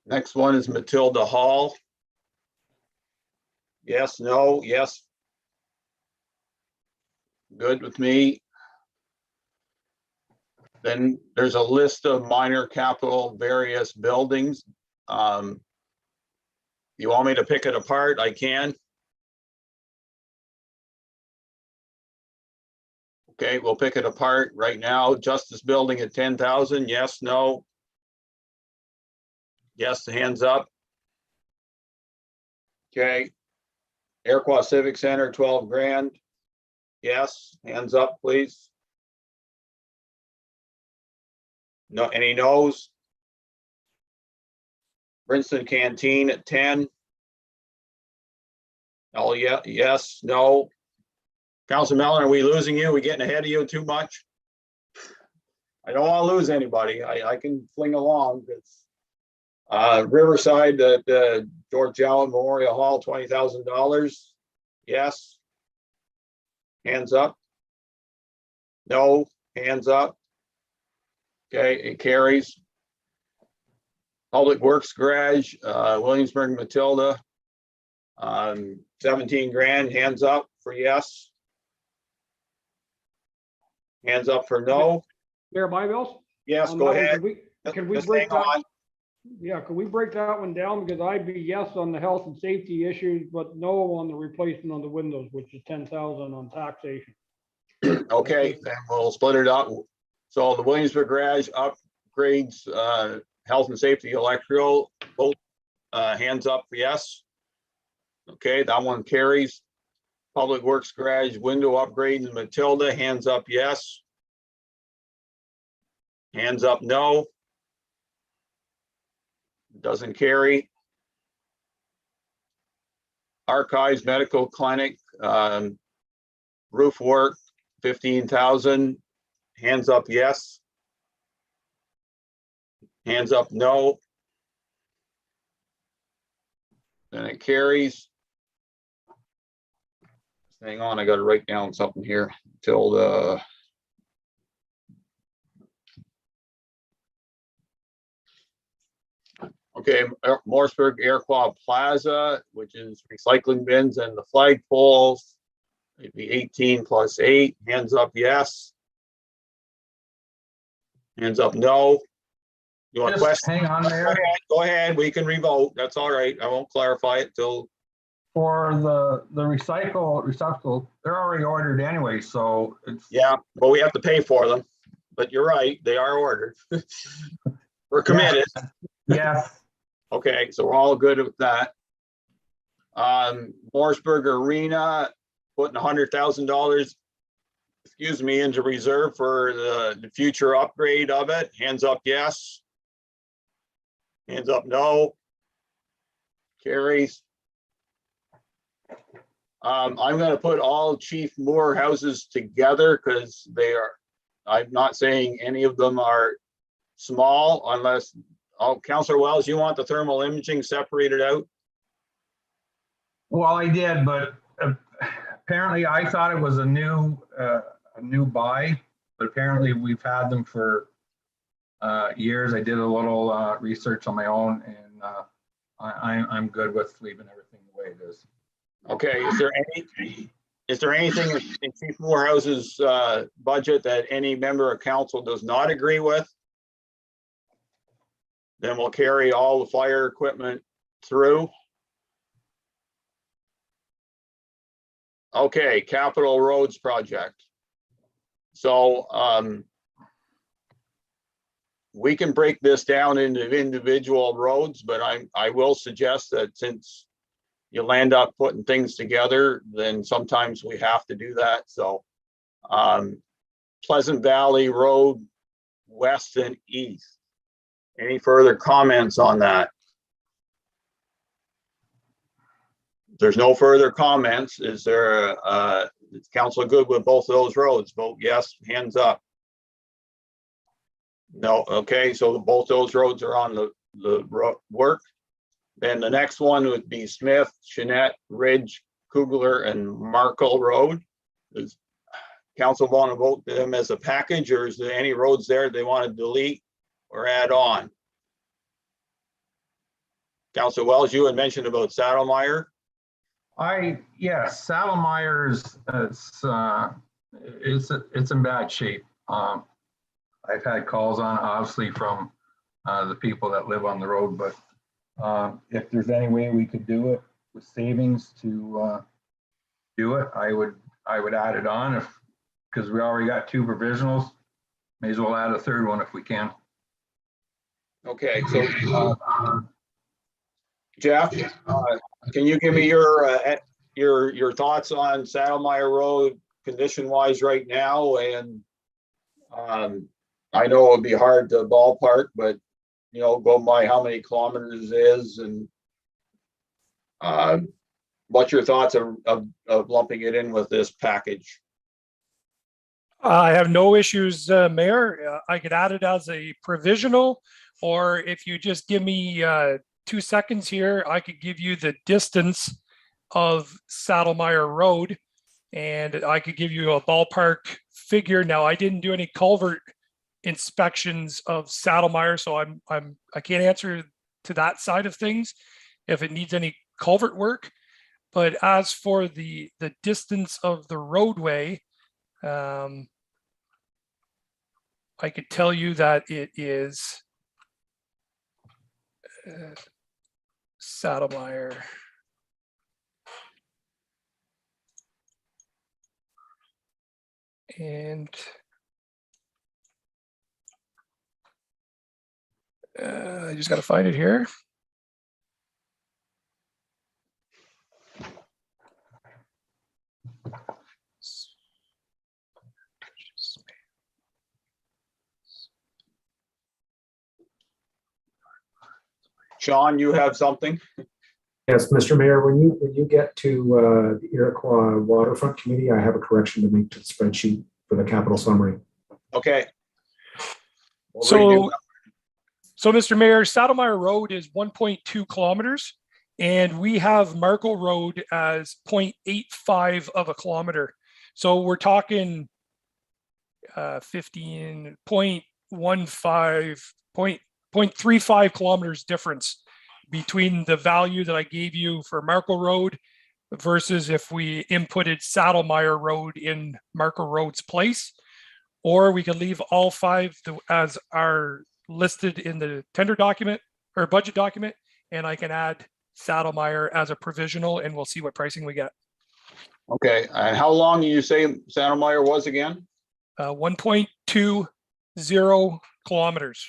Next one is Matilda Hall. Yes, no, yes. Good with me. Then there's a list of minor capital various buildings. You want me to pick it apart? I can. Okay, we'll pick it apart right now. Justice Building at 10,000. Yes, no. Yes, hands up. Okay. Iroquois Civic Center, 12 grand. Yes, hands up, please. No, any no's? Princeton Canteen at 10. Oh, yeah, yes, no. Councilor Mellon, are we losing you? Are we getting ahead of you too much? I don't want to lose anybody. I can fling along. It's Riverside at George Allen Memorial Hall, $20,000. Yes. Hands up. No. Hands up. Okay, it carries. Public Works Garage, Williamsburg, Matilda. 17 grand. Hands up for yes. Hands up for no. Mayor Byville? Yes, on go that one? ahead. Can we Just break hang that? on. Yeah, can we break that one down? Because I'd be yes on the health and safety issues, but no on the replacement of the windows, which is 10,000 on taxation. Okay, then we'll split it up. So the Williamsburg garage upgrades, health and safety, electrical, both hands up, yes. Okay, that one carries. Public Works garage window upgrades, Matilda, hands up, yes. Hands up, no. Doesn't carry. Archives, medical clinic, roof work, 15,000. Hands up, yes. Hands up, no. Then it carries. Hang on, I got to write down something here till the. Okay, Morrisburg Iroquois Plaza, which is recycling bins and the flagpoles. It'd be 18 plus 8. Hands up, yes. Hands up, no. You want Just questions? hang on there. Go ahead. We can revote. That's all right. I won't clarify it till. For the recycle, they're already ordered anyway, so it's. Yeah, but we have to pay for them. But you're right, they are ordered. We're committed. Yes. Okay, so we're all good with that. Morrisburg Arena, putting $100,000, excuse me, into reserve for the future upgrade of it. Hands up, yes. Hands up, no. Carries. I'm gonna put all Chief Moore houses together because they are, I'm not saying any of them are small unless, oh, Councillor Wells, you want the thermal imaging separated out? Well, I did, but apparently I thought it was a new buy, but apparently we've had them for years. I did a little research on my own, and I'm good with leaving everything the way it is. Okay, is there anything in Chief Morehouse's budget that any member of council does not agree with? Then we'll carry all the fire equipment through. Okay, Capital Roads project. So we can break this down into individual roads, but I will suggest that since you land up putting things together, then sometimes we have to do that. So Pleasant Valley Road, west and east. Any further comments on that? If there's no further comments, is there is council good with both of those roads? Vote yes, hands up. No, okay, so both those roads are on the work. Then the next one would be Smith, Chenette, Ridge, Kugler, and Markle Road. Does council want to vote them as a package, or is there any roads there they want to delete or add on? Councilor Wells, you had mentioned about Saddlemeyer. Yes, Saddlemeyer's it's in bad shape. I've had calls on it, obviously, from the people that live on the road, but if there's any way we could do it with savings to do it, I would add it on, because we already got 2 provisionals. May as well add a 3rd one if we can. Okay, so Jeff, can you give me your thoughts on Saddlemeyer Road condition wise right now? And I know it'd be hard to ballpark, but you know, go by how many kilometers it is, and what's your thoughts of lumping it in with this package? I have no issues, Mayor. I could add it as a provisional, or if you just give me 2 seconds here, I could give you the distance of Saddlemeyer Road, and I could give you a ballpark figure. Now, I didn't do any culvert inspections of Saddlemeyer, so I can't answer to that side of things if it needs any culvert work. But as for the distance of the roadway, I I could tell you that it is Saddlemeyer. And I just got to find it here. Sean, you have something? Yes, Mr. Mayor, when you get to the Iroquois Waterfront Committee, I have a correction to make to the spreadsheet for the capital summary. Okay. We'll redo So, Mr. Mayor, Saddlemeyer Road is 1.2 kilometers, and we have Marco Road as 0.85 of a kilometer. So we're talking 0.35 kilometers difference between the value that I gave you for Marco Road versus if we inputted Saddlemeyer Road in Marco Road's place, or we could leave all five as are listed in the tender document or budget document, and I can add Saddlemeyer as a provisional, and we'll see what pricing we get. Okay, and how long do you say Saddlemeyer was again? 1.20 kilometers.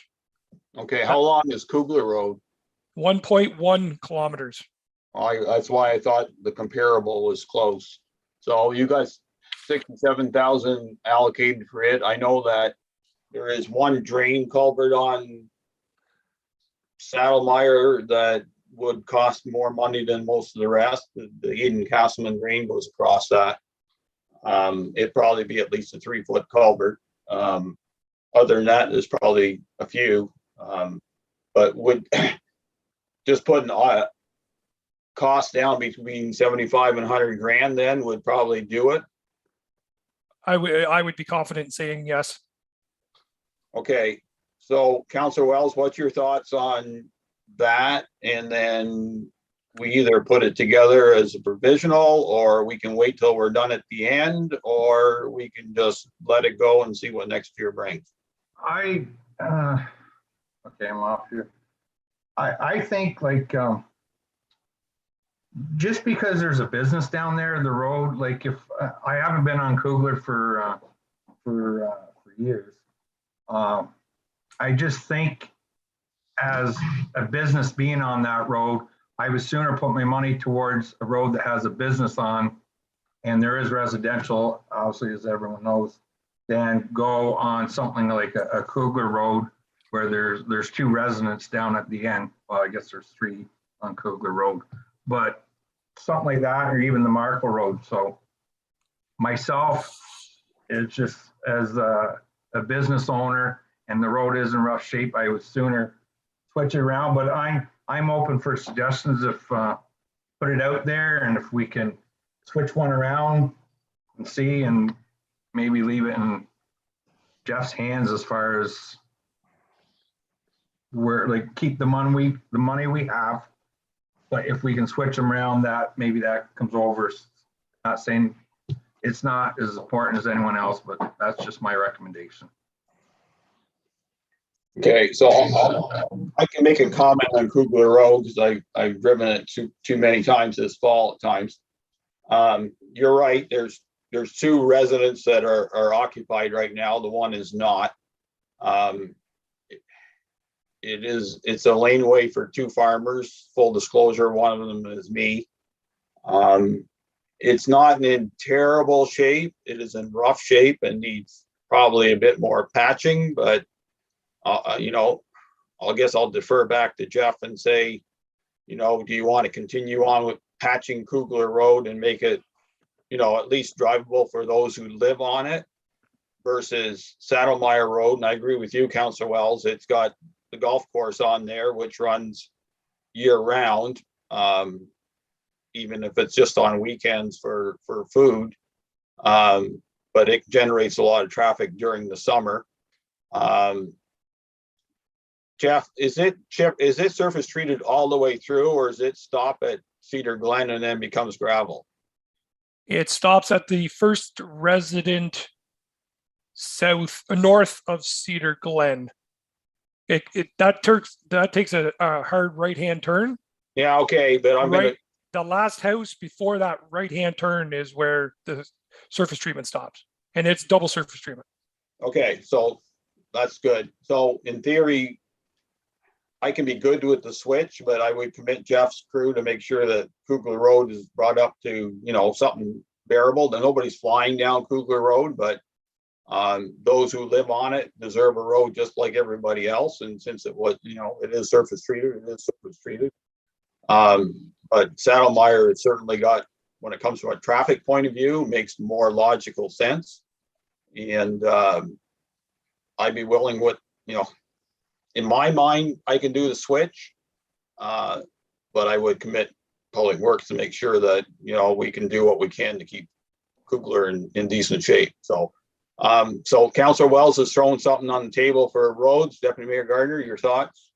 Okay, how long is Kugler Road? 1.1 kilometers. That's why I thought the comparable was close. So you got 67,000 allocated for it. I know that there is one drain culvert on Saddlemeyer that would cost more money than most of the rest. The Eden Castleman drain goes across that. It'd probably be at least a 3-foot culvert. Other than that, there's probably a few. But would just putting cost down between 75 and 100 grand then would probably do it. I would be confident in saying yes. Okay, so Councillor Wells, what's your thoughts on that? And then we either put it together as a provisional, or we can wait till we're done at the end, or we can just let it go and see what next year brings. Okay, I'm off here. I think like just because there's a business down there, the road, like if I haven't been on Kugler for years, I just think as a business being on that road, I would sooner put my money towards a road that has a business on, and there is residential, obviously, as everyone knows, than go on something like a Kugler Road where there's 2 residents down at the end. Well, I guess there's 3 on Kugler Road, but something like that, or even the Marco Road. So myself, it's just as a business owner and the road is in rough shape, I would sooner switch it around, but I'm open for suggestions if put it out there, and if we can switch one around and see, and maybe leave it in Jeff's hands as far as where, like, keep the money we have, but if we can switch them around, that maybe that comes over. Not saying it's not as important as anyone else, but that's just my recommendation. Okay, so I can make a comment on Kugler Road because I've driven it too many times this fall at times. You're right. There's 2 residents that are occupied right now. The one is not. It's a laneway for 2 farmers. Full disclosure, one of them is me. It's not in terrible shape. It is in rough shape and needs probably a bit more patching, but you know, I guess I'll defer back to Jeff and say, you know, do you want to continue on with patching Kugler Road and make it, you know, at least drivable for those who live on it versus Saddlemeyer Road? And I agree with you, Councillor Wells. It's got the golf course on there, which runs year round, even if it's just on weekends for food. But it generates a lot of traffic during the summer. Jeff, is it surface treated all the way through, or does it stop at Cedar Glen and then becomes gravel? It stops at the first resident north of Cedar Glen. That takes a hard right-hand turn. Yeah, okay, but I'm gonna, The last house before that right-hand turn is where the surface treatment stops, and it's double surface treatment. okay, so that's good. So in theory, I can be good with the switch, but I would commit Jeff's crew to make sure that Kugler Road is brought up to, you know, something bearable. That nobody's flying down Kugler Road, but those who live on it deserve a road just like everybody else. And since it was, you know, it is surface treated, it is surface treated. But Saddlemeyer has certainly got, when it comes from a traffic point of view, makes more logical sense. And I'd be willing with, you know, in my mind, I can do the switch, but I would commit Public Works to make sure that, you know, we can do what we can to keep Kugler in decent shape. So, so Councillor Wells has thrown something on the table for roads. Deputy Mayor Gardner, your thoughts?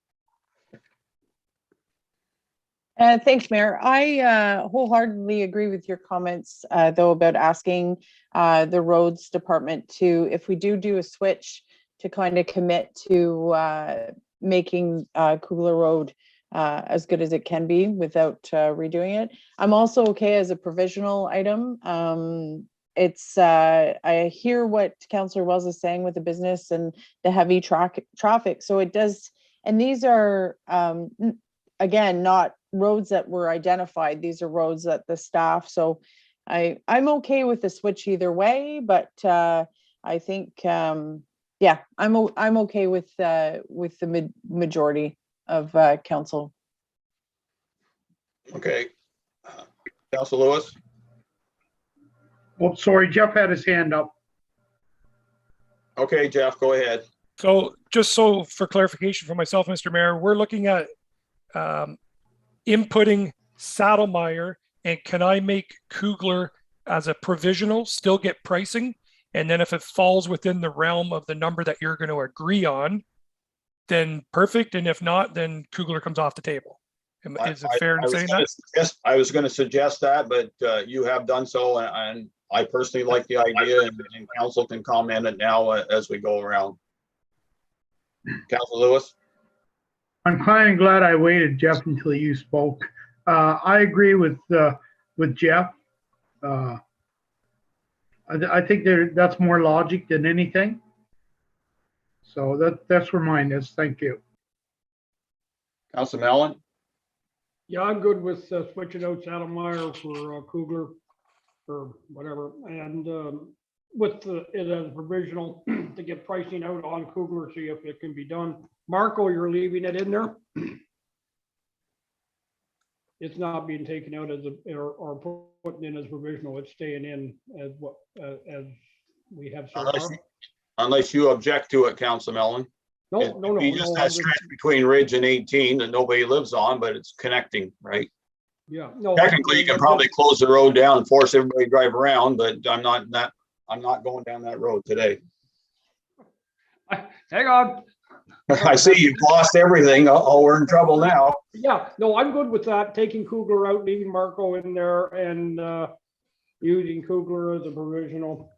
Thanks, Mayor. I wholeheartedly agree with your comments, though, about asking the roads department to, if we do a switch, to kind of commit to making Kugler Road as good as it can be without redoing it. I'm also okay as a provisional item. I hear what Councillor Wells is saying with the business and the heavy traffic. So it does, and these are, again, not roads that were identified. These are roads that the staff, so I'm okay with the switch either way, but I think, yeah, I'm okay with the majority of council. Okay. Councillor Lewis? Oh, sorry, Jeff had his hand up. Okay, Jeff, go ahead. So just so for clarification for myself, Mr. Mayor, we're looking at inputting Saddlemeyer, and can I make Kugler as a provisional, still get pricing? And then if it falls within the realm of the number that you're going to agree on, then perfect. And if not, then Kugler comes off the table. Is it fair in saying that? I was going to suggest that, but you have done so, and I personally like the idea, and council can comment it now as we go around. Councillor Lewis? I'm kind of glad I waited, Jeff, until you spoke. I agree with Jeff. I think that's more logic than anything. So that's where mine is. Thank you. Councillor Mellon? Yeah, I'm good with switching out Saddlemeyer for Kugler or whatever, and with it as provisional to get pricing out on Kugler, see if it can be done. Marco, you're leaving it in there. It's not being taken out as or putting in as provisional. It's staying in as what as we have so far. Unless you object to it, Councillor Mellon. No. You just that stretch between Ridge and 18 that nobody lives on, but it's connecting, right? Yeah. No. Technically, you can probably close the road down and force everybody to drive around, but I'm not going down that road today. Hang on. I see you've lost everything. Oh, we're in trouble now. Yeah, no, I'm good with that. Taking Kugler out, leaving Marco in there, and using Kugler as a provisional.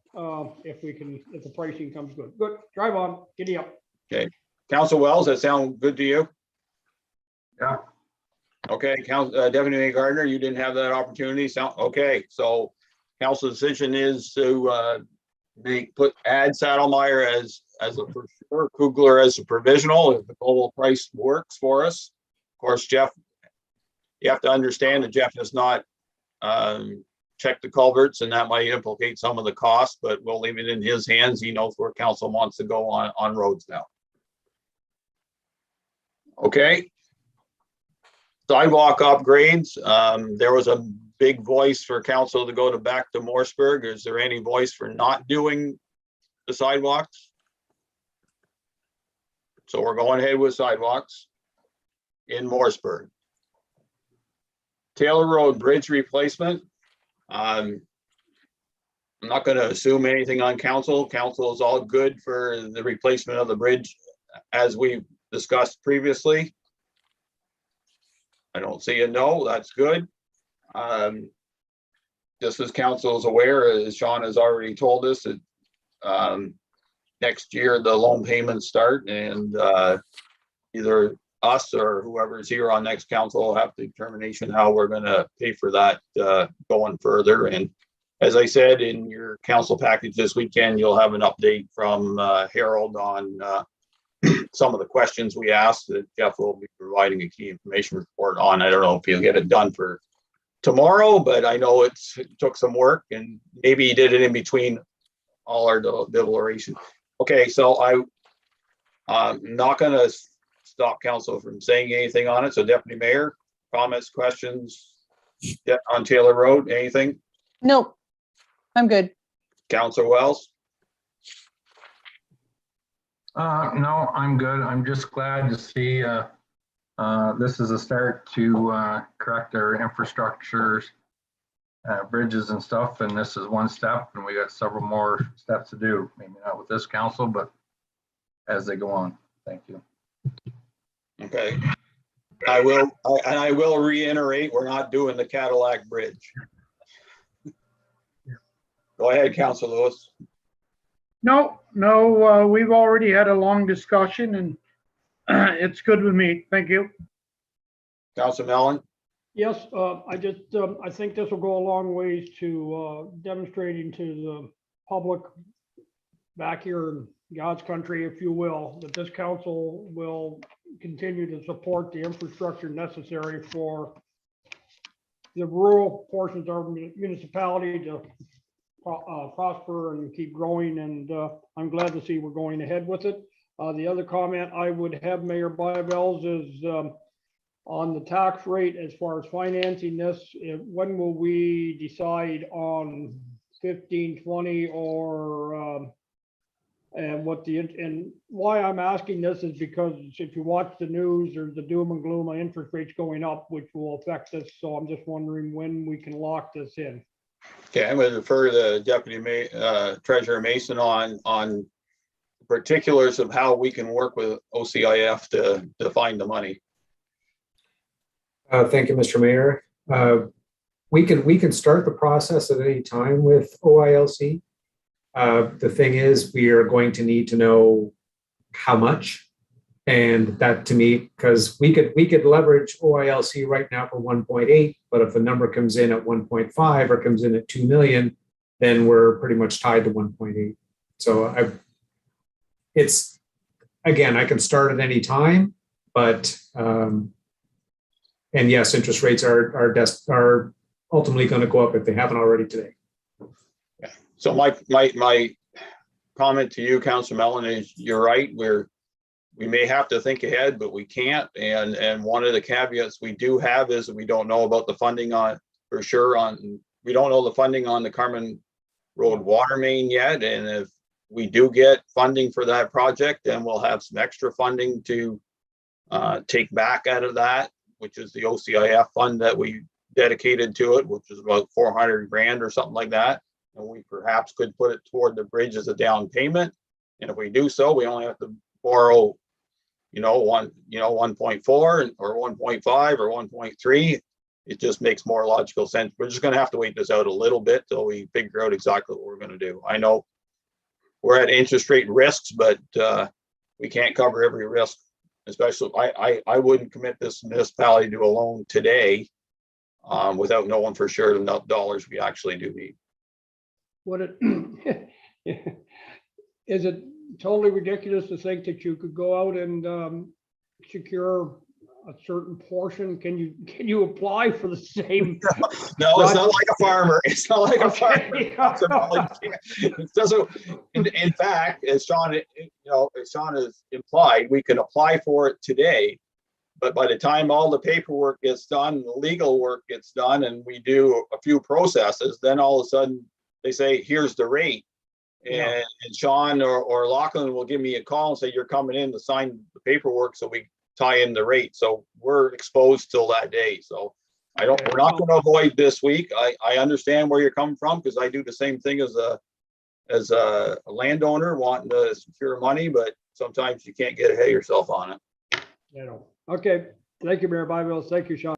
If the pricing comes good. Good. Drive on. Giddy up. Okay. Councillor Wells, that sound good to you? Yeah. Okay, Deputy Mayor Gardner, you didn't have that opportunity. Okay, so council decision is to add Saddlemeyer as a for sure, Kugler as a provisional if the global price works for us. Of course, Jeff, you have to understand that Jeff has not checked the culverts, and that might implicate some of the costs, but we'll leave it in his hands. He knows where council wants to go on roads now. Okay. Sidewalk upgrades. There was a big voice for council to go back to Morrisburg. Is there any voice for not doing the sidewalks? So we're going ahead with sidewalks in Morrisburg. Taylor Road Bridge replacement. I'm not going to assume anything on council. Council is all good for the replacement of the bridge as we discussed previously. I don't see a no. That's good. Just as council is aware, as Sean has already told us, that next year, the loan payments start, and either us or whoever's here on next council will have the determination how we're gonna pay for that going further. And as I said, in your council package this weekend, you'll have an update from Harold on some of the questions we asked that Jeff will be providing a key information report on. I don't know if he'll get it done for tomorrow, but I know it took some work, and maybe he did it in between all our deliberation. Okay, so I'm not gonna stop council from saying anything on it. So Deputy Mayor, comments, questions on Taylor Road, anything? Nope, I'm good. Councilor Wells? No, I'm good. I'm just glad to see this is a start to correct our infrastructures, bridges and stuff. And this is one step, and we got several more steps to do. Maybe not with this council, but as they go on. Thank you. Okay. I will reiterate, we're not doing the Cadillac Bridge. Go ahead, Councilor Lewis. No, we've already had a long discussion, and it's good with me. Thank you. Councilor Mellon? Yes, I think this will go a long ways to demonstrating to the public back here in God's country, if you will, that this council will continue to support the infrastructure necessary for the rural portions of our municipality to prosper and keep growing. And I'm glad to see we're going ahead with it. The other comment I would have, Mayor Byvells, is on the tax rate as far as financing this. When will we decide on 15, 20, or and why I'm asking this is because if you watch the news, there's the doom and gloom of interest rates going up, which will affect us. So I'm just wondering when we can lock this in. Okay, I'm going to defer to Deputy Treasurer Mason on particulars of how we can work with OCIF to find the money. Thank you, Mr. Mayor. We can start the process at any time with OILC. The thing is, we are going to need to know how much, and that to me, because we could leverage OILC right now for 1.8, but if the number comes in at 1.5 or comes in at 2 million, then we're pretty much tied to 1.8. So it's again, I can start at any time, but and yes, interest rates are ultimately going to go up if they haven't already today. Yeah. So my comment to you, Councilor Mellon, is you're right. We may have to think ahead, but we can't. And one of the caveats we do have is that we don't know about the funding we don't know the funding on the Carmen Road water main yet. And if we do get funding for that project, then we'll have some extra funding to take back out of that, which is the OCIF fund that we dedicated to it, which is about 400 grand or something like that. And we perhaps could put it toward the bridge as a down payment. And if we do so, we only have to borrow, 1.4 or 1.5 or 1.3. It just makes more logical sense. We're just going to have to wait this out a little bit till we figure out exactly what we're going to do. I know we're at interest rate risks, but we can't cover every risk. Especially, I wouldn't commit this municipality to a loan today without knowing for sure the dollars we actually do need. Is it totally ridiculous to think that you could go out and secure a certain portion? Can you apply for the same? No, it's not like a farmer. It's not like a farmer. It doesn't. In fact, as Sean has implied, we can apply for it today, but by the time all the paperwork gets done, the legal work gets done, and we do a few processes, then all of a sudden they say, "Here's the rate." And Sean or Lachlan will give me a call and say, "You're coming in to sign the paperwork," so we tie in the rate. So we're exposed till that day. So we're not going to avoid this week. I understand where you're coming from, because I do the same thing as a landowner wanting to secure money, but sometimes you can't get ahead of yourself on it. Okay. Thank you, Mayor Byvells. Thank you, Sean.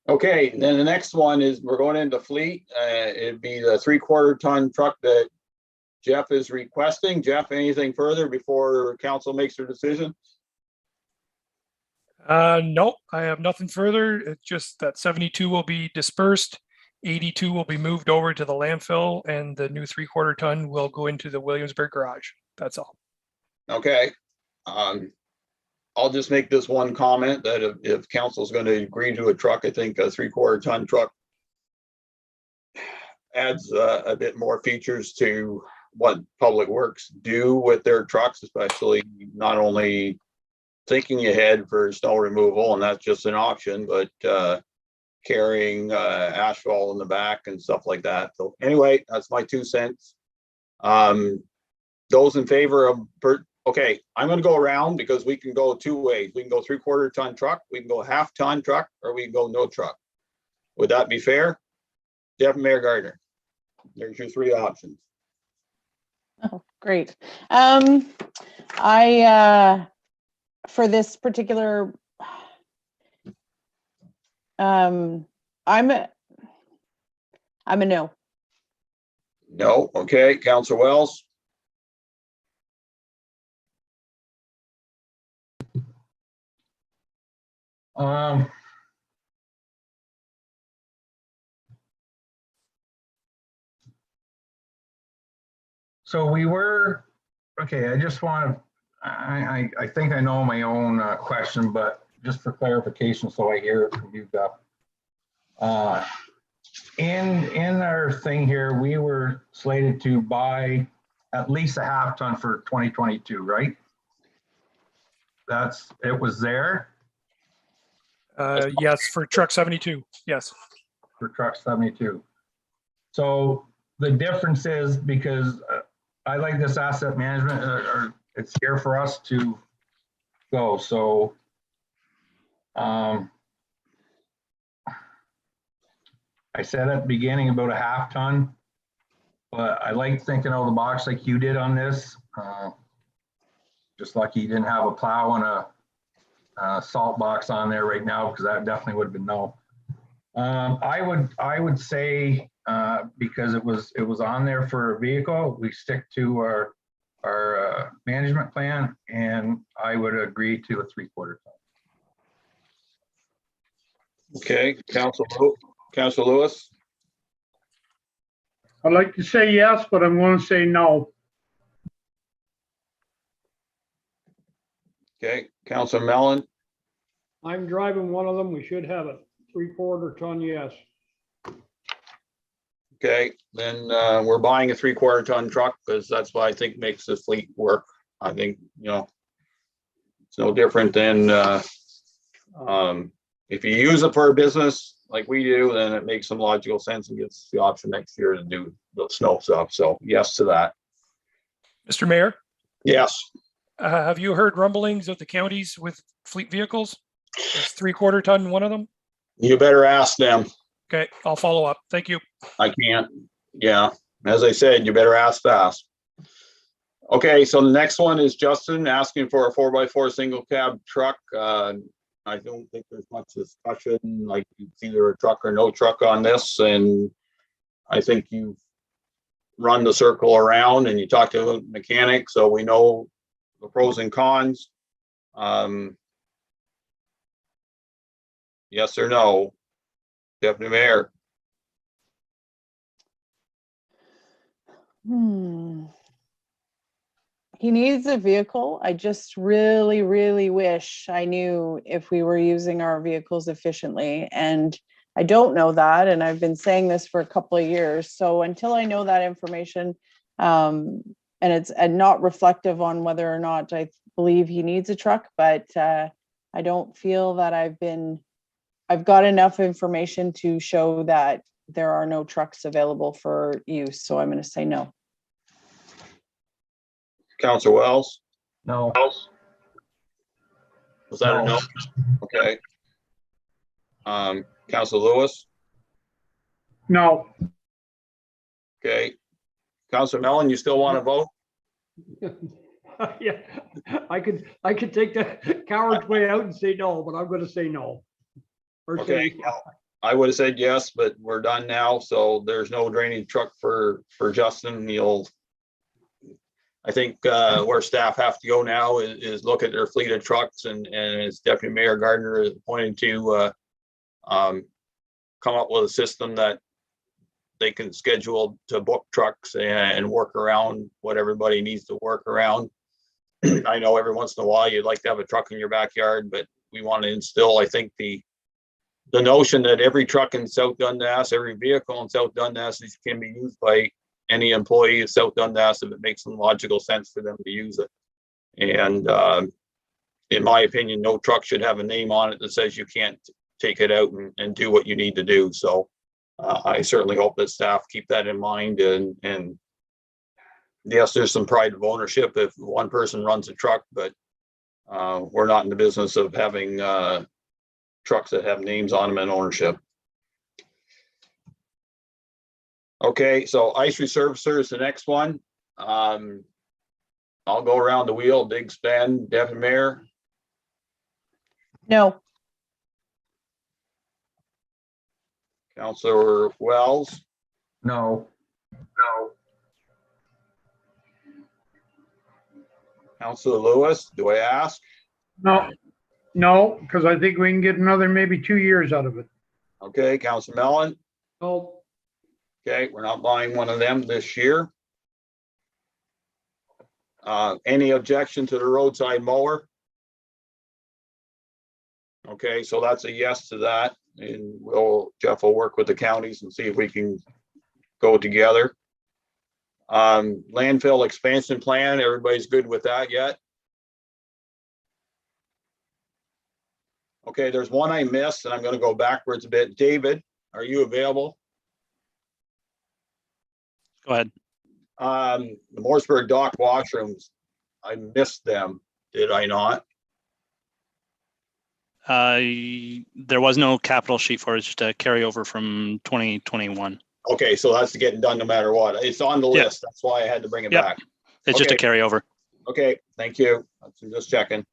Okay, then the next one is we're going into fleet. It'd be the 3/4 ton truck that Jeff is requesting. Jeff, anything further before council makes their decision? No, I have nothing further. It's just that 72 will be dispersed. 82 will be moved over to the landfill and the new 3/4 ton will go into the Williamsburg garage. That's all. Okay. I'll just make this one comment that if council's going to agree to a truck, I think a 3/4 ton truck adds a bit more features to what Public Works do with their trucks, especially not only thinking ahead for snow removal, and that's just an option, but carrying asphalt in the back and stuff like that. So anyway, that's my 2 cents. Those in favor of, okay, I'm gonna go around because we can go 2 ways. We can go 3/4 ton truck, we can go 1/2 ton truck, or we can go no truck. Would that be fair? Deputy Mayor Gardner, there's your 3 options. Oh, great. For this particular, I'm a no. No, okay, Councilor Wells, So we were, okay, I just want to, I think I know my own question, but just for clarification, so I hear it from you, Duff. In our thing here, we were slated to buy at least a 1/2 ton for 2022, right? It was there? Yes, for truck 72. Yes. For truck 72. So the difference is because I like this asset management, or it's here for us to go. So I said at the beginning about a 1/2 ton, but I like thinking out of the box like you did on this. Just lucky you didn't have a plow and a salt box on there right now, because that definitely would have been no. I would say because it was on there for a vehicle, we stick to our management plan, and I would agree to a 3/4 ton. okay, Councilor Lewis, I'd like to say yes, but I'm going to say no. okay, Councilor Mellon, I'm driving one of them. We should have it. 3/4 ton, yes. okay, then we're buying a 3/4 ton truck because that's what I think makes the fleet work. I think, it's no different than if you use it for a business like we do, then it makes some logical sense and gets the option next year to do the snow stuff. So yes to that. Mr. Mayor, Yes. have you heard rumblings of the counties with fleet vehicles? Is 3/4 ton one of them? You better ask them. Okay, I'll follow up. Thank you. I can't. Yeah. As I said, you better ask fast. Okay, so the next one is Justin asking for a 4x4 single cab truck. I don't think there's much discussion, like it's either a truck or no truck on this. And I think you run the circle around and you talk to the mechanic, so we know the pros and cons. Yes or no? Deputy Mayor? He needs a vehicle. I just really, really wish I knew if we were using our vehicles efficiently. And I don't know that. And I've been saying this for a couple of years. So until I know that information, and it's not reflective on whether or not I believe he needs a truck, but I don't feel that I've got enough information to show that there are no trucks available for use. So I'm going to say no. Councilor Wells? No. Was that a no? Okay. Councilor Lewis? No. Okay. Councilor Mellon, you still want to vote? Yeah, I could take the coward's way out and say no, but I'm going to say no. Or Okay, say, well, I would have said yes, but we're done now, so there's no drainage truck for Justin. You'll I think where staff have to go now is look at their fleet of trucks, and as Deputy Mayor Gardner is pointing to, come up with a system that they can schedule to book trucks and work around what everybody needs to work around. I know every once in a while you'd like to have a truck in your backyard, but we want to instill, I think, the notion that every truck in South Dundas, every vehicle in South Dundas can be used by any employee of South Dundas if it makes some logical sense for them to use it. And in my opinion, no truck should have a name on it that says you can't take it out and do what you need to do. So I certainly hope that staff keep that in mind. And yes, there's some pride of ownership if one person runs a truck, but we're not in the business of having trucks that have names on them and ownership. Okay, so ice resurfacer is the next one. I'll go around the wheel. Big spend, Deputy Mayor. No. Councillor Wells. No. Councillor Lewis, do I ask? No, because I think we can get another maybe 2 years out of it. Okay, Councillor Mellon. No. Okay, we're not buying one of them this year. Any objection to the roadside mower? Okay, so that's a yes to that, and Jeff will work with the counties and see if we can go together. Landfill expansion plan, everybody's good with that yet? Okay, there's one I missed, and I'm going to go backwards a bit. David, are you available? Go ahead. The Morrisburg dock washrooms, I missed them, did I not? There was no capital sheet for it, it's just a carryover from 2021. Okay, so that's getting done no matter what. It's on the list. That's why I had to bring it back. It's just a carryover. Okay, thank you. I'm just checking.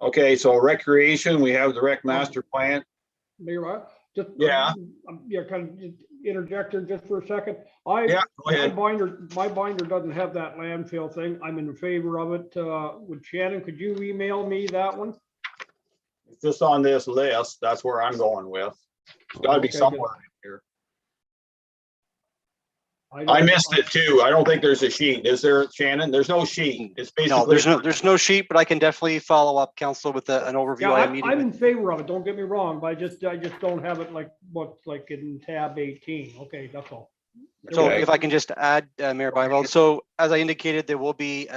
Okay, so recreation, we have the rec master plan. Mayor, just Yeah. Yeah, kind of just interject here just for a second. Go ahead. My binder doesn't have that landfill thing. I'm in favor of it. With Shannon, could you email me that one? It's just on this list. That's where I'm going with. It's got to be Okay, somewhere in here. I I missed it too. I don't think there's a sheet. Is there, Shannon? There's no sheet. It's basically. No, there's no sheet, but I can definitely follow up, Council, with an overview. Yeah, I'm in favor of it. Don't get me wrong, but I just don't have it like what's like in tab 18. Okay, that's all. So if I can just add, Mayor Byveld, so as I indicated, there will be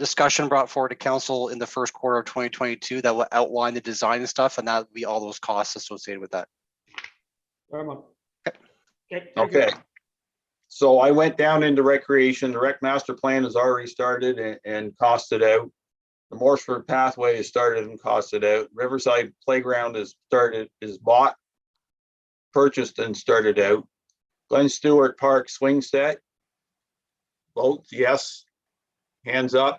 discussion brought forward to council in the first quarter of 2022 that will outline the design and stuff, and that will be all those costs associated with that. Very much. Okay. So I went down into recreation. The rec master plan has already started and costed out. The Morrisburg pathway has started and costed out. Riverside playground is bought, purchased and started out. Glen Stewart Park swing set. Vote yes. Hands up.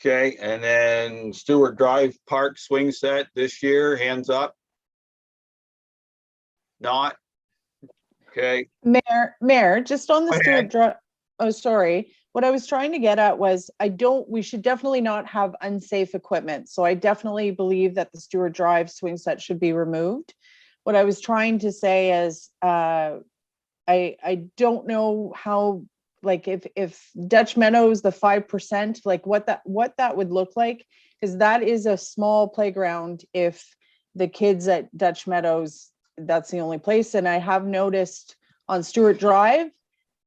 Okay, and then Stewart Drive Park swing set this year, hands up. Not. Okay. Mayor, just on the Stewart Drive. Oh, sorry. What I was trying to get at was we should definitely not have unsafe equipment. So I definitely believe that the Stewart Drive swing set should be removed. What I was trying to say is I don't know how, like if Dutch Meadows, the 5%, like what that would look like, because that is a small playground if the kids at Dutch Meadows, that's the only place. And I have noticed on Stewart Drive,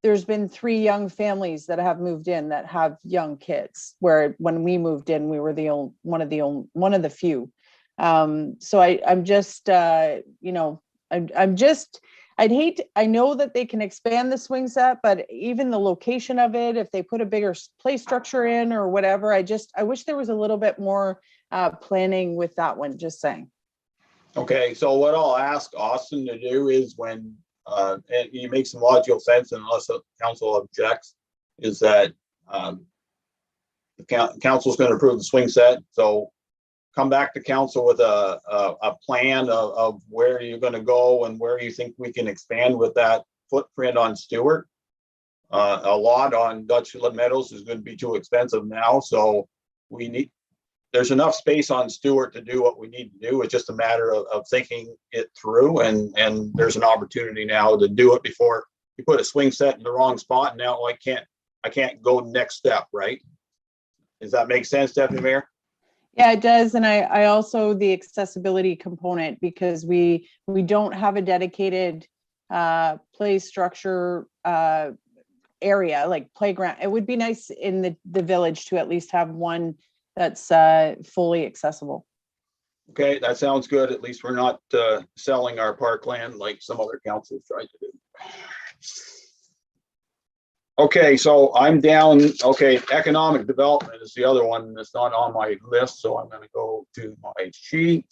there's been 3 young families that have moved in that have young kids, where when we moved in, we were one of the few. So I'm just, I know that they can expand the swing set, but even the location of it, if they put a bigger play structure in or whatever, I wish there was a little bit more planning with that one, just saying. Okay, so what I'll ask Austin to do is when, and it makes some logical sense unless the council objects, is that the council's going to approve the swing set. So come back to council with a plan of where you're going to go and where you think we can expand with that footprint on Stewart. A lot on Dutch Meadows is going to be too expensive now, so there's enough space on Stewart to do what we need to do. It's just a matter of thinking it through, and there's an opportunity now to do it before you put a swing set in the wrong spot. And now I can't go next step, right? Does that make sense, Deputy Mayor? Yeah, it does. And I also the accessibility component, because we don't have a dedicated play structure area like playground. It would be nice in the village to at least have one that's fully accessible. Okay, that sounds good. At least we're not selling our parkland like some other councils tried to do. Okay, so I'm down. Okay, economic development is the other one that's not on my list, so I'm going to go to my sheet.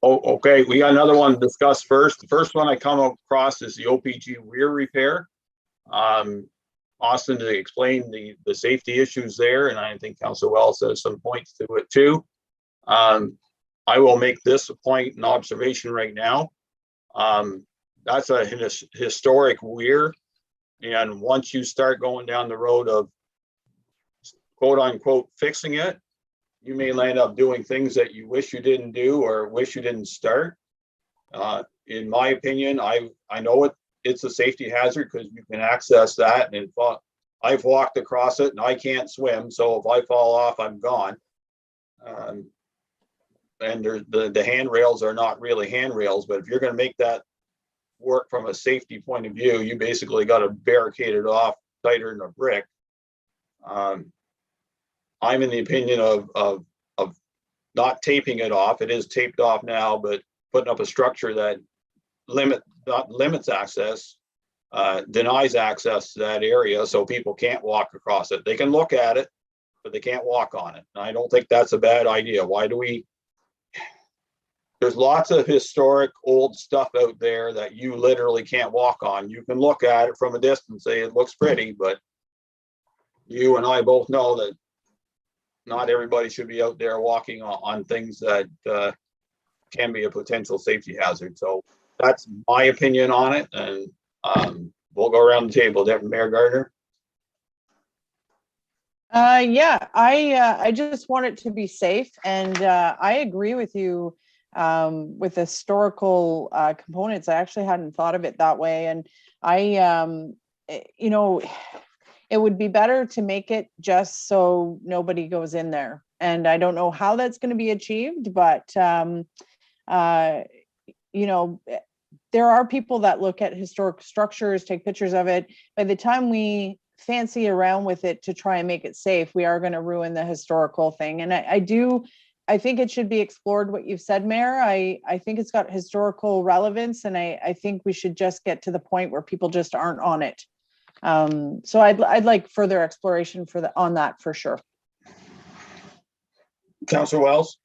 Oh, okay, we got another one to discuss first. The first one I come across is the OPG rear repair. Austin to explain the safety issues there, and I think Councilor Wells has some points to it too. I will make this a point and observation right now. That's a historic weir, and once you start going down the road of quote unquote fixing it, you may land up doing things that you wish you didn't do or wish you didn't start. In my opinion, I know it's a safety hazard because you can access that, and I've walked across it and I can't swim, so if I fall off, I'm gone. And the handrails are not really handrails, but if you're going to make that work from a safety point of view, you basically got to barricade it off tighter than a brick. I'm in the opinion of not taping it off. It is taped off now, but putting up a structure that limits access, denies access to that area, so people can't walk across it. They can look at it, but they can't walk on it. And I don't think that's a bad idea. Why do we? There's lots of historic old stuff out there that you literally can't walk on. You can look at it from a distance, say it looks pretty, but you and I both know that not everybody should be out there walking on things that can be a potential safety hazard. So that's my opinion on it, and we'll go around the table. Deputy Mayor Gardner. Yeah, I just want it to be safe, and I agree with you with historical components. I actually hadn't thought of it that way, and you know, it would be better to make it just so nobody goes in there. And I don't know how that's going to be achieved, but you know, there are people that look at historic structures, take pictures of it. By the time we fancy around with it to try and make it safe, we are going to ruin the historical thing. And I think it should be explored what you've said, Mayor. I think it's got historical relevance, and I think we should just get to the point where people just aren't on it. So I'd like further exploration on that for sure. Councilor Wells.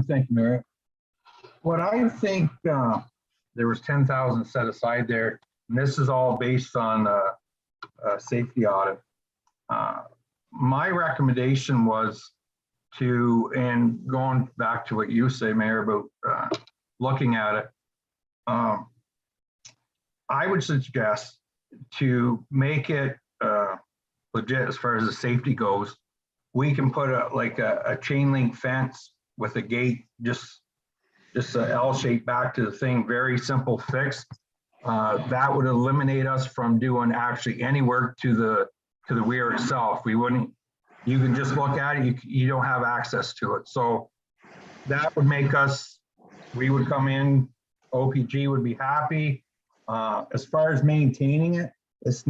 Thank you, Mayor. What I think, there was 10,000 set aside there, and this is all based on a safety audit. My recommendation was to, and going back to what you say, Mayor, about looking at it, I would suggest to make it legit as far as the safety goes. We can put a chain link fence with a gate, just a L shape back to the thing, very simple fix. That would eliminate us from doing actually any work to the weir itself. We wouldn't, you can just look at it, you don't have access to it. So that would make us, we would come in, OPG would be happy. As far as maintaining it, it's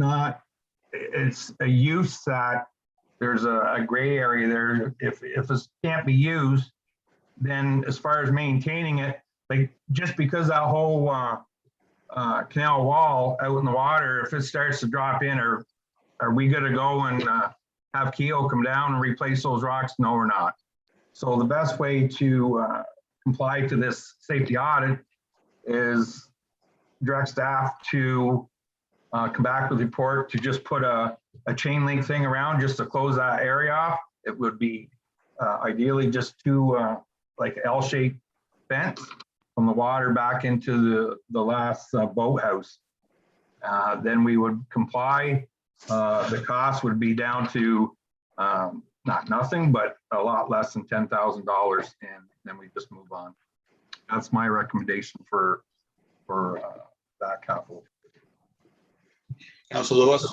a use that there's a gray area there. If it can't be used, then as far as maintaining it, like just because that whole canal wall out in the water, if it starts to drop in, are we gonna go and have Keo come down and replace those rocks? No, we're not. So the best way to comply to this safety audit is direct staff to come back with a report to just put a chain link thing around just to close that area off. It would be ideally just two like L-shaped fence from the water back into the last boathouse. Then we would comply. The cost would be down to not nothing, but a lot less than $10,000, and then we just move on. That's my recommendation for that capital. Councilor Lewis?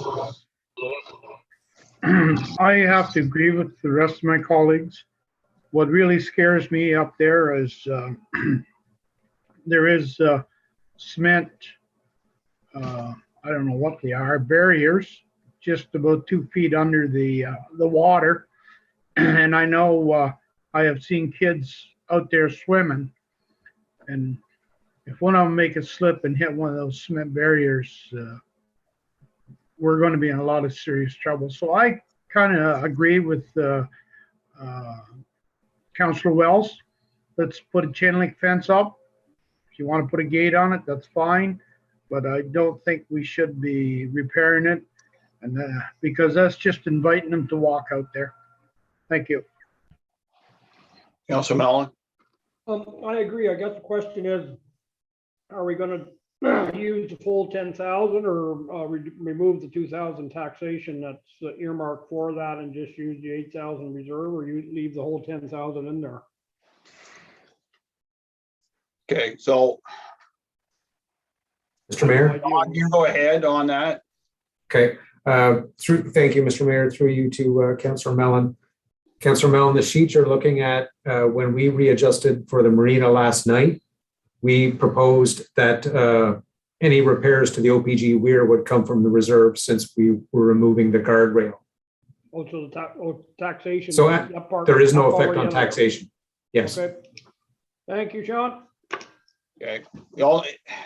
I have to agree with the rest of my colleagues. What really scares me up there is there is cement, I don't know what they are, barriers just about 2 feet under the water. And I know I have seen kids out there swimming, and if one of them make a slip and hit one of those cement barriers, we're going to be in a lot of serious trouble. So I kind of agree with Councillor Wells. Let's put a chain link fence up. If you want to put a gate on it, that's fine. But I don't think we should be repairing it, and because that's just inviting them to walk out there. Thank you. Councilor Mellon? I agree. I guess the question is, are we going to use the full 10,000 or remove the 2,000 taxation that's earmarked for that and just use the 8,000 reserve, or you leave the whole 10,000 in there? Okay, so Mr. Mayor? you go ahead on that. Okay. Thank you, Mr. Mayor. Through you to Councillor Mellon. Councillor Mellon, the sheets you're looking at, when we readjusted for the marina last night, we proposed that any repairs to the OPG weir would come from the reserve since we were removing the guardrail. Oh, so the taxation. So that part, there is no that part effect on already taxation. Yes. Okay. Thank you, Sean. Okay,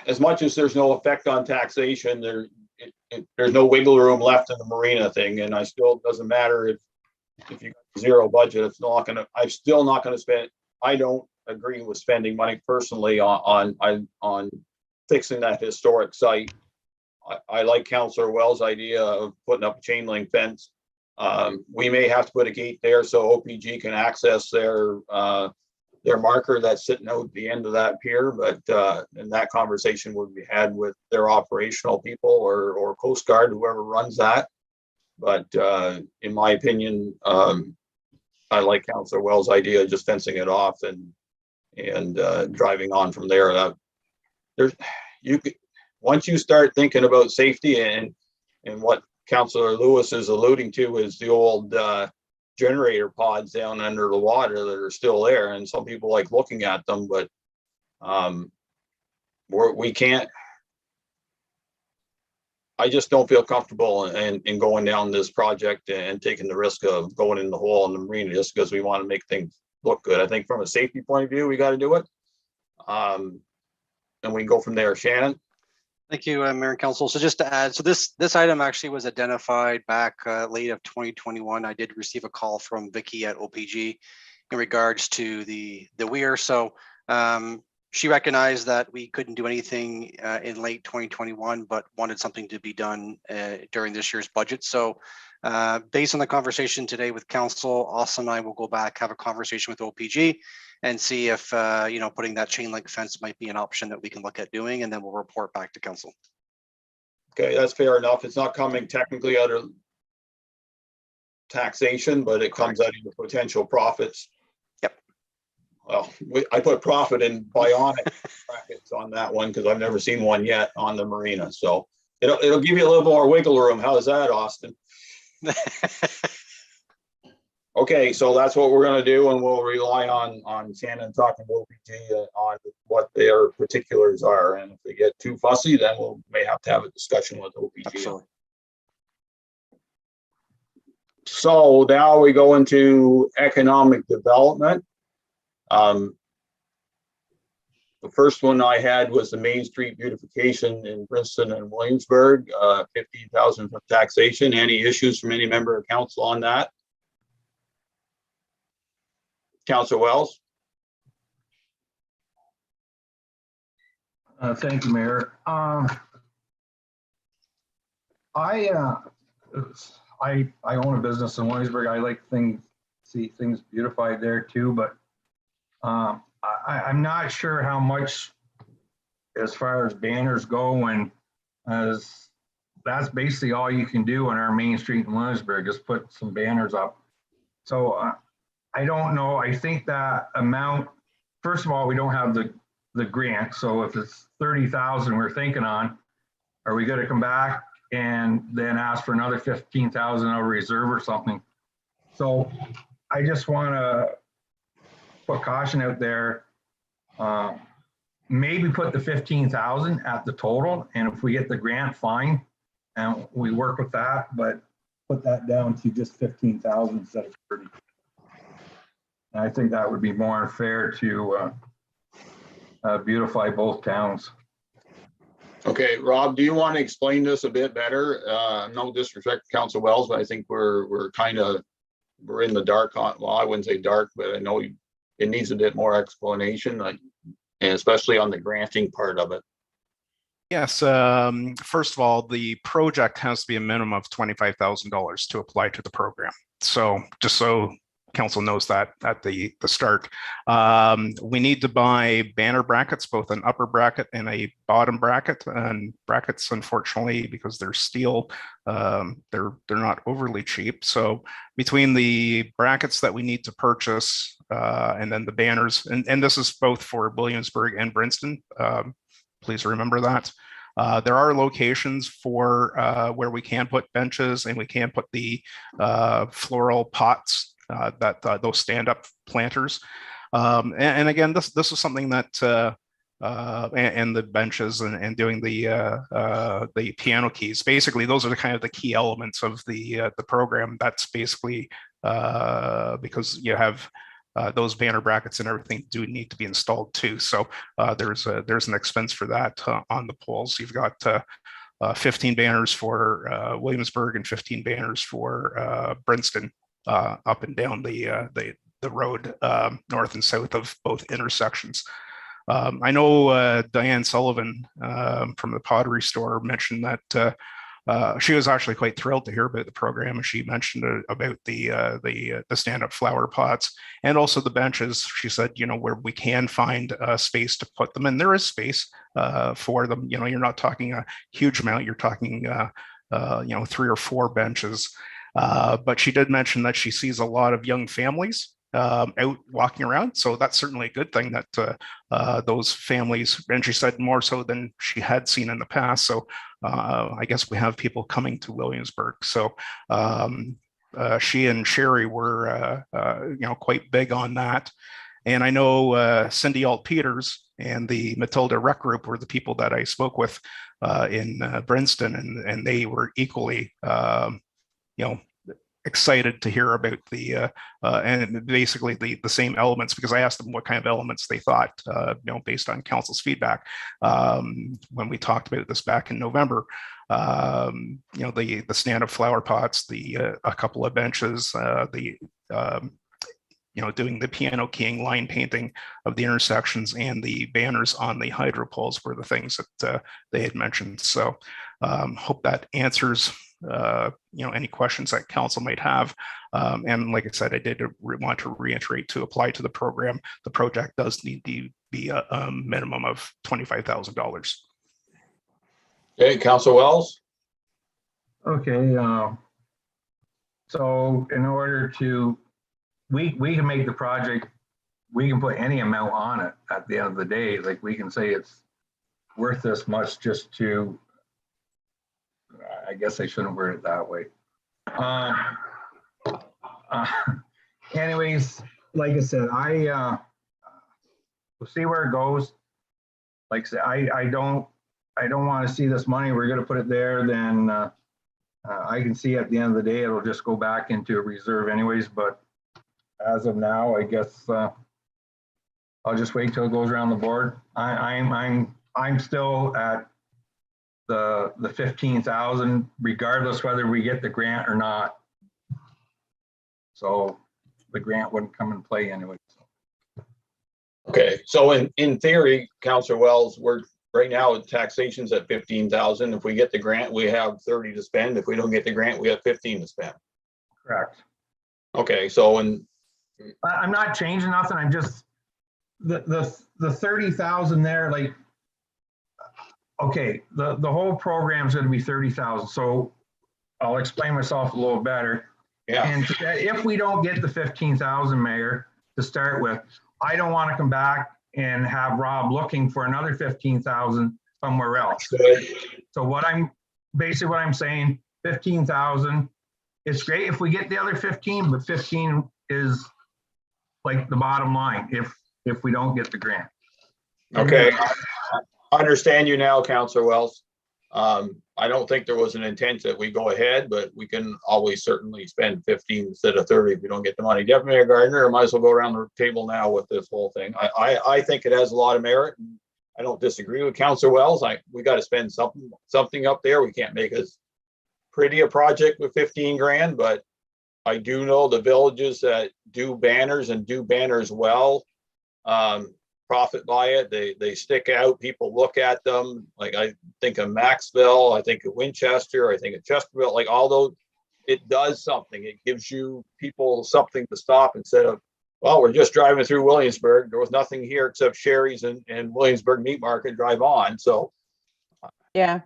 as much as there's no effect on taxation, there's no wiggle room left in the marina thing, and doesn't matter if you got zero budget, I'm still not gonna spend. I don't agree with spending money personally on fixing that historic site. I like Councillor Wells' idea of putting up a chain link fence. We may have to put a gate there so OPG can access their marker that's sitting out at the end of that pier, but and that conversation would be had with their operational people or Coast Guard, whoever runs that. But in my opinion, I like Councillor Wells' idea of just fencing it off and driving on from there. Once you start thinking about safety and what Councillor Lewis is alluding to is the old generator pods down under the water that are still there, and some people like looking at them, but we can't. I just don't feel comfortable in going down this project and taking the risk of going in the hole in the marina just because we want to make things look good. I think from a safety point of view, we got to do it, and we can go from there. Shannon. Thank you, Mayor and Council. So just to add, so this item actually was identified back late of 2021. I did receive a call from Vicky at OPG in regards to the weir. So she recognized that we couldn't do anything in late 2021, but wanted something to be done during this year's budget. So based on the conversation today with Council, Austin and I will go back, have a conversation with OPG and see if, putting that chain link fence might be an option that we can look at doing, and then we'll report back to Council. Okay, that's fair enough. It's not coming technically out of taxation, but it comes out of the potential profits. Yep. Well, I put profit in bionic brackets on that one because I've never seen one yet on the marina. So it'll give you a little more wiggle room. How's that, Austin? Okay, so that's what we're going to do, and we'll rely on Shannon talking to OPG on what their particulars are. And if they get too fussy, then we may have to have a discussion with OPG. Absolutely. So now we go into economic development. The first one I had was the Main Street beautification in Princeton and Williamsburg, 15,000 from taxation. Any issues from any member of council on that? Councilor Wells. Thank you, Mayor. I own a business in Williamsburg. I like things see things beautified there too, but I'm not sure how much as far as banners go, and as that's basically all you can do on our main street in Williamsburg, just put some banners up. So I don't know. I think that amount, first of all, we don't have the grant. So if it's 30,000 we're thinking on, are we going to come back and then ask for another 15,000 out of reserve or something? So I just want to put caution out there. Maybe put the 15,000 at the total, and if we get the grant, fine, and we work with that. But put that down to just 15,000 instead of 30. And I think that would be more fair to beautify both towns. Okay, Rob, do you want to explain this a bit better? No disrespect to Council Wells, but I think we're in the dark on, well, I wouldn't say dark, but I know it needs a bit more explanation, like, and especially on the granting part of it. Yes, first of all, the project has to be a minimum of $25,000 to apply to the program. So just so council knows that at the start, we need to buy banner brackets, both an upper bracket and a bottom bracket. And brackets, unfortunately, because they're steel, they're not overly cheap. So between the brackets that we need to purchase and then the banners, and this is both for Williamsburg and Princeton, please remember that. There are locations for where we can put benches and we can put the floral pots, those stand-up planters. And again, this is something that and the benches and doing the piano keys. Basically, those are the kind of the key elements of the program. That's basically because you have those banner brackets and everything do need to be installed too. So there's an expense for that on the poles. You've got 15 banners for Williamsburg and 15 banners for Princeton up and down the road north and south of both intersections. I know Diane Sullivan from the Pottery Store mentioned that she was actually quite thrilled to hear about the program, and she mentioned about the stand-up flower pots and also the benches. She said, where we can find space to put them, and there is space for them. You're not talking a huge amount. You're talking 3 or 4 benches. But she did mention that she sees a lot of young families out walking around. So that's certainly a good thing that those families, and she said more so than she had seen in the past. So I guess we have people coming to Williamsburg. So she and Sherry were, quite big on that. And I know Cindy Alt-Peters and the Matilda Rec Group were the people that I spoke with in Princeton, and they were equally, excited to hear about the and basically the same elements, because I asked them what kind of elements they thought, based on council's feedback when we talked about this back in November. The stand-up flower pots, a couple of benches, doing the piano keying, line painting of the intersections, and the banners on the hydro poles were the things that they had mentioned. So hope that answers any questions that council might have. And like I said, I did want to reiterate, to apply to the program, the project does need to be a minimum of $25,000. Okay, Council Wells. Okay, so in order to, we can make the project, we can put any amount on it at the end of the day. Like, we can say it's worth this much just to, I guess I shouldn't word it that way. Anyways, like I said, we'll see where it goes. Like I said, I don't want to see this money. We're going to put it there. Then I can see at the end of the day, it'll just go back into a reserve anyways. But as of now, I guess I'll just wait till it goes around the board. I'm still at the 15,000, regardless whether we get the grant or not. So the grant wouldn't come in play anyway. Okay, so in theory, Councilor Wells, we're right now taxation's at 15,000. If we get the grant, we have 30 to spend. If we don't get the grant, we have 15 to spend. Correct. Okay, so in I'm not changing nothing. I'm just, the 30,000 there, like, okay, the whole program's gonna be 30,000. So I'll explain myself a little better. Yeah. And if we don't get the 15,000, Mayor, to start with, I don't want to come back and have Rob looking for another 15,000 somewhere else. Good. So what I'm saying, 15,000, it's great if we get the other 15, but 15 is like the bottom line if we don't get the grant. Okay, I understand you now, Councillor Wells. I don't think there was an intent that we go ahead, but we can always certainly spend 15 instead of 30 if we don't get the money. Deputy Mayor Gardner, I might as well go around the table now with this whole thing. I think it has a lot of merit. And I don't disagree with Councillor Wells. We got to spend something up there. We can't make as pretty a project with 15 grand, but I do know the villages that do banners and do banners well, profit by it. They stick out. People look at them. Like I think of Maxville, I think of Winchester, I think of Chesterfield, like all those, it does something. It gives you people something to stop instead of, well, we're just driving through Williamsburg. There was nothing here except Sherry's and Williamsburg Meat Market, drive on. So Yeah,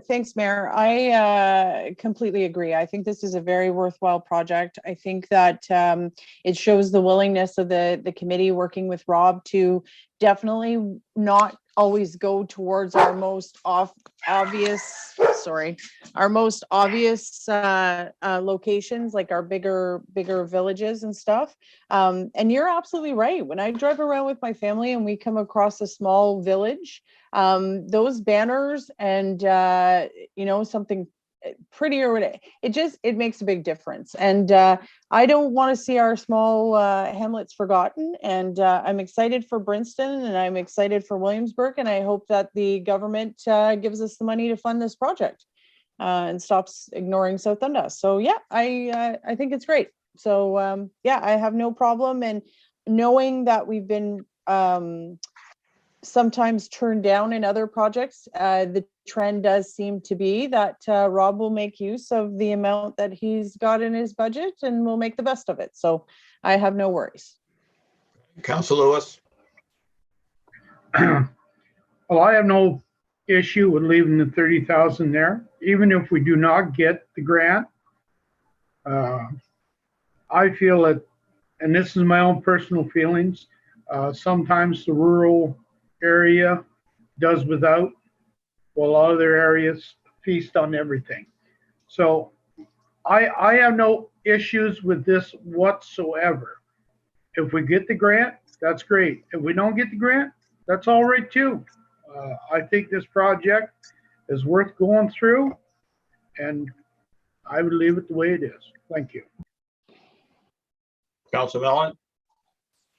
thanks, Mayor. I completely agree. I think this is a very worthwhile project. I think that it shows the willingness of the committee working with Rob to definitely not always go towards our most obvious locations, like our bigger villages and stuff. And you're absolutely right. When I drive around with my family and we come across a small village, those banners and something prettier, it makes a big difference. And I don't want to see our small hamlets forgotten. And I'm excited for Princeton and I'm excited for Williamsburg, and I hope that the government gives us the money to fund this project and stops ignoring South Dundas. So yeah, I think it's great. So yeah, I have no problem. And knowing that we've been sometimes turned down in other projects, the trend does seem to be that Rob will make use of the amount that he's got in his budget and will make the best of it. So I have no worries. Councillor Lewis. Well, I have no issue with leaving the 30,000 there, even if we do not get the grant. I feel that, and this is my own personal feelings, sometimes the rural area does without, while other areas feast on everything. So I have no issues with this whatsoever. If we get the grant, that's great. If we don't get the grant, that's all right too. I think this project is worth going through, and I would leave it the way it is. Thank you. Councilor Mellon.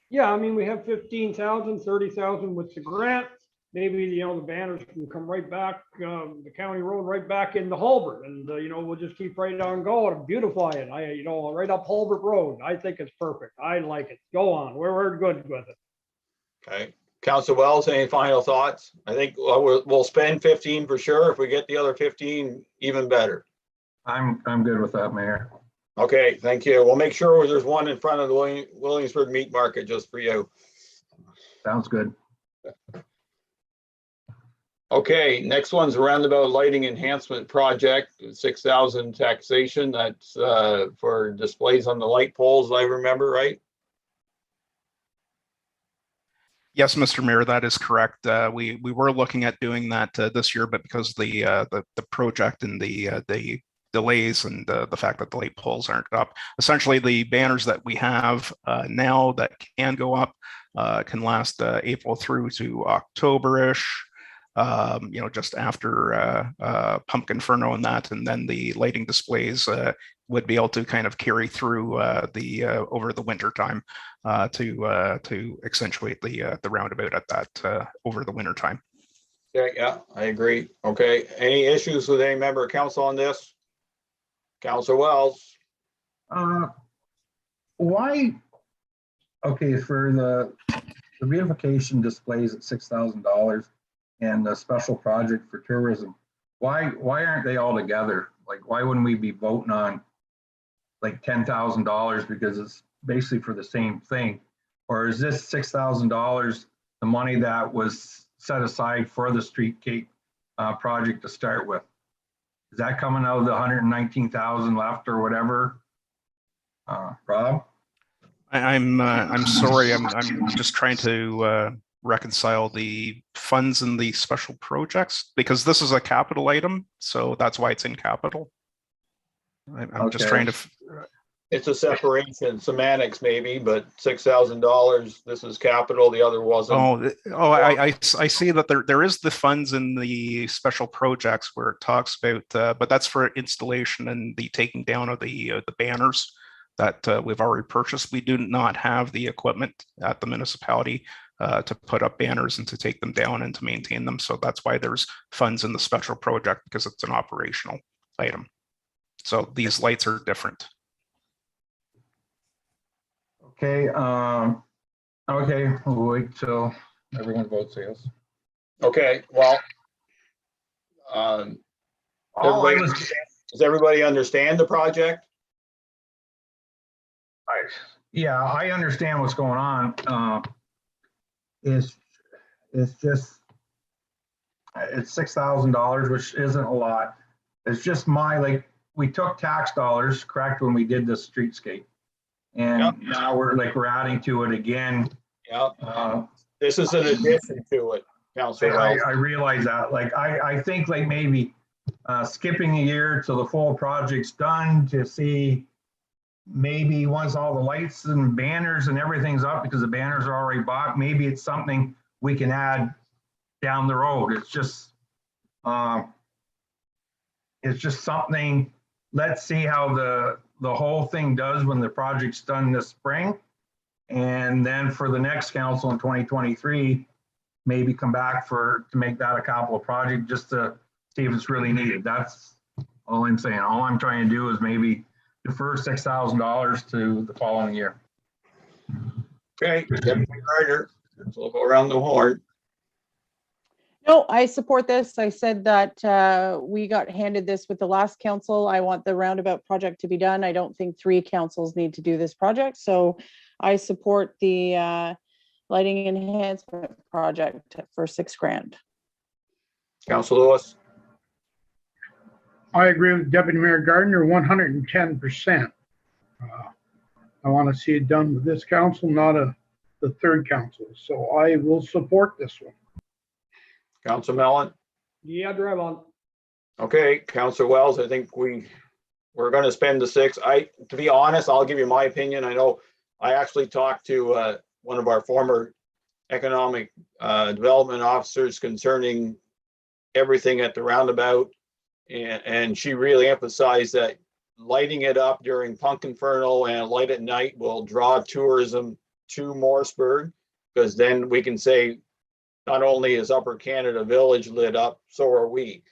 Yeah, I mean, we have 15,000, 30,000 with the grant. Maybe, the banners can come right back, the county road right back into Hulbert, and, we'll just keep right on going and beautify it. Right up Hulbert Road. I think it's perfect. I like it. Go on. We're good with it. Okay. Councilor Wells, any final thoughts? I think we'll spend 15 for sure. If we get the other 15, even better. I'm good with that, Mayor. Okay, thank you. We'll make sure there's one in front of the Williamsburg Meat Market just for you. Sounds good. Okay, next one's roundabout lighting enhancement project, 6,000 taxation. That's for displays on the light poles, I remember, right? Yes, Mr. Mayor, that is correct. We were looking at doing that this year, but because the project and the delays and the fact that the light poles aren't up, essentially the banners that we have now that can go up can last April through to October-ish. Just after Pumpkin Inferno and that, and then the lighting displays would be able to kind of carry through over the winter time to accentuate the roundabout at that over the winter time. Yeah, I agree. Okay, any issues with any member of council on this? Councilor Wells. Why? Okay, for the beautification displays at $6,000 and the special project for tourism, why aren't they all together? Like, why wouldn't we be voting on like $10,000 because it's basically for the same thing? Or is this $6,000 the money that was set aside for the streetscape project to start with? Is that coming out of the 119,000 left or whatever? Rob? I'm sorry. I'm just trying to reconcile the funds and the special projects because this is a capital item, so that's why it's in capital. I'm just trying to. It's a separation, semantics maybe, but $6,000. This is capital. The other wasn't. I see that there is the funds in the special projects where it talks about, but that's for installation and the taking down of the banners that we've already purchased. We do not have the equipment at the municipality to put up banners and to take them down and to maintain them. So that's why there's funds in the special project, because it's an operational item. So these lights are different. Okay, okay, we'll wait till everyone votes yes. Okay, well, does everybody understand the project? Yeah, I understand what's going on. It's just, it's $6,000, which isn't a lot. It's just like, we took tax dollars, correct, when we did the streetscape. And now we're adding to it again. Yeah. This is an addition to it, Councilor. I realize that. Like, I think like maybe skipping a year till the full project's done to see maybe once all the lights and banners and everything's up, because the banners are already bought, maybe it's something we can add down the road. It's just something. Let's see how the whole thing does when the project's done this spring. And then for the next council in 2023, maybe come back to make that a capital project just to see if it's really needed. That's all I'm saying. All I'm trying to do is maybe defer $6,000 to the following year. Okay, Deputy Carter, we'll go around the horn. No, I support this. I said that we got handed this with the last council. I want the roundabout project to be done. I don't think 3 councils need to do this project. So I support the lighting enhancement project for $6,000. Councilor Lewis. I agree with Deputy Mayor Gardner 110%. I want to see it done with this council, not the third council. So I will support this one. Councilor Mellon. Yeah, drive on. Okay, Councilor Wells, I think we're going to spend the 6. To be honest, I'll give you my opinion. I know I actually talked to one of our former economic development officers concerning everything at the roundabout. And she really emphasized that lighting it up during Pumpkin Infernal and light at night will draw tourism to Morrisburg, because then we can say not only is Upper Canada Village lit up, so are we.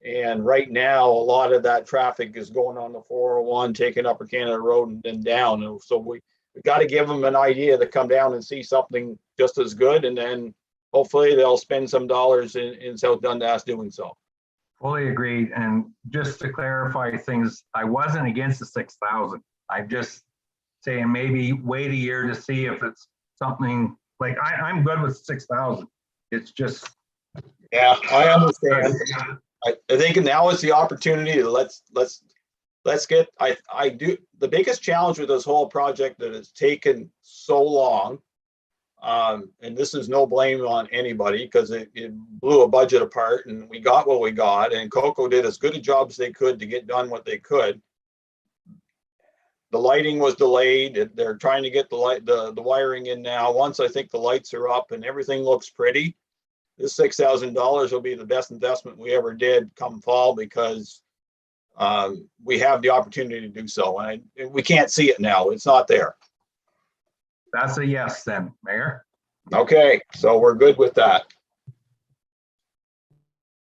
And right now, a lot of that traffic is going on the 401, taking Upper Canada Road and then down. And so we got to give them an idea to come down and see something just as good. And then hopefully they'll spend some dollars in South Dundas doing so. Fully agreed. And just to clarify things, I wasn't against the 6,000. I'm just saying maybe wait a year to see if it's something like I'm good with 6,000. It's just. Yeah, I understand. I think now is the opportunity to let's get, I do, the biggest challenge with this whole project that has taken so long, and this is no blame on anybody because it blew a budget apart and we got what we got, and Coco did as good a job as they could to get done what they could. The lighting was delayed. They're trying to get the wiring in now. Once I think the lights are up and everything looks pretty, this $6,000 will be the best investment we ever did come fall, because we have the opportunity to do so. And we can't see it now. It's not there. That's a yes then, Mayor. Okay, so we're good with that.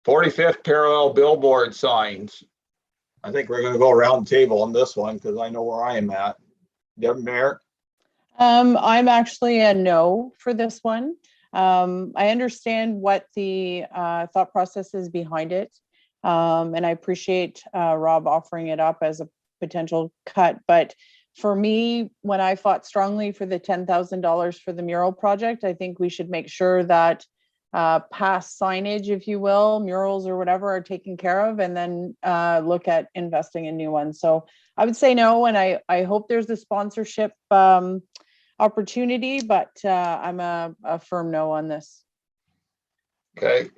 45th parallel billboard signs. I think we're going to go around the table on this one because I know where I am at. Deputy Mayor? I'm actually a no for this one. I understand what the thought process is behind it. And I appreciate Rob offering it up as a potential cut. But for me, when I fought strongly for the $10,000 for the mural project, I think we should make sure that past signage, if you will, murals or whatever, are taken care of, and then look at investing in new ones. So I would say no, and I hope there's a sponsorship opportunity, but I'm a firm no on this. Okay.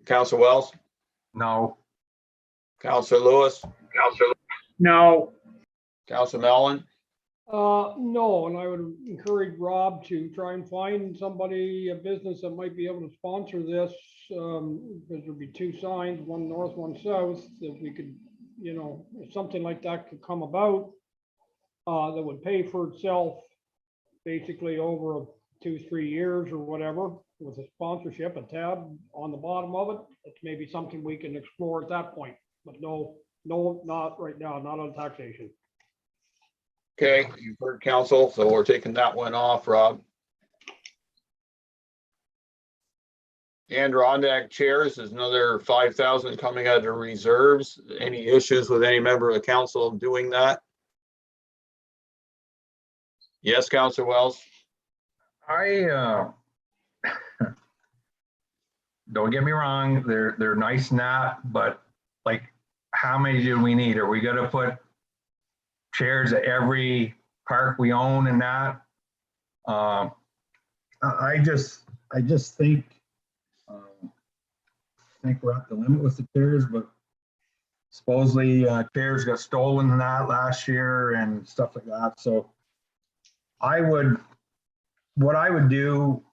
Councilor Wells, No. Councilor Lewis, No, Councilor Mellon, No, and I would encourage Rob to try and find somebody, a business that might be able to sponsor this. Because there'd be two signs, one north, one south, if we could, you know, if something like that could come about, that would pay for itself basically over 2-3 years or whatever, with a sponsorship, a tab on the bottom of it, it's maybe something we can explore at that point. But no, not right now, not on taxation. okay, you've heard council, so we're taking that one off, Rob. Adirondack chairs is another 5,000 coming out of reserves. Any issues with any member of the council doing that? Yes, Councilor Wells. I don't get me wrong, they're nice and that, but like, how many do we need? Are we gonna put chairs at every park we own and that? I just think we're at the limit with the chairs, but supposedly chairs got stolen in that last year and stuff like that. So what I would do,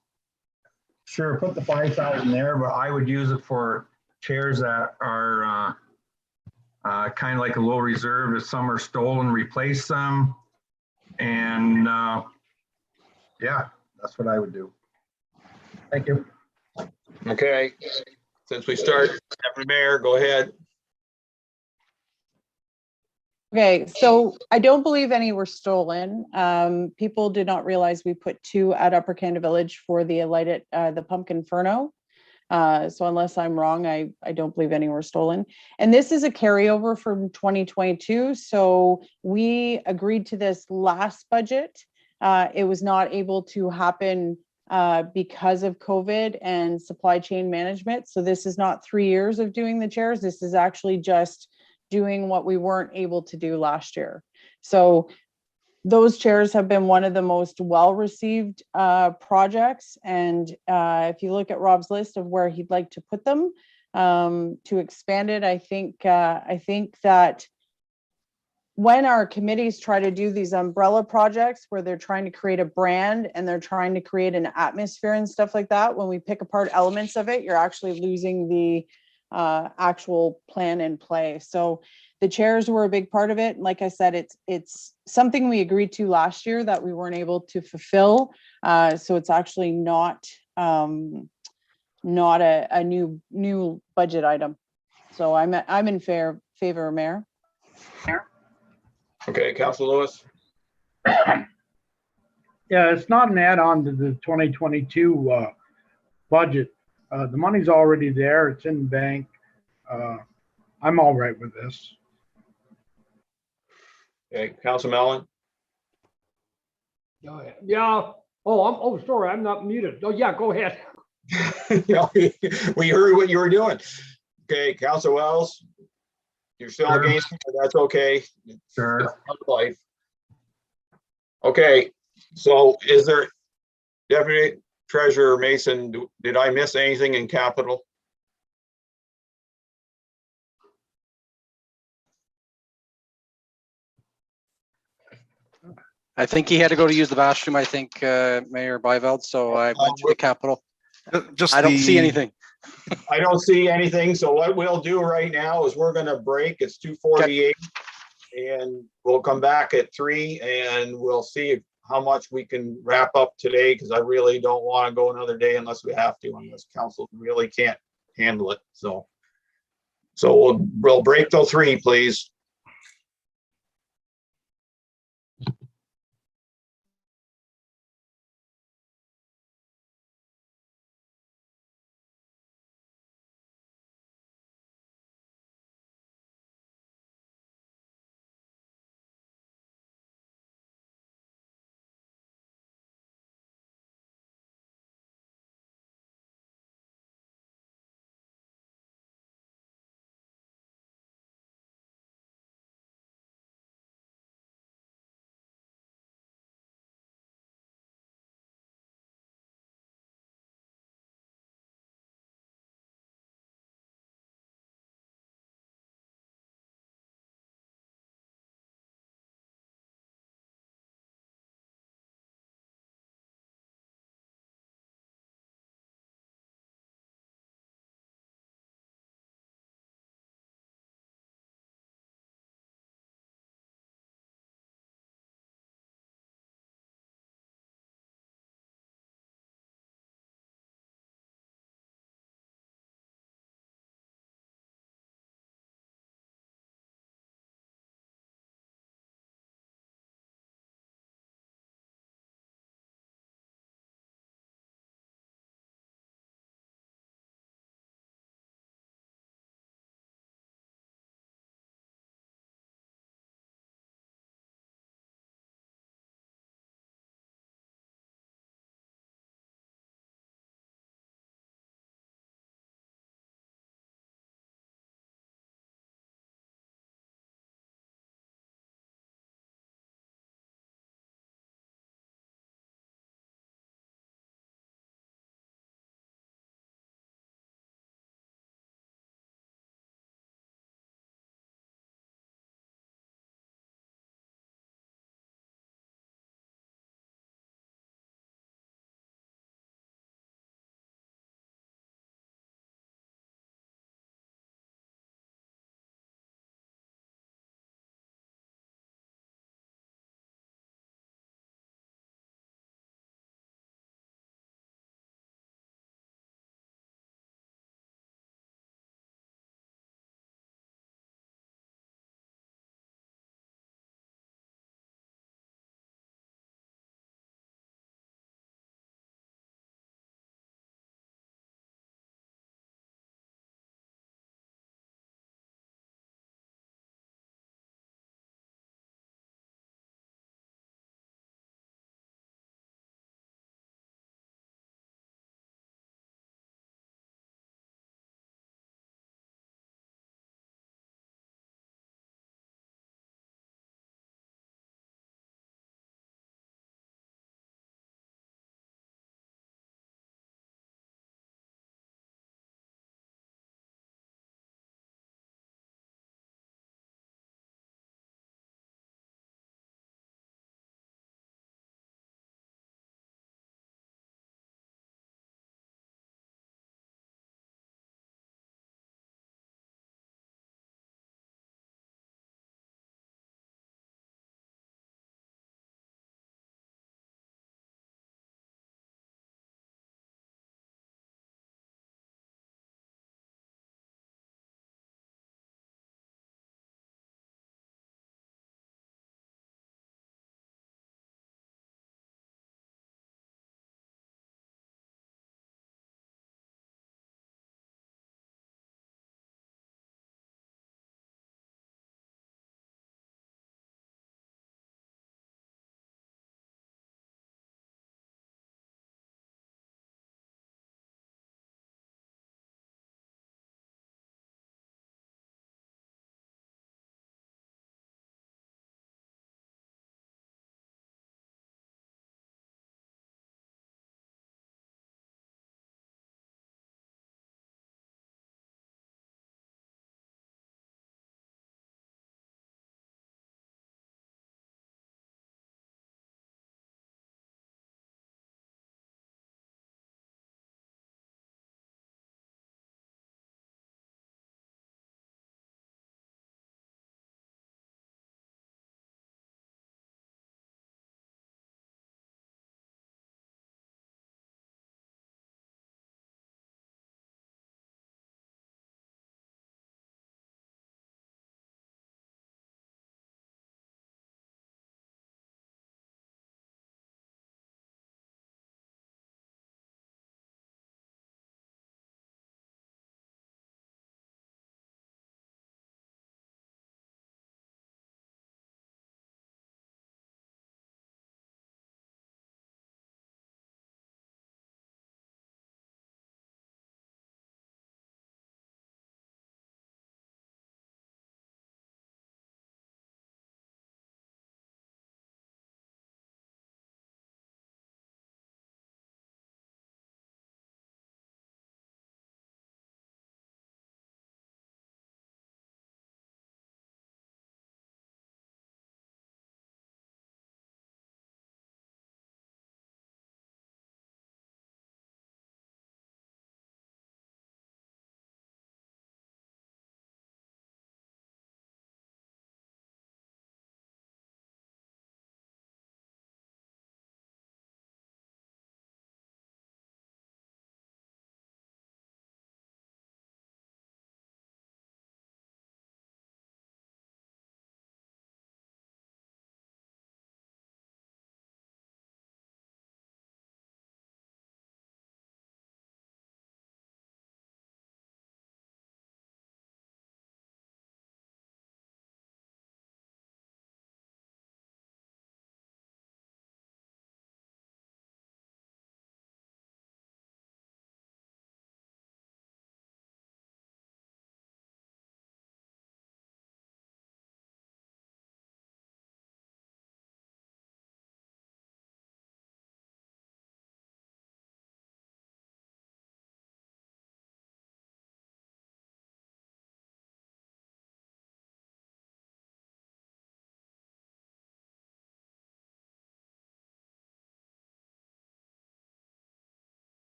sure, put the 5,000 there, but I would use it for chairs that are kind of like a low reserve. If some are stolen, replace them. And yeah, that's what I would do. Thank you. Okay, since we started, Deputy Mayor, go ahead. Okay, so I don't believe any were stolen. People did not realize we put 2 at Upper Canada Village for the lighted, the Pumpkin Inferno. So unless I'm wrong, I don't believe any were stolen. And this is a carryover from 2022. So we agreed to this last budget. It was not able to happen because of COVID and supply chain management. So this is not 3 years of doing the chairs. This is actually just doing what we weren't able to do last year. So those chairs have been one of the most well-received projects. And if you look at Rob's list of where he'd like to put them to expand it, I think that when our committees try to do these umbrella projects where they're trying to create a brand and they're trying to create an atmosphere and stuff like that, when we pick apart elements of it, you're actually losing the actual plan and play. So the chairs were a big part of it. Like I said, it's something we agreed to last year that we weren't able to fulfill. So it's actually not a new budget item. So I'm in favor, Mayor. Okay, Councilor Lewis. yeah, it's not an add-on to the 2022 budget. The money's already there. It's in the bank. I'm all right with this. Okay, Councilor Mellon. Yeah. Oh, sorry, I'm not muted. Oh, yeah, go ahead. Yeah, we heard what you were doing. Okay, Councilor Wells. You're still Sure. against it, but that's okay. Sure. It's part of life. Okay, so is there, Deputy Treasurer Mason, did I miss anything in capital? I think he had to go to use the bathroom, I think, Mayor Byveld, so I went to the Capitol. I don't see anything. I don't see anything, so what we'll do right now is we're gonna break, it's 2:48. And we'll come back at 3 and we'll see how much we can wrap up today, because I really don't want to go another day unless we have to, unless council really can't handle it. So we'll break till 3, please.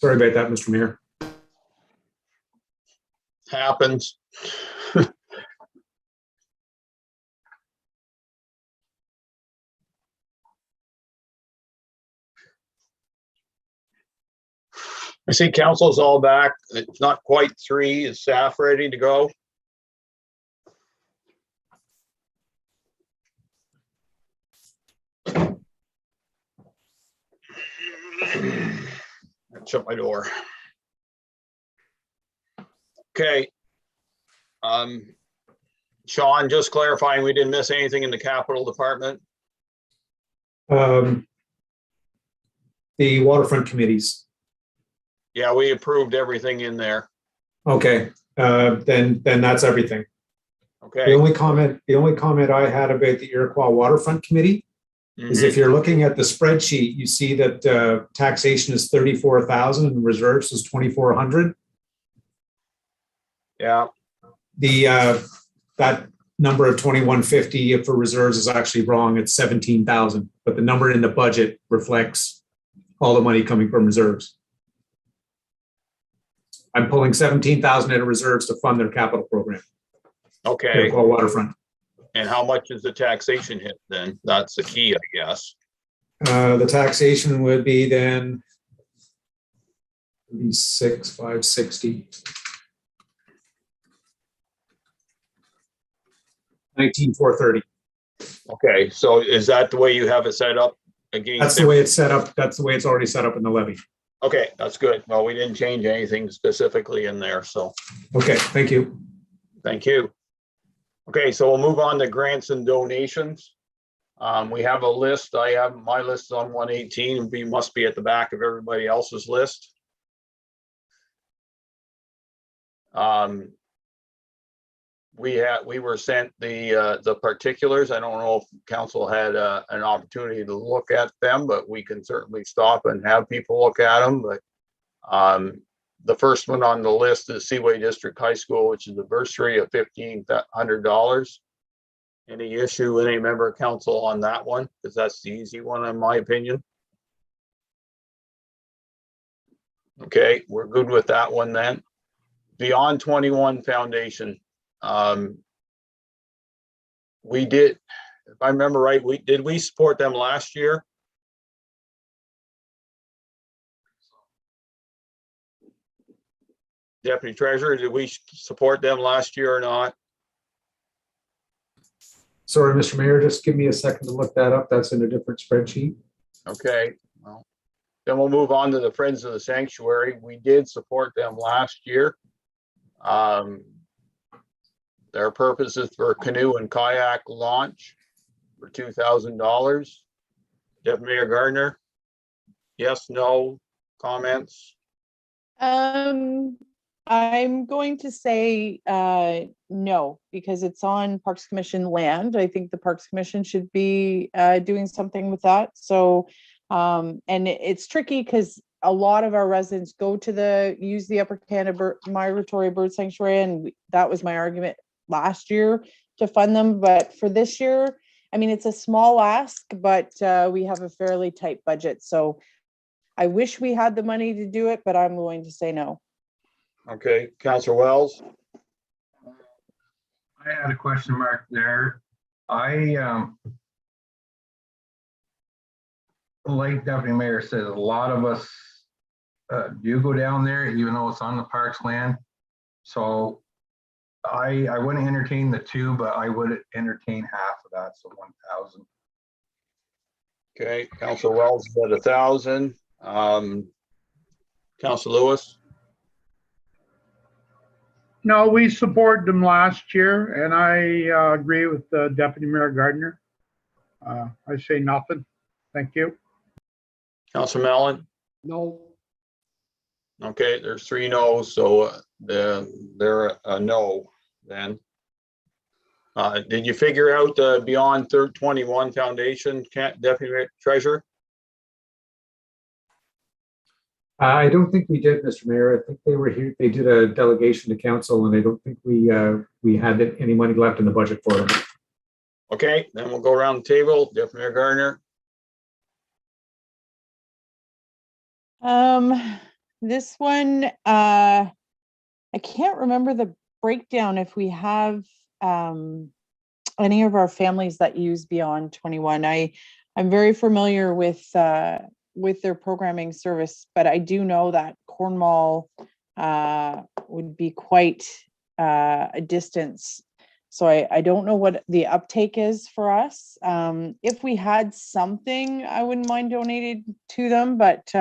Sorry about that, Mr. Mayor. Happens. I see council's all back. It's not quite 3. Is staff ready to go? Shut my door. Okay. Sean, just clarifying, we didn't miss anything in the capital department? The waterfront committees. Yeah, we approved everything in there. Okay, then that's everything. Okay. The only comment I had about the Iroquois Waterfront Committee is if you're looking at the spreadsheet, you see that taxation is 34,000 and reserves is 2,400. Yeah. That number of 2,150 for reserves is actually wrong. It's 17,000, but the number in the budget reflects all the money coming from reserves. I'm pulling 17,000 out of reserves to fund their capital program. Okay. Iroquois Waterfront. And how much is the taxation hit then? That's the key, I guess. The taxation would be then 6,560. 19,430. Okay, so is that the way you have it set up? Again, That's the way it's set up. That's the way it's already set up in the levy. Okay, that's good. Well, we didn't change anything specifically in there, so. Okay, thank you. Thank you. Okay, so we'll move on to grants and donations. We have a list. I have my list on 118 and we must be at the back of everybody else's list. We were sent the particulars. I don't know if council had an opportunity to look at them, but we can certainly stop and have people look at them. But the first one on the list is Seaway District High School, which is a bursary of $1,500. Any issue with any member of council on that one? Because that's the easy one, in my opinion. Okay, we're good with that one then. Beyond 21 Foundation. We did, if I remember right, did we support them last year? Deputy Treasurer, did we support them last year or not? Sorry, Mr. Mayor, just give me a second to look that up. That's in a different spreadsheet. Okay, well, then we'll move on to the Friends of the Sanctuary. We did support them last year. Their purpose is for canoe and kayak launch for $2,000. Deputy Mayor Gardner, yes, no, comments? I'm going to say no, because it's on Parks Commission land. I think the Parks Commission should be doing something with that. So, and it's tricky because a lot of our residents go to use the Upper Canada Migratory Bird Sanctuary, and that was my argument last year to fund them. But for this year, I mean, it's a small ask, but we have a fairly tight budget. So I wish we had the money to do it, but I'm going to say no. Okay, Councilor Wells. I had a question mark there. Like Deputy Mayor said, a lot of us do go down there, even though it's on the parks land. So I wouldn't entertain the 2, but I would entertain half of that, so 1,000. Okay, Councilor Wells is at 1,000. Councilor Lewis. No, we supported them last year, and I agree with Deputy Mayor Gardner. I say nothing. Thank you. Councilor Mellon. No. Okay, there's 3 no's, so they're a no then. Did you figure out Beyond 21 Foundation, Deputy Treasurer? I don't think we did, Mr. Mayor. I think they were here. They did a delegation to council, and I don't think we had any money left in the budget for them. Okay, then we'll go around the table. Deputy Mayor Gardner. This one, I can't remember the breakdown if we have any of our families that use Beyond 21. I'm very familiar with their programming service, but I do know that Cornwall would be quite a distance. So I don't know what the uptake is for us. If we had something, I wouldn't mind donating to them, but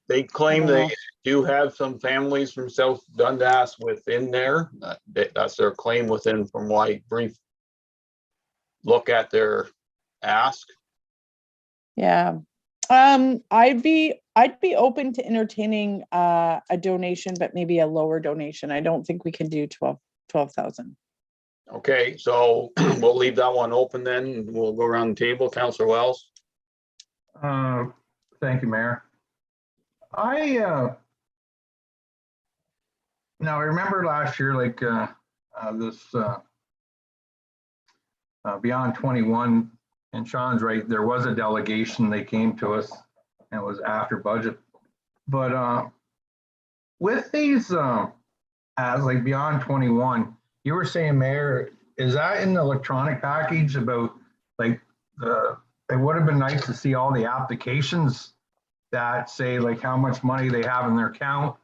They claim they do have some families from South Dundas within there. That's their claim within, from my brief look at their ask. yeah. I'd be open to entertaining a donation, but maybe a lower donation. I don't think we can do 12,000. Okay, so we'll leave that one open then. We'll go around the table. Councillor Wells. Thank you, Mayor. Now I remember last year, like this Beyond 21, and Sean's right, there was a delegation, they came to us and it was after budget. But with these as like Beyond 21, you were saying, Mayor, is that in the electronic package about like it would have been nice to see all the applications that say like how much money they have in their account,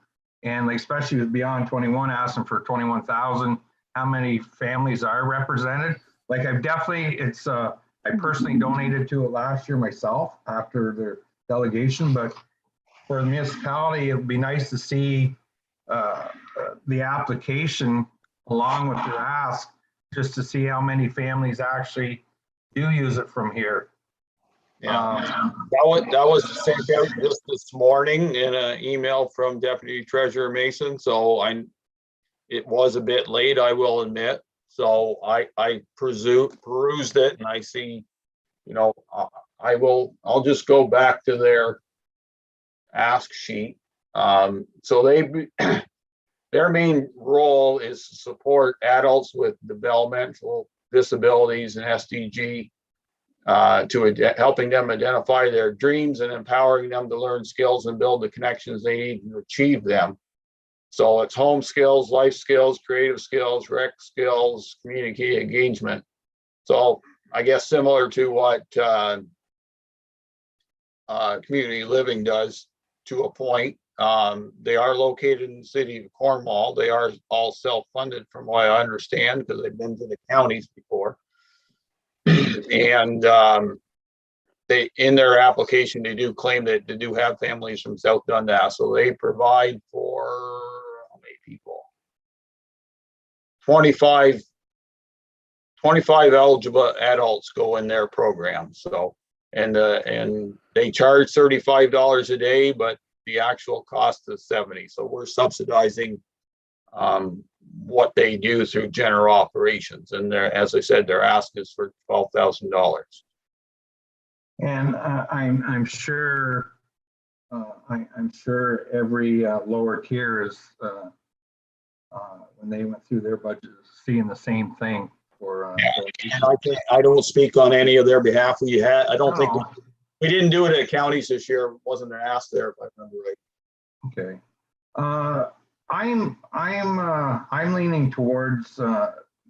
and like especially with Beyond 21 asking for 21,000, how many families are represented. Like I've definitely, I personally donated to it last year myself after their delegation, but for the municipality, it would be nice to see the application along with their ask, just to see how many families actually do use it from here. Yeah, that was sent out just this morning in an email from Deputy Treasurer Mason. So it was a bit late, I will admit. So I perused it and I see, you know, I'll just go back to their ask sheet. So their main role is to support adults with developmental disabilities and SDG, helping them identify their dreams and empowering them to learn skills and build the connections they need to achieve them. So it's home skills, life skills, creative skills, rec skills, community engagement. So I guess similar to what community living does to a point. They are located in the city of Cornwall. They are all self-funded from what I understand, because they've been to the counties before. And they, in their application, they do claim that they do have families from South Dundas. So they provide for how many people? 25 eligible adults go in their program. So, and they charge $35 a day, but the actual cost is $70. So we're subsidizing what they do through general operations. And as I said, their ask is for $12,000. And I'm sure I'm sure every lower tier is when they went through their budget, seeing the same thing for. I don't speak on any of their behalf. I don't think we didn't do it at counties this year. Wasn't an ask there, if I remember right. Okay. I'm leaning towards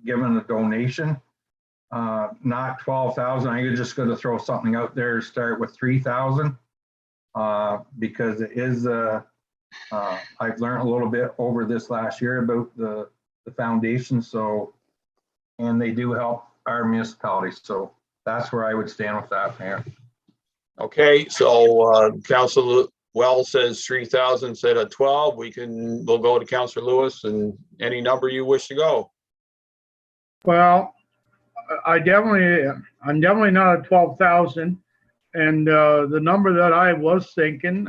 giving a donation, not 12,000. I'm just going to throw something out there. Start with 3,000 because it is. I've learned a little bit over this last year about the foundation. So, and they do help our municipality. So that's where I would stand with that, Mayor. Okay, so Councilor Wells says 3,000 instead of 12. We'll go to Councilor Lewis and any number you wish to go. Well, I'm definitely not at 12,000, and the number that I was thinking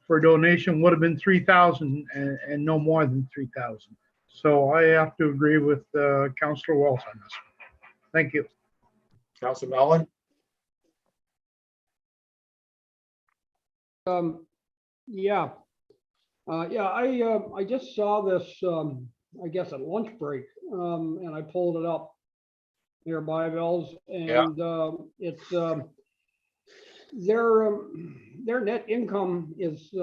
for donation would have been 3,000 and no more than 3,000. So I have to agree with Councilor Wells on this. Thank you. Councilor Mellon. Yeah. I just saw this, I guess at lunch break, and I pulled it up nearby, Bells, and it's their net income is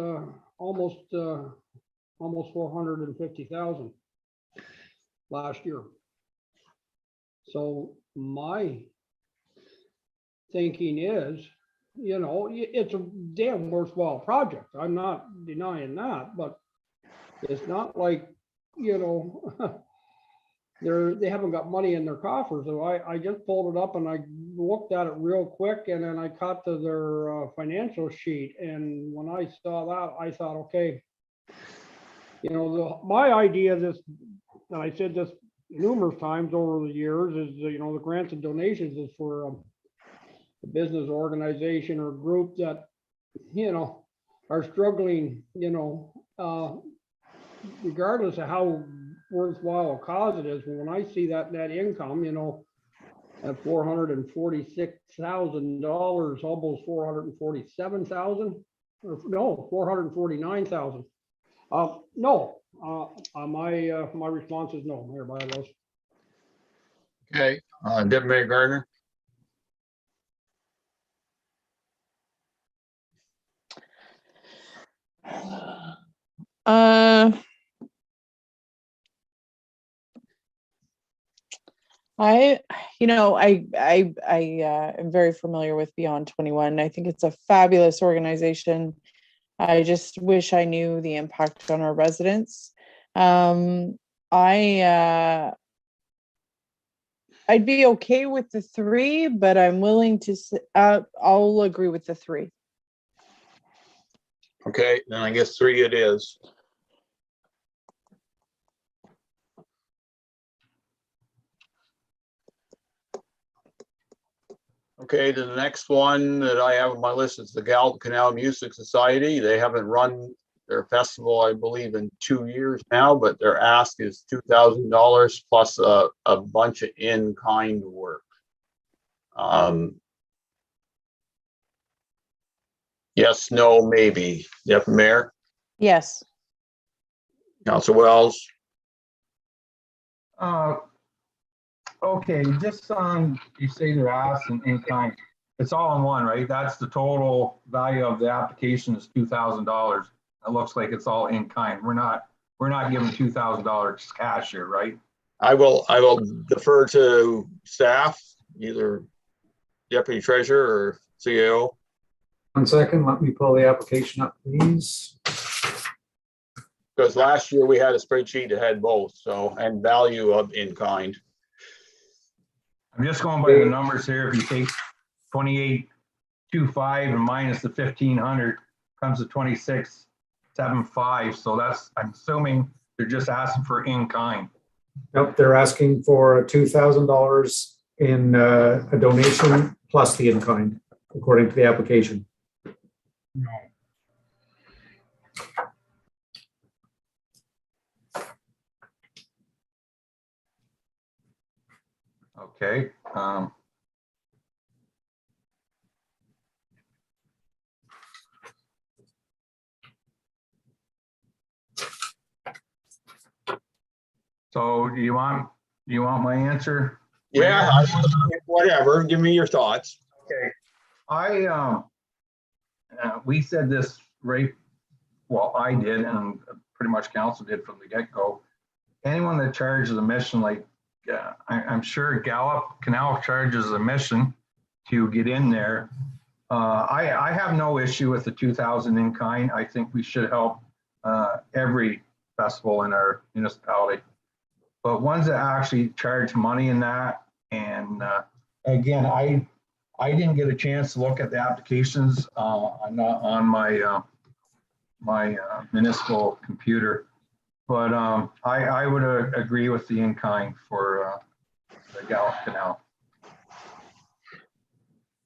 almost 450,000 last year. So my thinking is, you know, it's a damn worthwhile project. I'm not denying that, but it's not like, you know, they haven't got money in their coffers. So I just pulled it up and I looked at it real quick, and then I got to their financial sheet. And when I saw that, I thought, okay, you know, my idea this, and I said this numerous times over the years, is, you know, the grants and donations is for a business organization or group that, you know, are struggling, you know, regardless of how worthwhile a cause it is. When I see that net income, you know, at $446,000, almost 447,000, or no, 449,000. No, my response is no, Mayor Bylaws. Okay, Deputy Mayor Gardner. I am very familiar with Beyond 21. I think it's a fabulous organization. I just wish I knew the impact on our residents. I'd be okay with the 3, but I'm willing to, I'll agree with the 3. Okay, then I guess 3 it is. Okay, the next one that I have on my list is the Gallup Canal Music Society. They haven't run their festival, I believe, in 2 years now, but their ask is $2,000 plus a bunch of in-kind work. Yes, no, maybe. Deputy Mayor? Yes. Councilor Wells? Okay, just on, you say they're asked and in kind, it's all in one, right? That's the total value of the application is $2,000. It looks like it's all in kind. We're not giving $2,000 cash here, right? I will defer to staff, either Deputy Treasurer or CAO. 1 second, let me pull the application up, please. Because last year we had a spreadsheet that had both, so, and value of in kind. I'm just going by the numbers here. If you take 2825 and minus the 1,500, comes to 2675. So that's, I'm assuming they're just asking for in kind. Nope, they're asking for $2,000 in a donation plus the in kind, according to the application. No. Okay. So do you want my answer? Yeah, whatever. Give me your thoughts. Okay. We said this right. Well, I did, and pretty much council did from the get-go. Anyone that charges a mission, like I'm sure Gallup Canal charges a mission to get in there. I have no issue with the 2,000 in kind. I think we should help every festival in our municipality. But ones that actually charge money in that, and again, I didn't get a chance to look at the applications. I'm not on my my municipal computer, but I would agree with the in kind for the Gallup Canal.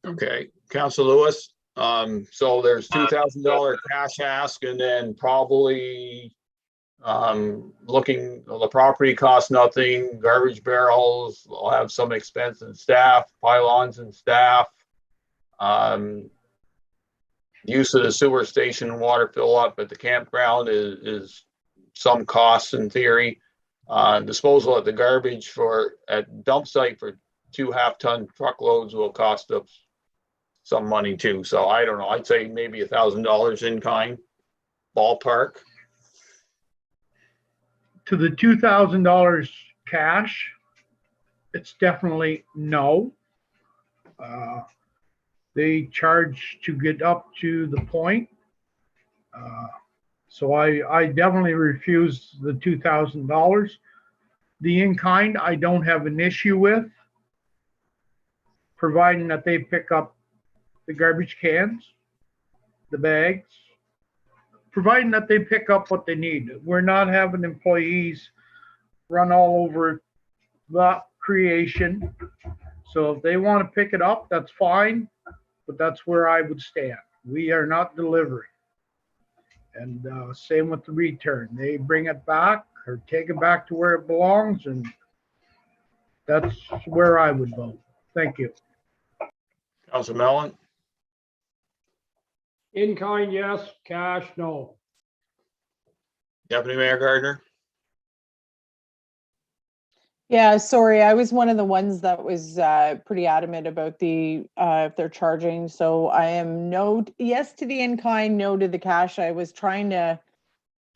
Okay, Councilor Lewis. So there's $2,000 cash ask, and then probably looking, the property costs nothing, garbage barrels will have some expense in staff, pylons and staff. Use of the sewer station and water fill up at the campground is some costs in theory. Disposal at the garbage at dump site for 2 half-ton truckloads will cost us some money too. So I don't know. I'd say maybe $1,000 in kind ballpark. To the $2,000 cash, it's definitely no. They charge to get up to the point. So I definitely refuse the $2,000. The in-kind, I don't have an issue with, providing that they pick up the garbage cans, the bags, providing that they pick up what they need. We're not having employees run all over the creation. So if they want to pick it up, that's fine, but that's where I would stand. We are not delivering. And same with the return. They bring it back or take it back to where it belongs, and that's where I would vote. Thank you. Councilor Mellon? In kind, yes. Cash, no. Deputy Mayor Gardner? Yeah, sorry, I was one of the ones that was pretty adamant about the if they're charging. So I am no, yes to the in-kind, no to the cash. I was trying to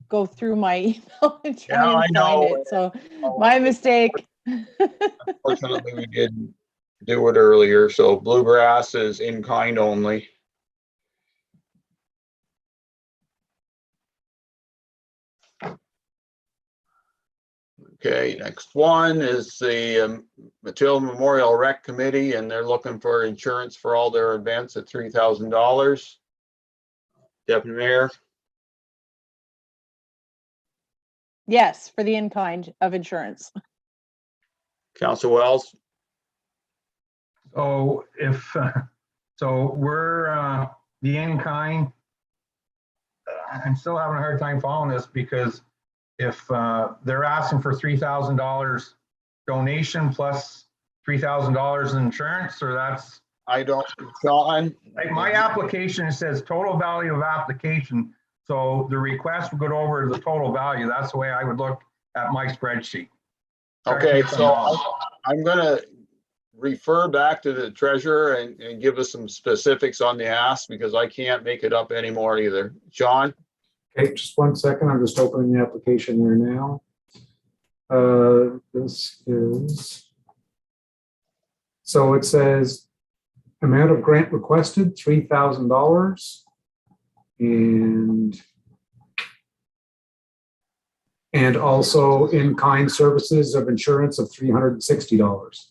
go through my email and try Yeah, I and know. find it. So my mistake. Unfortunately, we didn't do it earlier. So Bluegrass is in kind only. Okay, next one is the Matilda Memorial Rec Committee, and they're looking for insurance for all their events at $3,000. Deputy Mayor? Yes, for the in-kind of insurance. Councilor Wells? So if, so we're the in-kind, I'm still having a hard time following this because if they're asking for $3,000 donation plus $3,000 in insurance, or that's. I don't, Sean? Like my application says total value of application. So the request would go over the total value. That's the way I would look at my spreadsheet. Okay, so I'm gonna refer back to the treasurer and give us some specifics on the ask because I can't make it up anymore either. John? Okay, just 1 second. I'm just opening the application there now. This is, so it says amount of grant requested, $3,000. And also in-kind services of insurance of $360.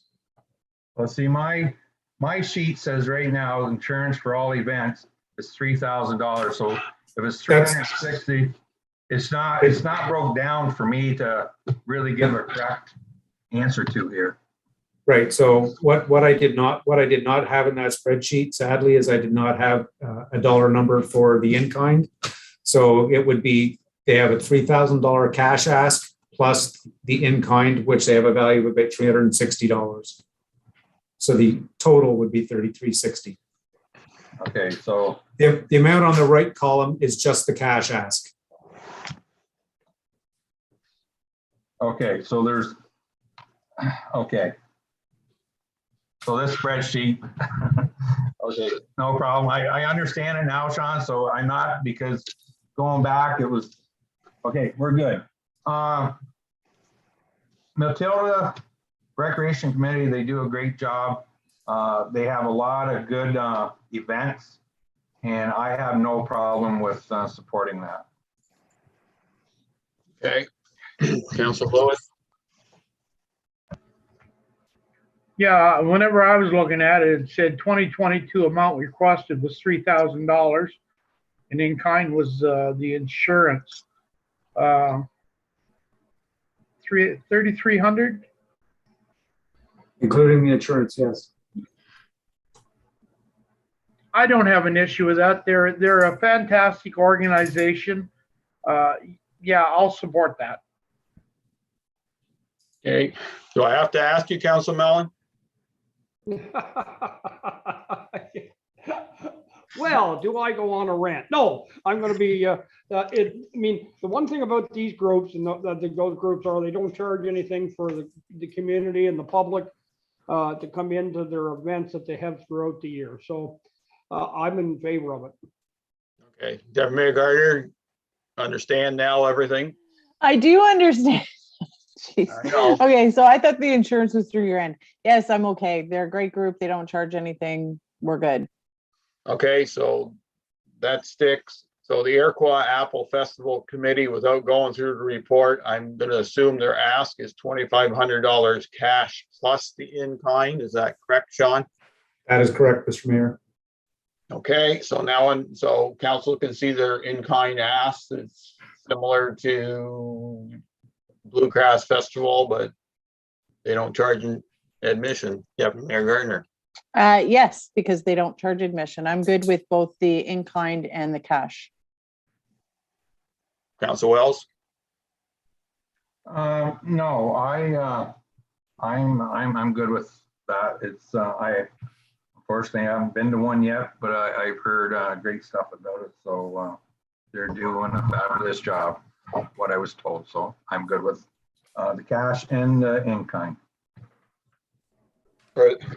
Well, see, my sheet says right now, insurance for all events is $3,000. So if it's 360, it's not broke down for me to really give a correct answer to here. Right. So what I did not have in that spreadsheet, sadly, is I did not have a dollar number for the in-kind. So it would be, they have a $3,000 cash ask plus the in-kind, which they have a value of about $360. So the total would be $3,360. Okay, so the amount on the right column is just the cash ask. Okay, so there's, okay. So this spreadsheet, okay, no problem. I understand it now, Sean, so I'm not, because going back, it was, okay, we're good. Matilda Recreation Committee, they do a great job. They have a lot of good events, and I have no problem with supporting that. Okay. Councilor Lewis? Yeah, whenever I was looking at it, it said 2022 amount requested was $3,000, and in kind was the insurance, $3,300. Including the insurance, yes. I don't have an issue with that. They're a fantastic organization. Yeah, I'll support that. Okay. Do I have to ask you, Councilor Mellon? Well, do I go on a rant? No, I'm going to be. I mean, the one thing about these groups and those groups are they don't charge anything for the community and the public to come into their events that they have throughout the year. So I'm in favor of it. Okay, Deputy Mayor Gardner, understand now everything? I do understand. Jeez. I know. Okay, so I thought the insurance was through your end. Yes, I'm okay. They're a great group. They don't charge anything. We're good. Okay, so that sticks. So the Iroquois Apple Festival Committee, without going through the report, I'm gonna assume their ask is $2,500 cash plus the in-kind. Is that correct, Sean? That is correct, Mr. Mayor. Okay, so now, so council can see their in-kind ask. It's similar to Bluegrass Festival, but they don't charge admission. Yeah, Mayor Gardner. Yes, because they don't charge admission. I'm good with both the in-kind and the cash. Council Wells? No, I'm good with that. It's, unfortunately, I haven't been to one yet, but I've heard great stuff about it. So they're doing a fabulous job, what I was told. So I'm good with the cash and the in-kind.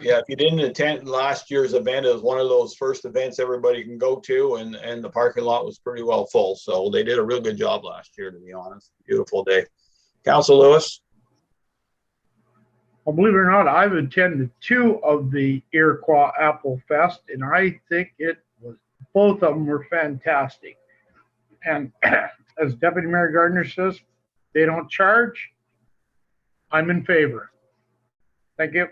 Yeah, if you didn't attend last year's event, it was one of those first events everybody can go to, and the parking lot was pretty well full. So they did a real good job last year, to be honest. Beautiful day. Council Lewis? Well, believe it or not, I've attended 2 of the Iroquois Apple Fest, and I think both of them were fantastic. And as Deputy Mayor Gardner says, they don't charge. I'm in favor. Thank you.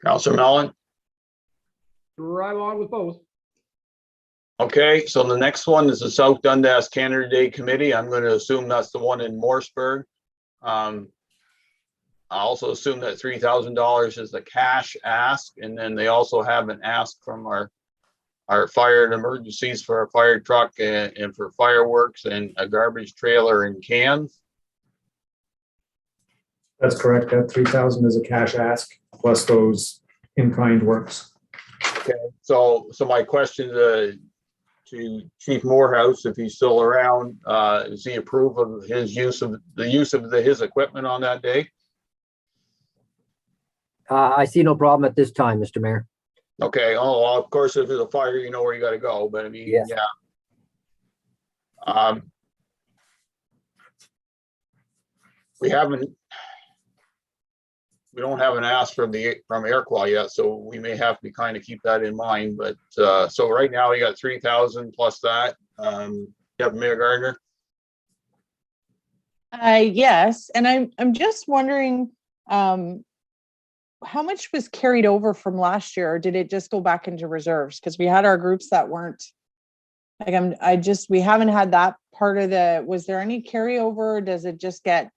Councilor Mellon? Right along with both. Okay, so the next one is the South Dundas Canada Day Committee. I'm going to assume that's the one in Morrisburg. I also assume that $3,000 is the cash ask, and then they also have an ask from our fire and emergencies for a fire truck and for fireworks and a garbage trailer and cans. That's correct. That 3,000 is a cash ask plus those in-kind works. Okay, so my question to Chief Morehouse, if he's still around, does he approve of his use of his equipment on that day? I see no problem at this time, Mr. Mayor. Okay. Oh, well, of course, if there's a fire, you know where you got to go. But I mean, Yes. Yeah. We don't have an ask from Iroquois yet, so we may have to kind of keep that in mind. But so right now we got 3,000 plus that. Deputy Mayor Gardner. Yes, and I'm just wondering, how much was carried over from last year, or did it just go back into reserves? Because we had our groups that weren't, like, we haven't had that part of was there any carryover, or does it just get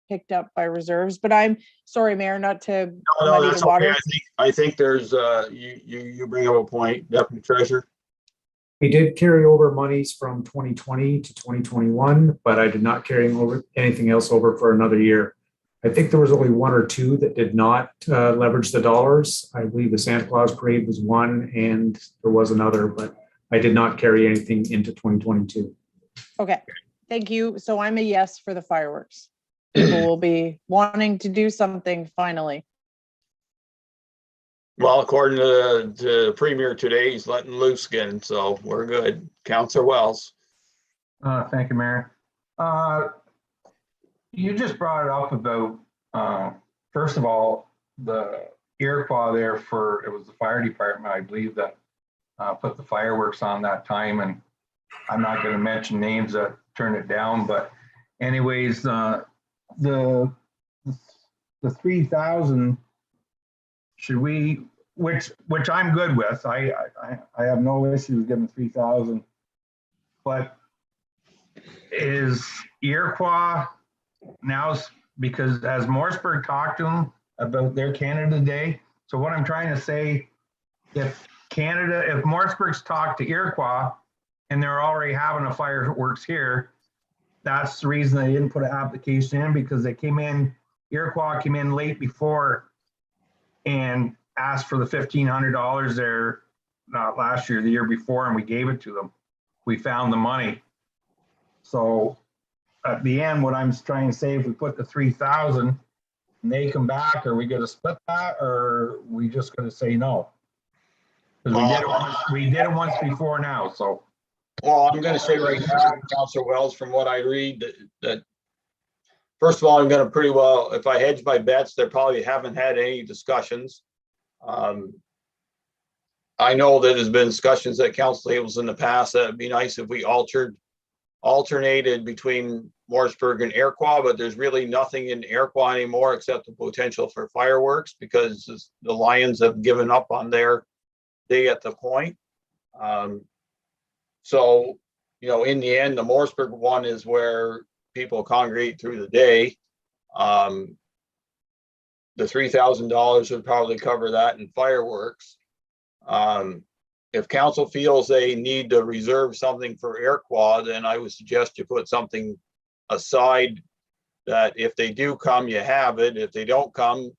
picked up by reserves? But I'm sorry, Mayor, not to No, muddy that's the water. okay. I think there's you bring up a point, Deputy Treasurer. We did carry over monies from 2020 to 2021, but I did not carry over anything else over for another year. I think there was only 1 or 2 that did not leverage the dollars. I believe the Santa Claus Parade was one, and there was another, but I did not carry anything into 2022. Okay, thank you. So I'm a yes for the fireworks. People will be wanting to do something finally. Well, according to the Premier today, he's letting loose again, so we're good. Councilor Wells. Thank you, Mayor. You just brought it up about, first of all, the Iroquois there it was the fire department, I believe, that put the fireworks on that time. And I'm not going to mention names that turned it down, but anyways, the 3,000, should we, which I'm good with. I have no issues giving 3,000, but is Iroquois now, because as Morrisburg talked to them about their Canada Day. So what I'm trying to say, if Morrisburg's talked to Iroquois and they're already having a fireworks here, that's the reason they didn't put an application in, because they Iroquois came in late before and asked for the $1,500 there, not last year, the year before, and we gave it to them. We found the money. So at the end, what I'm trying to say, if we put the 3,000 and they come back, are we gonna split that, or are we just gonna say no? Because we did it once before now, so. Well, I'm gonna say right now, Councilor Wells, from what I read, that first of all, I'm gonna pretty well, if I hedge my bets, they probably haven't had any discussions. I know that there's been discussions at council tables in the past that it'd be nice if we alternated between Morrisburg and Iroquois, but there's really nothing in Iroquois anymore except the potential for fireworks because the Lions have given up on their day at the point. So, you know, in the end, the Morrisburg one is where people congregate through the day. The $3,000 would probably cover that in fireworks. If council feels they need to reserve something for Iroquois, then I would suggest you put something aside that if they do come, you have it. If they don't come,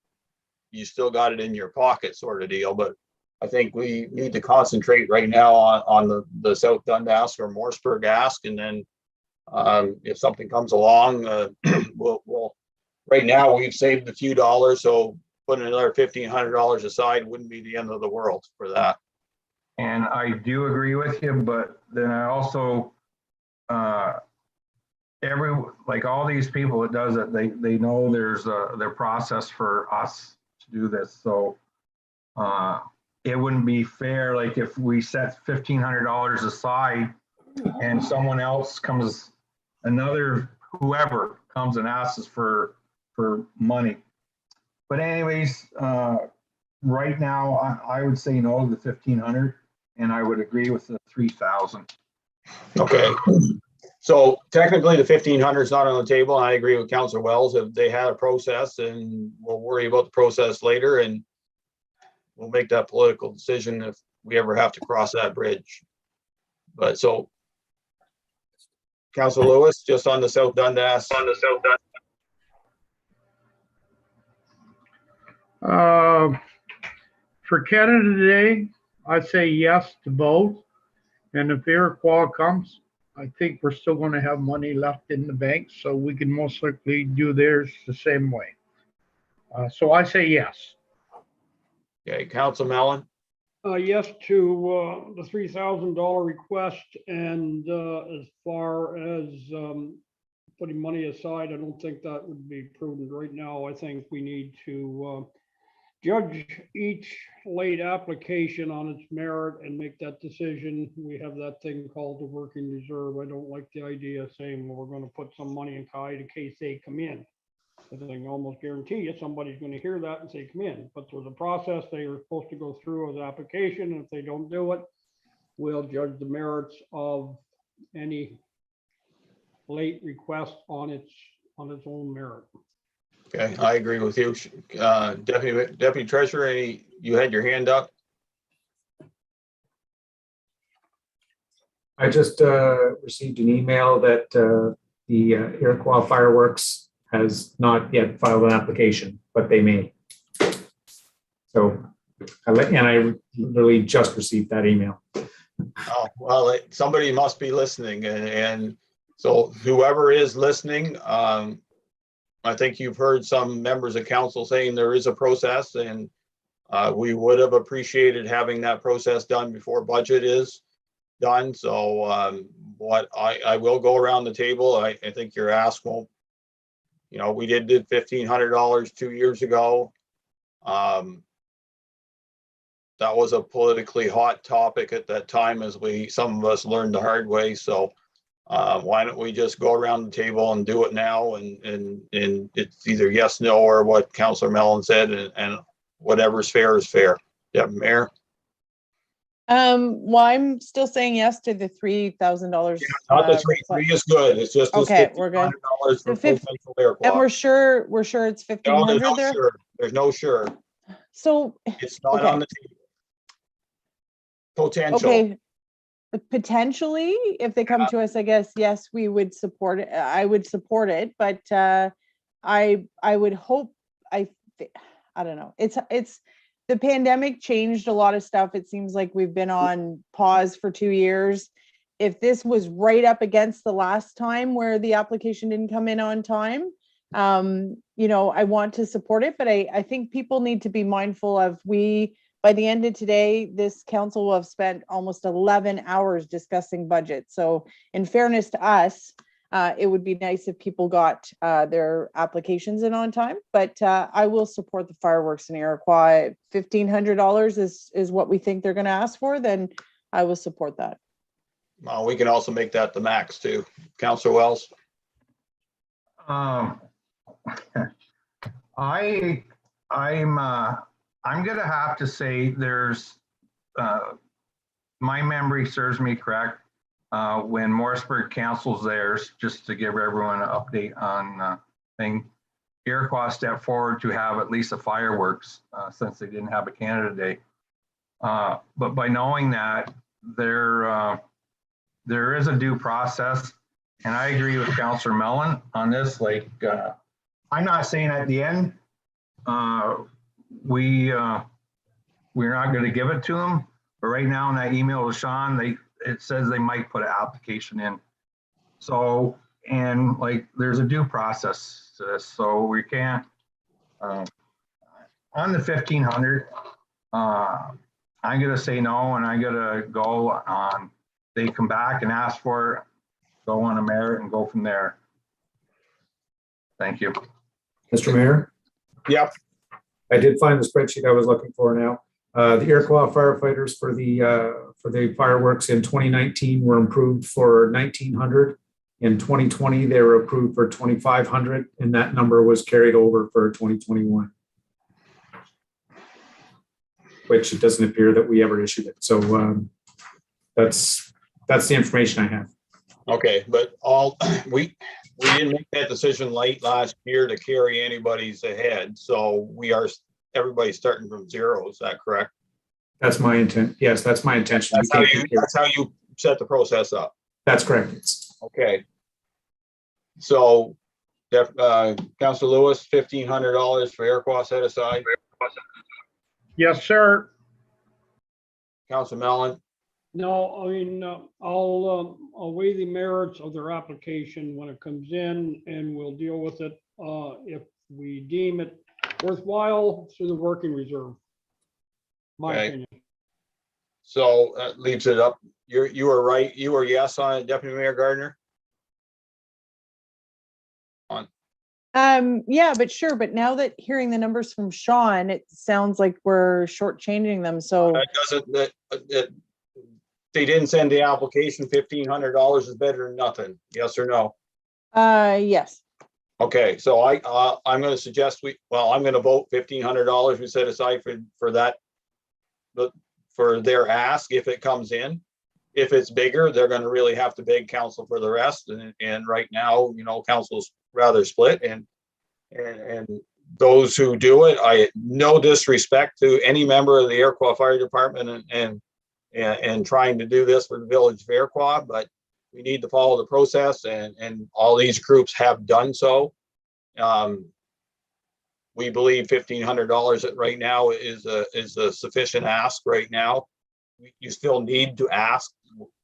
you still got it in your pocket sort of deal. But I think we need to concentrate right now on the South Dundas or Morrisburg ask. And then if something comes along, we'll right now we've saved a few dollars. So putting another $1,500 aside wouldn't be the end of the world for that. And I do agree with you, but then I also, like all these people that does it, they know there's their process for us to do this. So it wouldn't be fair, like if we set $1,500 aside and someone else comes, whoever comes and asks us for money. But anyways, right now I would say no to the 1,500, and I would agree with the 3,000. Okay. So technically the 1,500 is not on the table. And I agree with Councilor Wells. If they had a process, and we'll worry about the process later, and we'll make that political decision if we ever have to cross that bridge. But so Councilor Lewis, just on the South Dundas. For Canada Day, I say yes to both. And if Iroquois comes, I think we're still going to have money left in the bank, so we can most likely do theirs the same way. So I say yes. Okay, Councilor Mellon. Yes to the $3,000 request, and as far as putting money aside, I don't think that would be prudent right now. I think we need to judge each late application on its merit and make that decision. We have that thing called the working reserve. I don't like the idea of saying, well, we're going to put some money in kite in case they come in. I can almost guarantee you somebody's going to hear that and say, come in. But there's a process they are supposed to go through as application. And if they don't do it, we'll judge the merits of any late request on its own merit. Okay, I agree with you. Deputy Treasurer, you had your hand up. I just received an email that the Iroquois Fireworks has not yet filed an application, but they may. So, I literally just received that email. Oh, well, somebody must be listening, and so whoever is listening, I think you've heard some members of council saying there is a process, and we would have appreciated having that process done before budget is done. So what I will go around the table. I think your ask won't, you know, we did $1,500 2 years ago. That was a politically hot topic at that time, as some of us learned the hard way. So why don't we just go around the table and do it now? And it's either yes, no, or what Councilor Mellon said, and whatever's fair is fair. Yeah, Mayor. Well, I'm still saying yes to the $3,000. Not the three is good. It's just okay. We're good. For potential Iroquois. And we're sure it's 1,500 no, there. Sure. There's no sure. So it's not on the table. Potential. Okay. Potentially, if they come to us, I guess yes, we would support it. I would support it, but I would hope. I don't know. It's the pandemic changed a lot of stuff. It seems like we've been on pause for 2 years. If this was right up against the last time where the application didn't come in on time, you know, I want to support it, but I think people need to be mindful of, by the end of today, this council will have spent almost 11 hours discussing budget. So in fairness to us, it would be nice if people got their applications in on time, but I will support the fireworks in Iroquois. $1,500 is what we think they're going to ask for, then I will support that. Well, we can also make that the max too. Councillor Wells. I'm gonna have to say there's, my memory serves me correct. When Morrisburg cancels theirs, just to give everyone an update on thing, Iroquois stepped forward to have at least a fireworks since they didn't have a Canada Day. But by knowing that there is a due process, and I agree with Councillor Mellon on this. Like, I'm not saying at the end we're not going to give it to them, but right now in that email to Sean, it says they might put an application in. So, and like, there's a due process to this, so we can't on the 1,500. I'm going to say no, and I'm going to go on. They come back and ask for it, go on a merit and go from there. Thank you. Mr. Mayor? Yep. I did find the spreadsheet I was looking for now. The Iroquois firefighters for the fireworks in 2019 were approved for 1,900. In 2020, they were approved for 2,500, and that number was carried over for 2021. Which it doesn't appear that we ever issued it. So that's the information I have. Okay, but we didn't make that decision late last year to carry anybody's ahead. So everybody's starting from zero. Is that correct? That's my intent. Yes, that's my intention. That's how you set the process up. That's correct. Okay. So, Councilor Lewis, $1,500 for Iroquois set aside. Yes, sir. Councilor Mellon. No, I mean, I'll weigh the merits of their application when it comes in, and we'll deal with it if we deem it worthwhile through the working reserve. My opinion. So that leaves it up. You were right. You were yes on it, Deputy Mayor Gardner. Yeah, but sure. But now that hearing the numbers from Sean, it sounds like we're shortchanging them. So that doesn't. They didn't send the application. $1,500 is better than nothing. Yes or no? Yes. Okay, so I'm going to suggest I'm going to vote $1,500 we set aside for that, but for their ask if it comes in. If it's bigger, they're going to really have to beg council for the rest. And right now, you know, council's rather split, and those who do it, no disrespect to any member of the Iroquois Fire Department and trying to do this for the village of Iroquois, but we need to follow the process, and all these groups have done so. We believe $1,500 right now is a sufficient ask right now. You still need to ask.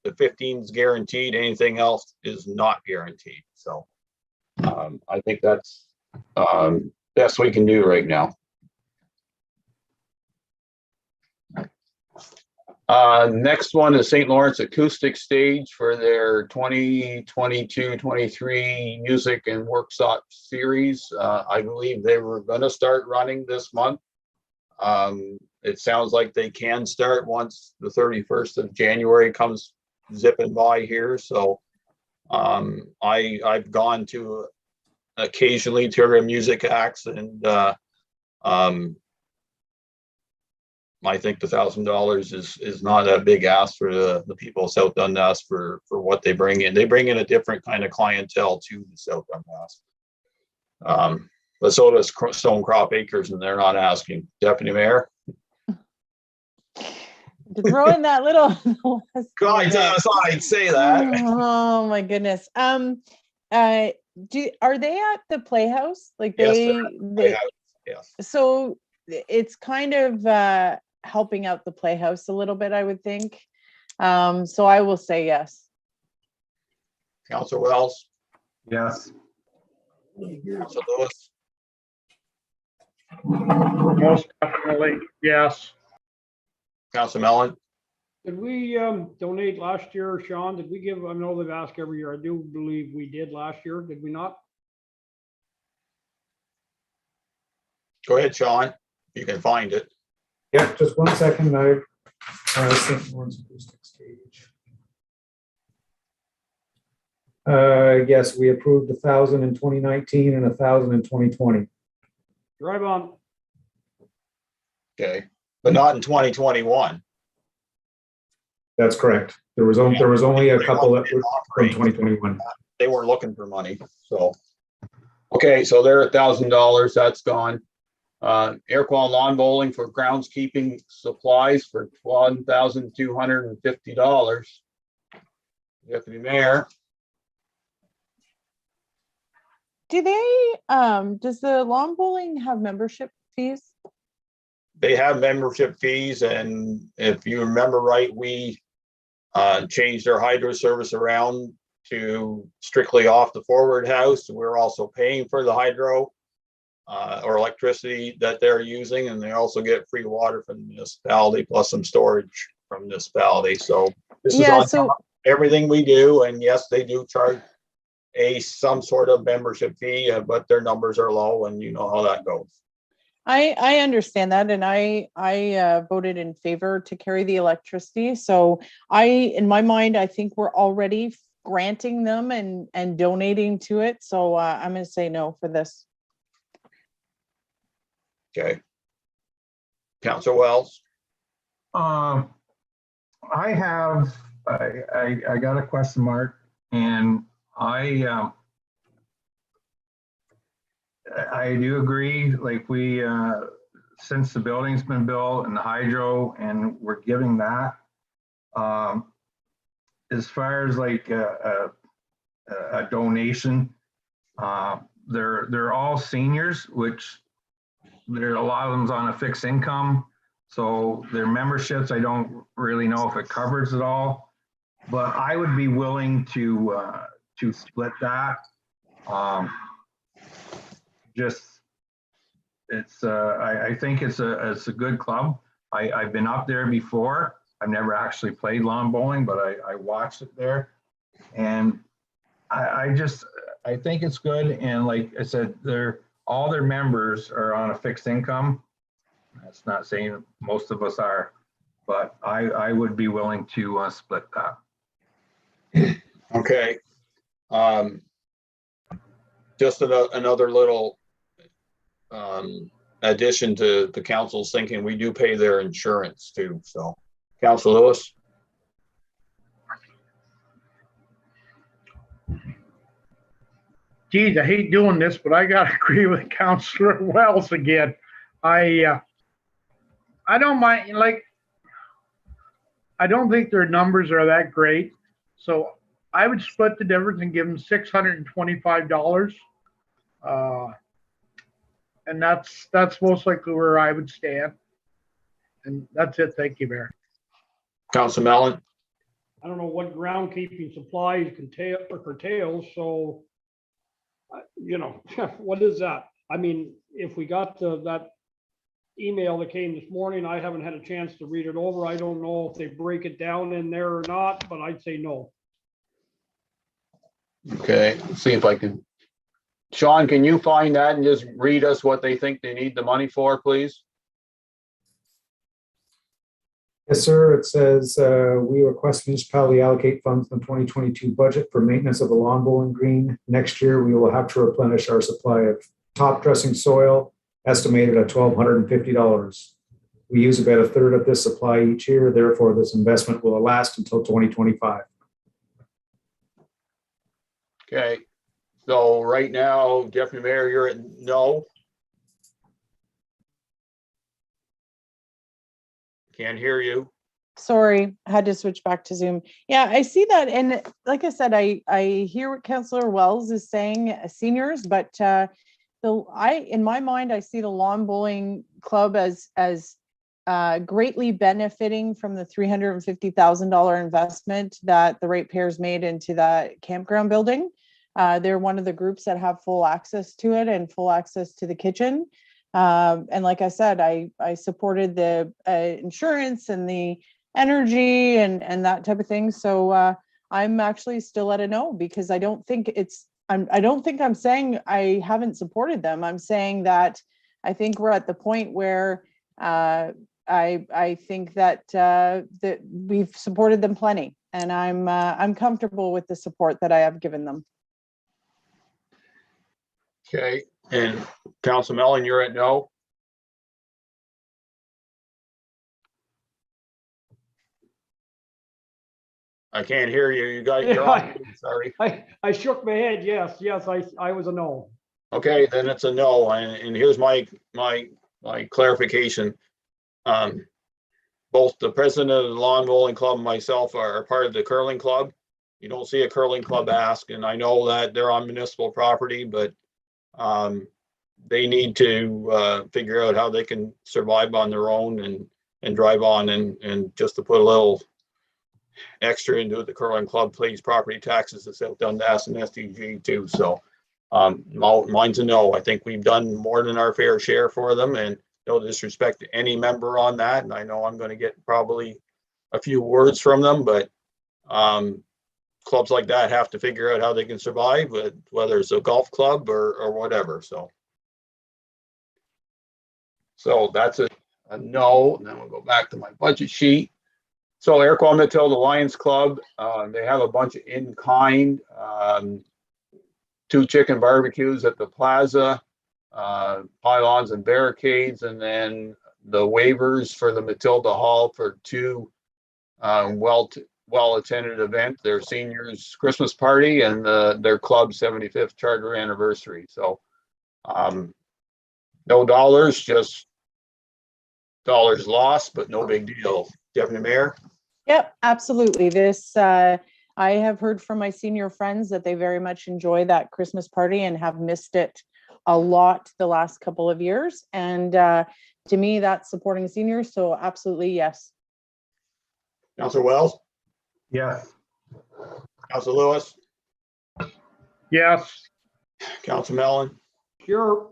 The 15 is guaranteed. Anything else is not guaranteed. So I think that's best we can do right now. Next one is St. Lawrence Acoustic Stage for their 2022-23 music and workshop series. I believe they were going to start running this month. It sounds like they can start once the 31st of January comes zipping by here. So I've gone to occasionally to their music acts, and I think the $1,000 is not a big ask for the people of South Dundas for what they bring in. They bring in a different kind of clientele to the South Dundas. But so does Stone Crop Acres, and they're not asking. Deputy Mayor? To throw in that little God, I thought I'd say that. Oh my goodness. Are they at the Playhouse? Like they yes. So it's kind of helping out the Playhouse a little bit, I would think. So I will say yes. Councilor Wells? Yes. Council Lewis, Most definitely, yes. Council Mellon, Did we donate last year, Sean? Did we give, I know they've asked every year. I do believe we did last year. Did we not? go ahead, Sean. You can find it. Yeah, just 1 second. I think one's acoustic stage. Yes, we approved 1,000 in 2019 and 1,000 in 2020. Drive on. Okay, but not in 2021. That's correct. There was only a couple that were from 2021. They weren't looking for money, so. Okay, so they're $1,000, that's gone. Iroquois lawn bowling for groundskeeping supplies for $1,250. Deputy Mayor, Do they, does the lawn bowling have membership fees? they have membership fees, and if you remember right, we changed their hydro service around to strictly off the forward house. We're also paying for the hydro or electricity that they're using, and they also get free water from the municipality plus some storage from the municipality. So this is on top of everything we do, and yes, they do charge some sort of membership fee, but their numbers are low, and you know how that goes. I understand that, and I voted in favor to carry the electricity. So in my mind, I think we're already granting them and donating to it. So I'm going to say no for this. Okay. Councilor Wells. I got a question mark, and I do agree, like since the building's been built and the hydro, and we're giving that. As far as like a donation, they're all seniors, which there a lot of them's on a fixed income. So their memberships, I don't really know if it covers it all, but I would be willing to split that. I think it's a good club. I've been up there before. I've never actually played lawn bowling, but I watched it there, and I think it's good. And like I said, all their members are on a fixed income. That's not saying most of us are, but I would be willing to split that. Okay. Just another little addition to the council's thinking, we do pay their insurance too. So, Councilor Lewis. Geez, I hate doing this, but I gotta agree with Councilor Wells again. I don't mind, like, I don't think their numbers are that great. So I would split the difference and give them $625. And that's most likely where I would stand. And that's it. Thank you, Mayor. Councilor Mellon. I don't know what groundkeeping supplies curtails, so, what is that? I mean, if we got that email that came this morning, I haven't had a chance to read it over. I don't know if they break it down in there or not, but I'd say no. Okay, let's see if I can. Sean, can you find that and just read us what they think they need the money for, please? Yes, sir. It says, we request municipality allocate funds in the 2022 budget for maintenance of the lawn bowling green. Next year, we will have to replenish our supply of top dressing soil, estimated at $1,250. We use about a third of this supply each year. Therefore, this investment will last until 2025. Okay, so right now, Deputy Mayor, you're at no. Can't hear you. Sorry, I had to switch back to Zoom. Yeah, I see that. And like I said, I hear what Councillor Wells is saying, seniors, but in my mind, I see the lawn bowling club as greatly benefiting from the $350,000 investment that the ratepayers made into that campground building. They're one of the groups that have full access to it and full access to the kitchen. And like I said, I supported the insurance and the energy and that type of thing. So I'm actually still at a no, because I don't think I'm saying I haven't supported them. I'm saying that I think we're at the point where I think that that we've supported them plenty, and I'm comfortable with the support that I have given them. Okay, and Council Mellon, you're at no? I can't hear you. You got, you're on, sorry. I shook my head. Yes, I was a no. Okay, then it's a no, and here's my clarification. Both the president of the lawn bowling club and myself are part of the curling club. You don't see a curling club ask, and I know that they're on municipal property, but they need to figure out how they can survive on their own and drive on, and just to put a little extra into the curling club pays property taxes to South Dundas and SDG too. So mine's a no. I think we've done more than our fair share for them, and no disrespect to any member on that. And I know I'm going to get probably a few words from them, but clubs like that have to figure out how they can survive, whether it's a golf club or whatever. So that's a no. And then we'll go back to my budget sheet. So Iroquois Matilda Lions Club, they have a bunch of in-kind, 2 chicken barbecues at the plaza, pylons and barricades, and then the waivers for the Matilda Hall for 2 well-attended event, their seniors Christmas party and their club's 75th charter anniversary. So no dollars, just dollars lost, but no big deal. Deputy Mayor? Yep, absolutely. This, I have heard from my senior friends that they very much enjoy that Christmas party and have missed it a lot the last couple of years. And to me, that's supporting seniors. So absolutely, yes. Councilor Wells? Yes. Councilor Lewis? Yes. Councilor Mellon? Sure.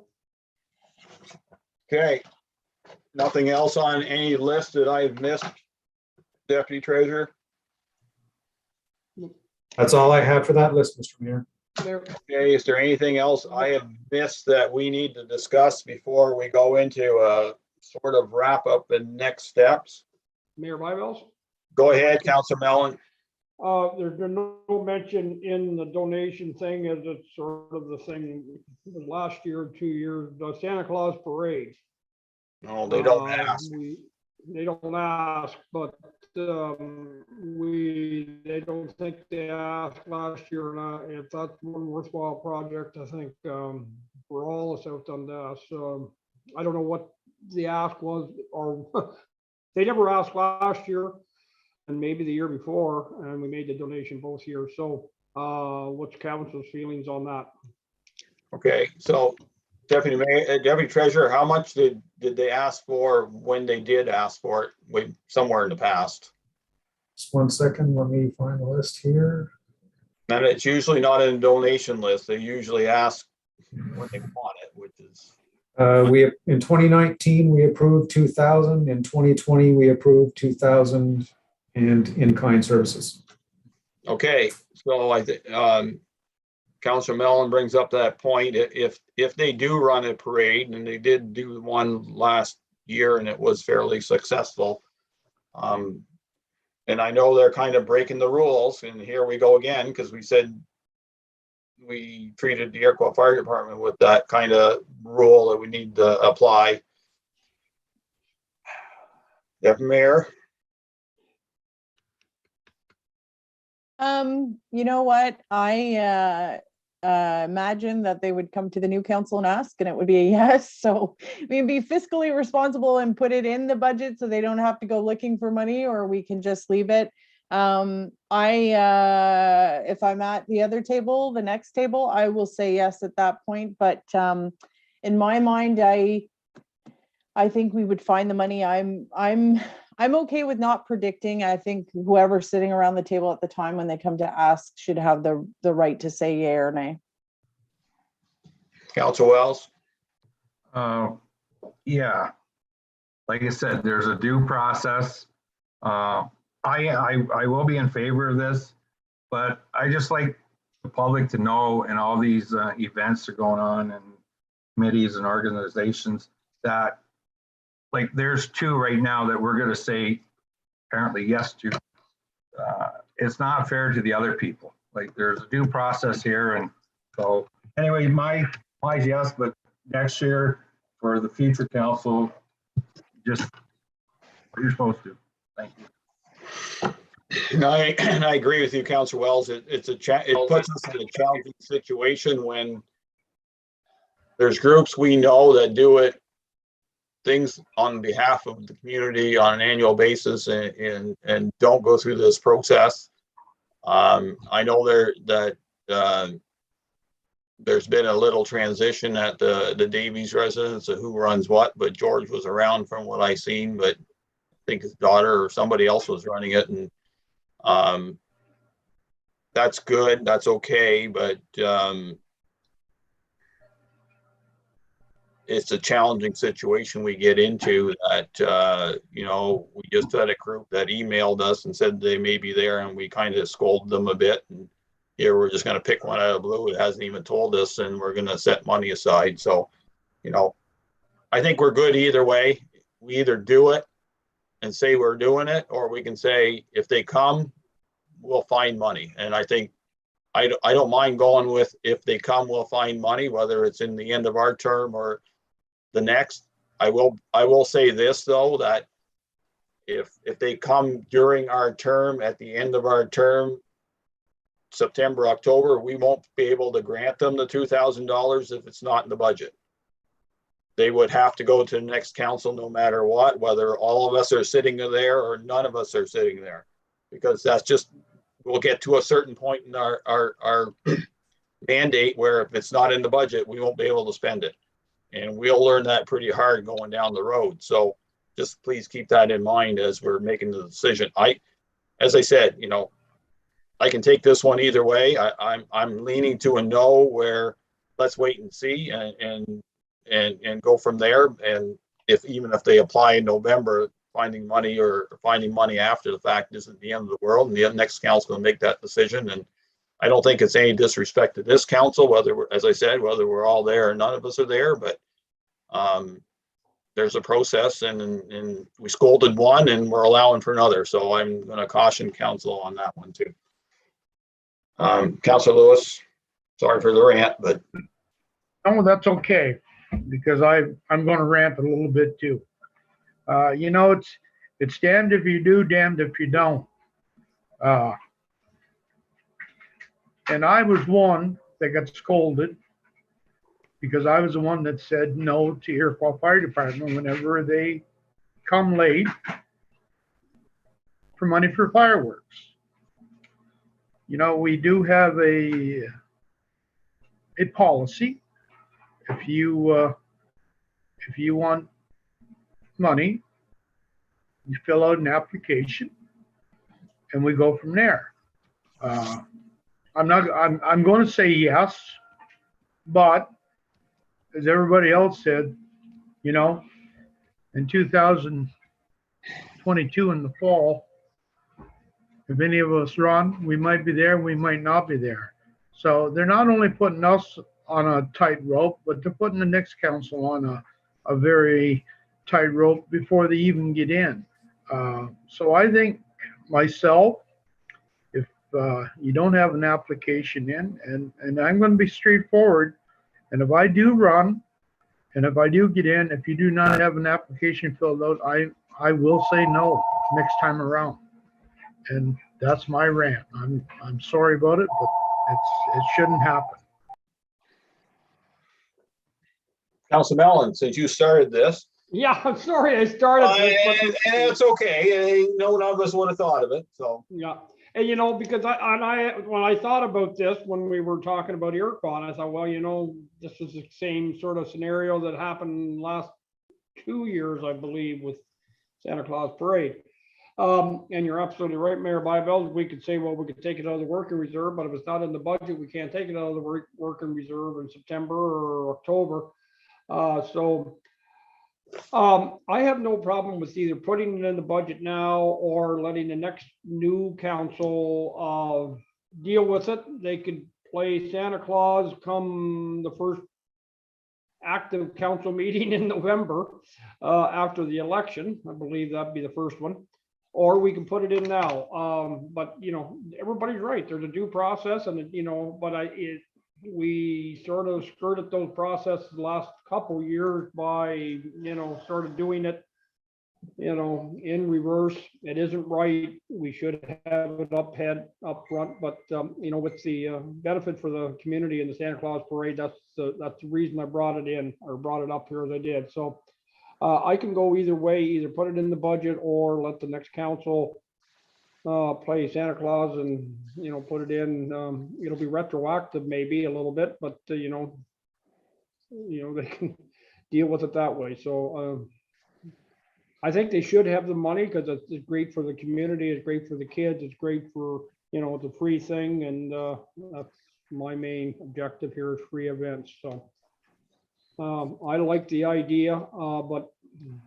Okay. Nothing else on any list that I've missed, Deputy Treasurer? That's all I have for that list, Mr. Mayor. Okay, is there anything else I have missed that we need to discuss before we go into a sort of wrap up and next steps? Mayor Byvells? Go ahead, Councilor Mellon. There's no mention in the donation thing, as it's sort of the thing last year, 2 years, the Santa Claus parade. No, they don't ask. They don't ask, but they don't think they asked last year. And if that's one worthwhile project, I think for all of South Dundas. I don't know what the ask was, or they never asked last year, and maybe the year before, and we made the donation both years. So what's council's feelings on that? Okay, so Deputy Mayor, Deputy Treasurer, how much did they ask for when they did ask for it somewhere in the past? Just 1 second, let me find the list here. And it's usually not in a donation list. They usually ask when they want it, which is. In 2019, we approved 2,000. In 2020, we approved 2,000 and in-kind services. Okay, so I think Councilor Mellon brings up that point. If they do run a parade, and they did do one last year and it was fairly successful, and I know they're kind of breaking the rules, and here we go again, because we said we treated the Iroquois Fire Department with that kind of rule that we need to apply. Deputy Mayor? You know what? I imagine that they would come to the new council and ask, and it would be a yes. So we'd be fiscally responsible and put it in the budget so they don't have to go looking for money, or we can just leave it. If I'm at the other table, the next table, I will say yes at that point. But in my mind, I think we would find the money. I'm I'm okay with not predicting. I think whoever's sitting around the table at the time when they come to ask should have the right to say yay or nay. Council Wells? Yeah, like I said, there's a due process. I will be in favor of this, but I just like the public to know, and all these events are going on, and committees and organizations, that like there's two right now that we're going to say apparently yes to. It's not fair to the other people. Like there's a due process here, and so anyway, my yes, but next year for the future council, just what you're supposed to. Thank you. And I agree with you, Councilor Wells. It puts us in a challenging situation when there's groups we know that do things on behalf of the community on an annual basis and don't go through this process. I know there's been a little transition at the Davies residence of who runs what, but George was around from what I seen, but I think his daughter or somebody else was running it, and that's good, that's okay, but it's a challenging situation we get into that, we just had a group that emailed us and said they may be there, and we kind of scolded them a bit, and here we're just going to pick one out of the blue. It hasn't even told us, and we're going to set money aside. So, I think we're good either way. We either do it and say we're doing it, or we can say if they come, we'll find money. And I think I don't mind going with if they come, we'll find money, whether it's in the end of our term or the next. I will say this though, that if they come during our term, at the end of our term, September, October, we won't be able to grant them the $2,000 if it's not in the budget. They would have to go to the next council no matter what, whether all of us are sitting there or none of us are sitting there, because that's just, we'll get to a certain point in our mandate where if it's not in the budget, we won't be able to spend it. And we'll learn that pretty hard going down the road. So just please keep that in mind as we're making the decision. As I said, I can take this one either way. I'm leaning to a no, where let's wait and see and go from there. And even if they apply in November, finding money after the fact isn't the end of the world. And the next council will make that decision. And I don't think it's any disrespect to this council, whether we're all there or none of us are there, but there's a process, and we scolded one and we're allowing for another. So I'm going to caution council on that one too. Councilor Lewis, sorry for the rant, but. Oh, that's okay, because I'm going to rant a little bit too. It's damned if you do, damned if you don't. And I was one that got scolded because I was the one that said no to Iroquois Fire Department whenever they come late for money for fireworks. We do have a policy. If you want money, you fill out an application, and we go from there. I'm going to say yes, but as everybody else said, in 2022 in the fall, if any of us run, we might be there, we might not be there. So they're not only putting us on a tight rope, but they're putting the next council on a very tight rope before they even get in. So I think myself, if you don't have an application in, and I'm going to be straightforward, and if I do run, and if I do get in, if you do not have an application filled out, I will say no next time around. And that's my rant. I'm sorry about it, but it shouldn't happen. Councilor Mellon, since you started this. Yeah, I'm sorry I started this. And it's okay. None of us would have thought of it. So yeah. And because when I thought about this, when we were talking about Iroquois, I thought, well, this is the same sort of scenario that happened last 2 years, I believe, with Santa Claus parade. And you're absolutely right, Mayor Bybel. We could say, well, we could take it out of the working reserve, but if it's not in the budget, we can't take it out of the working reserve in September or October. I have no problem with either putting it in the budget now or letting the next new council deal with it. They could play Santa Claus come the first active council meeting in November after the election. I believe that'd be the first one. Or we can put it in now. But, you know, everybody's right. There's a due process and, you know, but we sort of skirted those processes the last couple years by, you know, sort of doing it, you know, in reverse. It isn't right. We should have it up front, but, you know, with the benefit for the community and the Santa Claus parade, that's the reason I brought it in or brought it up here as I did. So I can go either way, either put it in the budget or let the next council play Santa Claus and, you know, put it in. It'll be retroactive maybe a little bit, but you know, they can deal with it that way. So I think they should have the money because it's great for the community. It's great for the kids. It's great for, you know, it's a free thing. And that's my main objective here is free events. So I like the idea, but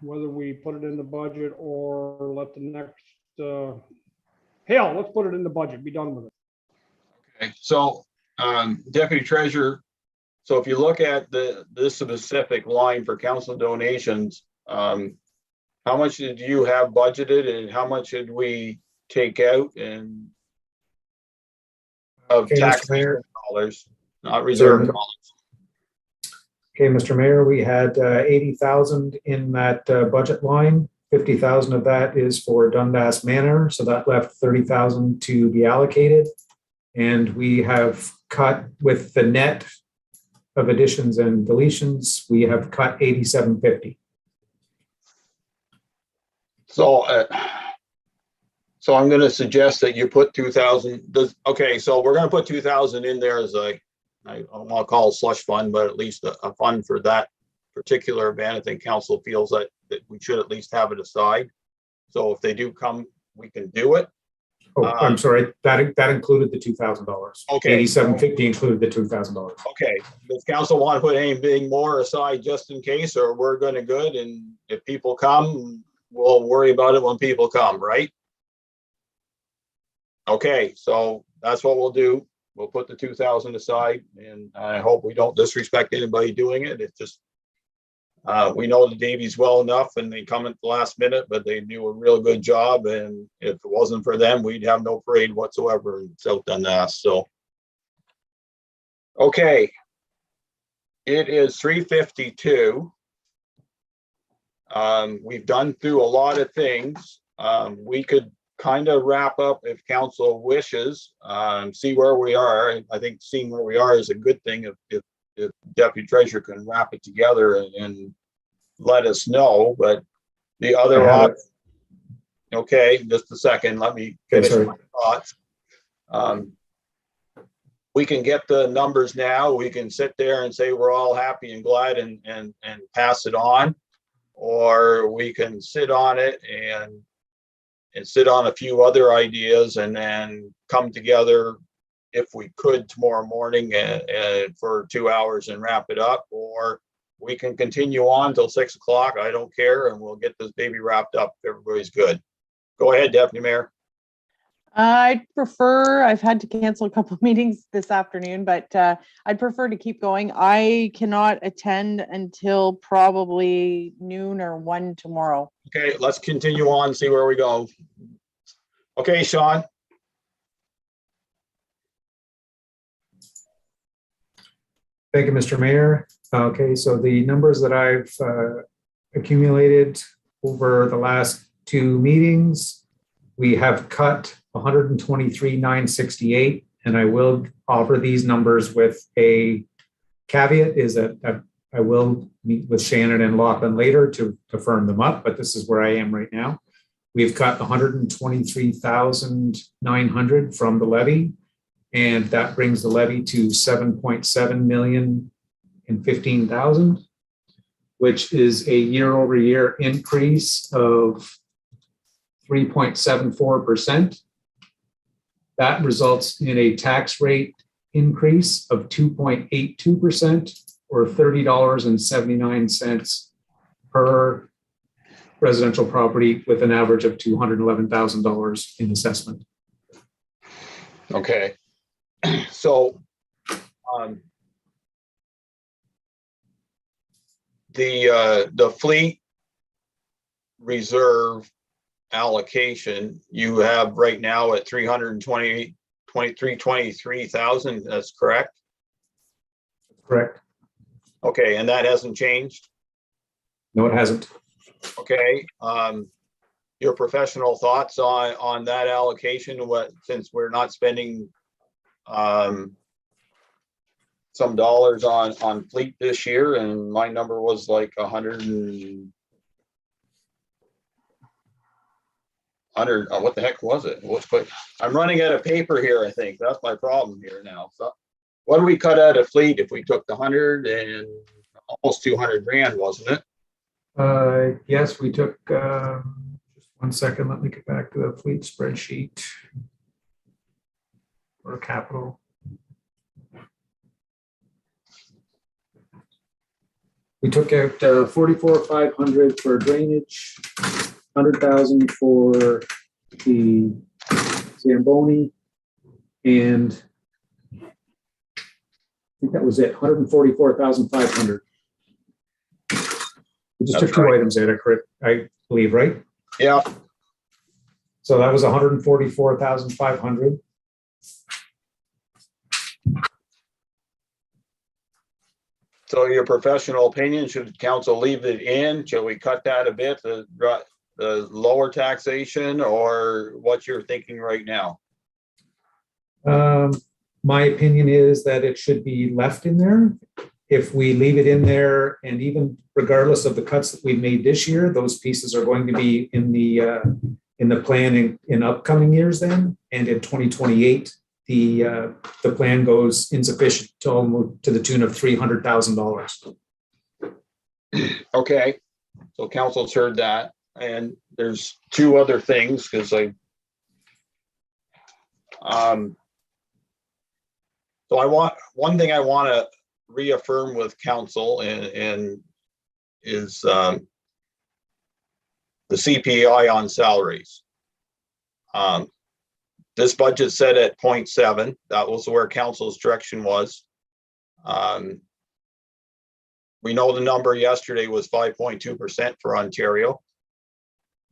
whether we put it in the budget or let the next, hell, let's put it in the budget, be done with it. Okay, so Deputy Treasurer, so if you look at this specific line for council donations, how much did you have budgeted and how much did we take out and of taxpayer dollars, not reserve dollars? Okay, Mr. Mayor, we had 80,000 in that budget line. 50,000 of that is for Dundas Manor, so that left 30,000 to be allocated. And we have cut with the net of additions and deletions, we have cut 8750. So I'm going to suggest that you put 2,000. Okay, so we're going to put 2,000 in there as I don't want to call it slush fund, but at least a fund for that particular event. I think council feels that we should at least have it aside. So if they do come, we can do it. Oh, I'm sorry. That included the $2,000. Okay. 8750 included the $2,000. Okay. Does council want to put anything more aside just in case, or we're going to good? And if people come, we'll worry about it when people come, right? Okay. So that's what we'll do. We'll put the 2,000 aside, and I hope we don't disrespect anybody doing it. It's just, we know the Davies well enough and they come at the last minute, but they do a real good job. And if it wasn't for them, we'd have no parade whatsoever in South Dundas. So, okay. It is 3:52. We've done through a lot of things. We could kind of wrap up if council wishes, see where we are. I think seeing where we are is a good thing if Deputy Treasurer can wrap it together and let us know. But the other option, okay, just a second, let me finish my thoughts. We can get the numbers now. We can sit there and say we're all happy and glad and pass it on, or we can sit on it and sit on a few other ideas and then come together if we could tomorrow morning for 2 hours and wrap it up, or we can continue on till 6 o'clock. I don't care, and we'll get this baby wrapped up if everybody's good. Go ahead, Deputy Mayor. I'd prefer, I've had to cancel a couple of meetings this afternoon, but I'd prefer to keep going. I cannot attend until probably noon or 1 tomorrow. Okay, let's continue on, see where we go. Okay, Sean. Thank you, Mr. Mayor. Okay, so the numbers that I've accumulated over the last 2 meetings, we have cut 123,968, and I will offer these numbers with a caveat is that I will meet with Shannon and Lachlan later to firm them up, but this is where I am right now. We've cut 123,900 from the levy, and that brings the levy to 7.7 million and 15,000, which is a year-over-year increase of 3.74%. That results in a tax rate increase of 2.82% or $30.79 per residential property with an average of $211,000 in assessment. Okay. So the fleet reserve allocation you have right now at 323,000, that's correct? Correct. Okay, and that hasn't changed? No, it hasn't. Okay, your professional thoughts on that allocation, since we're not spending some dollars on fleet this year, and my number was like 100, what the heck was it? I'm running out of paper here, I think. That's my problem here now. So what do we cut out of fleet if we took the 100 and almost 200 grand, wasn't it? Yes, we took, just 1 second, let me get back to the fleet spreadsheet or capital. We took out 44,500 for drainage, 100,000 for the Zamboni, and I think that was it, 144,500. We just took two items out, I believe, right? Yeah. So that was 144,500. So your professional opinion, should council leave it in? Shall we cut that a bit, the lower taxation, or what you're thinking right now? My opinion is that it should be left in there. If we leave it in there, and even regardless of the cuts that we've made this year, those pieces are going to be in the plan in upcoming years then, and in 2028, the plan goes insufficient to almost to the tune of $300,000. Okay, so council's heard that, and there's two other things, because so one thing I want to reaffirm with council and is the CPI on salaries. This budget set at 0.7. That was where council's direction was. We know the number yesterday was 5.2% for Ontario.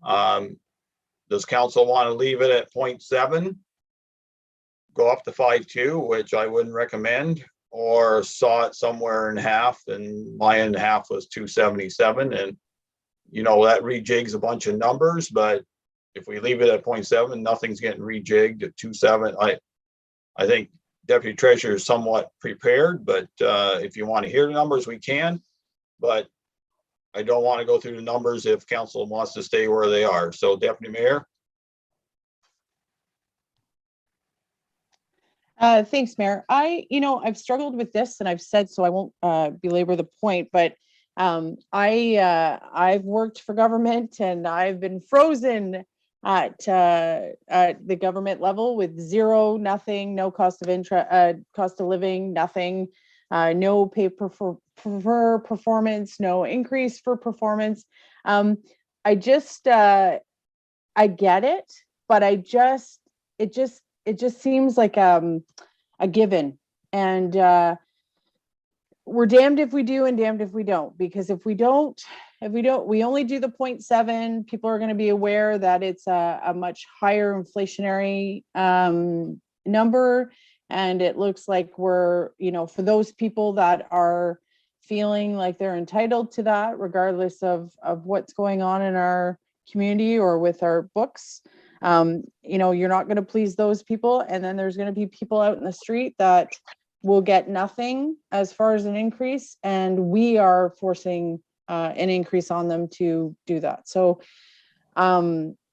Does council want to leave it at 0.7? Go up to 5.2, which I wouldn't recommend, or saw it somewhere in half, and my end half was 277. And you know, that rejigs a bunch of numbers, but if we leave it at 0.7, nothing's getting rejigged at 2.7. I think Deputy Treasurer is somewhat prepared, but if you want to hear the numbers, we can. But I don't want to go through the numbers if council wants to stay where they are. So, Deputy Mayor. Thanks, Mayor. I've struggled with this, and I've said so. I won't belabor the point, but I've worked for government, and I've been frozen at the government level with zero, nothing, no cost of cost of living, nothing, no pay for performance, no increase for performance. I get it, but it just seems like a given, and we're damned if we do and damned if we don't, because if we only do the 0.7, people are going to be aware that it's a much higher inflationary number. And it looks like we're, for those people that are feeling like they're entitled to that, regardless of what's going on in our community or with our books, you're not going to please those people. And then there's going to be people out in the street that will get nothing as far as an increase. And we are forcing an increase on them to do that. So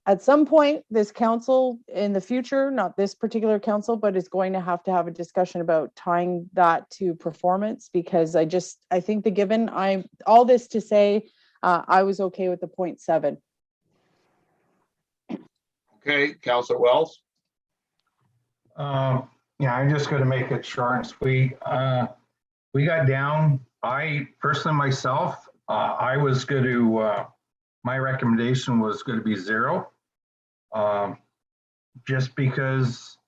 at some point, this council in the future, not this particular council, but is going to have a discussion about tying that to performance, because I think the given, all this to say, I was okay with the 0.7. Okay, Councilor Wells. Yeah, I'm just gonna make it short and sweet. We got down, I personally myself, I was going to, my recommendation was going to be 0. Just because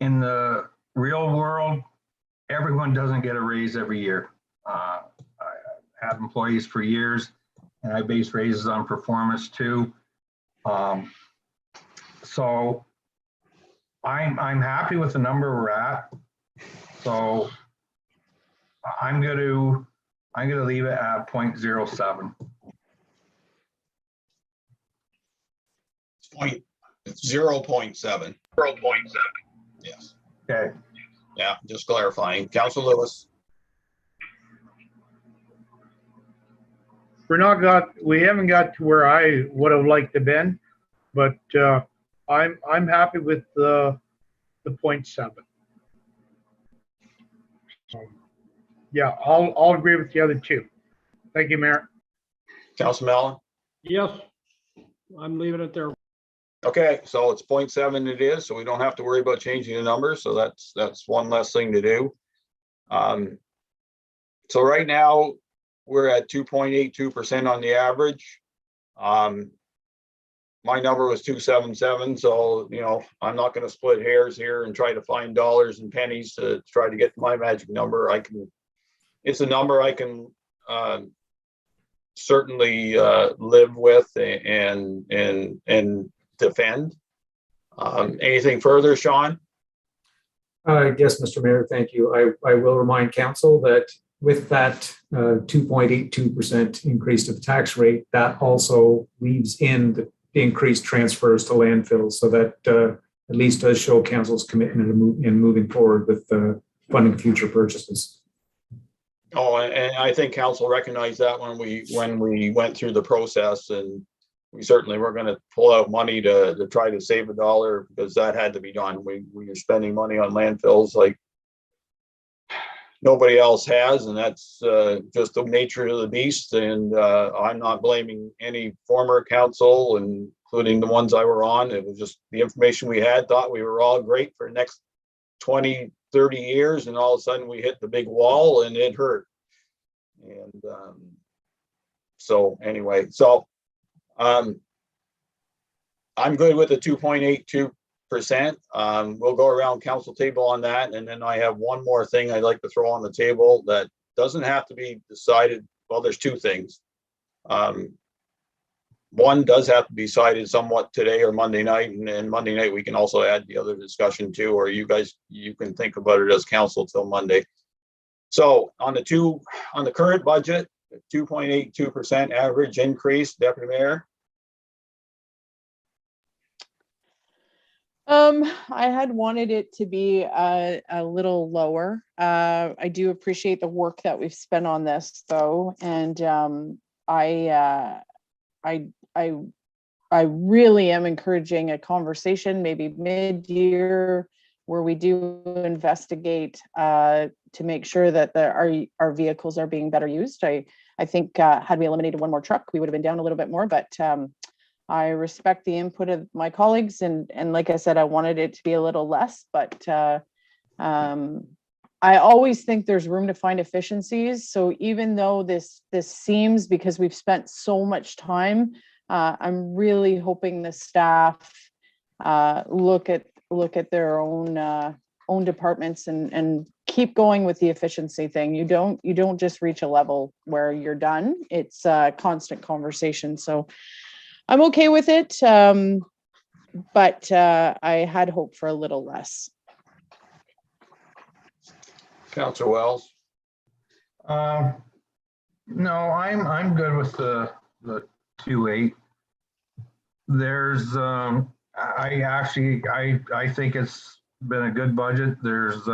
in the real world, everyone doesn't get a raise every year. I have employees for years and I base raises on performance too. So I'm happy with the number we're at. So I'm going to leave it at 0.07. It's 0.7. 0.7. Yes. Okay. Yeah, just clarifying. Councilor Lewis. We haven't got to where I would have liked to been, but I'm happy with the 0.7. So, yeah, I'll agree with the other two. Thank you, Mayor. Councilor Mellon. Yes, I'm leaving it there. Okay, so it's 0.7 it is, so we don't have to worry about changing the number. So that's one less thing to do. So right now we're at 2.82% on the average. My number was 277, so I'm not going to split hairs here and try to find dollars and pennies to try to get my magic number. It's a number I can certainly live with and defend. Anything further, Sean? Yes, Mr. Mayor, thank you. I will remind council that with that 2.82% increase to the tax rate, that also leaves in the increased transfers to landfills. So that at least does show council's commitment in moving forward with funding future purchases. Oh, and I think council recognized that when we went through the process, and we certainly were going to pull out money to try to save a dollar because that had to be done. We are spending money on landfills like nobody else has, and that's just the nature of the beast. And I'm not blaming any former council, including the ones I were on. It was just the information we had, thought we were all great for the next 20, 30 years, and all of a sudden we hit the big wall and it hurt. And so anyway, I'm good with the 2.82%. We'll go around council table on that. And then I have one more thing I'd like to throw on the table that doesn't have to be decided. Well, there's two things. One does have to be decided somewhat today or Monday night, and Monday night we can also add the other discussion too, or you can think about it as council till Monday. So on the current budget, 2.82% average increase, Deputy Mayor. I had wanted it to be a little lower. I do appreciate the work that we've spent on this though. And I really am encouraging a conversation, maybe mid-year, where we do investigate to make sure that our vehicles are being better used. I think had we eliminated one more truck, we would have been down a little bit more, but I respect the input of my colleagues, and like I said, I wanted it to be a little less, but I always think there's room to find efficiencies. So even though this seems, because we've spent so much time, I'm really hoping the staff look at their own departments and keep going with the efficiency thing. You don't just reach a level where you're done. It's a constant conversation. So I'm okay with it, but I had hoped for a little less. Councilor Wells. No, I'm good with the 2.8. There's I think it's been a good budget. There's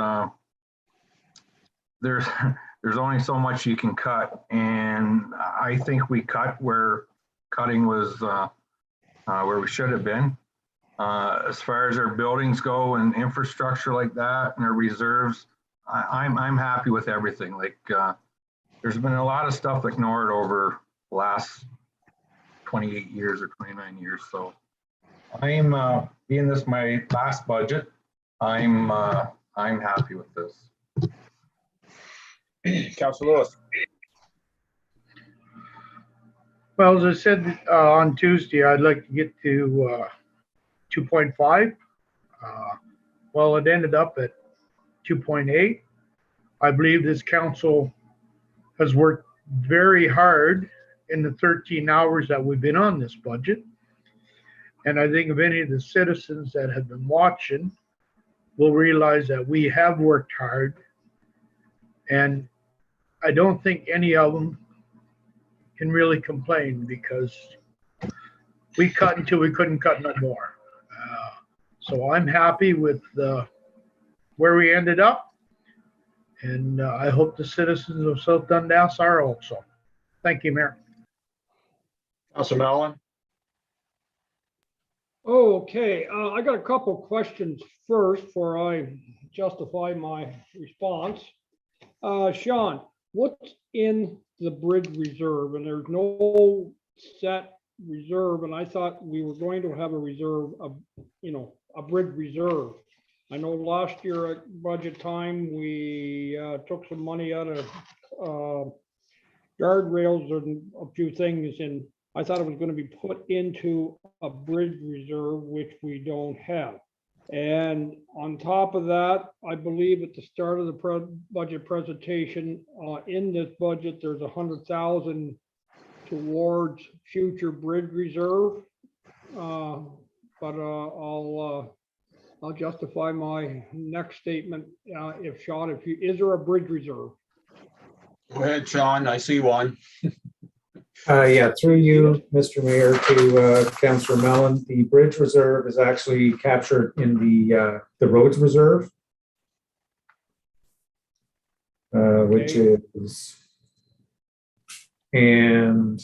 only so much you can cut, and I think we cut where cutting was where we should have been. As far as our buildings go and infrastructure like that and our reserves, I'm happy with everything. Like there's been a lot of stuff ignored over the last 28 years or 29 years. So I'm being this my last budget. I'm happy with this. Councilor Lewis. Well, as I said on Tuesday, I'd like to get to 2.5. Well, it ended up at 2.8. I believe this council has worked very hard in the 13 hours that we've been on this budget. And I think if any of the citizens that have been watching will realize that we have worked hard. And I don't think any of them can really complain because we cut until we couldn't cut no more. So I'm happy with where we ended up. And I hope the citizens of South Dundas are also. Thank you, Mayor. Councilor Mellon. Okay, I got a couple questions first before I justify my response. Sean, what's in the bridge reserve? And there's no set reserve, and I thought we were going to have a reserve of, a bridge reserve. I know last year at budget time, we took some money out of guardrails and a few things, and I thought it was going to be put into a bridge reserve, which we don't have. And on top of that, I believe at the start of the budget presentation, in this budget, there's 100,000 towards future bridge reserve. But I'll justify my next statement if Sean, is there a bridge reserve? Go ahead, Sean. I see one. Yeah, through you, Mr. Mayor, to Councillor Mellon, the bridge reserve is actually captured in the roads reserve, which is, and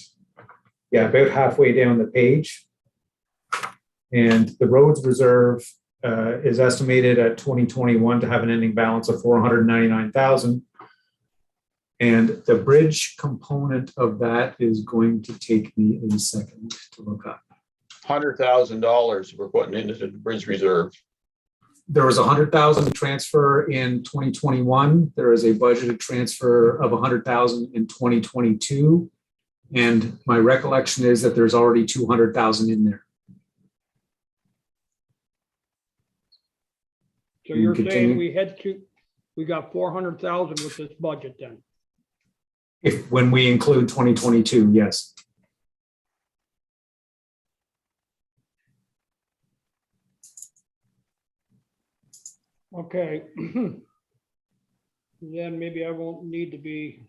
yeah, about halfway down the page. And the roads reserve is estimated at 2021 to have an ending balance of 499,000. And the bridge component of that is going to take me a second to look up. $100,000 we're putting into the bridge reserve. There was 100,000 to transfer in 2021. There is a budgeted transfer of 100,000 in 2022. And my recollection is that there's already 200,000 in there. So you're saying we got 400,000 with this budget then? When we include 2022, yes. Okay. Then maybe I won't need to be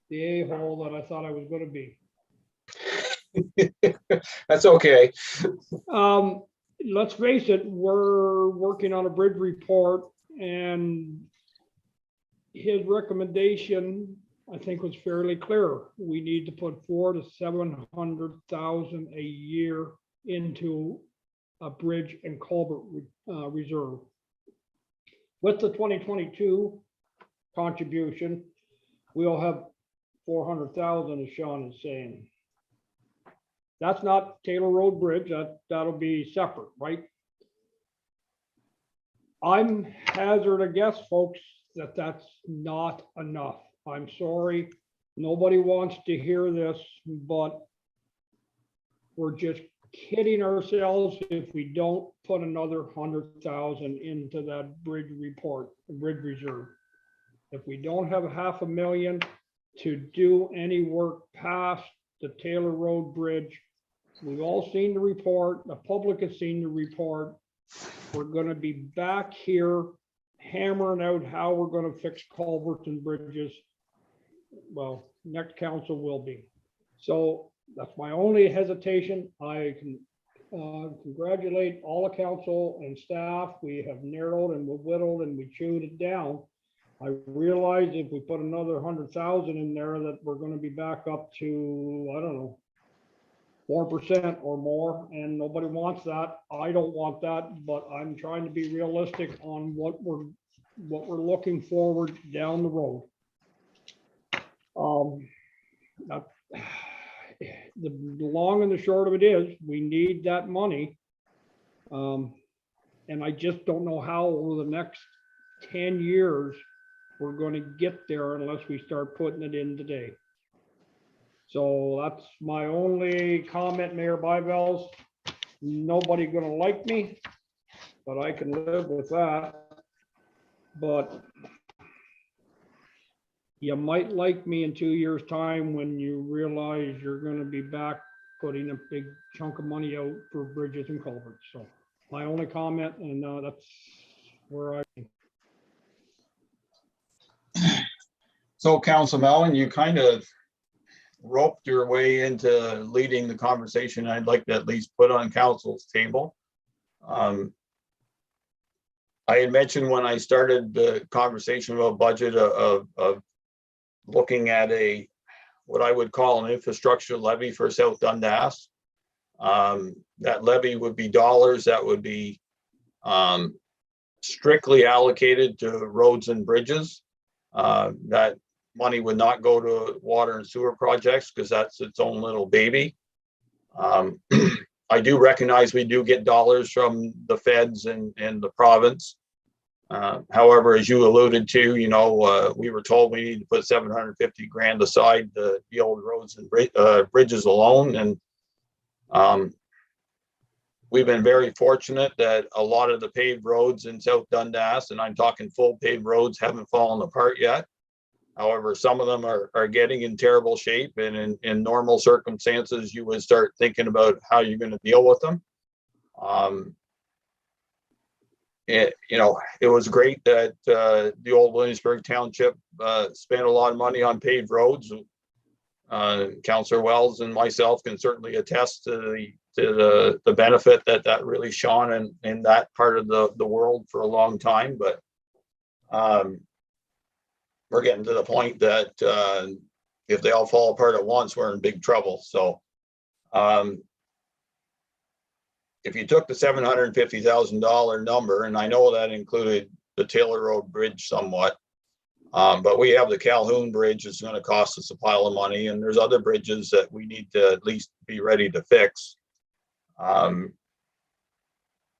the a-hole that I thought I was going to be. That's okay. Let's face it, we're working on a bridge report, and his recommendation, I think, was fairly clear. We need to put 400,000 to 700,000 a year into a bridge and culvert reserve. With the 2022 contribution, we'll have 400,000, as Sean is saying. That's not Taylor Road Bridge. That'll be separate, right? I'm hazard a guess, folks, that that's not enough. I'm sorry, nobody wants to hear this, but we're just kidding ourselves if we don't put another 100,000 into that bridge report, the bridge reserve. If we don't have $500,000 to do any work past the Taylor Road Bridge, we've all seen the report, the public has seen the report. We're going to be back here hammering out how we're going to fix culverts and bridges. Well, next council will be. So that's my only hesitation. I can congratulate all the council and staff. We have narrowed and we whittled and we chewed it down. I realize if we put another 100,000 in there that we're going to be back up to, I don't know, 4% or more, and nobody wants that. I don't want that, but I'm trying to be realistic on what we're looking forward down the road. The long and the short of it is, we need that money And I just don't know how over the next 10 years we're going to get there unless we start putting it in today. So that's my only comment, Mayor Byvells. Nobody going to like me, but I can live with that. But you might like me in 2 years' time when you realize you're going to be back putting a big chunk of money out for bridges and culverts. So my only comment, and that's where I. So Council Mellon, you kind of roped your way into leading the conversation I'd like to at least put on council's table. I had mentioned when I started the conversation about budget of looking at what I would call an infrastructure levy for South Dundas. That levy would be dollars that would be strictly allocated to roads and bridges. That money would not go to water and sewer projects because that's its own little baby. I do recognize we do get dollars from the feds and the province. However, as you alluded to, we were told we need to put 750 grand aside to deal with roads and bridges alone. And we've been very fortunate that a lot of the paved roads in South Dundas, and I'm talking full paved roads, haven't fallen apart yet. However, some of them are getting in terrible shape, and in normal circumstances, you would start thinking about how you're going to deal with them. It was great that the old Williamsburg Township spent a lot of money on paved roads. Councillor Wells and myself can certainly attest to the benefit that really shone in that part of the world for a long time. But we're getting to the point that if they all fall apart at once, we're in big trouble. So if you took the $750,000 number, and I know that included the Taylor Road Bridge somewhat, but we have the Calhoun Bridge that's going to cost us a pile of money, and there's other bridges that we need to at least be ready to fix.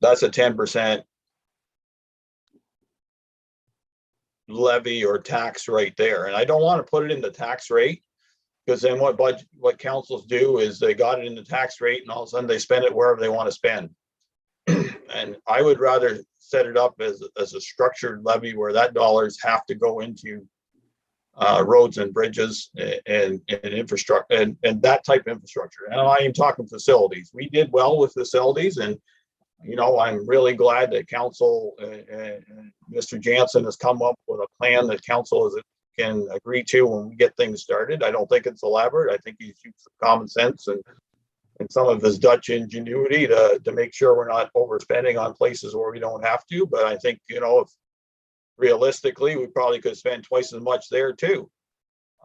That's a 10% levy or tax right there. And I don't want to put it in the tax rate, because then what councils do is they got it in the tax rate and all of a sudden they spend it wherever they want to spend. And I would rather set it up as a structured levy where that dollars have to go into roads and bridges and infrastructure and that type of infrastructure. And I am talking facilities. We did well with facilities, and I'm really glad that council and Mr. Jansen has come up with a plan that council can agree to when we get things started. I don't think it's elaborate. I think he's used some common sense and some of his Dutch ingenuity to make sure we're not overspending on places where we don't have to. But I think, if realistically, we probably could spend twice as much there too.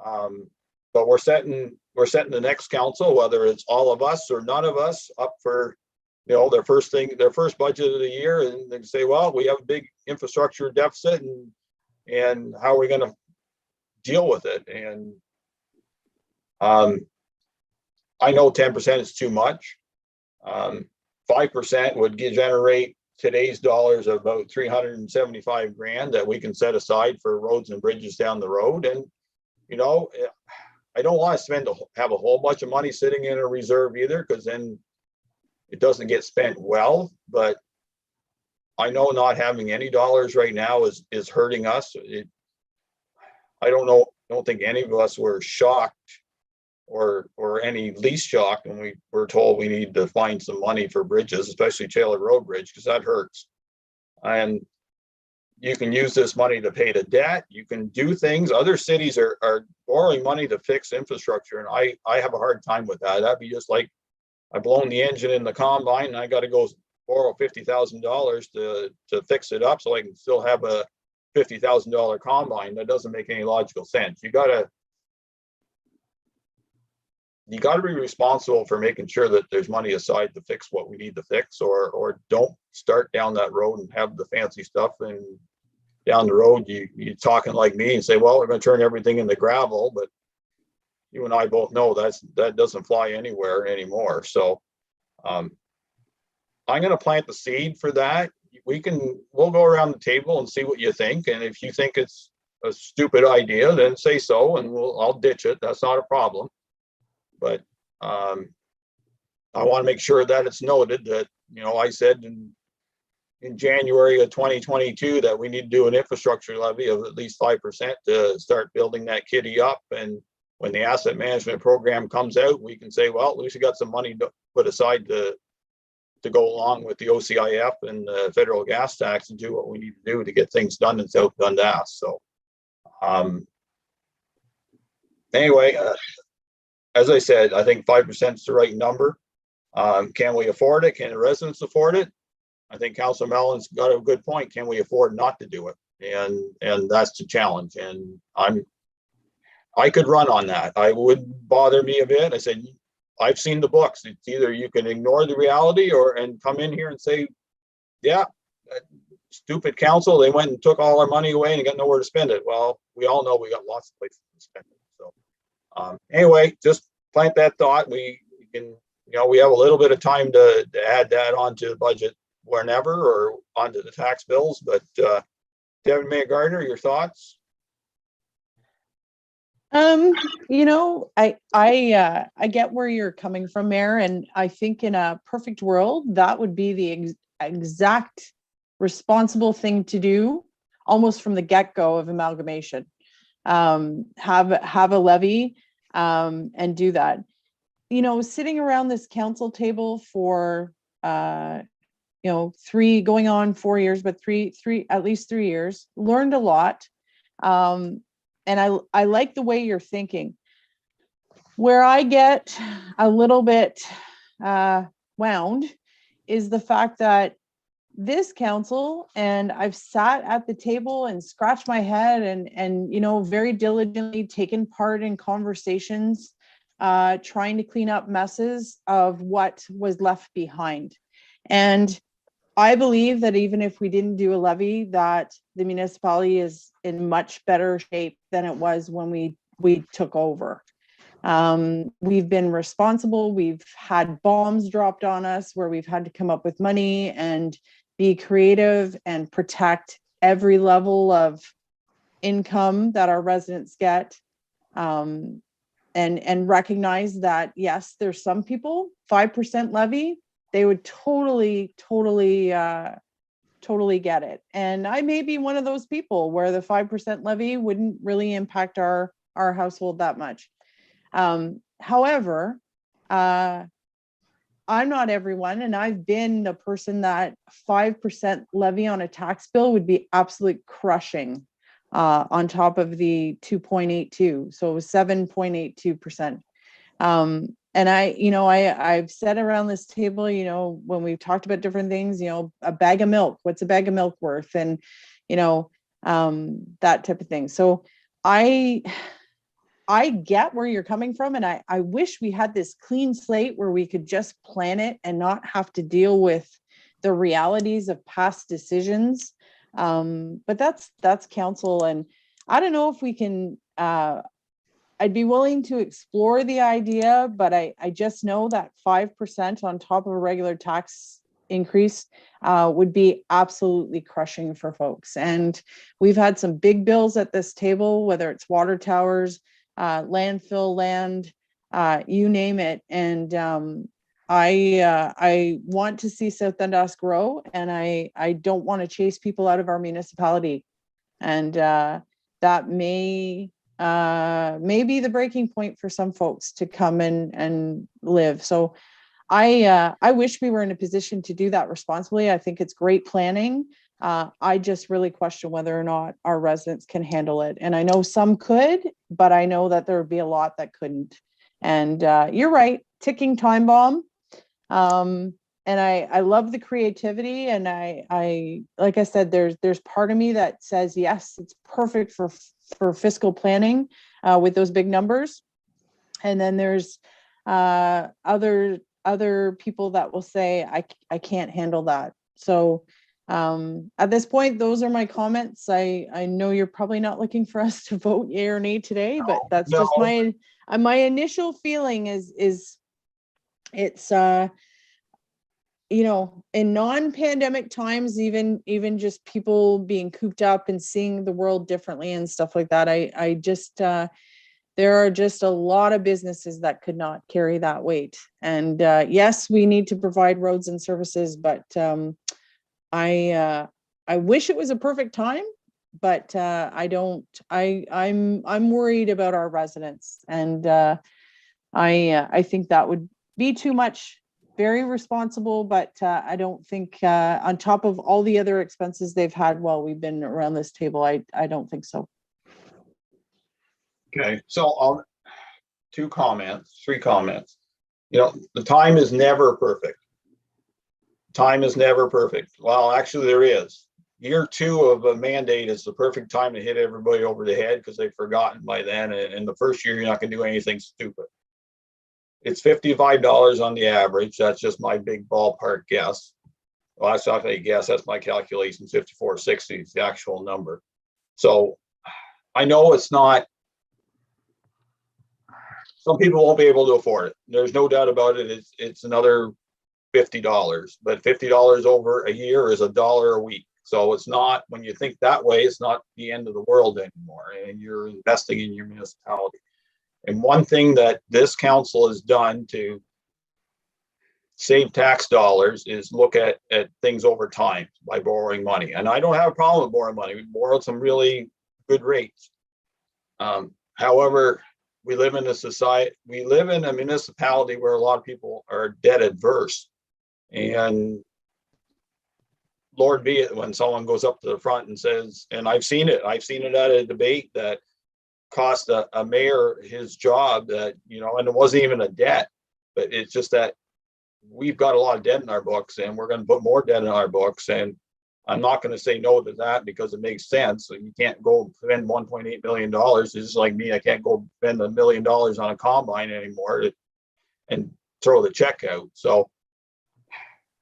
But we're setting the next council, whether it's all of us or none of us, up for their first budget of the year, and they say, well, we have a big infrastructure deficit, and how are we going to deal with it? And I know 10% is too much. 5% would generate today's dollars of about 375 grand that we can set aside for roads and bridges down the road. And I don't want to have a whole bunch of money sitting in a reserve either, because then it doesn't get spent well. But I know not having any dollars right now is hurting us. I don't think any of us were shocked or any least shocked when we were told we need to find some money for bridges, especially Taylor Road Bridge, because that hurts. And you can use this money to pay the debt. You can do things. Other cities are borrowing money to fix infrastructure, and I have a hard time with that. That'd be just like I've blown the engine in the combine and I got to go borrow $50,000 to fix it up so I can still have a $50,000 combine. That doesn't make any logical sense. You gotta be responsible for making sure that there's money aside to fix what we need to fix, or don't start down that road and have the fancy stuff, and down the road you're talking like me and say, well, we're going to turn everything into gravel, but you and I both know that doesn't fly anywhere anymore. So I'm gonna plant the seed for that. We'll go around the table and see what you think. And if you think it's a stupid idea, then say so and I'll ditch it. That's not a problem. But I want to make sure that it's noted that, I said in January of 2022 that we need to do an infrastructure levy of at least 5% to start building that kitty up. And when the asset management program comes out, we can say, well, at least we got some money to put aside to go along with the OCIF and the federal gas tax and do what we need to do to get things done in South Dundas. So anyway, as I said, I think 5% is the right number. Can we afford it? Can the residents afford it? I think Councilor Mellon's got a good point. Can we afford not to do it? And that's the challenge. And I could run on that. I wouldn't bother me a bit. I said, I've seen the books. It's either you can ignore the reality and come in here and say, yeah, stupid council, they went and took all our money away and got nowhere to spend it. Well, we all know we got lots of places to spend it. So anyway, just plant that thought. We can, we have a little bit of time to add that onto the budget whenever or onto the tax bills. But Devin Mayor Gardner, your thoughts? I get where you're coming from, Mayor, and I think in a perfect world, that would be the exact responsible thing to do, almost from the get-go of amalgamation. Have a levy and do that. Sitting around this council table for 3 going on 4 years, but at least 3 years, learned a lot. And I like the way you're thinking. Where I get a little bit wound is the fact that this council, and I've sat at the table and scratched my head and very diligently taken part in conversations, trying to clean up messes of what was left behind. And I believe that even if we didn't do a levy, that the municipality is in much better shape than it was when we took over. We've been responsible. We've had bombs dropped on us where we've had to come up with money and be creative and protect every level of income that our residents get. And recognize that, yes, there's some people, 5% levy, they would totally get it. And I may be one of those people where the 5% levy wouldn't really impact our household that much. However, I'm not everyone, and I've been the person that 5% levy on a tax bill would be absolutely crushing on top of the 2.82. So it was 7.82%. And I've said around this table, when we've talked about different things, a bag of milk, what's a bag of milk worth? And, that type of thing. So I get where you're coming from. And I wish we had this clean slate where we could just plan it and not have to deal with the realities of past decisions. But that's council. And I don't know if we can, I'd be willing to explore the idea, but I just know that 5% on top of a regular tax increase would be absolutely crushing for folks. And we've had some big bills at this table, whether it's water towers, landfill land, you name it. And I want to see South Dundas grow, and I don't want to chase people out of our municipality. And that may be the breaking point for some folks to come and live. So I wish we were in a position to do that responsibly. I think it's great planning. I just really question whether or not our residents can handle it. And I know some could, but I know that there would be a lot that couldn't. And you're right, ticking time bomb. And I love the creativity. And I like I said, there's part of me that says, yes, it's perfect for fiscal planning with those big numbers. And then there's other people that will say, I can't handle that. So at this point, those are my comments. I know you're probably not looking for us to vote yay or nay today, but that's just my initial feeling is it's in non-pandemic times, even just people being cooped up and seeing the world differently and stuff like that, I just, there are just a lot of businesses that could not carry that weight. And yes, we need to provide roads and services, but I wish it was a perfect time, but I don't. I'm worried about our residents, and I think that would be too much. Very responsible, but I don't think on top of all the other expenses they've had while we've been around this table, I don't think so. Okay, so three comments. The time is never perfect. Time is never perfect. Well, actually there is. Year 2 of a mandate is the perfect time to hit everybody over the head because they've forgotten by then. And the first year, you're not going to do anything stupid. It's $55 on the average. That's just my big ballpark guess. Well, that's not a guess. That's my calculation. 54.60 is the actual number. So I know it's not. Some people won't be able to afford it. There's no doubt about it. It's another $50, but $50 over a year is $1 a week. So it's not, when you think that way, it's not the end of the world anymore. And you're investing in your municipality. And one thing that this council has done to save tax dollars is look at things over time by borrowing money. And I don't have a problem with borrowing money. We borrowed some really good rates. However, we live in a municipality where a lot of people are debt adverse. And Lord be it when someone goes up to the front and says, and I've seen it at a debate that cost a mayor his job, that, and it wasn't even a debt, but it's just that we've got a lot of debt in our books and we're going to put more debt in our books. And I'm not going to say no to that because it makes sense. So you can't go spend $1.8 million. It's just like me. I can't go spend $1 million on a combine anymore and throw the check out. So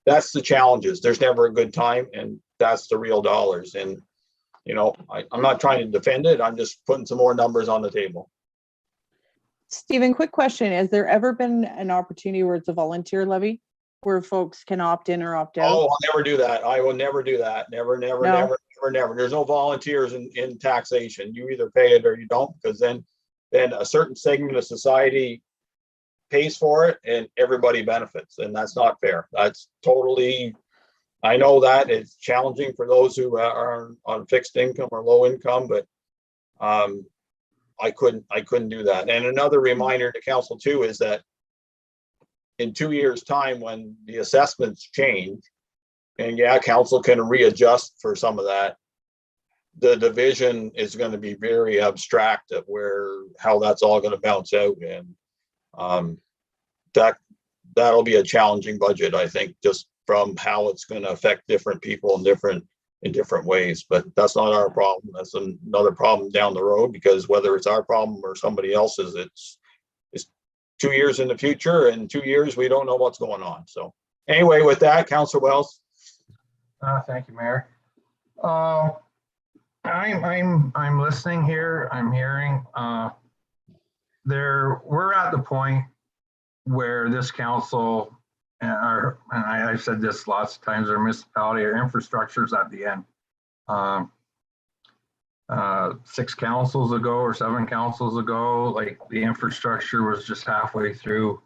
that's the challenges. There's never a good time, and that's the real dollars. And I'm not trying to defend it. I'm just putting some more numbers on the table. Stephen, quick question. Has there ever been an opportunity where it's a volunteer levy where folks can opt in or opt out? Oh, I'll never do that. I will never do that. Never. There's no volunteers in taxation. You either pay it or you don't, because then a certain segment of society pays for it and everybody benefits. And that's not fair. That's totally, I know that it's challenging for those who are on fixed income or low income, but I couldn't do that. And another reminder to council too is that in 2 years' time, when the assessments change, and council can readjust for some of that, the division is going to be very abstract of how that's all going to bounce out. And that'll be a challenging budget, I think, just from how it's going to affect different people in different ways. But that's not our problem. That's another problem down the road, because whether it's our problem or somebody else's, it's 2 years in the future, and 2 years we don't know what's going on. So anyway, with that, Councillor Wells. Thank you, Mayor. I'm listening here. I'm hearing we're at the point where this council and I've said this lots of times, our municipality, our infrastructure is at the end. 6 councils ago or 7 councils ago, like, the infrastructure was just halfway through.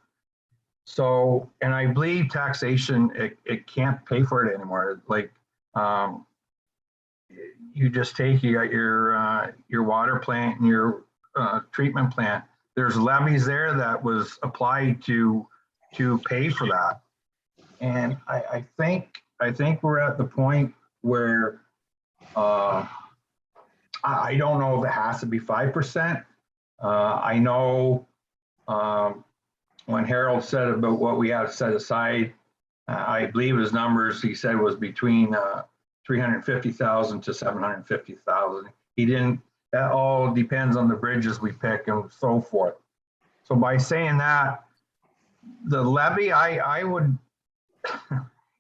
So, and I believe taxation, it can't pay for it anymore. Like, you just you got your water plant and your treatment plant. There's levies there that was applied to pay for that. And I think we're at the point where I don't know if it has to be 5%. I know when Harold said about what we have set aside, I believe his numbers he said was between 350,000 to 750,000. He didn't. That all depends on the bridges we pick and so forth. So by saying that, the levy, I would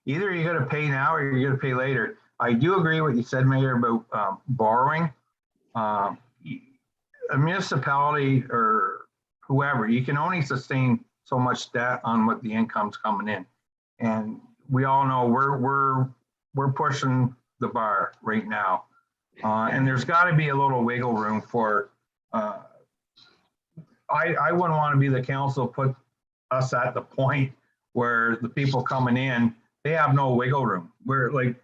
either you're going to pay now or you're going to pay later. I do agree with what you said, Mayor, about borrowing. A municipality or whoever, you can only sustain so much debt on what the income's coming in. And we all know we're pushing the bar right now. And there's got to be a little wiggle room for, I wouldn't want to be the council put us at the point where the people coming in, they have no wiggle room. Where like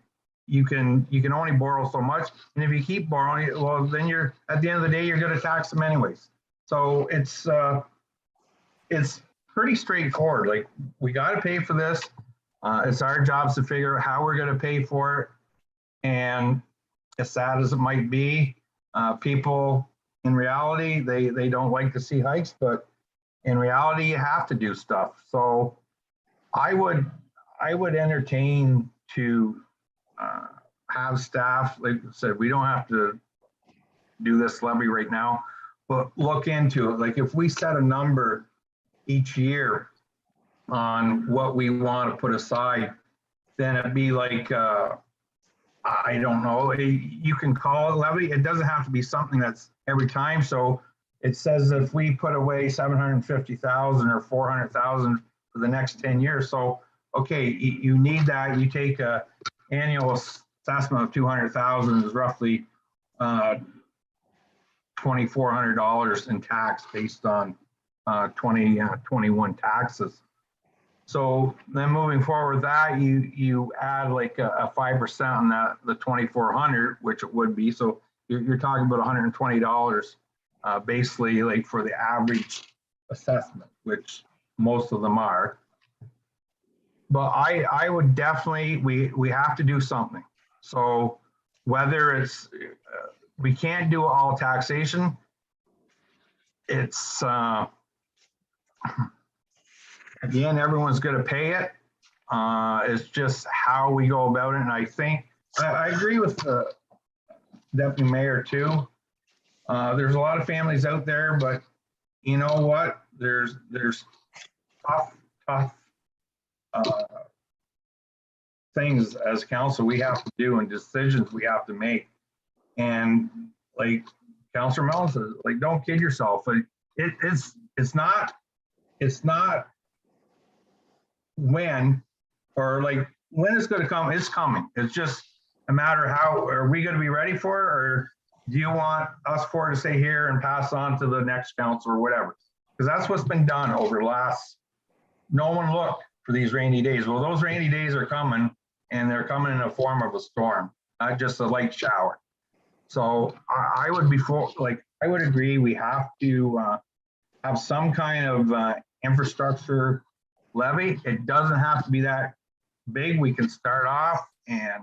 you can only borrow so much, and if you keep borrowing, well, then you're at the end of the day you're going to tax them anyways. So it's pretty straightforward. Like we got to pay for this. It's our jobs to figure out how we're going to pay for it. And as sad as it might be, people in reality, they don't like to see hikes, but in reality, you have to do stuff. So I would entertain to have staff, like I said, we don't have to do this levy right now, but look into it. Like if we set a number each year on what we want to put aside, then it'd be like, I don't know, you can call it levy. It doesn't have to be something that's every time. So it says if we put away 750,000 or 400,000 for the next 10 years. So, okay, you need that. You take a annual assessment of 200,000 is roughly $2,400 in tax based on 2021 taxes. So then moving forward that you add like a 5% on that, the 2,400, which it would be. So you're talking about $120 basically like for the average assessment, which most of them are. But I would definitely, we have to do something. So whether it's, we can't do all taxation, it's, at the end, everyone's going to pay it. It's just how we go about it. And I think, I agree with the deputy mayor too. There's a lot of families out there, but you know what? There's tough things as council we have to do and decisions we have to make. And like Councillor Mellon says, like, don't kid yourself. It's not when, or like when it's going to come, it's coming. It's just a matter of how, are we going to be ready for it, or do you want us four to stay here and pass on to the next council or whatever? Because that's what's been done over the last, no one looked for these rainy days. Well, those rainy days are coming, and they're coming in the form of a storm, not just a light shower. So I would be for, like, I would agree we have to have some kind of infrastructure levy. It doesn't have to be that big. We can start off and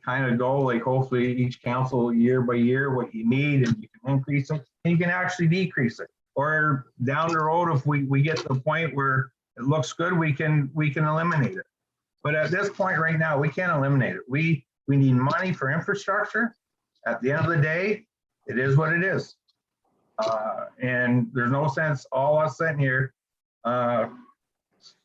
kind of go like, hopefully each council year by year what you need, and you can increase it and you can actually decrease it. Or down the road, if we get to the point where it looks good, we can eliminate it. But at this point right now, we can't eliminate it. We need money for infrastructure. At the end of the day, it is what it is. And there's no sense all us sitting here telling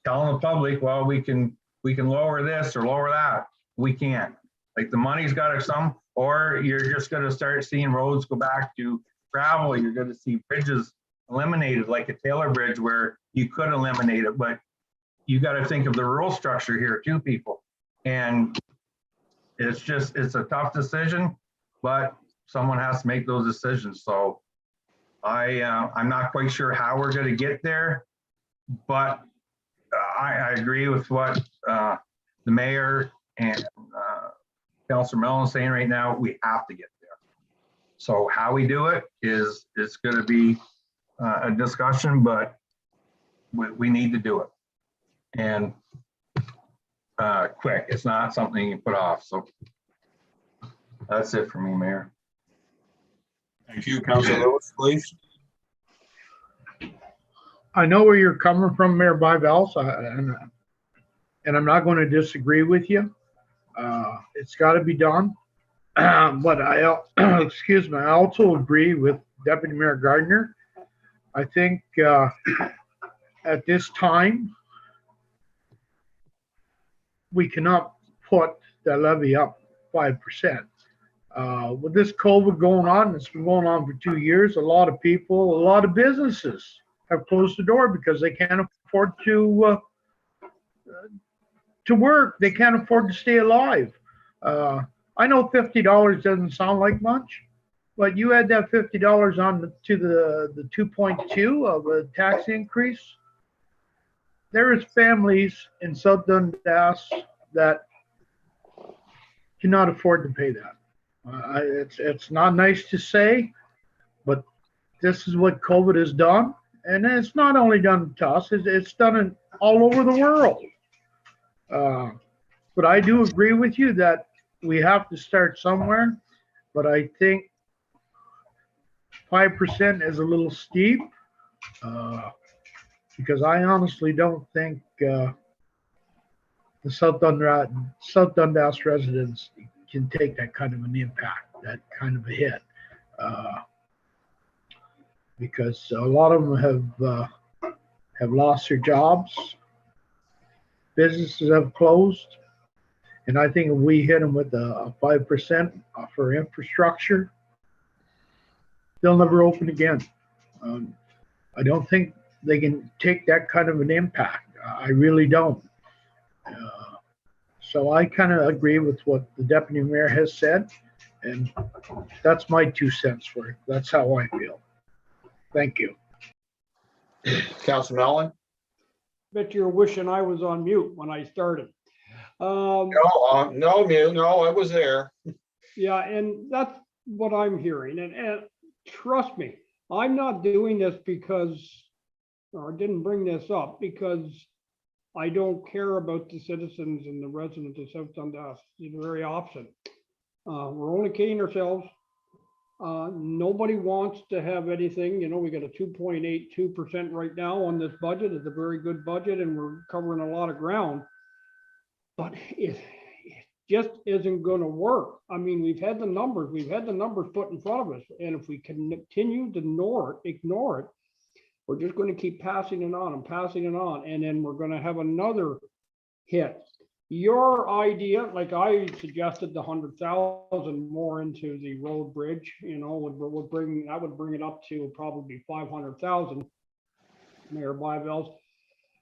the public, well, we can lower this or lower that. We can't. Like, the money's got to come, or you're just going to start seeing roads go back to gravel. You're going to see bridges eliminated, like a Taylor Bridge, where you could eliminate it, but you got to think of the rural structure here too, people. And it's a tough decision, but someone has to make those decisions. So I'm not quite sure how we're going to get there, but I agree with what the mayor and Councillor Mellon is saying right now. We have to get there. So how we do it is going to be a discussion, but we need to do it. And quick. It's not something you can put off. So that's it for me, Mayor. Thank you, Councilor Lewis, please. I know where you're coming from, Mayor Bivels, and I'm not going to disagree with you. It's got to be done. But excuse me, I also agree with Deputy Mayor Gardner. I think at this time, we cannot put the levy up 5%. With this COVID going on, it's been going on for 2 years. A lot of people, a lot of businesses have closed the door because they can't afford to to work. They can't afford to stay alive. I know $50 doesn't sound like much, but you add that $50 on to the 2.2 of a tax increase. There is families in South Dundas that cannot afford to pay that. It's not nice to say, but this is what COVID has done. And it's not only done to us, it's done it all over the world. But I do agree with you that we have to start somewhere. But I think 5% is a little steep because I honestly don't think the South Dundas residents can take that kind of an impact, that kind of a hit. Because a lot of them have lost their jobs, businesses have closed, and I think if we hit them with a 5% for infrastructure, they'll never open again. I don't think they can take that kind of an impact. I really don't. So I kind of agree with what the deputy mayor has said, and that's my 2 cents for it. That's how I feel. Thank you. Councilor Mellon? Bet you're wishing I was on mute when I started. No, I was there. Yeah, and that's what I'm hearing. And trust me, I'm not doing this because, or I didn't bring this up because I don't care about the citizens and the residents of South Dundas. The very opposite. We're only kidding ourselves. Nobody wants to have anything, you know, we got a 2.82% right now on this budget. It's a very good budget and we're covering a lot of ground, but it just isn't going to work. I mean, we've had the numbers put in front of us. And if we continue to ignore it, we're just going to keep passing it on and passing it on. And then we're going to have another hit. Your idea, like I suggested, the 100,000 more into the road bridge, you know, would bring it up to probably 500,000. Mayor Byvelds,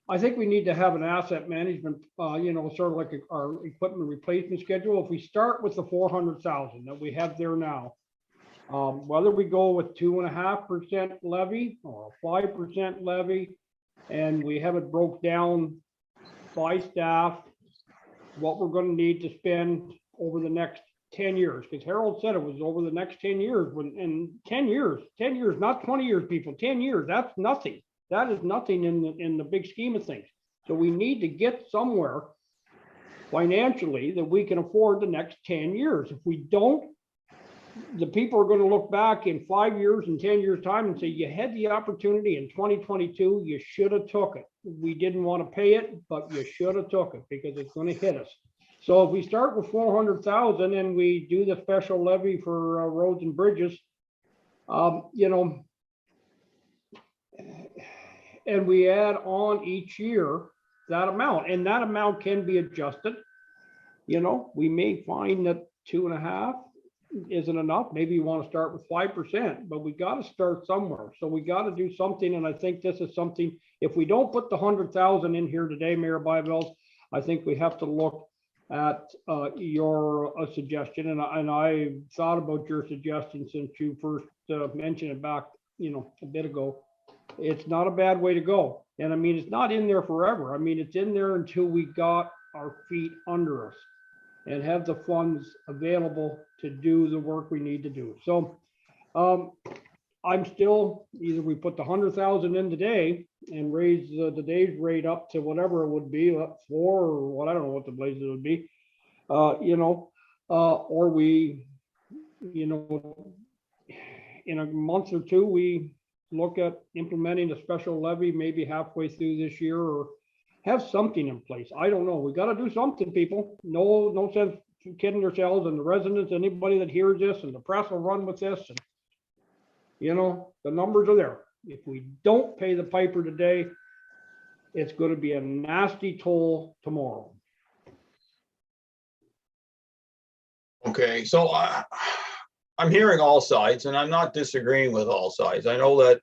I think we need to have an asset management, you know, sort of like our equipment replacement schedule. If we start with the 400,000 that we have there now, whether we go with 2.5% levy or a 5% levy, and we have it broke down by staff, what we're going to need to spend over the next 10 years, because Harold said it was over the next 10 years. And 10 years, not 20 years, people, 10 years, that's nothing. That is nothing in the big scheme of things. So we need to get somewhere financially that we can afford the next 10 years. If we don't, the people are going to look back in 5 years and 10 years time and say, you had the opportunity in 2022, you should have took it. We didn't want to pay it, but you should have took it because it's going to hit us. So if we start with 400,000 and we do the special levy for roads and bridges, you know, and we add on each year that amount, and that amount can be adjusted. You know, we may find that 2.5 isn't enough. Maybe you want to start with 5%, but we got to start somewhere. So we got to do something. And I think this is something, if we don't put the 100,000 in here today, Mayor Byvelds, I think we have to look at your suggestion. And I thought about your suggestion since you first mentioned it back, you know, a bit ago. It's not a bad way to go. And I mean, it's not in there forever. I mean, it's in there until we got our feet under us and have the funds available to do the work we need to do. So I'm still, either we put the 100,000 in today and raise today's rate up to whatever it would be, 4 or what, I don't know what the blazes would be, you know, or we, you know, in a month or two, we look at implementing a special levy, maybe halfway through this year, or have something in place. I don't know. We got to do something, people. No sense kidding ourselves, and the residents, anybody that hears this, and the press will run with this. And, you know, the numbers are there. If we don't pay the piper today, it's going to be a nasty toll tomorrow. Okay, so I'm hearing all sides, and I'm not disagreeing with all sides. I know that,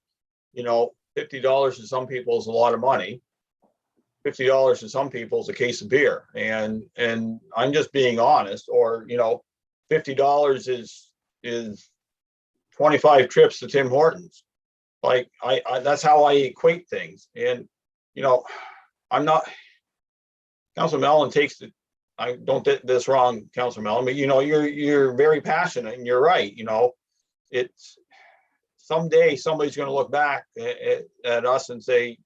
you know, $50 to some people is a lot of money. $50 to some people is a case of beer, and I'm just being honest. Or $50 is 25 trips to Tim Hortons. Like I that's how I equate things. And I'm not, Councilor Mellon takes it. I don't get this wrong, Councilor Mellon, but you're very passionate, and you're right. It's someday somebody's going to look back at us and say,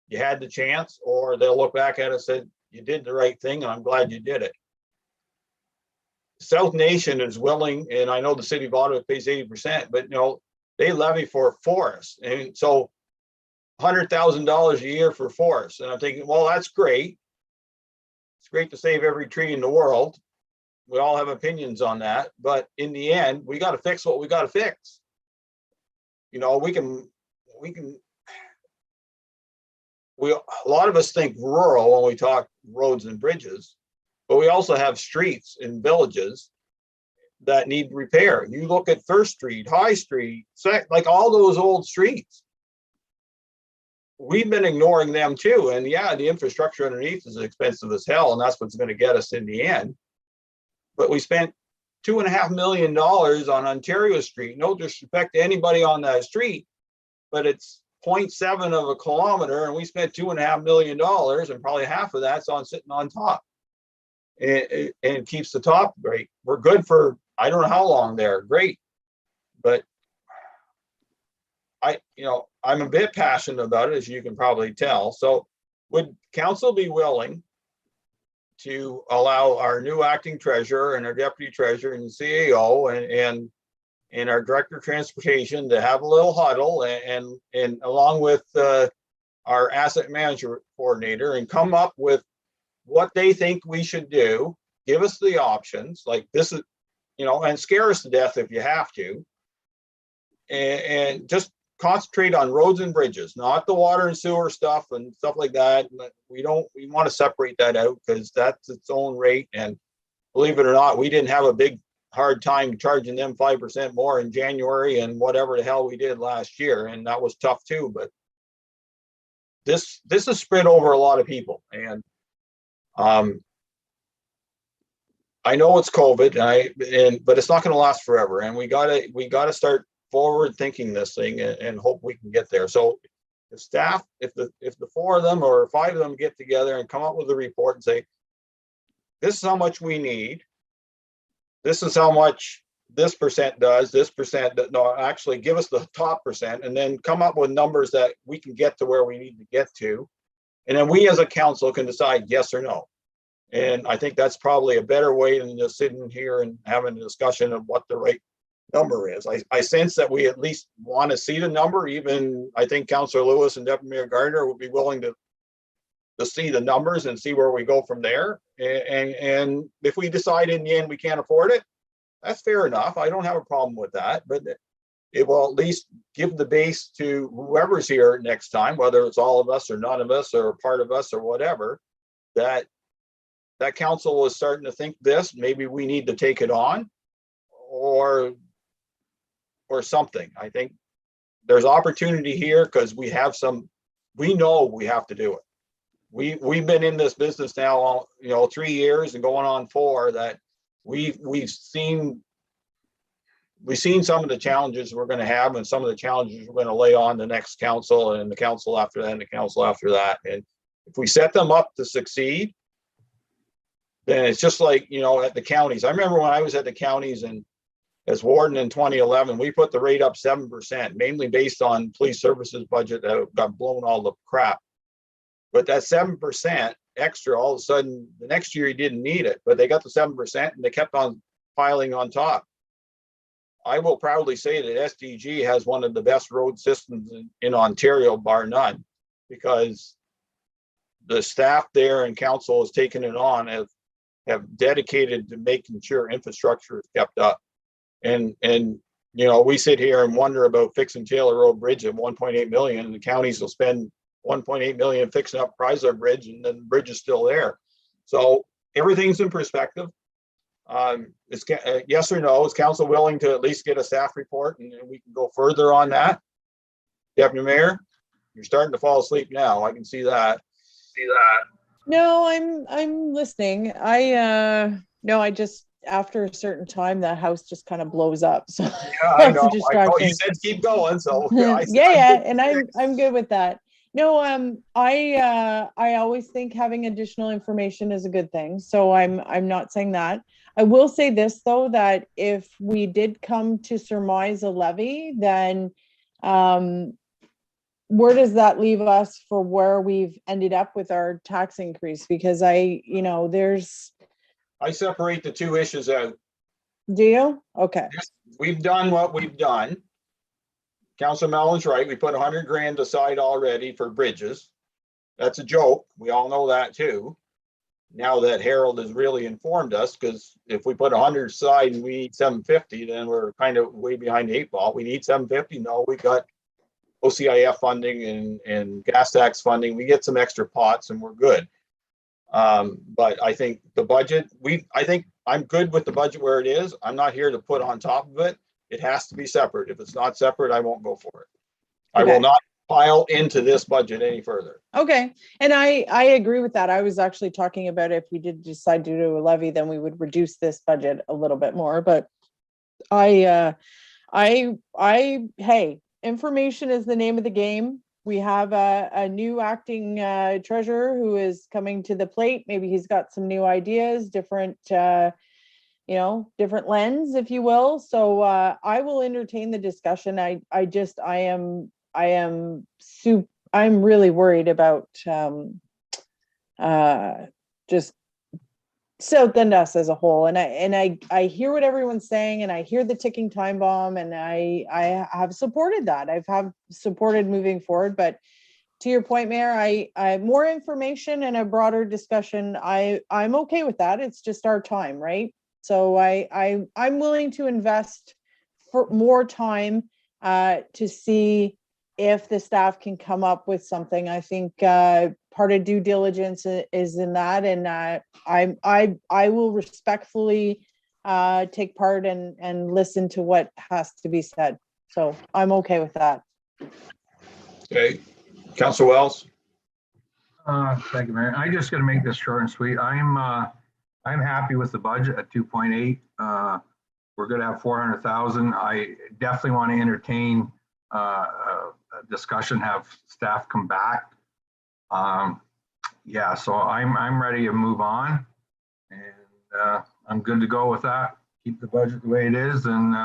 you had the chance, or they'll look back at us and say, you did the right thing, and I'm glad you did it. South Nation is willing, and I know the city of Ottawa pays 80%, but they levy for forests, and so $100,000 a year for forests. And I'm thinking, well, that's great. It's great to save every tree in the world. We all have opinions on that, but in the end, we got to fix what we got to fix. A lot of us think rural when we talk roads and bridges, but we also have streets in villages that need repair. You look at First Street, High Street, like all those old streets. We've been ignoring them too. And yeah, the infrastructure underneath is expensive as hell, and that's what's going to get us in the end. But we spent $2.5 million on Ontario Street. No disrespect to anybody on that street, but it's 0.7 of a kilometer, and we spent $2.5 million, and probably half of that's on sitting on top. And it keeps the top great. We're good for I don't know how long there. Great, but I'm a bit passionate about it, as you can probably tell. So, would council be willing to allow our new acting treasurer and our deputy treasurer and CAO and our director of transportation to have a little huddle and along with our asset management coordinator, and come up with what they think we should do, give us the options, like this is, and scare us to death if you have to, and just concentrate on roads and bridges, not the water and sewer stuff and stuff like that. We want to separate that out, because that's its own rate. And believe it or not, we didn't have a big hard time charging them 5% more in January and whatever the hell we did last year, and that was tough too. But this is spread over a lot of people, and I know it's COVID, but it's not going to last forever, and we gotta start forward thinking this thing and hope we can get there. So the staff, if the 4 of them or 5 of them get together and come up with a report and say, this is how much we need, this is how much this percent does, this percent, no, actually give us the top percent, and then come up with numbers that we can get to where we need to get to. And then we as a council can decide yes or no. And I think that's probably a better way than just sitting here and having a discussion of what the right number is. I sense that we at least want to see the number. Even I think Councillor Lewis and Deputy Mayor Gardner would be willing to see the numbers and see where we go from there. And if we decide in the end we can't afford it, that's fair enough. I don't have a problem with that, but it will at least give the base to whoever's here next time, whether it's all of us or none of us or part of us or whatever, that council was starting to think this, maybe we need to take it on or something. I think there's opportunity here, because we know we have to do it. We've been in this business now, 3 years and going on 4, that we've seen some of the challenges we're going to have, and some of the challenges we're going to lay on the next council and the council after that and the council after that. And if we set them up to succeed, then it's just like, at the counties. I remember when I was at the counties and as warden in 2011, we put the rate up 7%, mainly based on police services budget that got blown all the crap. But that 7% extra, all of a sudden, the next year you didn't need it, but they got the 7% and they kept on piling on top. I will proudly say that SDG has one of the best road systems in Ontario, bar none, because the staff there and council has taken it on, have dedicated to making sure infrastructure is kept up. And we sit here and wonder about fixing Taylor Road Bridge at 1.8 million, and the counties will spend 1.8 million fixing up Chrysler Bridge, and then the bridge is still there. So everything's in perspective. Is yes or no? Is council willing to at least get a staff report, and we can go further on that? Deputy Mayor, you're starting to fall asleep now. I can see that. see that. No, I'm listening. No, I just, after a certain time, the house just kind of blows up. So Yeah, I lots know. of You distractions. said keep going, so Yeah, and I'm good with that. No, I always think having additional information is a good thing. So I'm not saying that. I will say this though, that if we did come to surmise a levy, then where does that leave us for where we've ended up with our tax increase? Because there's. I separate the two issues out. Do you? Okay. We've done what we've done. Council Mellon's right. We put 100 grand aside already for bridges. That's a joke. We all know that too. Now that Harold has really informed us, because if we put 100 aside and we need 750, then we're kind of way behind the 8 ball. We need 750. No, we got OCIF funding and gas tax funding. We get some extra pots and we're good. But I think the budget, I think I'm good with the budget where it is. I'm not here to put on top of it. It has to be separate. If it's not separate, I won't go for it. I will not pile into this budget any further. Okay. And I agree with that. I was actually talking about if we did decide to do a levy, then we would reduce this budget a little bit more. But hey, information is the name of the game. We have a new acting treasurer who is coming to the plate. Maybe he's got some new ideas, different lens, if you will. So I will entertain the discussion. I'm really worried about just South Dundas as a whole. And I hear what everyone's saying, and I hear the ticking time bomb, and I have supported that. I've supported moving forward. But to your point, Mayor, I more information and a broader discussion. I'm okay with that. It's just our time, right? So I'm willing to invest for more time to see if the staff can come up with something. I think part of due diligence is in that, and I will respectfully take part and listen to what has to be said. So I'm okay with that. Okay, Councilor Wells. Thank you, Mayor. I'm just going to make this short and sweet. I'm happy with the budget at 2.8. We're going to have 400,000. I definitely want to entertain a discussion, have staff come back. Yeah, so I'm ready to move on, and I'm good to go with that. Keep the budget the way it is, and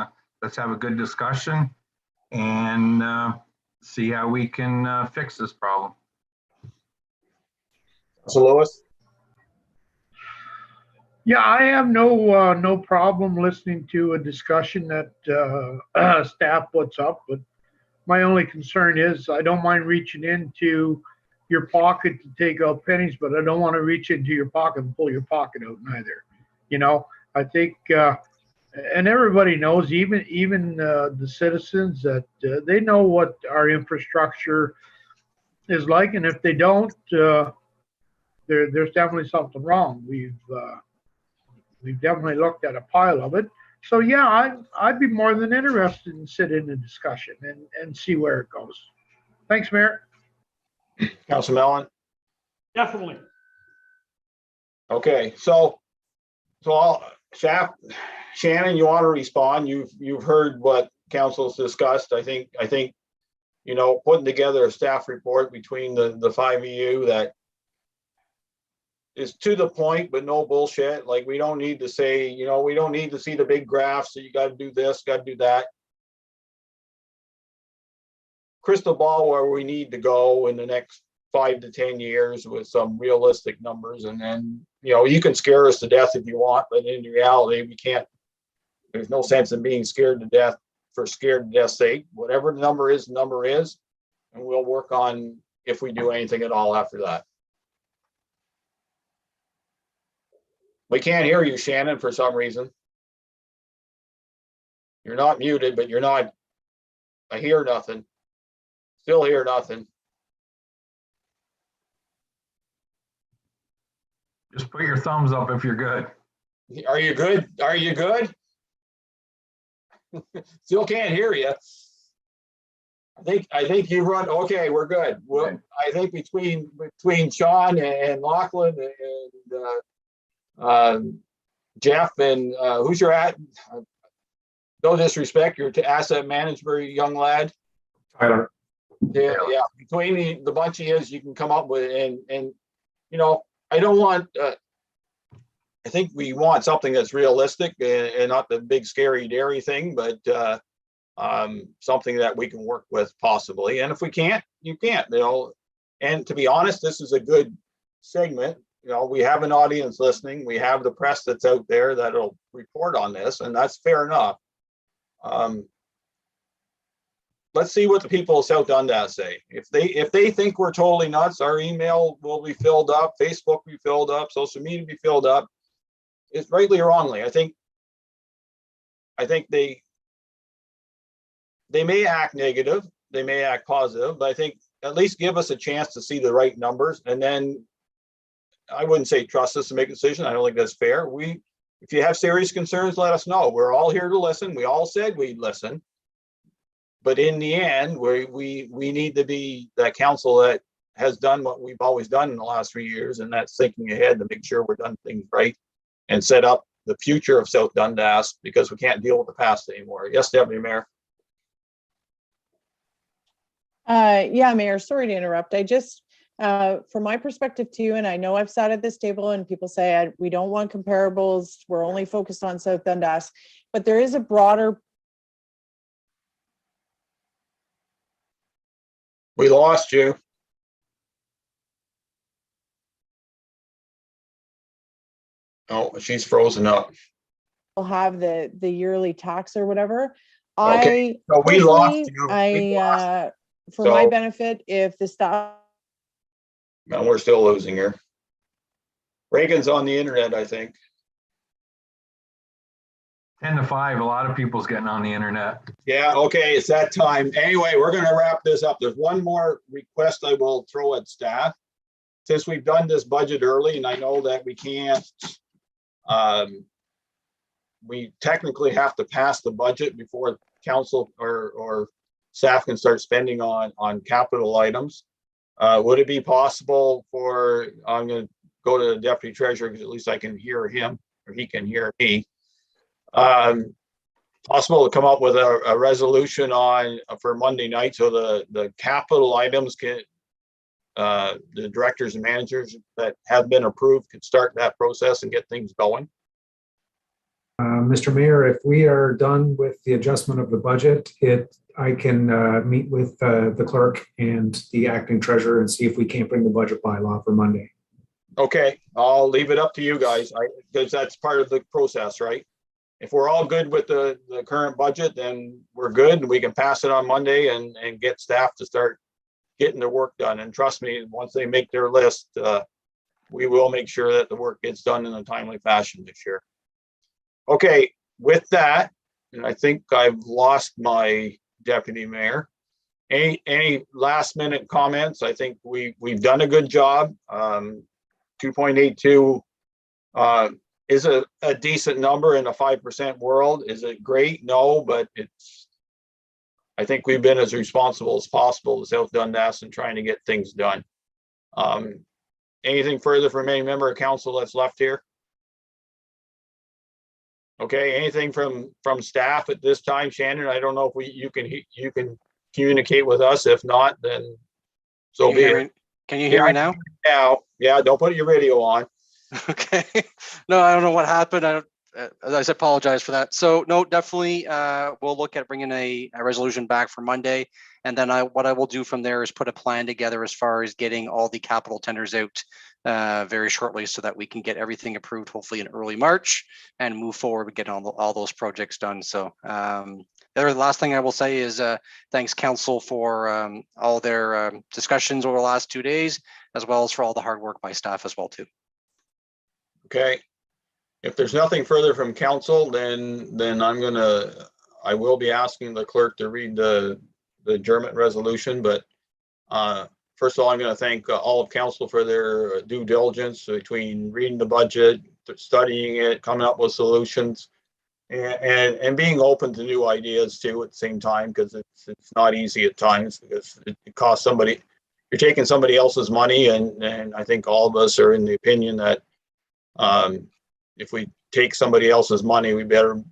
let's have a good discussion and see how we can fix this problem. So Lois. Yeah, I have no problem listening to a discussion that staff puts up, but my only concern is I don't mind reaching into your pocket to take out pennies, but I don't want to reach into your pocket and pull your pocket out neither. I think, and everybody knows, even the citizens, that they know what our infrastructure is like, and if they don't, there's definitely something wrong. We've definitely looked at a pile of it. So yeah, I'd be more than interested in sitting in a discussion and see where it goes. Thanks, Mayor. Councilor Mellon. Definitely. Okay, so Shannon, you want to respond? You've heard what council's discussed. I think putting together a staff report between the five of you that is to the point, but no bullshit. Like, we don't need to say, we don't need to see the big graphs. So you got to do this, got to do that. Crystal ball where we need to go in the next 5 to 10 years with some realistic numbers. And then, you can scare us to death if you want, but in reality, we can't. There's no sense in being scared to death for scared to death's sake. Whatever the number is, and we'll work on if we do anything at all after that. We can't hear you, Shannon, for some reason. You're not muted, but you're not. I hear nothing. Still hear nothing. Just put your thumbs up if you're good. Are you good? Are you good? Still can't hear you. I think you run, okay, we're good. Well, Okay. I think between Sean and Lachlan and Jeff and who's your no disrespect, you're to asset management young lad. Tyler. Yeah, between the bunch of you can come up with, and you know, I don't want, I think we want something that's realistic and not the big scary dairy thing, but something that we can work with possibly. And if we can't, you can't, you know. And to be honest, this is a good segment. You know, we have an audience listening. We have the press that's out there that'll report on this, and that's fair enough. Let's see what the people of South Dundas say. If they think we're totally nuts, our email will be filled up, Facebook will be filled up, social media will be filled up. It's rightly or wrongly. I think they may act negative, they may act positive, but I think at least give us a chance to see the right numbers. And then I wouldn't say trust us to make a decision. I don't think that's fair. If you have serious concerns, let us know. We're all here to listen. We all said we'd listen. But in the end, we need to be that council that has done what we've always done in the last 3 years, and that's thinking ahead to make sure we're done things right and set up the future of South Dundas, because we can't deal with the past anymore. Yes, Deputy Mayor. Yeah, Mayor, sorry to interrupt. I just, from my perspective too, and I know I've sat at this table and people say we don't want comparables, we're only focused on South Dundas, but there is a broader. We lost you. Oh, she's frozen up. Will have the yearly tax or whatever. Okay, so we lost you. For my benefit, if the staff. No, we're still losing her. Reagan's on the internet, I think. 10 to 5, a lot of people's getting on the internet. Yeah, okay, it's that time. Anyway, we're going to wrap this up. There's one more request I will throw at staff. Since we've done this budget early, and I know that we can't, we technically have to pass the budget before council or staff can start spending on capital items. Would it be possible for, I'm going to go to the deputy treasurer because at least I can hear him or he can hear me. Possible to come up with a resolution for Monday night so the capital items can, the directors and managers that have been approved can start that process and get things going. Mr. Mayor, if we are done with the adjustment of the budget, I can meet with the clerk and the acting treasurer and see if we can't bring the budget bylaw for Monday. Okay, I'll leave it up to you guys, because that's part of the process, right? If we're all good with the current budget, then we're good and we can pass it on Monday and get staff to start getting their work done. And trust me, once they make their list, we will make sure that the work gets done in a timely fashion this year. Okay, with that, and I think I've lost my deputy mayor. Any last minute comments? I think we've done a good job. 2.82 is a decent number in a 5% world. Is it great? No, but I think we've been as responsible as possible to South Dundas and trying to get things done. Anything further from any member of council that's left here? Okay, anything from staff at this time? Shannon, I don't know if you can communicate with us. If not, then so be it. Can you hear me now? Now, yeah, don't put your video on. Okay. No, I don't know what happened. I apologize for that. So no, definitely we'll look at bringing a resolution back for Monday. And then what I will do from there is put a plan together as far as getting all the capital tenders out very shortly so that we can get everything approved, hopefully in early March, and move forward with getting all those projects done. So the last thing I will say is thanks council for all their discussions over the last 2 days, as well as for all the hard work by staff as well too. Okay. If there's nothing further from council, then I will be asking the clerk to read the adjournment resolution. But first of all, I'm going to thank all of council for their due diligence between reading the budget, studying it, coming up with solutions. and being open to new ideas too at the same time, because it's not easy at times, because it costs somebody, you're taking somebody else's money, and I think all of us are in the opinion that if we take somebody else's money, we better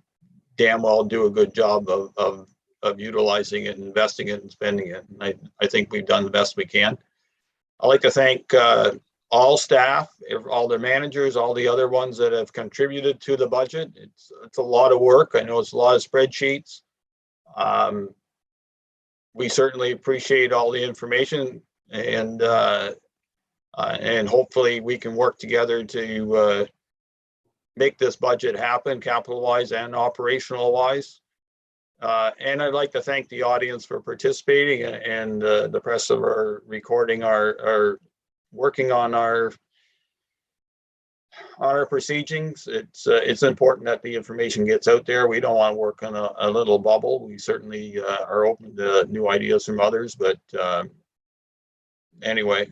damn well do a good job of utilizing it, investing it, and spending it. And I think we've done the best we can. I'd like to thank all staff, all their managers, all the other ones that have contributed to the budget. It's a lot of work. I know it's a lot of spreadsheets. We certainly appreciate all the information, and hopefully we can work together to make this budget happen, capital-wise and operational-wise. And I'd like to thank the audience for participating, and the press of our recording our working on our proceedings. It's important that the information gets out there. We don't want to work on a little bubble. We certainly are open to new ideas from others, but anyway,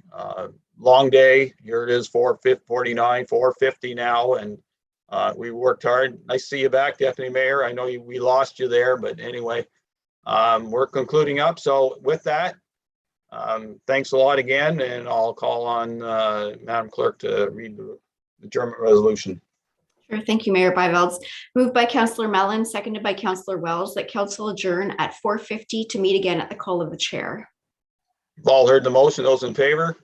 long day. Here it is, 4:49, 4:50 now, and we worked hard. Nice to see you back, Deputy Mayor. I know we lost you there, but anyway, we're concluding up. So with that, thanks a lot again, and I'll call on Madam Clerk to read the adjournment resolution. Sure. Thank you, Mayor Byvelds. Moved by Councillor Mellon, seconded by Councillor Wells, that council adjourn at 4:50 to meet again at the call of the chair. You've all heard the motion. Those in favor?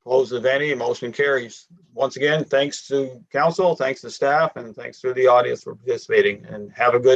Opposed, if any, motion carries. Once again, thanks to council, thanks to staff, and thanks to the audience for participating, and have a good